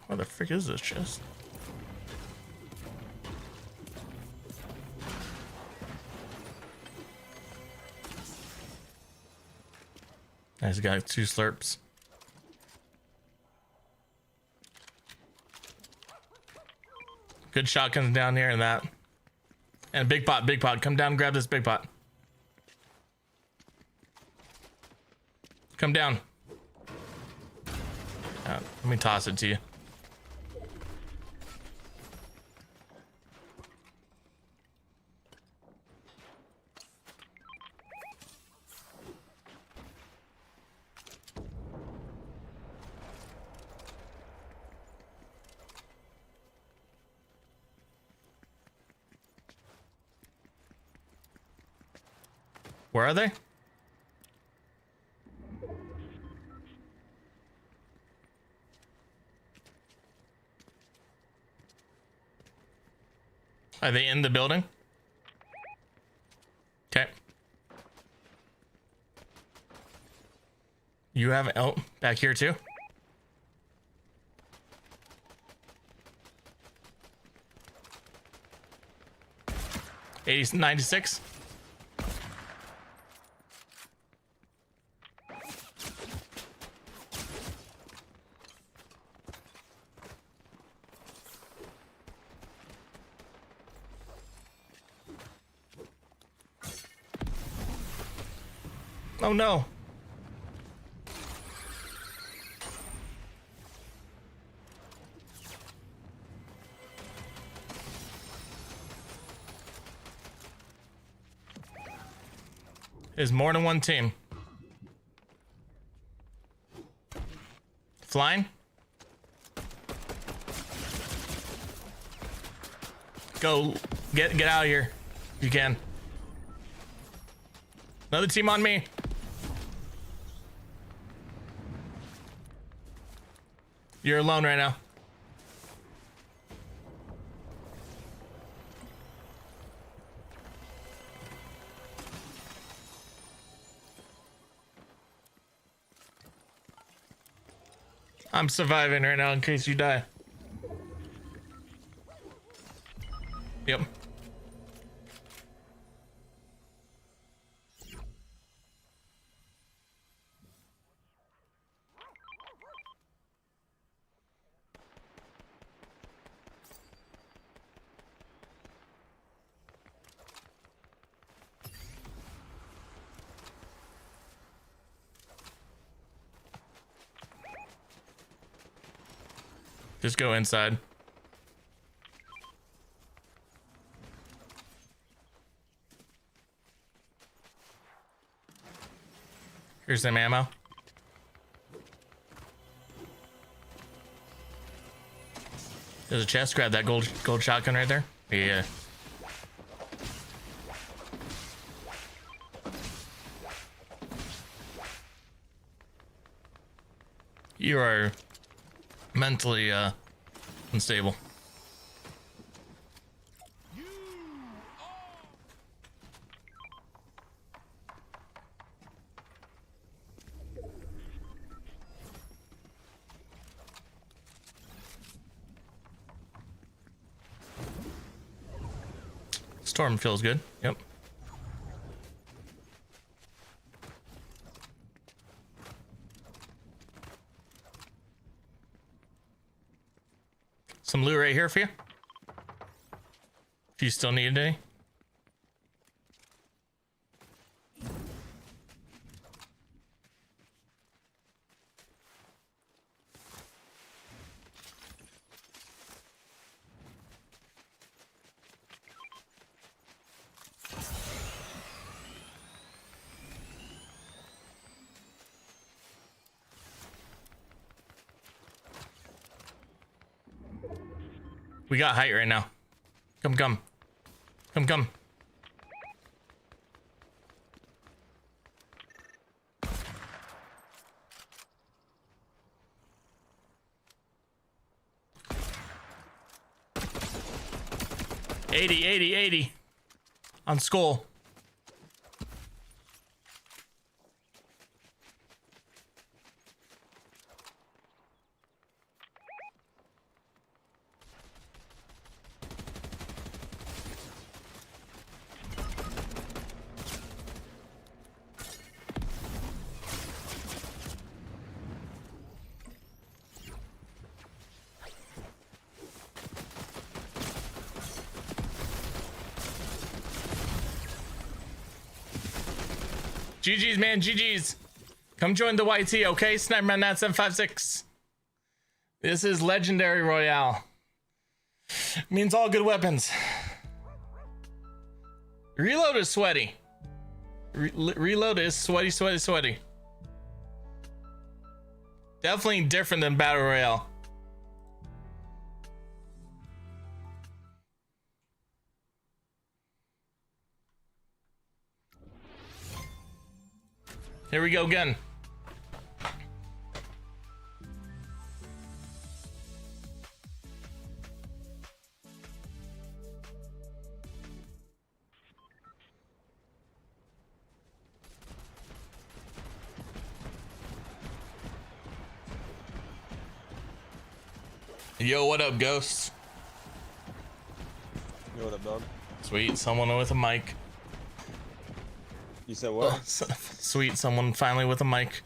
What the frick is this chest? Nice, got 2 slurps. Good shotguns down here and that. And big pot, come down and grab this big pot. Come down. Let me toss it to you. Where are they? Are they in the building? Okay. You have, oh, back here too. 96. Oh no. There's more than one team. Flying. Go, get out of here. You can. Another team on me. You're alone right now. I'm surviving right now in case you die. Yep. Just go inside. Here's some ammo. There's a chest. Grab that gold shotgun right there. Yeah. You are mentally unstable. Storm feels good. Yep. Some loot right here for you. If you still need any. We got height right now. Come. Come. 80 on skull. GG's, man, GG's. Come join the YT, okay? SNIPERMAN 756. This is Legendary Royale. Means all good weapons. Reload is sweaty. Reload is sweaty. Definitely different than Battle Royale. Here we go again. Yo, what up, ghosts? Yo, what up, dog? Sweet, someone with a mic. You said what? Oh, sweet, someone finally with a mic.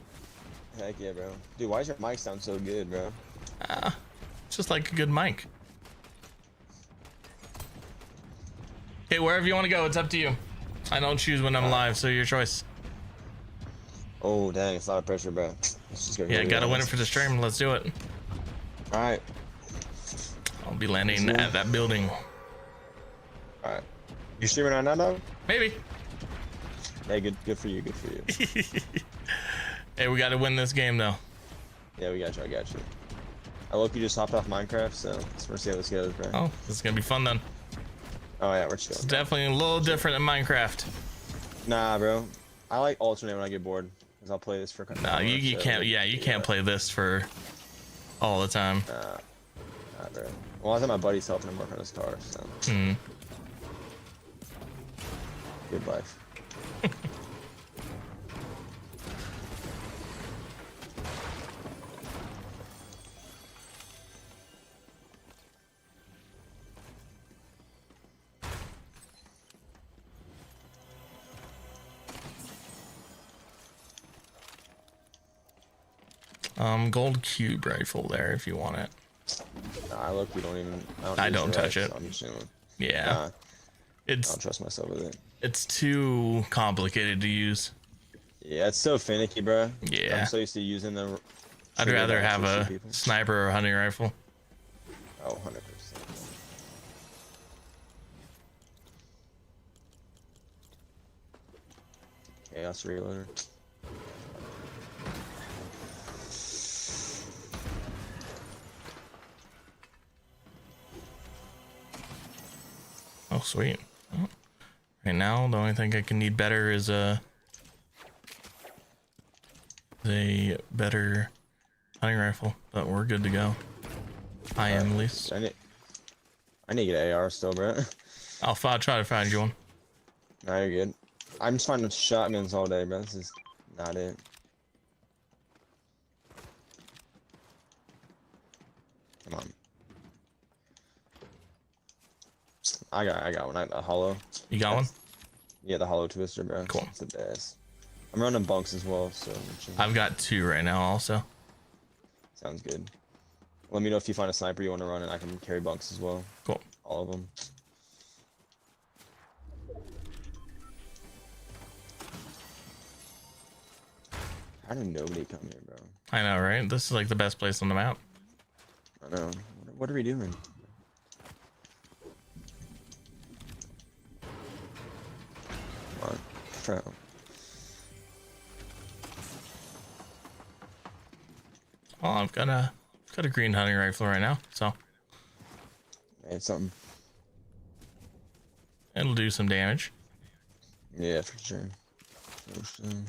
Heck yeah, bro. Dude, why does your mic sound so good, bro? Just like a good mic. Okay, wherever you want to go, it's up to you. I don't choose when I'm live, so your choice. Oh, dang, it's a lot of pressure, bro. Let's just go. Yeah, gotta win it for the stream. Let's do it. All right. I'll be landing at that building. All right. You streaming right now, dog? Maybe. Hey, good for you. Good for you. Hey, we gotta win this game, though. Yeah, we got you. I got you. I look, you just hopped off Minecraft, so let's see how this goes, bro. Oh, this is gonna be fun then. Oh yeah, we're chilling. It's definitely a little different than Minecraft. Nah, bro. I like alternate when I get bored, cause I'll play this for. No, you can't. Yeah, you can't play this for all the time. Nah, bro. Well, I was at my buddy's helping him work on his car, so. Good life. Gold cube rifle there if you want it. Nah, look, we don't even. I don't touch it. So I'm assuming. Yeah, Nah, I it's don't trust myself with it. it's too complicated to use. Yeah, it's so finicky, bro. Yeah. I'm so used to using the. I'd rather have a sniper or hunting rifle. Oh, 100%. Chaos reloader. Oh, sweet. Oh. Right now, the only thing I can need better is a better hunting rifle, but we're good to go. I am at least. I need to get an AR still, bro. I'll try to find you one. Nah, you're good. I'm just finding shotguns all day, bro. This is not it. Come on. I got one. I got a hollow. You got one? Yeah, the hollow twister, bro. Cool. It's the best. I'm running bunks as well, so. I've got 2 right now also. Sounds good. Let me know if you find a sniper you want to run, and I can carry bunks as well. Cool. All of them. How did nobody come here, bro? I know, right? This is like the best place on the map. I know. What are we doing? Come on, bro. Well, I've got a green hunting rifle right now, so It's something. it'll do some damage. Yeah, for sure. I'm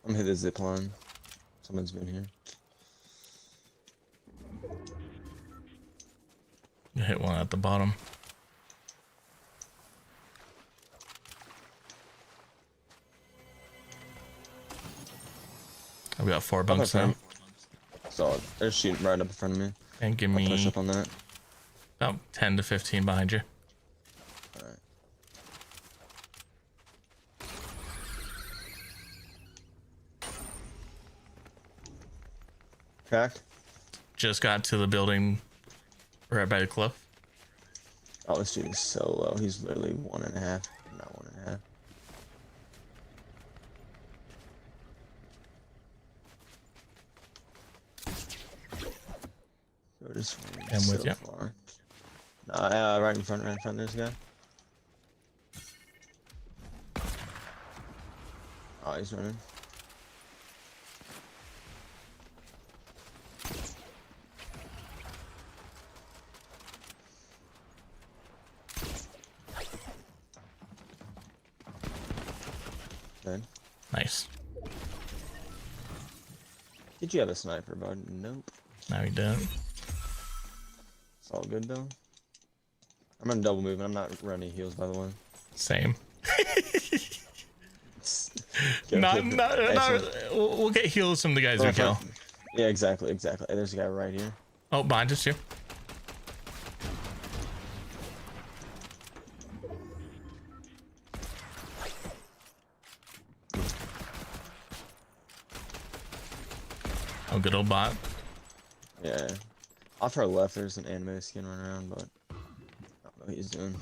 gonna hit the zip line. Someone's been here. You hit one at the bottom. I've got 4 bunks now. So they're shooting right up in front of me. And give I'll me push up on that. about 10 to 15 behind you. Alright. Cracked. Just got to the building right by the cliff. Oh, this dude is so low. He's literally 1.5. Not 1.5. So this one I'm is with so you. far. Right in front of this guy. Oh, he's running. Dead. Nice. Did you have a sniper, bud? Nope. Now he didn't. It's all good though. I'm gonna double move, and I'm not running heals, by the way. Same. Go, not, go, go. not, Excellent. we'll get heals from the guys we kill. Yeah, exactly, exactly. Hey, there's a guy right here. Oh, behind us too. Oh, good old bot. Yeah. Off our left, there's an anime skin running around, but I don't know what he's doing.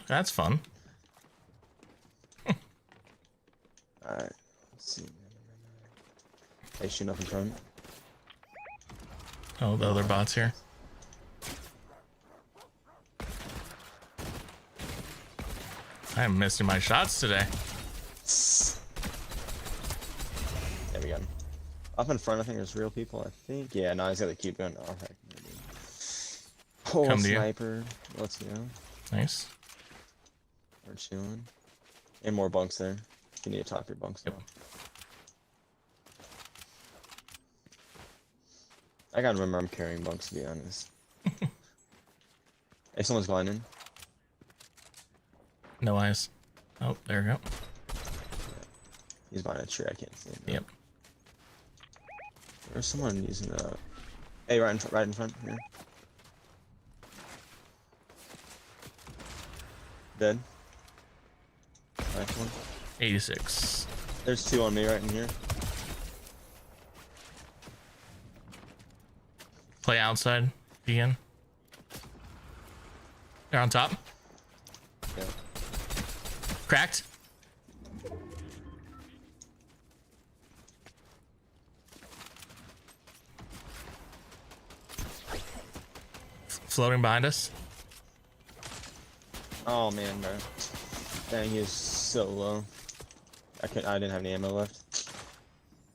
That's fun. Alright, let's see. Hey, shooting up in front. Oh, the other bot's here. I am missing my shots today. There we go. Up in front, I think there's real people, I think. Yeah, no, he's got the cube gun. Oh, heck. Oh, Come to you. sniper. Let's go. Nice. We're chilling. And more bunks there. You need to top your bunks now. Yep. I gotta remember I'm carrying bunks, to be honest. Hey, someone's gliding. No eyes. Oh, there we go. He's behind a tree, I can't see him. Yep. There's someone using a... Hey, right in front here. Dead. Nice one. 86. There's two on me right in here. Play outside again. They're on top. Yeah. Cracked. Floating behind us. Oh man, bro. Dang, he is so low. I didn't have any ammo left.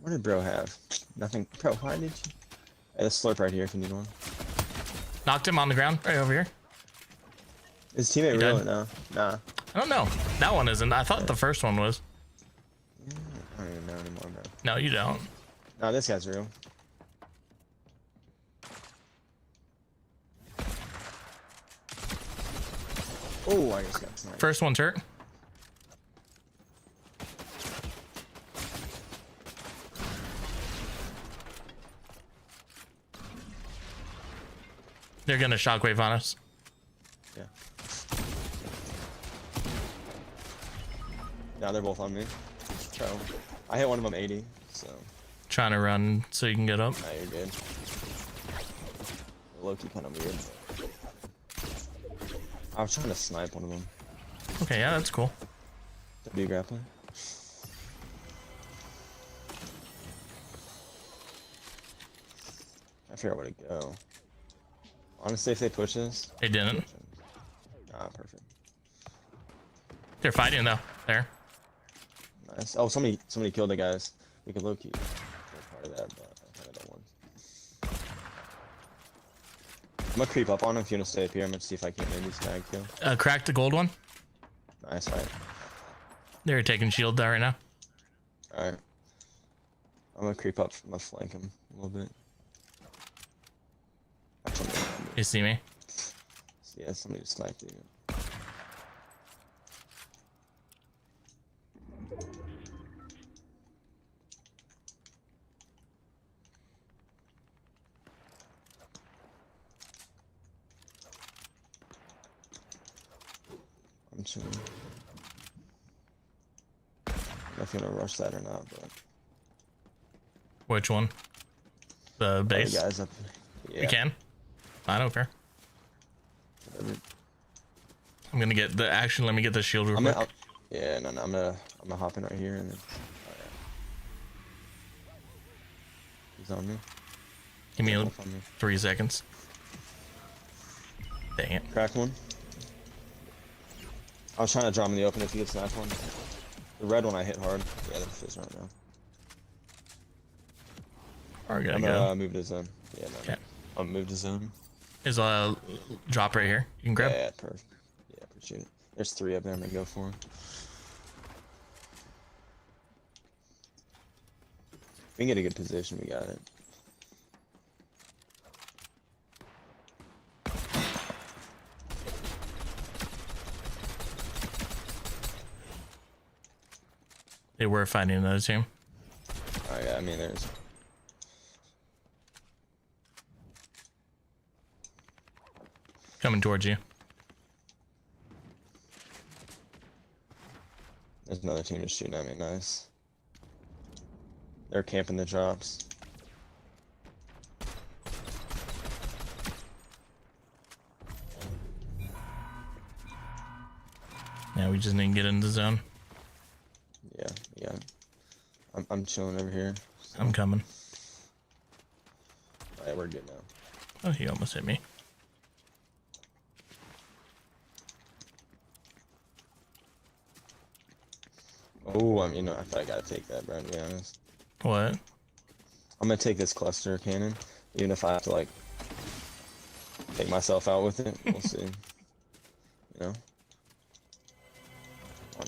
What did bro have? Nothing. Bro, why did you? Hey, let's slurp right here if you need one. Knocked him on the ground right over here. Is teammate He real dead? or no? Nah. I don't know. That one isn't. I thought the first one was. I don't even know anymore, bro. No, you don't. No, this guy's real. Oh, I just got sniped. First one's hurt. They're gonna shockwave on us. Yeah. Now they're both on me. So I hit one of them 80, so. Trying to run so you can get up. Nah, you're good. Low-key kind of weird. I was trying to snipe one of them. Okay, yeah, that's cool. W grappling. I figure out where to go. Honestly, if they push this. They didn't. Ah, perfect. They're fighting though. There. Nice. Oh, somebody killed the guys. We could low-key take part of that, but I kind of don't want. I'm gonna creep up on him if you want to stay up here. I'm gonna see if I can maybe snag kill. Cracked the gold one. Nice, alright. They're taking shield there right now. Alright. I'm gonna creep up. I'm gonna flank him a little bit. You see me? Yeah, somebody just sniped you. I'm chilling. I don't know if you're gonna rush that or not, but Which one? The base. the guys up. Yeah. You can. I don't care. Whatever. I'm gonna get the action. Let me get the shield real I'm quick. gonna, yeah, no, I'm gonna hop in right here and then. Oh, yeah. He's on me. Give me Both on me. 3 seconds. Dang it. Cracked one. I was trying to draw him in the open if he gets that one. The red one I hit hard. Yeah, that's his right now. We're gonna I'm go. gonna move to zone. Yeah, no. Okay. I'll move to zone. Is a drop right here. You can grab. Yeah, perfect. Yeah, appreciate it. There's 3 up there. I'm gonna go for him. We can get a good position. We got it. They were fighting another team. Oh yeah, I mean there's. Coming towards you. There's another team just shooting at me. Nice. They're camping the drops. Yeah, we just need to get in the zone. Yeah, yeah. I'm chilling over here. So. I'm coming. Alright, we're good now. Oh, he almost hit me. Oh, I mean, I thought I gotta take that, bro, to be honest. What? I'm gonna take this cluster cannon, even if I have to, like, take myself out with it. We'll see. You know? Why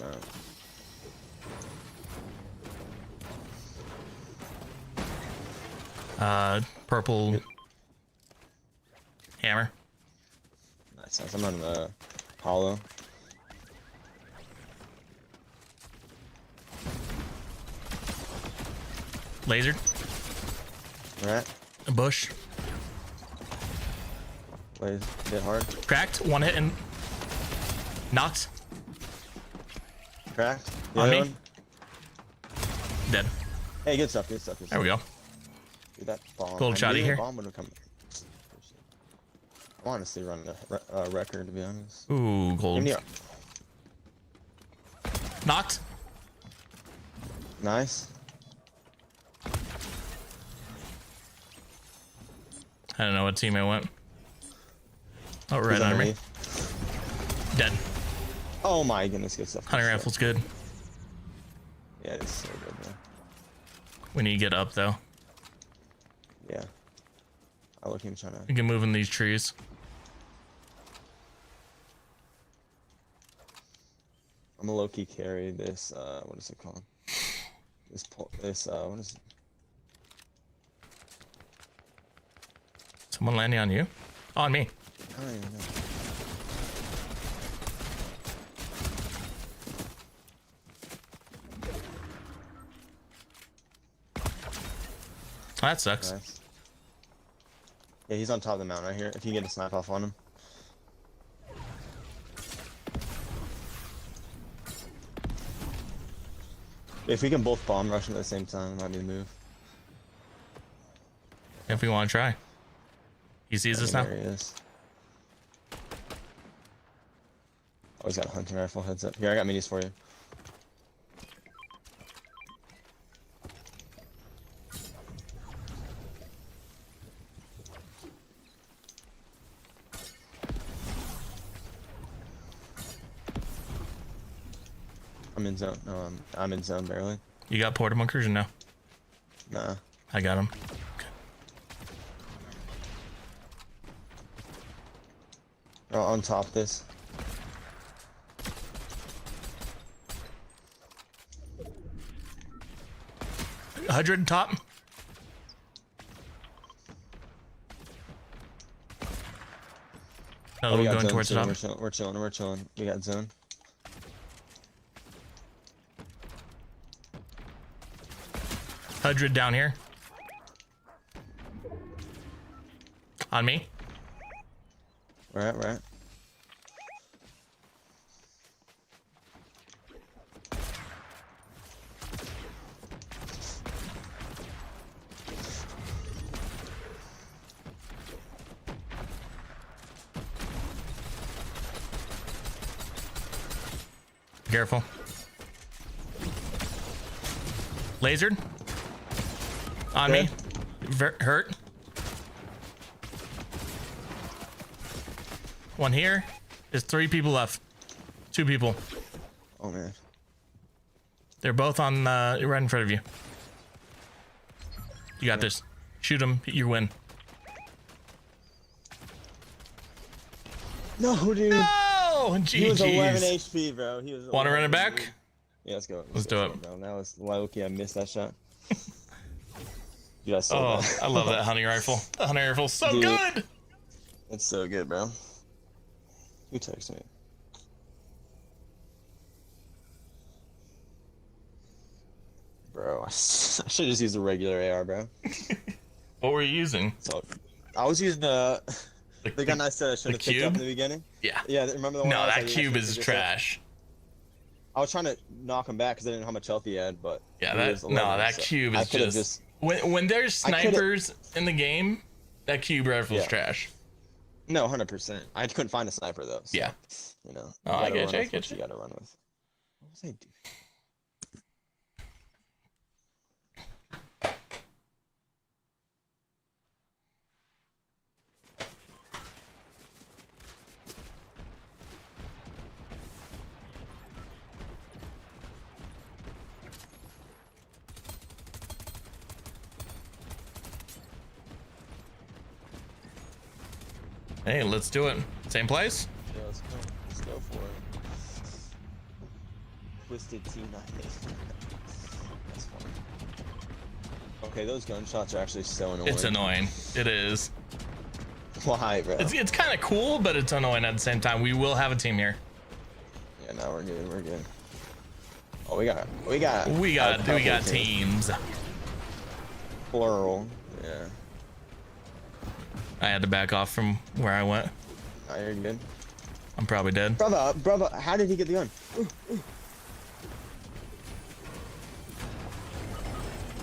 not? Purple hammer. Nice, nice. I'm on the hollow. Lasered. Right. A bush. Wait, hit hard. Cracked. One hit and knocked. Cracked. The On other me. one. Dead. Hey, good stuff, good stuff. Good There we stuff. go. Dude, that bomb. Gold I shotty knew here. the bomb would have come. I honestly run a record, to be honest. Ooh, gold. Give me a... Knocked. Nice. I don't know what team I went. Oh, right He's under me. underneath. Dead. Oh my goodness, good stuff. Hunting rifle's good. Yeah, it's so good, bro. We need to get up though. Yeah. I look him trying to. We can move in these trees. I'm gonna low key carry this. What is it called? This what is it? Someone landing on you? On me. I don't even know. That sucks. Nice. Yeah, he's on top of the mountain right here. If you get a snipe off on him. If we can both bomb rush him at the same time, it might be the move. If we want to try. He sees us now. There he is. Oh, he's got a hunting rifle. Heads up. Here, I got minis for you. I'm in zone. No, I'm in zone barely. You got portable incursion now. Nah. I got him. Oh, on top of this. Okay. 100 top. Another we one got going zone towards the too. top. We're chilling. We're chilling. We got zone. $100 down here. On me. Right, right. Careful. Lasered. On me. Hurt. One here. There's 3 people left. 2 people. Oh man. They're both on right in front of you. You got this. Shoot them. You win. No, dude. No! He was 11 GG's. HP, bro. He was. Want to run it 11 back? HP. Yeah, let's go. Let's do it. Bro. That was low key. I missed that shot. Dude, I saw Oh, that. I love that hunting rifle. The hunting rifle's so Dude. good. It's so good, bro. Who texted me? Bro, I should just use a regular AR, bro. What were you using? So, I was using the gun I said I should have picked up in the beginning. Yeah. Yeah, remember the one? No, I was that like, cube I is should've picked up? trash. I was trying to knock him back because I didn't know how much health he had, but Yeah, he was that 11, that so cube I is could've just when there's I could've- snipers in the game, that cube rifle's Yeah. trash. No, 100%. I couldn't find a sniper though. So, Yeah. You know. Oh, you I gotta get run you, I with get what you. You gotta run with. What was I doing? Hey, let's do it. Same place? Yeah, let's go. Let's go for it. Twisted T9. That's funny. Okay, those gunshots are actually so annoying. It's annoying. It is. Why, bro? It's kind of cool, but it's annoying at the same time. We will have a team here. Yeah, no, we're good. We're good. Oh, we got teams. Plural. Yeah. I had to back off from where I went. Oh, you're good. I'm probably dead. Brother, how did he get the gun?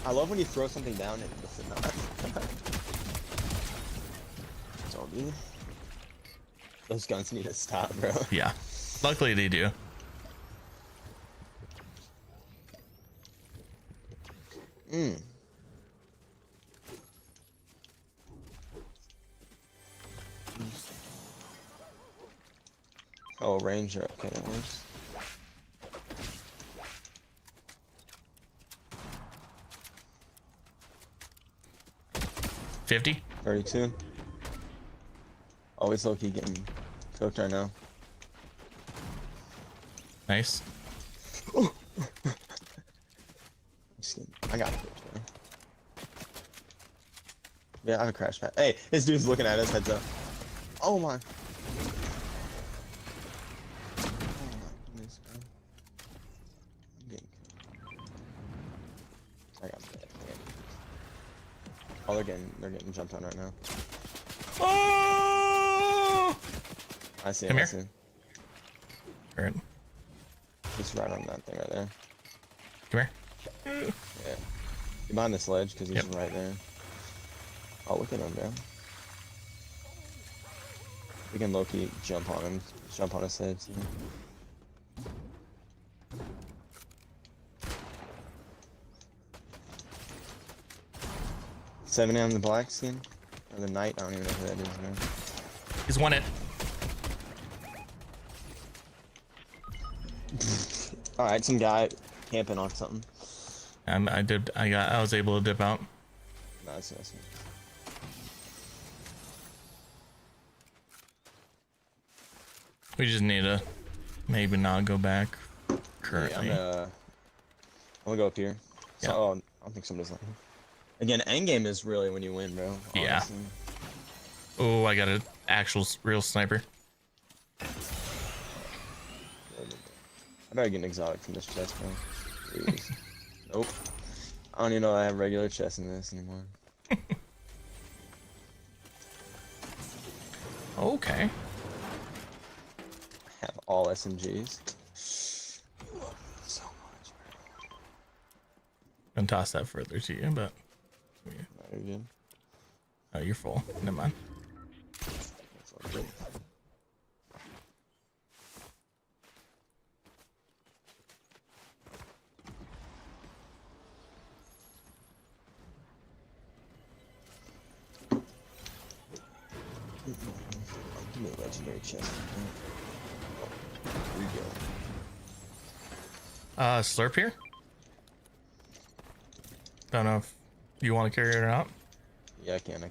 I love when you throw something down and it's not. It's all good. Those guns need to stop, bro. Yeah. Luckily they do. Oh, Ranger. Okay, that works. $50. 32. Always low-key getting cooked right now. Nice. I got it, bro. Yeah, I have a crash pad. Hey, this dude's looking at us, heads up. Oh my. I got it. Oh, they're getting jumped on right now. Oh! I see him. Come I here. see him. Alright. He's right on that thing right there. Come here. Yeah. Get behind this ledge because he's right there. Oh, look at him, bro. We can low-key jump on him. Jump on his head. So. 70 on the black skin? Or the knight? I don't even know who that is, man. He's won it. Alright, some guy camping on something. I was able to dip out. Nice. We just need to maybe not go back currently. Yeah, I'm gonna go up here. So, Yeah. oh, I don't think somebody's like. Again, endgame is really when you win, bro. Yeah. Honestly. Oh, I got an actual real sniper. I better get an exotic from this chest, bro. Please. Nope. I don't even know I have regular chests in this anymore. Okay. I have all SMGs. So much, bro. Gonna toss that further to you, but No, you're good. oh, you're full. Never mind. That's all good. Give me a legendary chest. Here we go. Slurp here. Don't know if you want to carry it or not. Yeah, I can.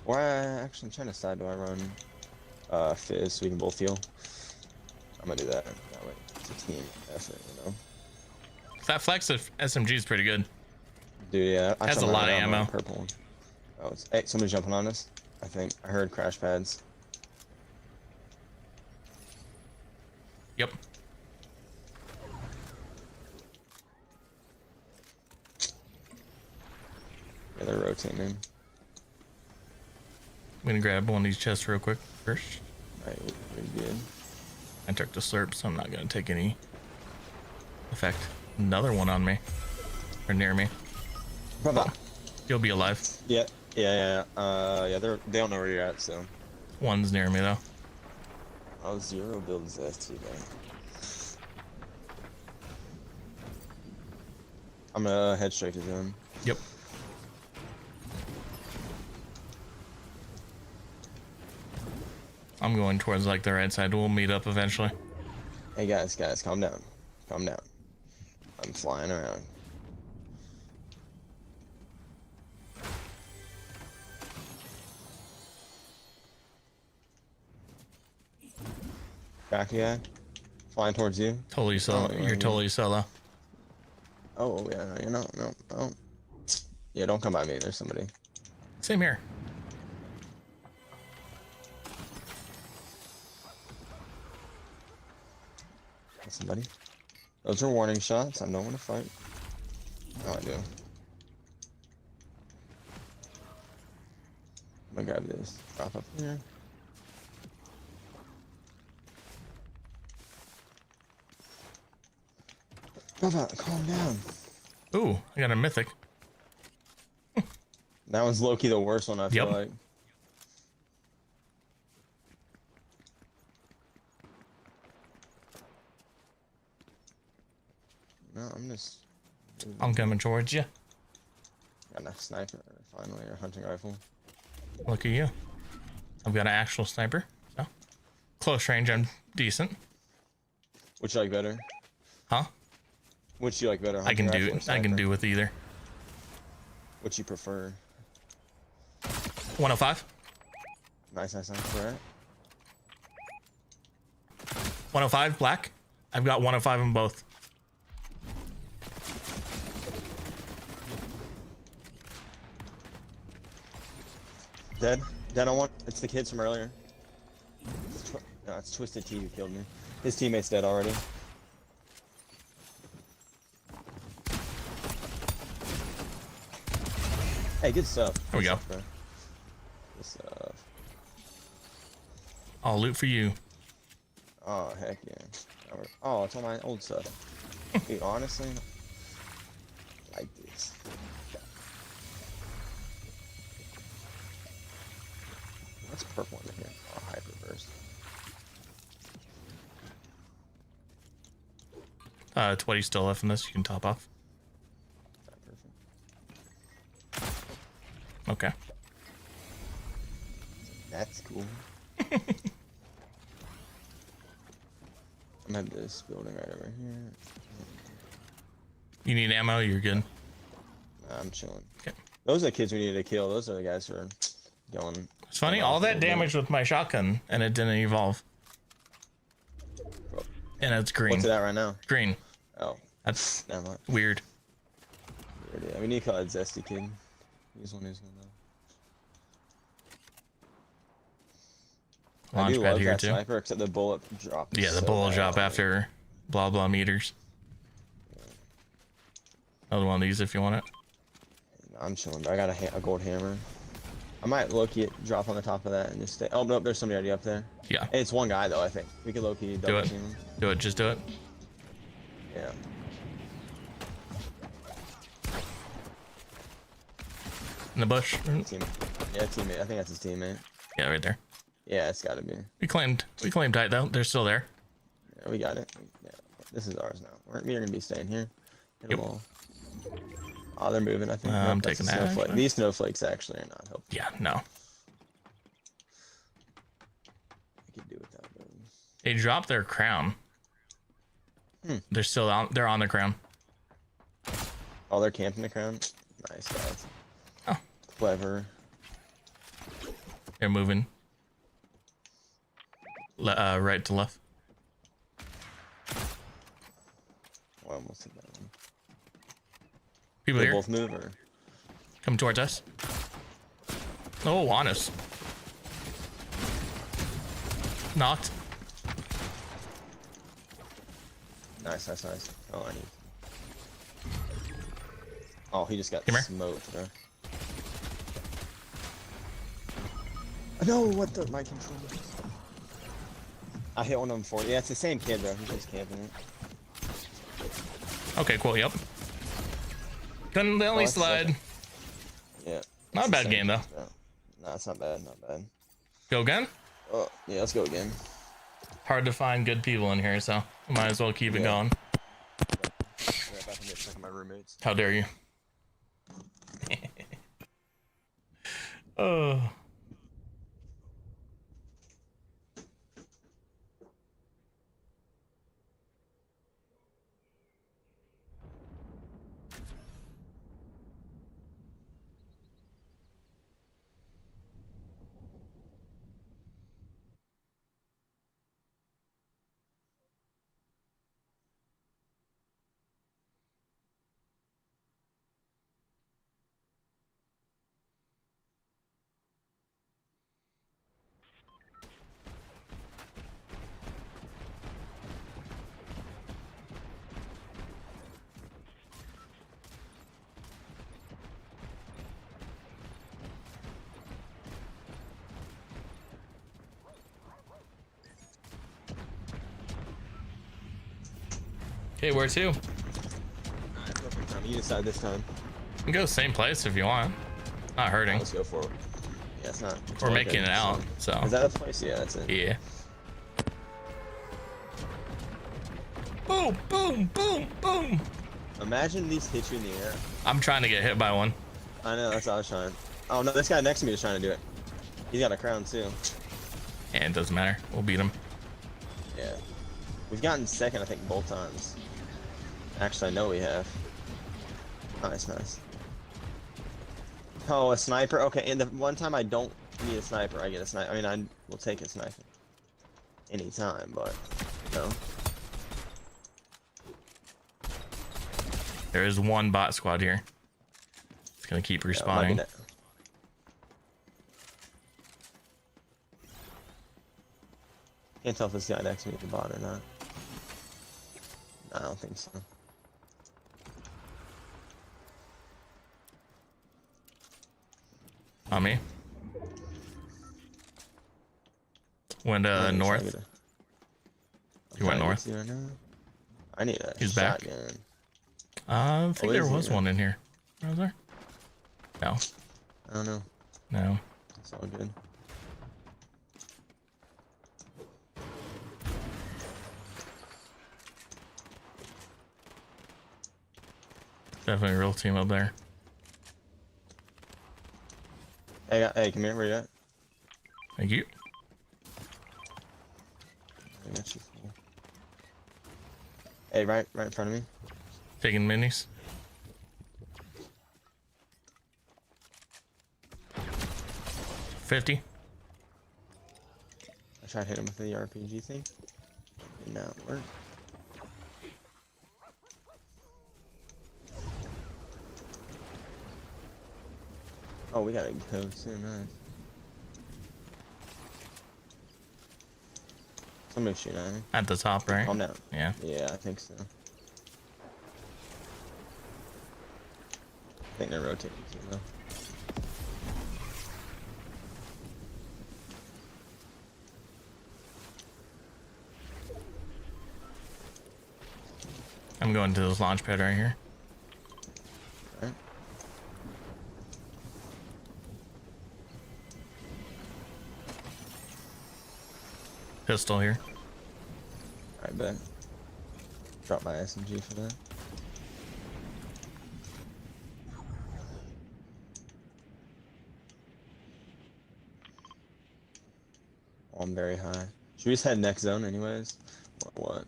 Or actually, I'm trying to decide, do I run Fizz so we can both heal? I'm gonna do that. That way, it's a team effort, you know? That flex of SMG is pretty good. Dude, yeah. I Has shot a my lot of round on ammo. the purple one. Oh, hey, somebody's jumping on us. I think I heard crash pads. Yep. Yeah, they're rotating. I'm gonna grab one of these chests real quick first. Alright, we're good. I took the slurp, so I'm not gonna take any effect. Another one on me. Or near me. Brother. You'll be alive. Yeah, yeah, they don't know where you're at, so. One's near me though. Oh, zero builds ST guy. I'm gonna head straight to them. Yep. I'm going towards like the right side. We'll meet up eventually. Hey guys, calm down. Calm down. I'm flying around. Back guy. Flying towards you. Totally solo. Oh, You're totally solo. Oh yeah, no, you're not. No, oh. Yeah, don't come by me. There's somebody. Same here. Somebody. Those are warning shots. I don't want to fight. Oh, I do. I'm gonna grab this. Drop up here. Brother, calm down. Ooh, I got a mythic. That one's low-key the worst one, I feel like. No, I'm coming towards you. Got a sniper, finally, or hunting rifle. Look at you. I've got an actual sniper. So close range, I'm decent. Which you like better? Huh? Which you like better? I can hunting do. rifle or I can sniper? do with either. Which you prefer? 105. Nice. Alright. 105 black. I've got 105 in both. Dead on one. It's the kids from earlier. No, it's Twisted T who killed me. His teammate's dead already. Hey, good stuff. There we go. Good stuff. I'll loot for you. Oh, heck yeah. Oh, it's all my old stuff. Dude, honestly, I like this. What's purple in here? Oh, hyperburst. 20 still left in this. You can top off. Okay. That's cool. I'm at this building right over here. You need ammo? You're good. Nah, I'm chilling. Okay. Those are the kids we needed to kill. Those are the guys who are going. It's funny, all that damage with my shotgun and it didn't evolve. And it's green. What's it at right now? Green. Oh. That's Never mind. weird. Yeah, we need to call that Zesty kid. He's one who's gonna know. I do Launchpad love here that too. sniper, except the bullet drop. Yeah, the so bullet bad. drop after blah blah meters. Another one of these if you want it. I'm chilling. I got a gold hammer. I might low-key drop on the top of that and just stay. Oh no, there's somebody already up there. Yeah. Hey, it's one guy though. I think we could low-key Do double it. team him. Do it. Just do it. Yeah. In the bush. Team. Yeah, teammate. I think that's his teammate. Yeah, right there. Yeah, it's got to be. We claimed tight though. They're still there. Yeah, we got it. Yeah, this is ours now. We're gonna be staying here. Hit Yep. them all. Oh, they're moving. I think. I'm Nope, that's taking a that, snowflake. actually. These snowflakes actually are not helpful. Yeah, no. I could do without those. They dropped their crown. They're still on. They're on the crown. Oh, they're camping the crown. Nice guys. Oh. Clever. They're moving. Right to left. Oh, I almost hit that one. People They here. both move or? Come towards us. Oh, on us. Knocked. Nice, nice, nice. Oh, I need. Oh, he just got Come here. smoked, bro. No, what the? My controller. I hit one of them for. Yeah, it's the same kid, bro. He's just camping it. Okay, cool. Yep. Couldn't the only that's slide. second. Yeah. Not a It's the bad same game though. kid, bro. Nah, it's not bad. Not bad. Go again. Oh, yeah. Let's go again. Hard to find good people in here, so might as well keep it Yeah. going. Right back in there checking my roommates. How dare you? Oh. Okay, where to? Alright, perfect time. You decide this time. You can go same place if you want. Not hurting. Let's go for it. Yeah, it's not. We're okay, making it out, so. Is that a place? Yeah, that's it. Yeah. Boom, boom, boom, boom. Imagine these hit you in the air. I'm trying to get hit by one. I know, that's what I was trying. Oh no, this guy next to me is trying to do it. He's got a crown too. And it doesn't matter. We'll beat him. Yeah. We've gotten second, I think, both times. Actually, I know we have. Nice, nice. Oh, a sniper? Okay, and the one time I don't need a sniper, I get a sniper. I mean, I will take a sniper. Anytime, but, no. There is one bot squad here. It's gonna keep respawning. Yeah, can't tell if this guy next to me is a bot or not. No, I don't think so. On me. Went north. You went north. I need a He's back. shotgun. I think there is he was now? one in here. Was there? No. I don't know. No. It's all good. Definitely a real team up there. Hey, come here. Where you at? Thank you. I got you. Hey, right in front of me. Taking minis. $50. I tried to hit him with the RPG thing. Did not work. Oh, we gotta go soon, nice. Somebody shoot at me. At the top, right? Calm down. Yeah. Yeah, I think so. I think they're rotating too, though. I'm going to this launch pad right here. Alright. Pistol here. I bet. Drop my SMG for that. Oh, I'm very high. Should we just head next zone anyways? What?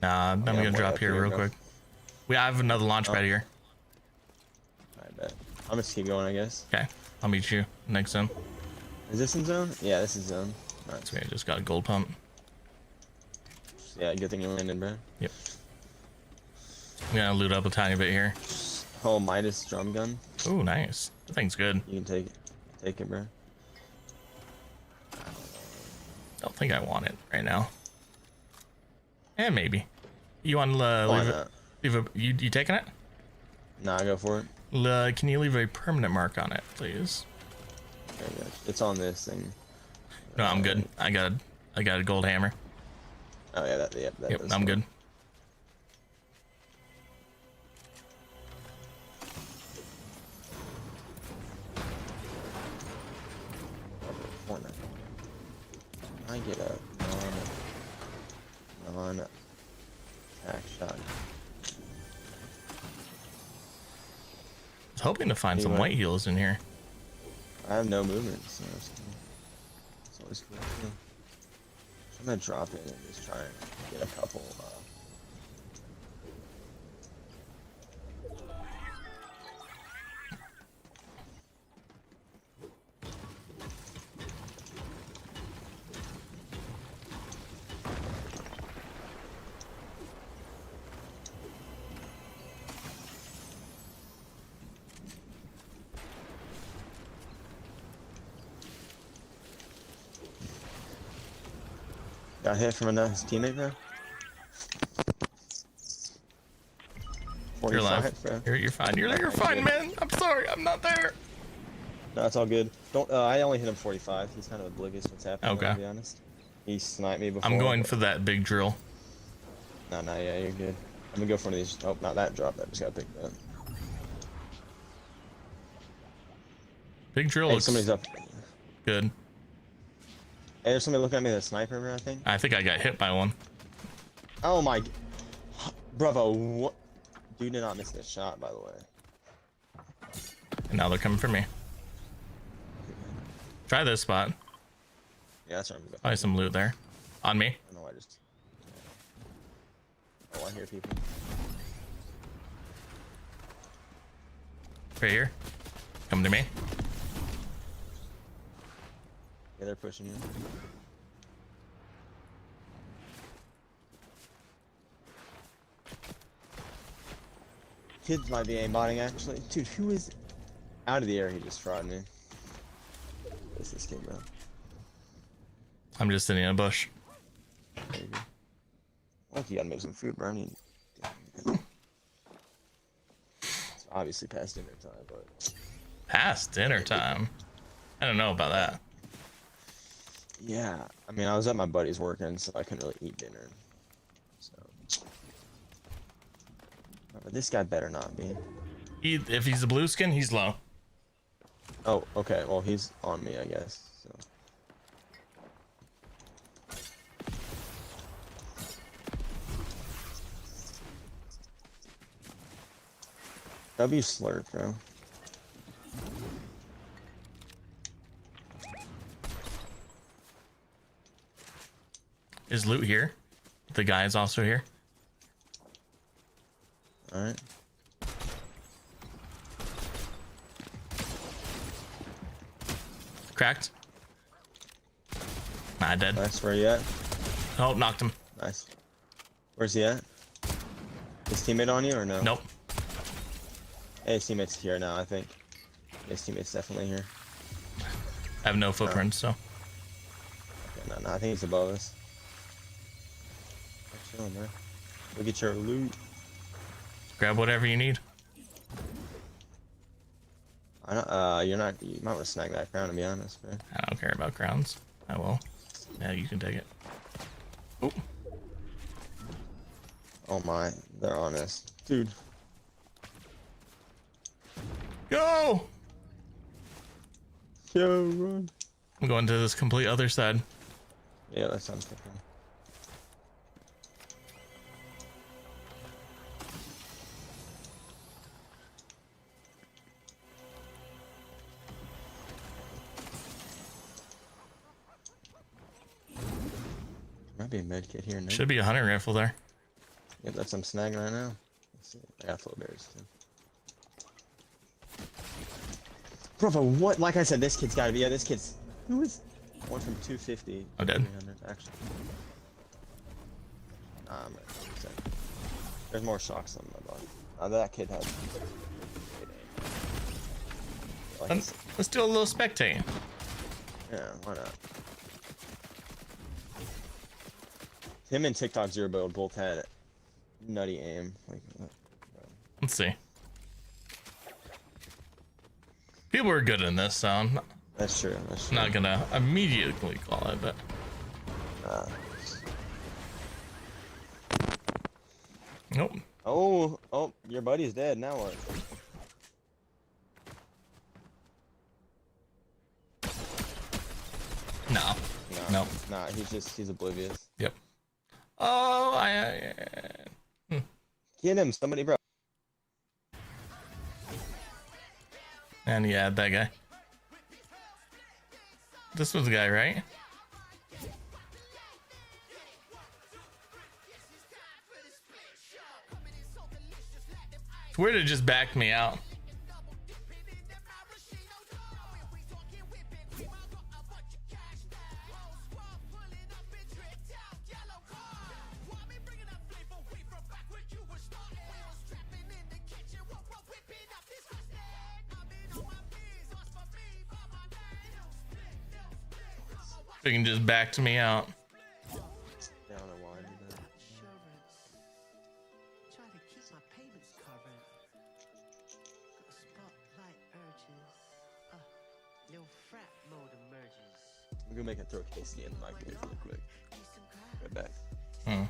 Nah, I'm Yeah, gonna I'm way drop up here here, real bro. quick. We have another launch pad here. I bet. I'm just keep going, I guess. Okay, I'll meet you next zone. Is this in zone? Yeah, this is zone. Nice. So I just got a gold pump. Yeah, good thing you landed, bro. Yep. I'm gonna loot up a tiny bit here. Oh, Midas drum gun. Oh, nice. That thing's good. You can take it. Take it, bro. Don't think I want it right now. Eh, maybe. You want to Why leave it? not? You taking it? Nah, go for it. Can you leave a permanent mark on it, please? There you go. It's on this thing. No, I'm good. I got a gold hammer. Oh yeah, that Yep, does I'm work. good. Fortnite. I get a non attack shot. I was hoping to find some Anyway. white heals in here. I have no movement, so that's cool. It's always cool too. So I'm gonna drop in and just try and get a couple. Got hit from another teammate, bro. You're 45, alive. bro. You're fine. You're fine, man. I'm sorry. I'm not there. No, it's all good. Don't. I only hit him 45. He's kind of oblivious what's happening. Okay. To be honest. He sniped me before. I'm going but- for that big drill. No, yeah, you're good. I'm gonna go for one of these. Oh, not that drop. That just got picked up. Big drill Hey, looks somebody's up. good. Hey, there's somebody looking at me. The sniper, I think. I think I got hit by one. Oh my. Bravo. What? Dude did not miss this shot, by the way. And now they're coming for me. Try this spot. Yeah, that's where I'm going. Probably some loot there. On me. I don't know. I just. Oh, I hear people. Right here. Come to me. Yeah, they're pushing you. Kids might be aimbotting actually. Dude, who is out of the air? He just frauded me. What's this kid, bro? I'm just sitting in a bush. There you go. I think you gotta make some food, bro. I mean, it's obviously past dinner time, but Past dinner time. I don't know about that. yeah. I mean, I was at my buddy's working, so I couldn't really eat dinner. So, but this guy better not be. If he's a blue skin, he's low. Oh, okay. Well, he's on me, I guess. So. W slurp, bro. Is loot here? The guy is also here. All right. Cracked. Nah, dead. Nice. Where you at? Oh, knocked him. Nice. Where's he at? His teammate on you or no? Nope. Hey, his teammate's here now, I think. His teammate's definitely here. I have no footprints, so. Okay, no, I think he's above us. We're chilling, man. Go get your loot. Grab whatever you need. I don't, you might want to snag that crown, to be honest, bro. I don't care about crowns. I will. Yeah, you can take it. Oh. Oh my, they're on us. Dude. Go! Yo, run. I'm going to this complete other side. Yeah, that sounds good. Might be a med kit here. No? Should be a hunting rifle there. Yeah, that's I'm snagging right now. Let's see. I got flow berries too. Bravo, what? Like I said, this kid's gotta be. Yeah, this kid's. Who is? One from 250. Oh, dead. 300, actually. I'm right. There's more shocks on my body. That kid has. Like, Let's do a little spectate. yeah, why not? Him and TikTok Zero Build both had nutty aim. Like, Let's see. People are good in this, so I'm that's true. That's true. not gonna immediately call it, but nope. Oh, your buddy's dead. Now what? No. No. Nah, he's oblivious. Yep. Oh, Get him, somebody, bro. And yeah, that guy. This was the guy, right? It's weird it just backed me out. They can just back me out. Yeah, I don't know why I did that. Try to keep my payments covered. Spotlight urges. Little frat mode emerges. I'm gonna make it throw Casey in the microwave real quick. Right back. Hmm.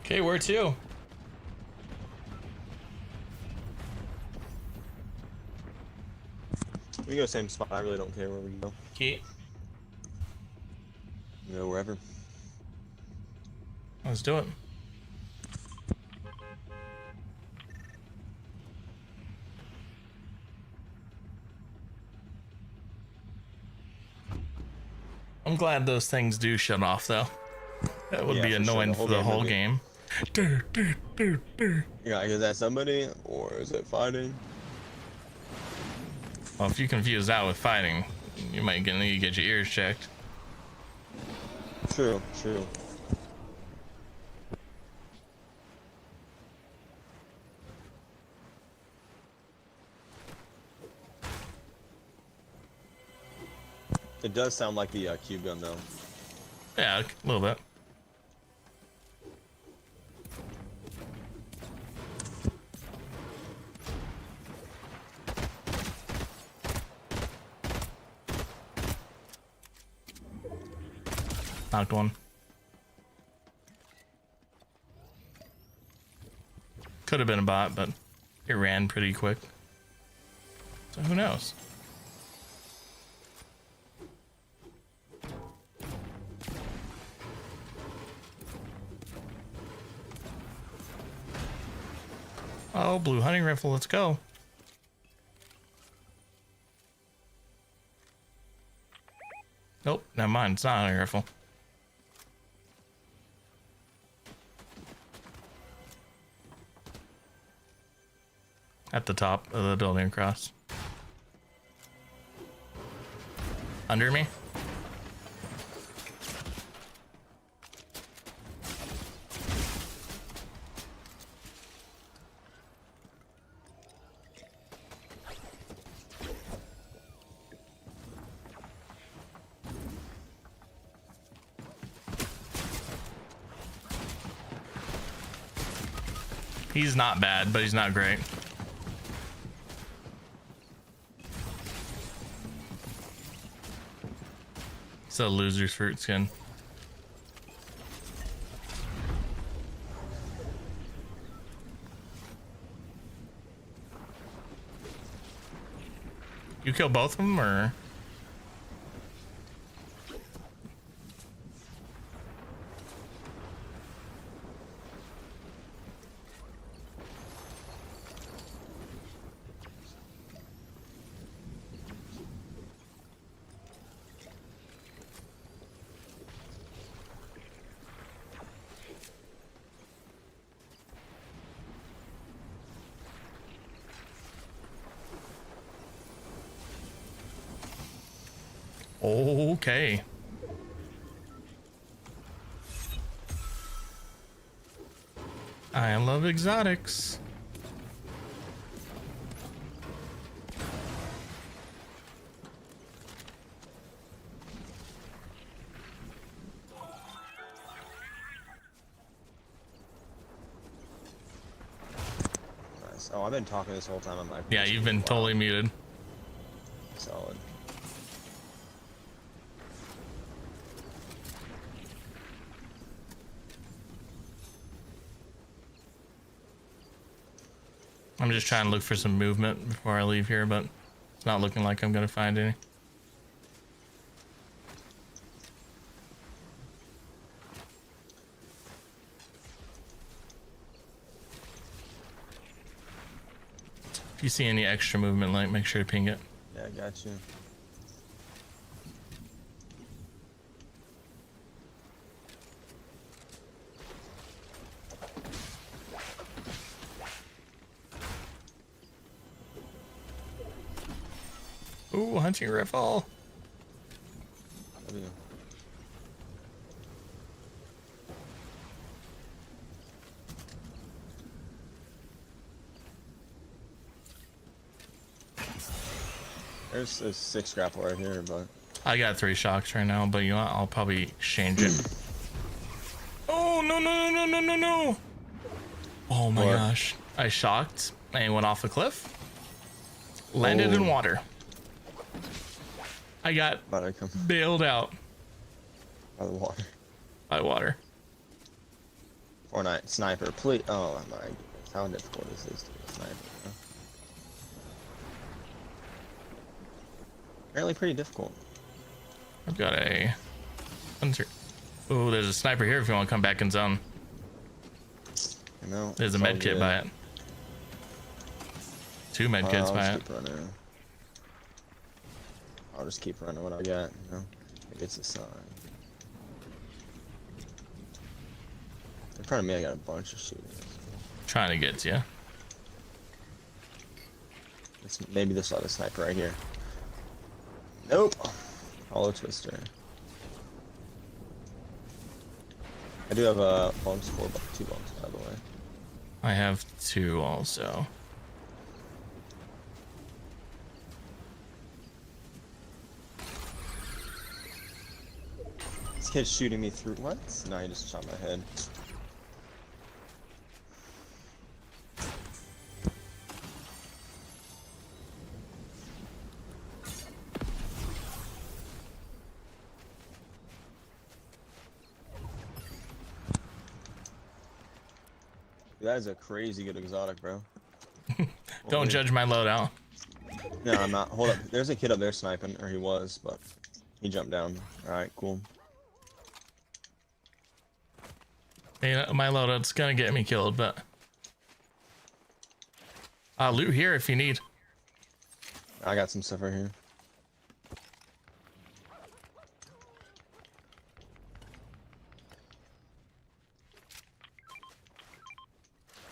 Okay, where to? We go same spot. I really don't care where we go. Okay. We go wherever. Let's do it. I'm glad those things do shut off, though. That would Yeah, be for sure. annoying The whole for the game whole would be. game. Yeah, is that somebody or is it fighting? Well, if you confuse that with fighting, you might need to get your ears checked. True, true. It does sound like the cube gun though. Yeah, a little bit. Knocked one. Could have been a bot, but it ran pretty quick. So who knows? Oh, blue hunting rifle, let's go. Nope, never mind, it's not a hunting rifle. At the top of the building across. Under me? He's not bad, but he's not great. It's a loser's fruit skin. You kill both of them, or? Okay. I love exotics. Nice. Oh, I've been talking this whole time on my. Yeah, you've been totally muted. Solid. I'm just trying to look for some movement before I leave here, but it's not looking like I'm gonna find any. If you see any extra movement, like, make sure to ping it. Yeah, I got you. Ooh, hunting rifle. Love you. There's a 6 grapple right here, but I got 3 shocks right now, but you know what? I'll probably exchange it. Oh, no, no, no, no, no, no, no. Oh my gosh. I shocked and went off a cliff. Landed in water. I got bailed out. By the water. By water. FORTNITE sniper, please. Oh my goodness. How difficult is this to be a sniper? Huh? Apparently pretty difficult. I've got a hunter. Oh, there's a sniper here if you want to come back in zone. You know, there's a med kit by it. 2 med kits by it. I'll just keep running what I got, you know. It gets a sign. In front of me, I got a bunch of shooters. Trying to get to you. Maybe this other sniper right here. Nope. Hollow twister. I do have a bumps, 2 bumps, by the way. I have 2 also. This kid's shooting me through. What? No, he just shot my head. That is a crazy good exotic, bro. Don't judge my loadout. No, I'm not. Hold up. There's a kid up there sniping, or he was, but he jumped down. Alright, cool. Yeah, my loadout's gonna get me killed, but loot here if you need. I got some stuff right here.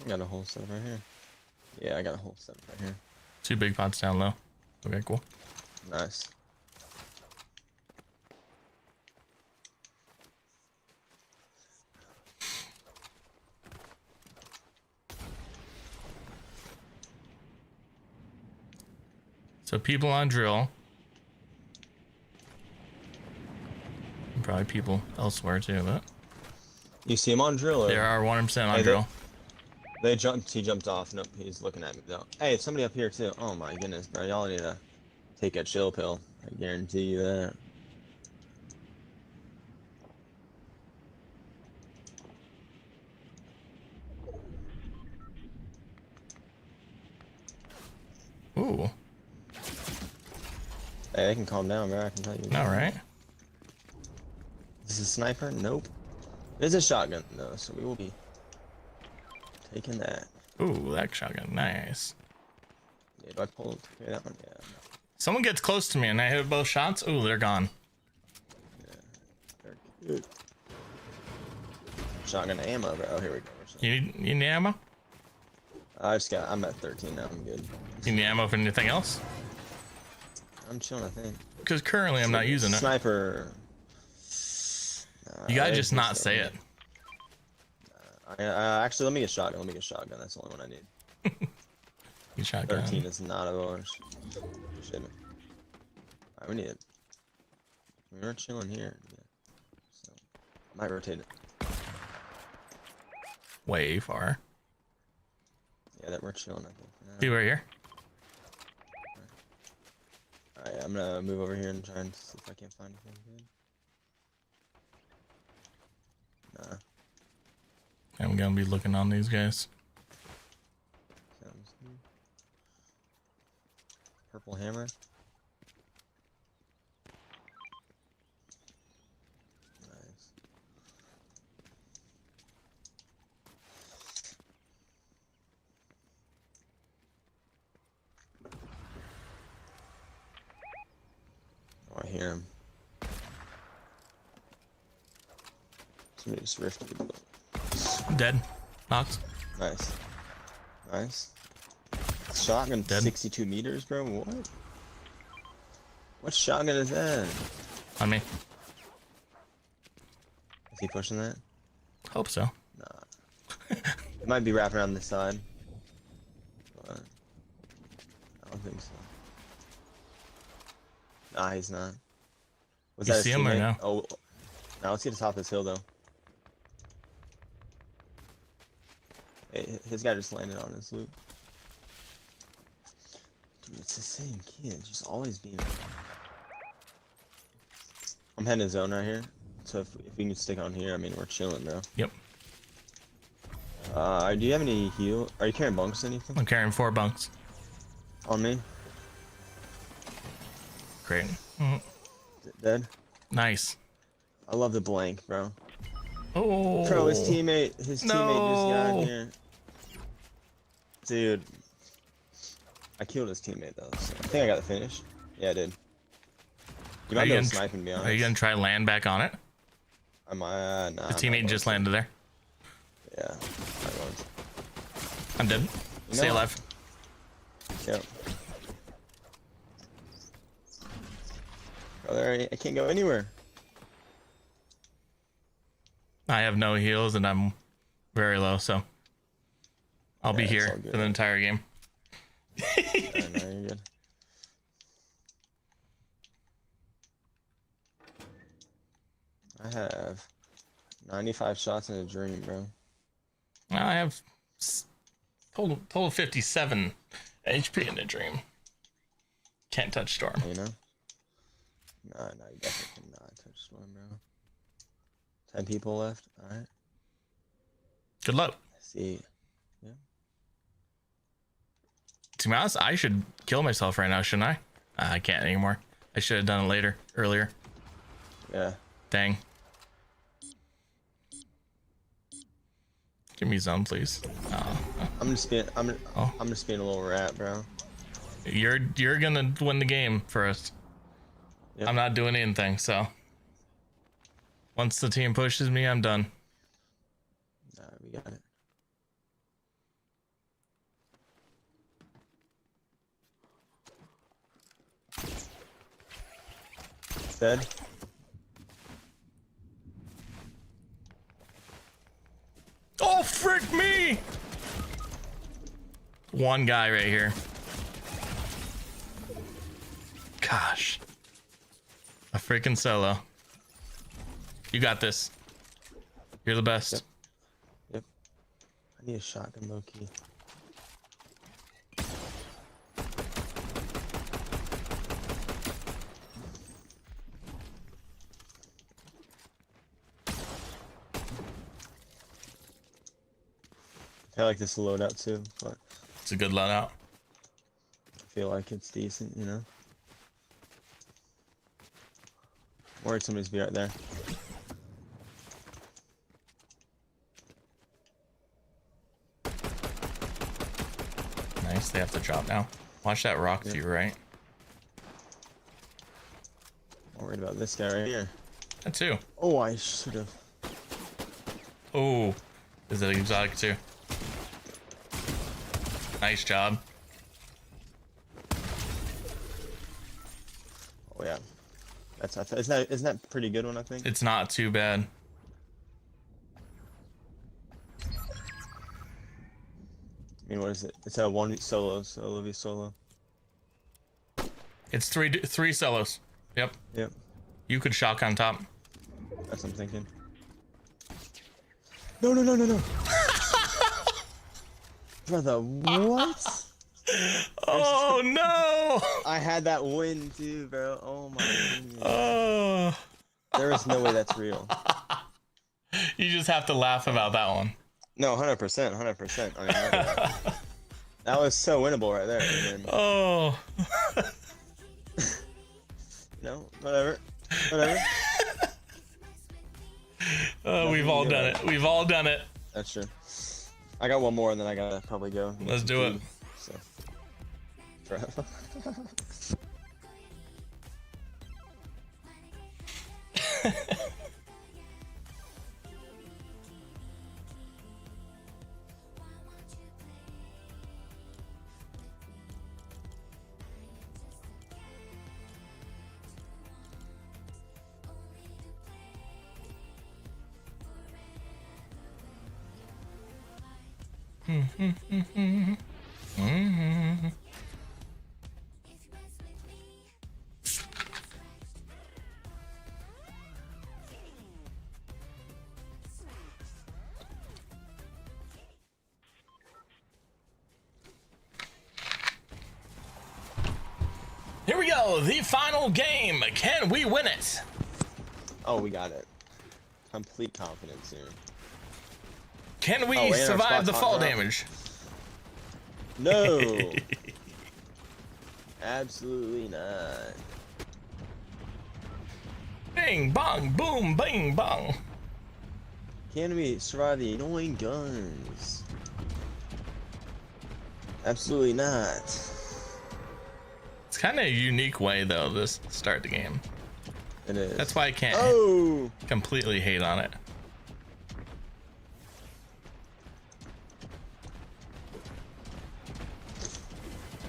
I got a whole set right here. Yeah, I got a whole set right here. 2 big pots down low. Okay, cool. Nice. So people on drill. And probably people elsewhere too, but you see him on drill? Or? There are 100% on drill. They jumped. He jumped off. Nope, he's looking at me though. Hey, somebody up here too. Oh my goodness, bro. Y'all need to take a chill pill. I guarantee you that. Ooh. Hey, they can calm down, bro. I can tell you. All right. This is a sniper? Nope. There's a shotgun though, so we will be taking that. Ooh, that shotgun. Nice. Yeah, do I pull that one? Yeah. Someone gets close to me and I hit both shots. Ooh, they're gone. Yeah. Shotgun ammo, bro. Oh, here we go. You need ammo? I'm at 13 now. I'm good. You need ammo for anything else? I'm chilling, I think. Because currently I'm not using it. Sniper. You gotta just not say it. Actually, let me get shotgun. Let me get shotgun. That's the only one I need. You shotgun. 13 is not of ours. Shit. Alright, we need it. We're chilling here. Yeah. So, I might rotate it. Way far. Yeah, that we're chilling, I think. Be right here. Alright, I'm gonna move over here and try and see if I can find anything good. Nah. I'm gonna be looking on these guys. Sounds good. Purple hammer. Nice. Oh, I hear him. Somebody just rifted the book. Dead. Knocked. Nice. Nice. Shotgun Dead. 62 meters, bro? What? What shotgun is that? On me. Is he pushing that? Hope so. Nah. It might be wrapping around this side. But I don't think so. Nah, he's not. Was You that see his him or teammate? no? Oh, now let's get to the top of this hill though. Hey, his guy just landed on his loop. Dude, it's the same kid, just always being. I'm heading to zone right here, so if we can stick on here, I mean we're chilling, bro. Yep. Do you have any heal? Are you carrying bunks or anything? I'm carrying 4 bunks. On me? Great. Dead? Nice. I love the blank, bro. Oh. Bro, his teammate just got No. here. Dude. I killed his teammate though, so I think I got the finish. Yeah, I did. You might be able to snipe him, to be honest. Are you gonna try land back on it? I might, nah. The teammate just landed there. Yeah. I won't. I'm dead. You Stay know- alive. Yep. Brother, I can't go anywhere. I have no heals and I'm very low, so I'll be Yeah, it's here all good. for the entire game. I know, you're good. I have 95 shots in a dream, bro. I have total 57 HP in the dream. Can't touch Storm. You know? Nah, you definitely cannot touch Storm, bro. 10 people left. Alright. Good luck. See. To be honest, I should kill myself right now, shouldn't I? I can't anymore. I should have done it earlier. Yeah. Dang. Give me zone, please. I'm just being a little rat, bro. You're gonna win the game first. Yep. I'm not doing anything, so once the team pushes me, I'm done. Alright, we got it. Dead. Oh, frick me! One guy right here. Gosh. A freaking solo. You got this. You're the best. Yep. I need a shotgun low key. I like this loadout too, but It's a good loadout. I feel like it's decent, you know. Worried somebody's be right there. Nice, they have to drop now. Watch that rock to your right. I'm worried about this guy right here. That too. Oh, I should have. Oh, is it exotic too? Nice job. Oh yeah, isn't that a pretty good one? I think It's not too bad. I mean, what is it? It's a one solo v solo. It's three solos. Yep. Yep, You could shock on top. that's what I'm thinking. No. Brother, what? Oh no! I had that win too, bro. Oh my goodness. Oh. There is no way that's real. You just have to laugh about that one. No, 100%. I mean, that was so winnable right there. And then, Oh. no, whatever. We've all done it. We've all done it. That's true. I got one more, and then I gotta probably go. Let's do it. So. Here we go. The final game. Can we win it? Oh, we got it. Complete confidence here. Can we Oh, and our survive the spot's fall hot drop. damage? No. Absolutely not. Bing, bong, boom, bing, bong. Can we survive the annoying guns? Absolutely not. It's kind of a unique way, though, this start the game. It is. That's why I can't completely hate on it.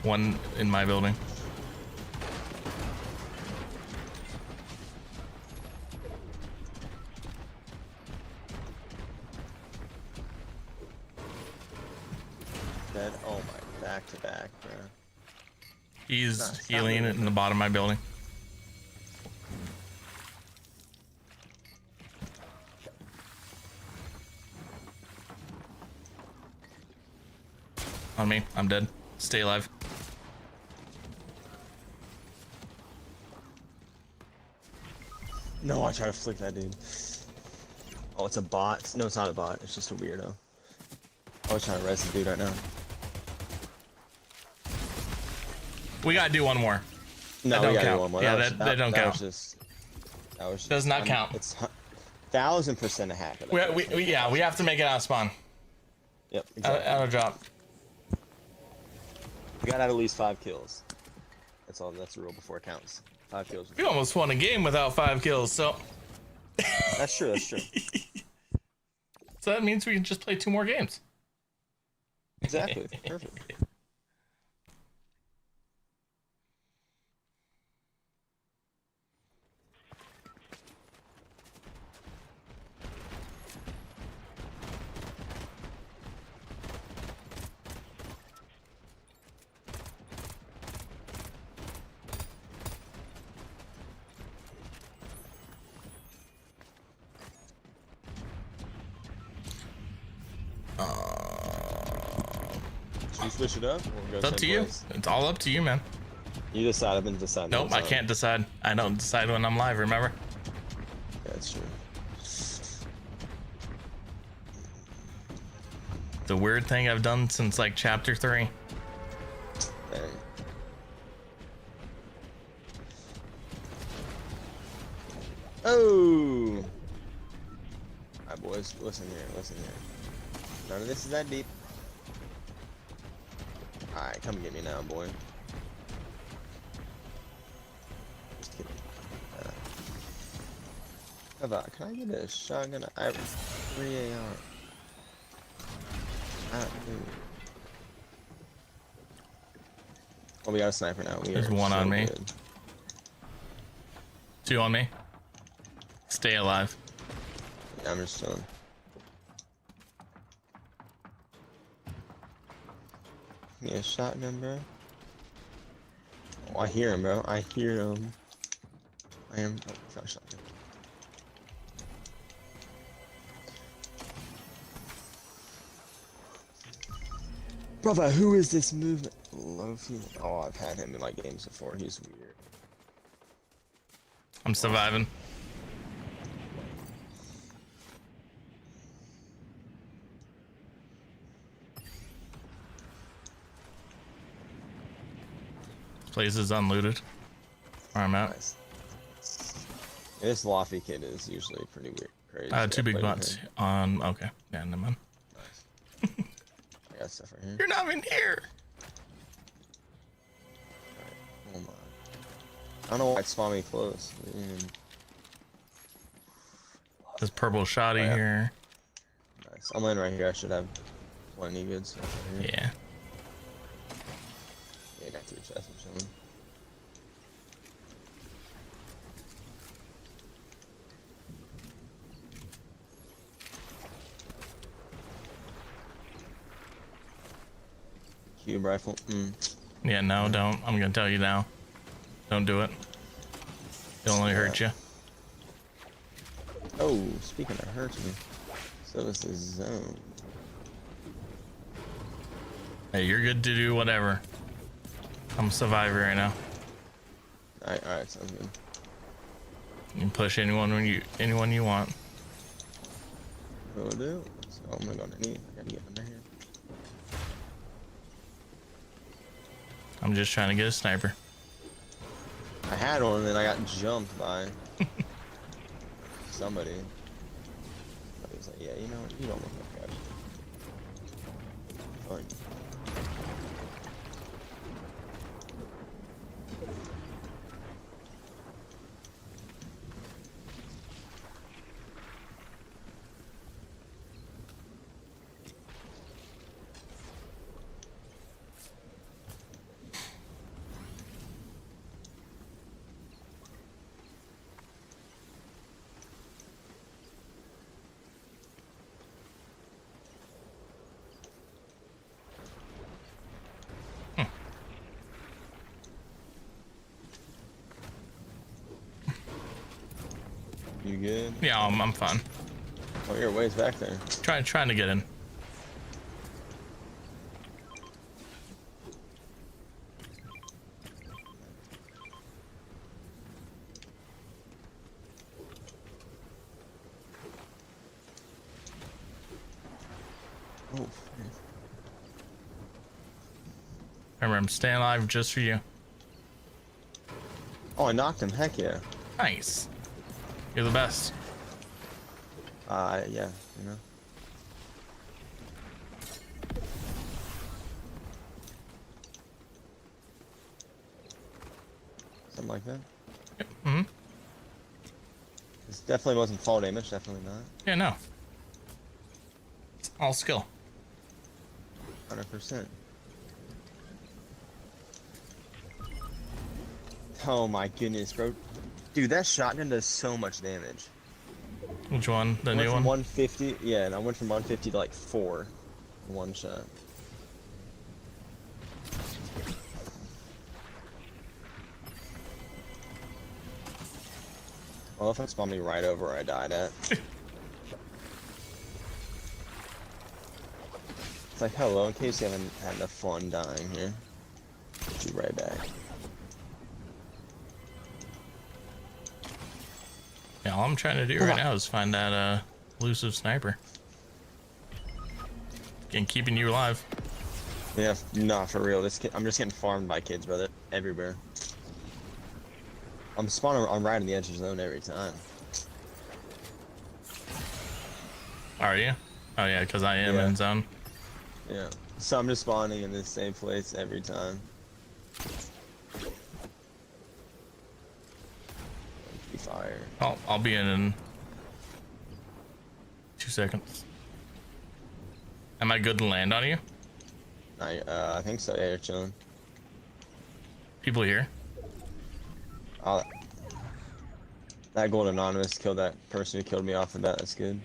One in my building. Dead. Oh my, back to back, bro. He's healing in the bottom of my building. On me. I'm dead. Stay alive. No, I try to flick that dude. Oh, it's a bot. No, it's not a bot. It's just a weirdo. I was trying to res the dude right now. We gotta do one more. No, that we don't gotta count. do one more. Yeah, that that don't count. That was just, Does not count. It's 1000% a hack. Yeah, we have to make it out of spawn. Yep, exactly. Out of drop. We gotta have at least 5 kills. That's all. That's the rule before it counts. 5 kills. We almost won a game without 5 kills, so. That's true. That's true. So that means we can just play 2 more games. Exactly. Perfect. You switch it up? Or go It's up to same you. place? It's all up to you, man. You decide. I've been deciding. Nope, the I whole can't decide. I don't decide when I'm live, remember? time. Yeah, that's true. The weird thing I've done since like chapter 3. Dang. Oh! Alright, boys, listen here, listen here. None of this is that deep. Alright, come get me now, boy. Just kidding. How about, can I get a shotgun? I have 3 AR. Dude. Oh, we got a sniper now. There's one on me. 2 on me. Stay alive. Yeah, I'm just chilling. Yeah, shotgun, bro. Oh, I hear him, bro. I hear him. I am. Oh, it's not a shotgun. Brother, who is this movement? Lofi. Oh, I've had him in my games before. He's weird. I'm surviving. Place is unlooted. Where I'm at. Nice. Yeah, this Lofi kid is usually pretty weird. Crazy. 2 big butts on. Okay. Yeah, never mind. Nice. I got stuff right here. You're not even here. Oh my. I don't know why it spawned me close. This purple shoddy here. Nice. I'm in right here. I should have plenty good stuff right here. Yeah. Yeah, I got 3 chests. I'm chilling. Cube rifle. Yeah, no, don't. I'm gonna tell you now. Don't do it. It'll only hurt you. Oh, speaking of hurts me. So is the zone. Hey, you're good to do whatever. I'm a survivor right now. Alright, sounds good. You can push anyone you want. Will do. So I'm gonna go underneath. I gotta get under here. I'm just trying to get a sniper. I had one and then I got jumped by somebody. I was like, yeah, you know what? You don't look like that. Fine. You good? Yeah, I'm fine. Oh, you're ways back there. Trying to get in. Oh. Remember, I'm staying alive just for you. Oh, I knocked him. Heck yeah. Nice. You're the best. Yeah, you know. Something like that. Mm-hmm. This definitely wasn't fall damage. Definitely not. Yeah, no. It's all skill. 100%. Oh my goodness, bro. Dude, that shotgun does so much damage. Which one? The I went new from one? 150, yeah, and I went from 150 to like 4 in one shot. Well, if it spawned me right over where I died at. It's like, hello, in case you haven't had enough fun dying here. Put you right back. Yeah, all I'm trying to do right now is find that elusive sniper. And keeping you alive. Yeah, nah, for real. I'm just getting farmed by kids, brother. Everywhere. I'm spawning. I'm right in the edge of the zone every time. Are you? Oh yeah, because I am in zone. Yeah. So I'm just spawning in the same place every time. Fire. I'll be in 2 seconds. Am I good to land on you? I think so. Yeah, you're chilling. People here. That gold anonymous killed that person who killed me off the bat. That's good.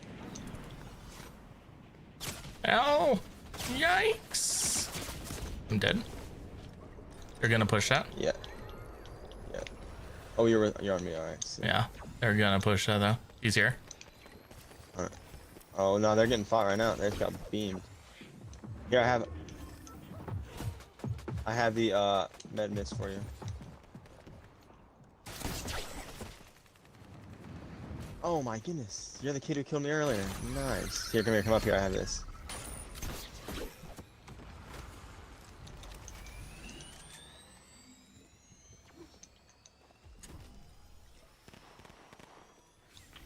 Ow! Yikes! I'm dead. They're gonna push that. Yeah. Yeah. Oh, you're on me. All right. So. Yeah, they're gonna push that though. He's here. All right. Oh no, they're getting fought right now. They've got beamed. Here, I have the med miss for you. Oh my goodness, you're the kid who killed me earlier. Nice. Here, come up here. I have this.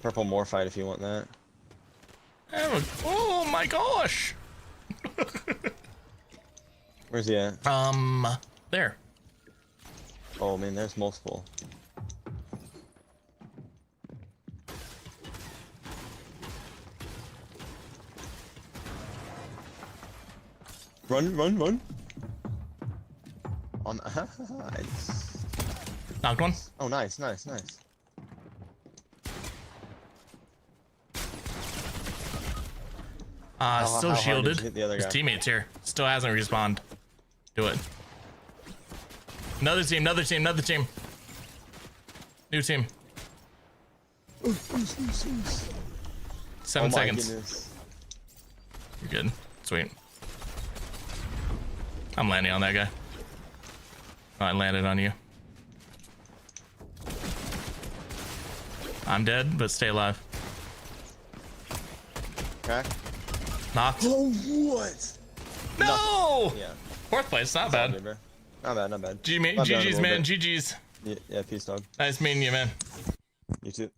Purple morphite if you want that. Oh my gosh! Where's he at? There. Oh man, there's multiple. Run, run, run. On nice. Knocked one. Oh, nice, nice, nice. Still how hard shielded. did you hit the other His guy? teammate's here. Still hasn't respawned. Do it. Another team, another team, another team. New team. 7 seconds. Goodness. You're good. Sweet. I'm landing on that guy. Oh, I landed on you. I'm dead, but stay alive. Crack. Knocked. Oh, what? No! Yeah. 4th place, not That's all bad. good, bro. Not bad, not bad. GG's, man. GG's. Yeah, peace, dog. Nice meeting you, man. You too.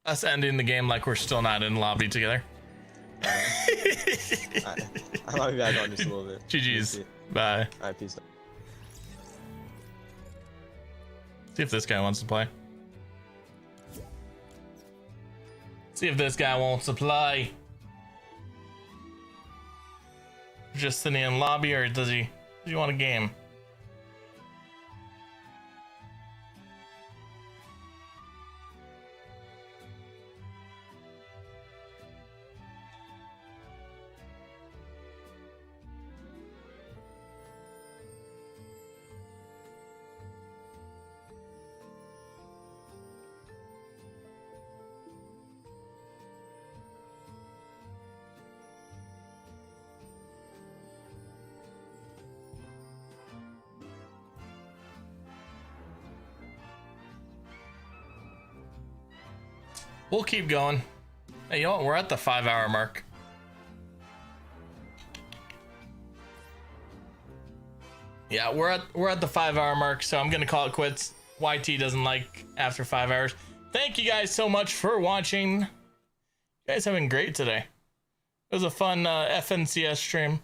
Us ending the game like we're still not in lobby together. I'll be back on just a little bit. GG's. Bye. Alright, peace. See if this guy wants to play. See if this guy wants to play. Just sitting in lobby, or does he want a game? We'll keep going. Hey, you know what? We're at the 5-hour mark. Yeah, we're at the 5-hour mark, so I'm gonna call it quits. YT doesn't like after 5 hours. Thank you guys so much for watching. You guys have been great today. It was a fun FNCS stream.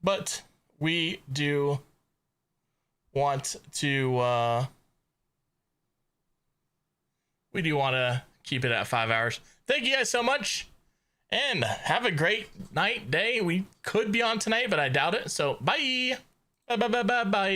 But we do want to keep it at 5 hours. Thank you guys so much, and have a great night, day. We could be on tonight, but I doubt it. So bye. Bye.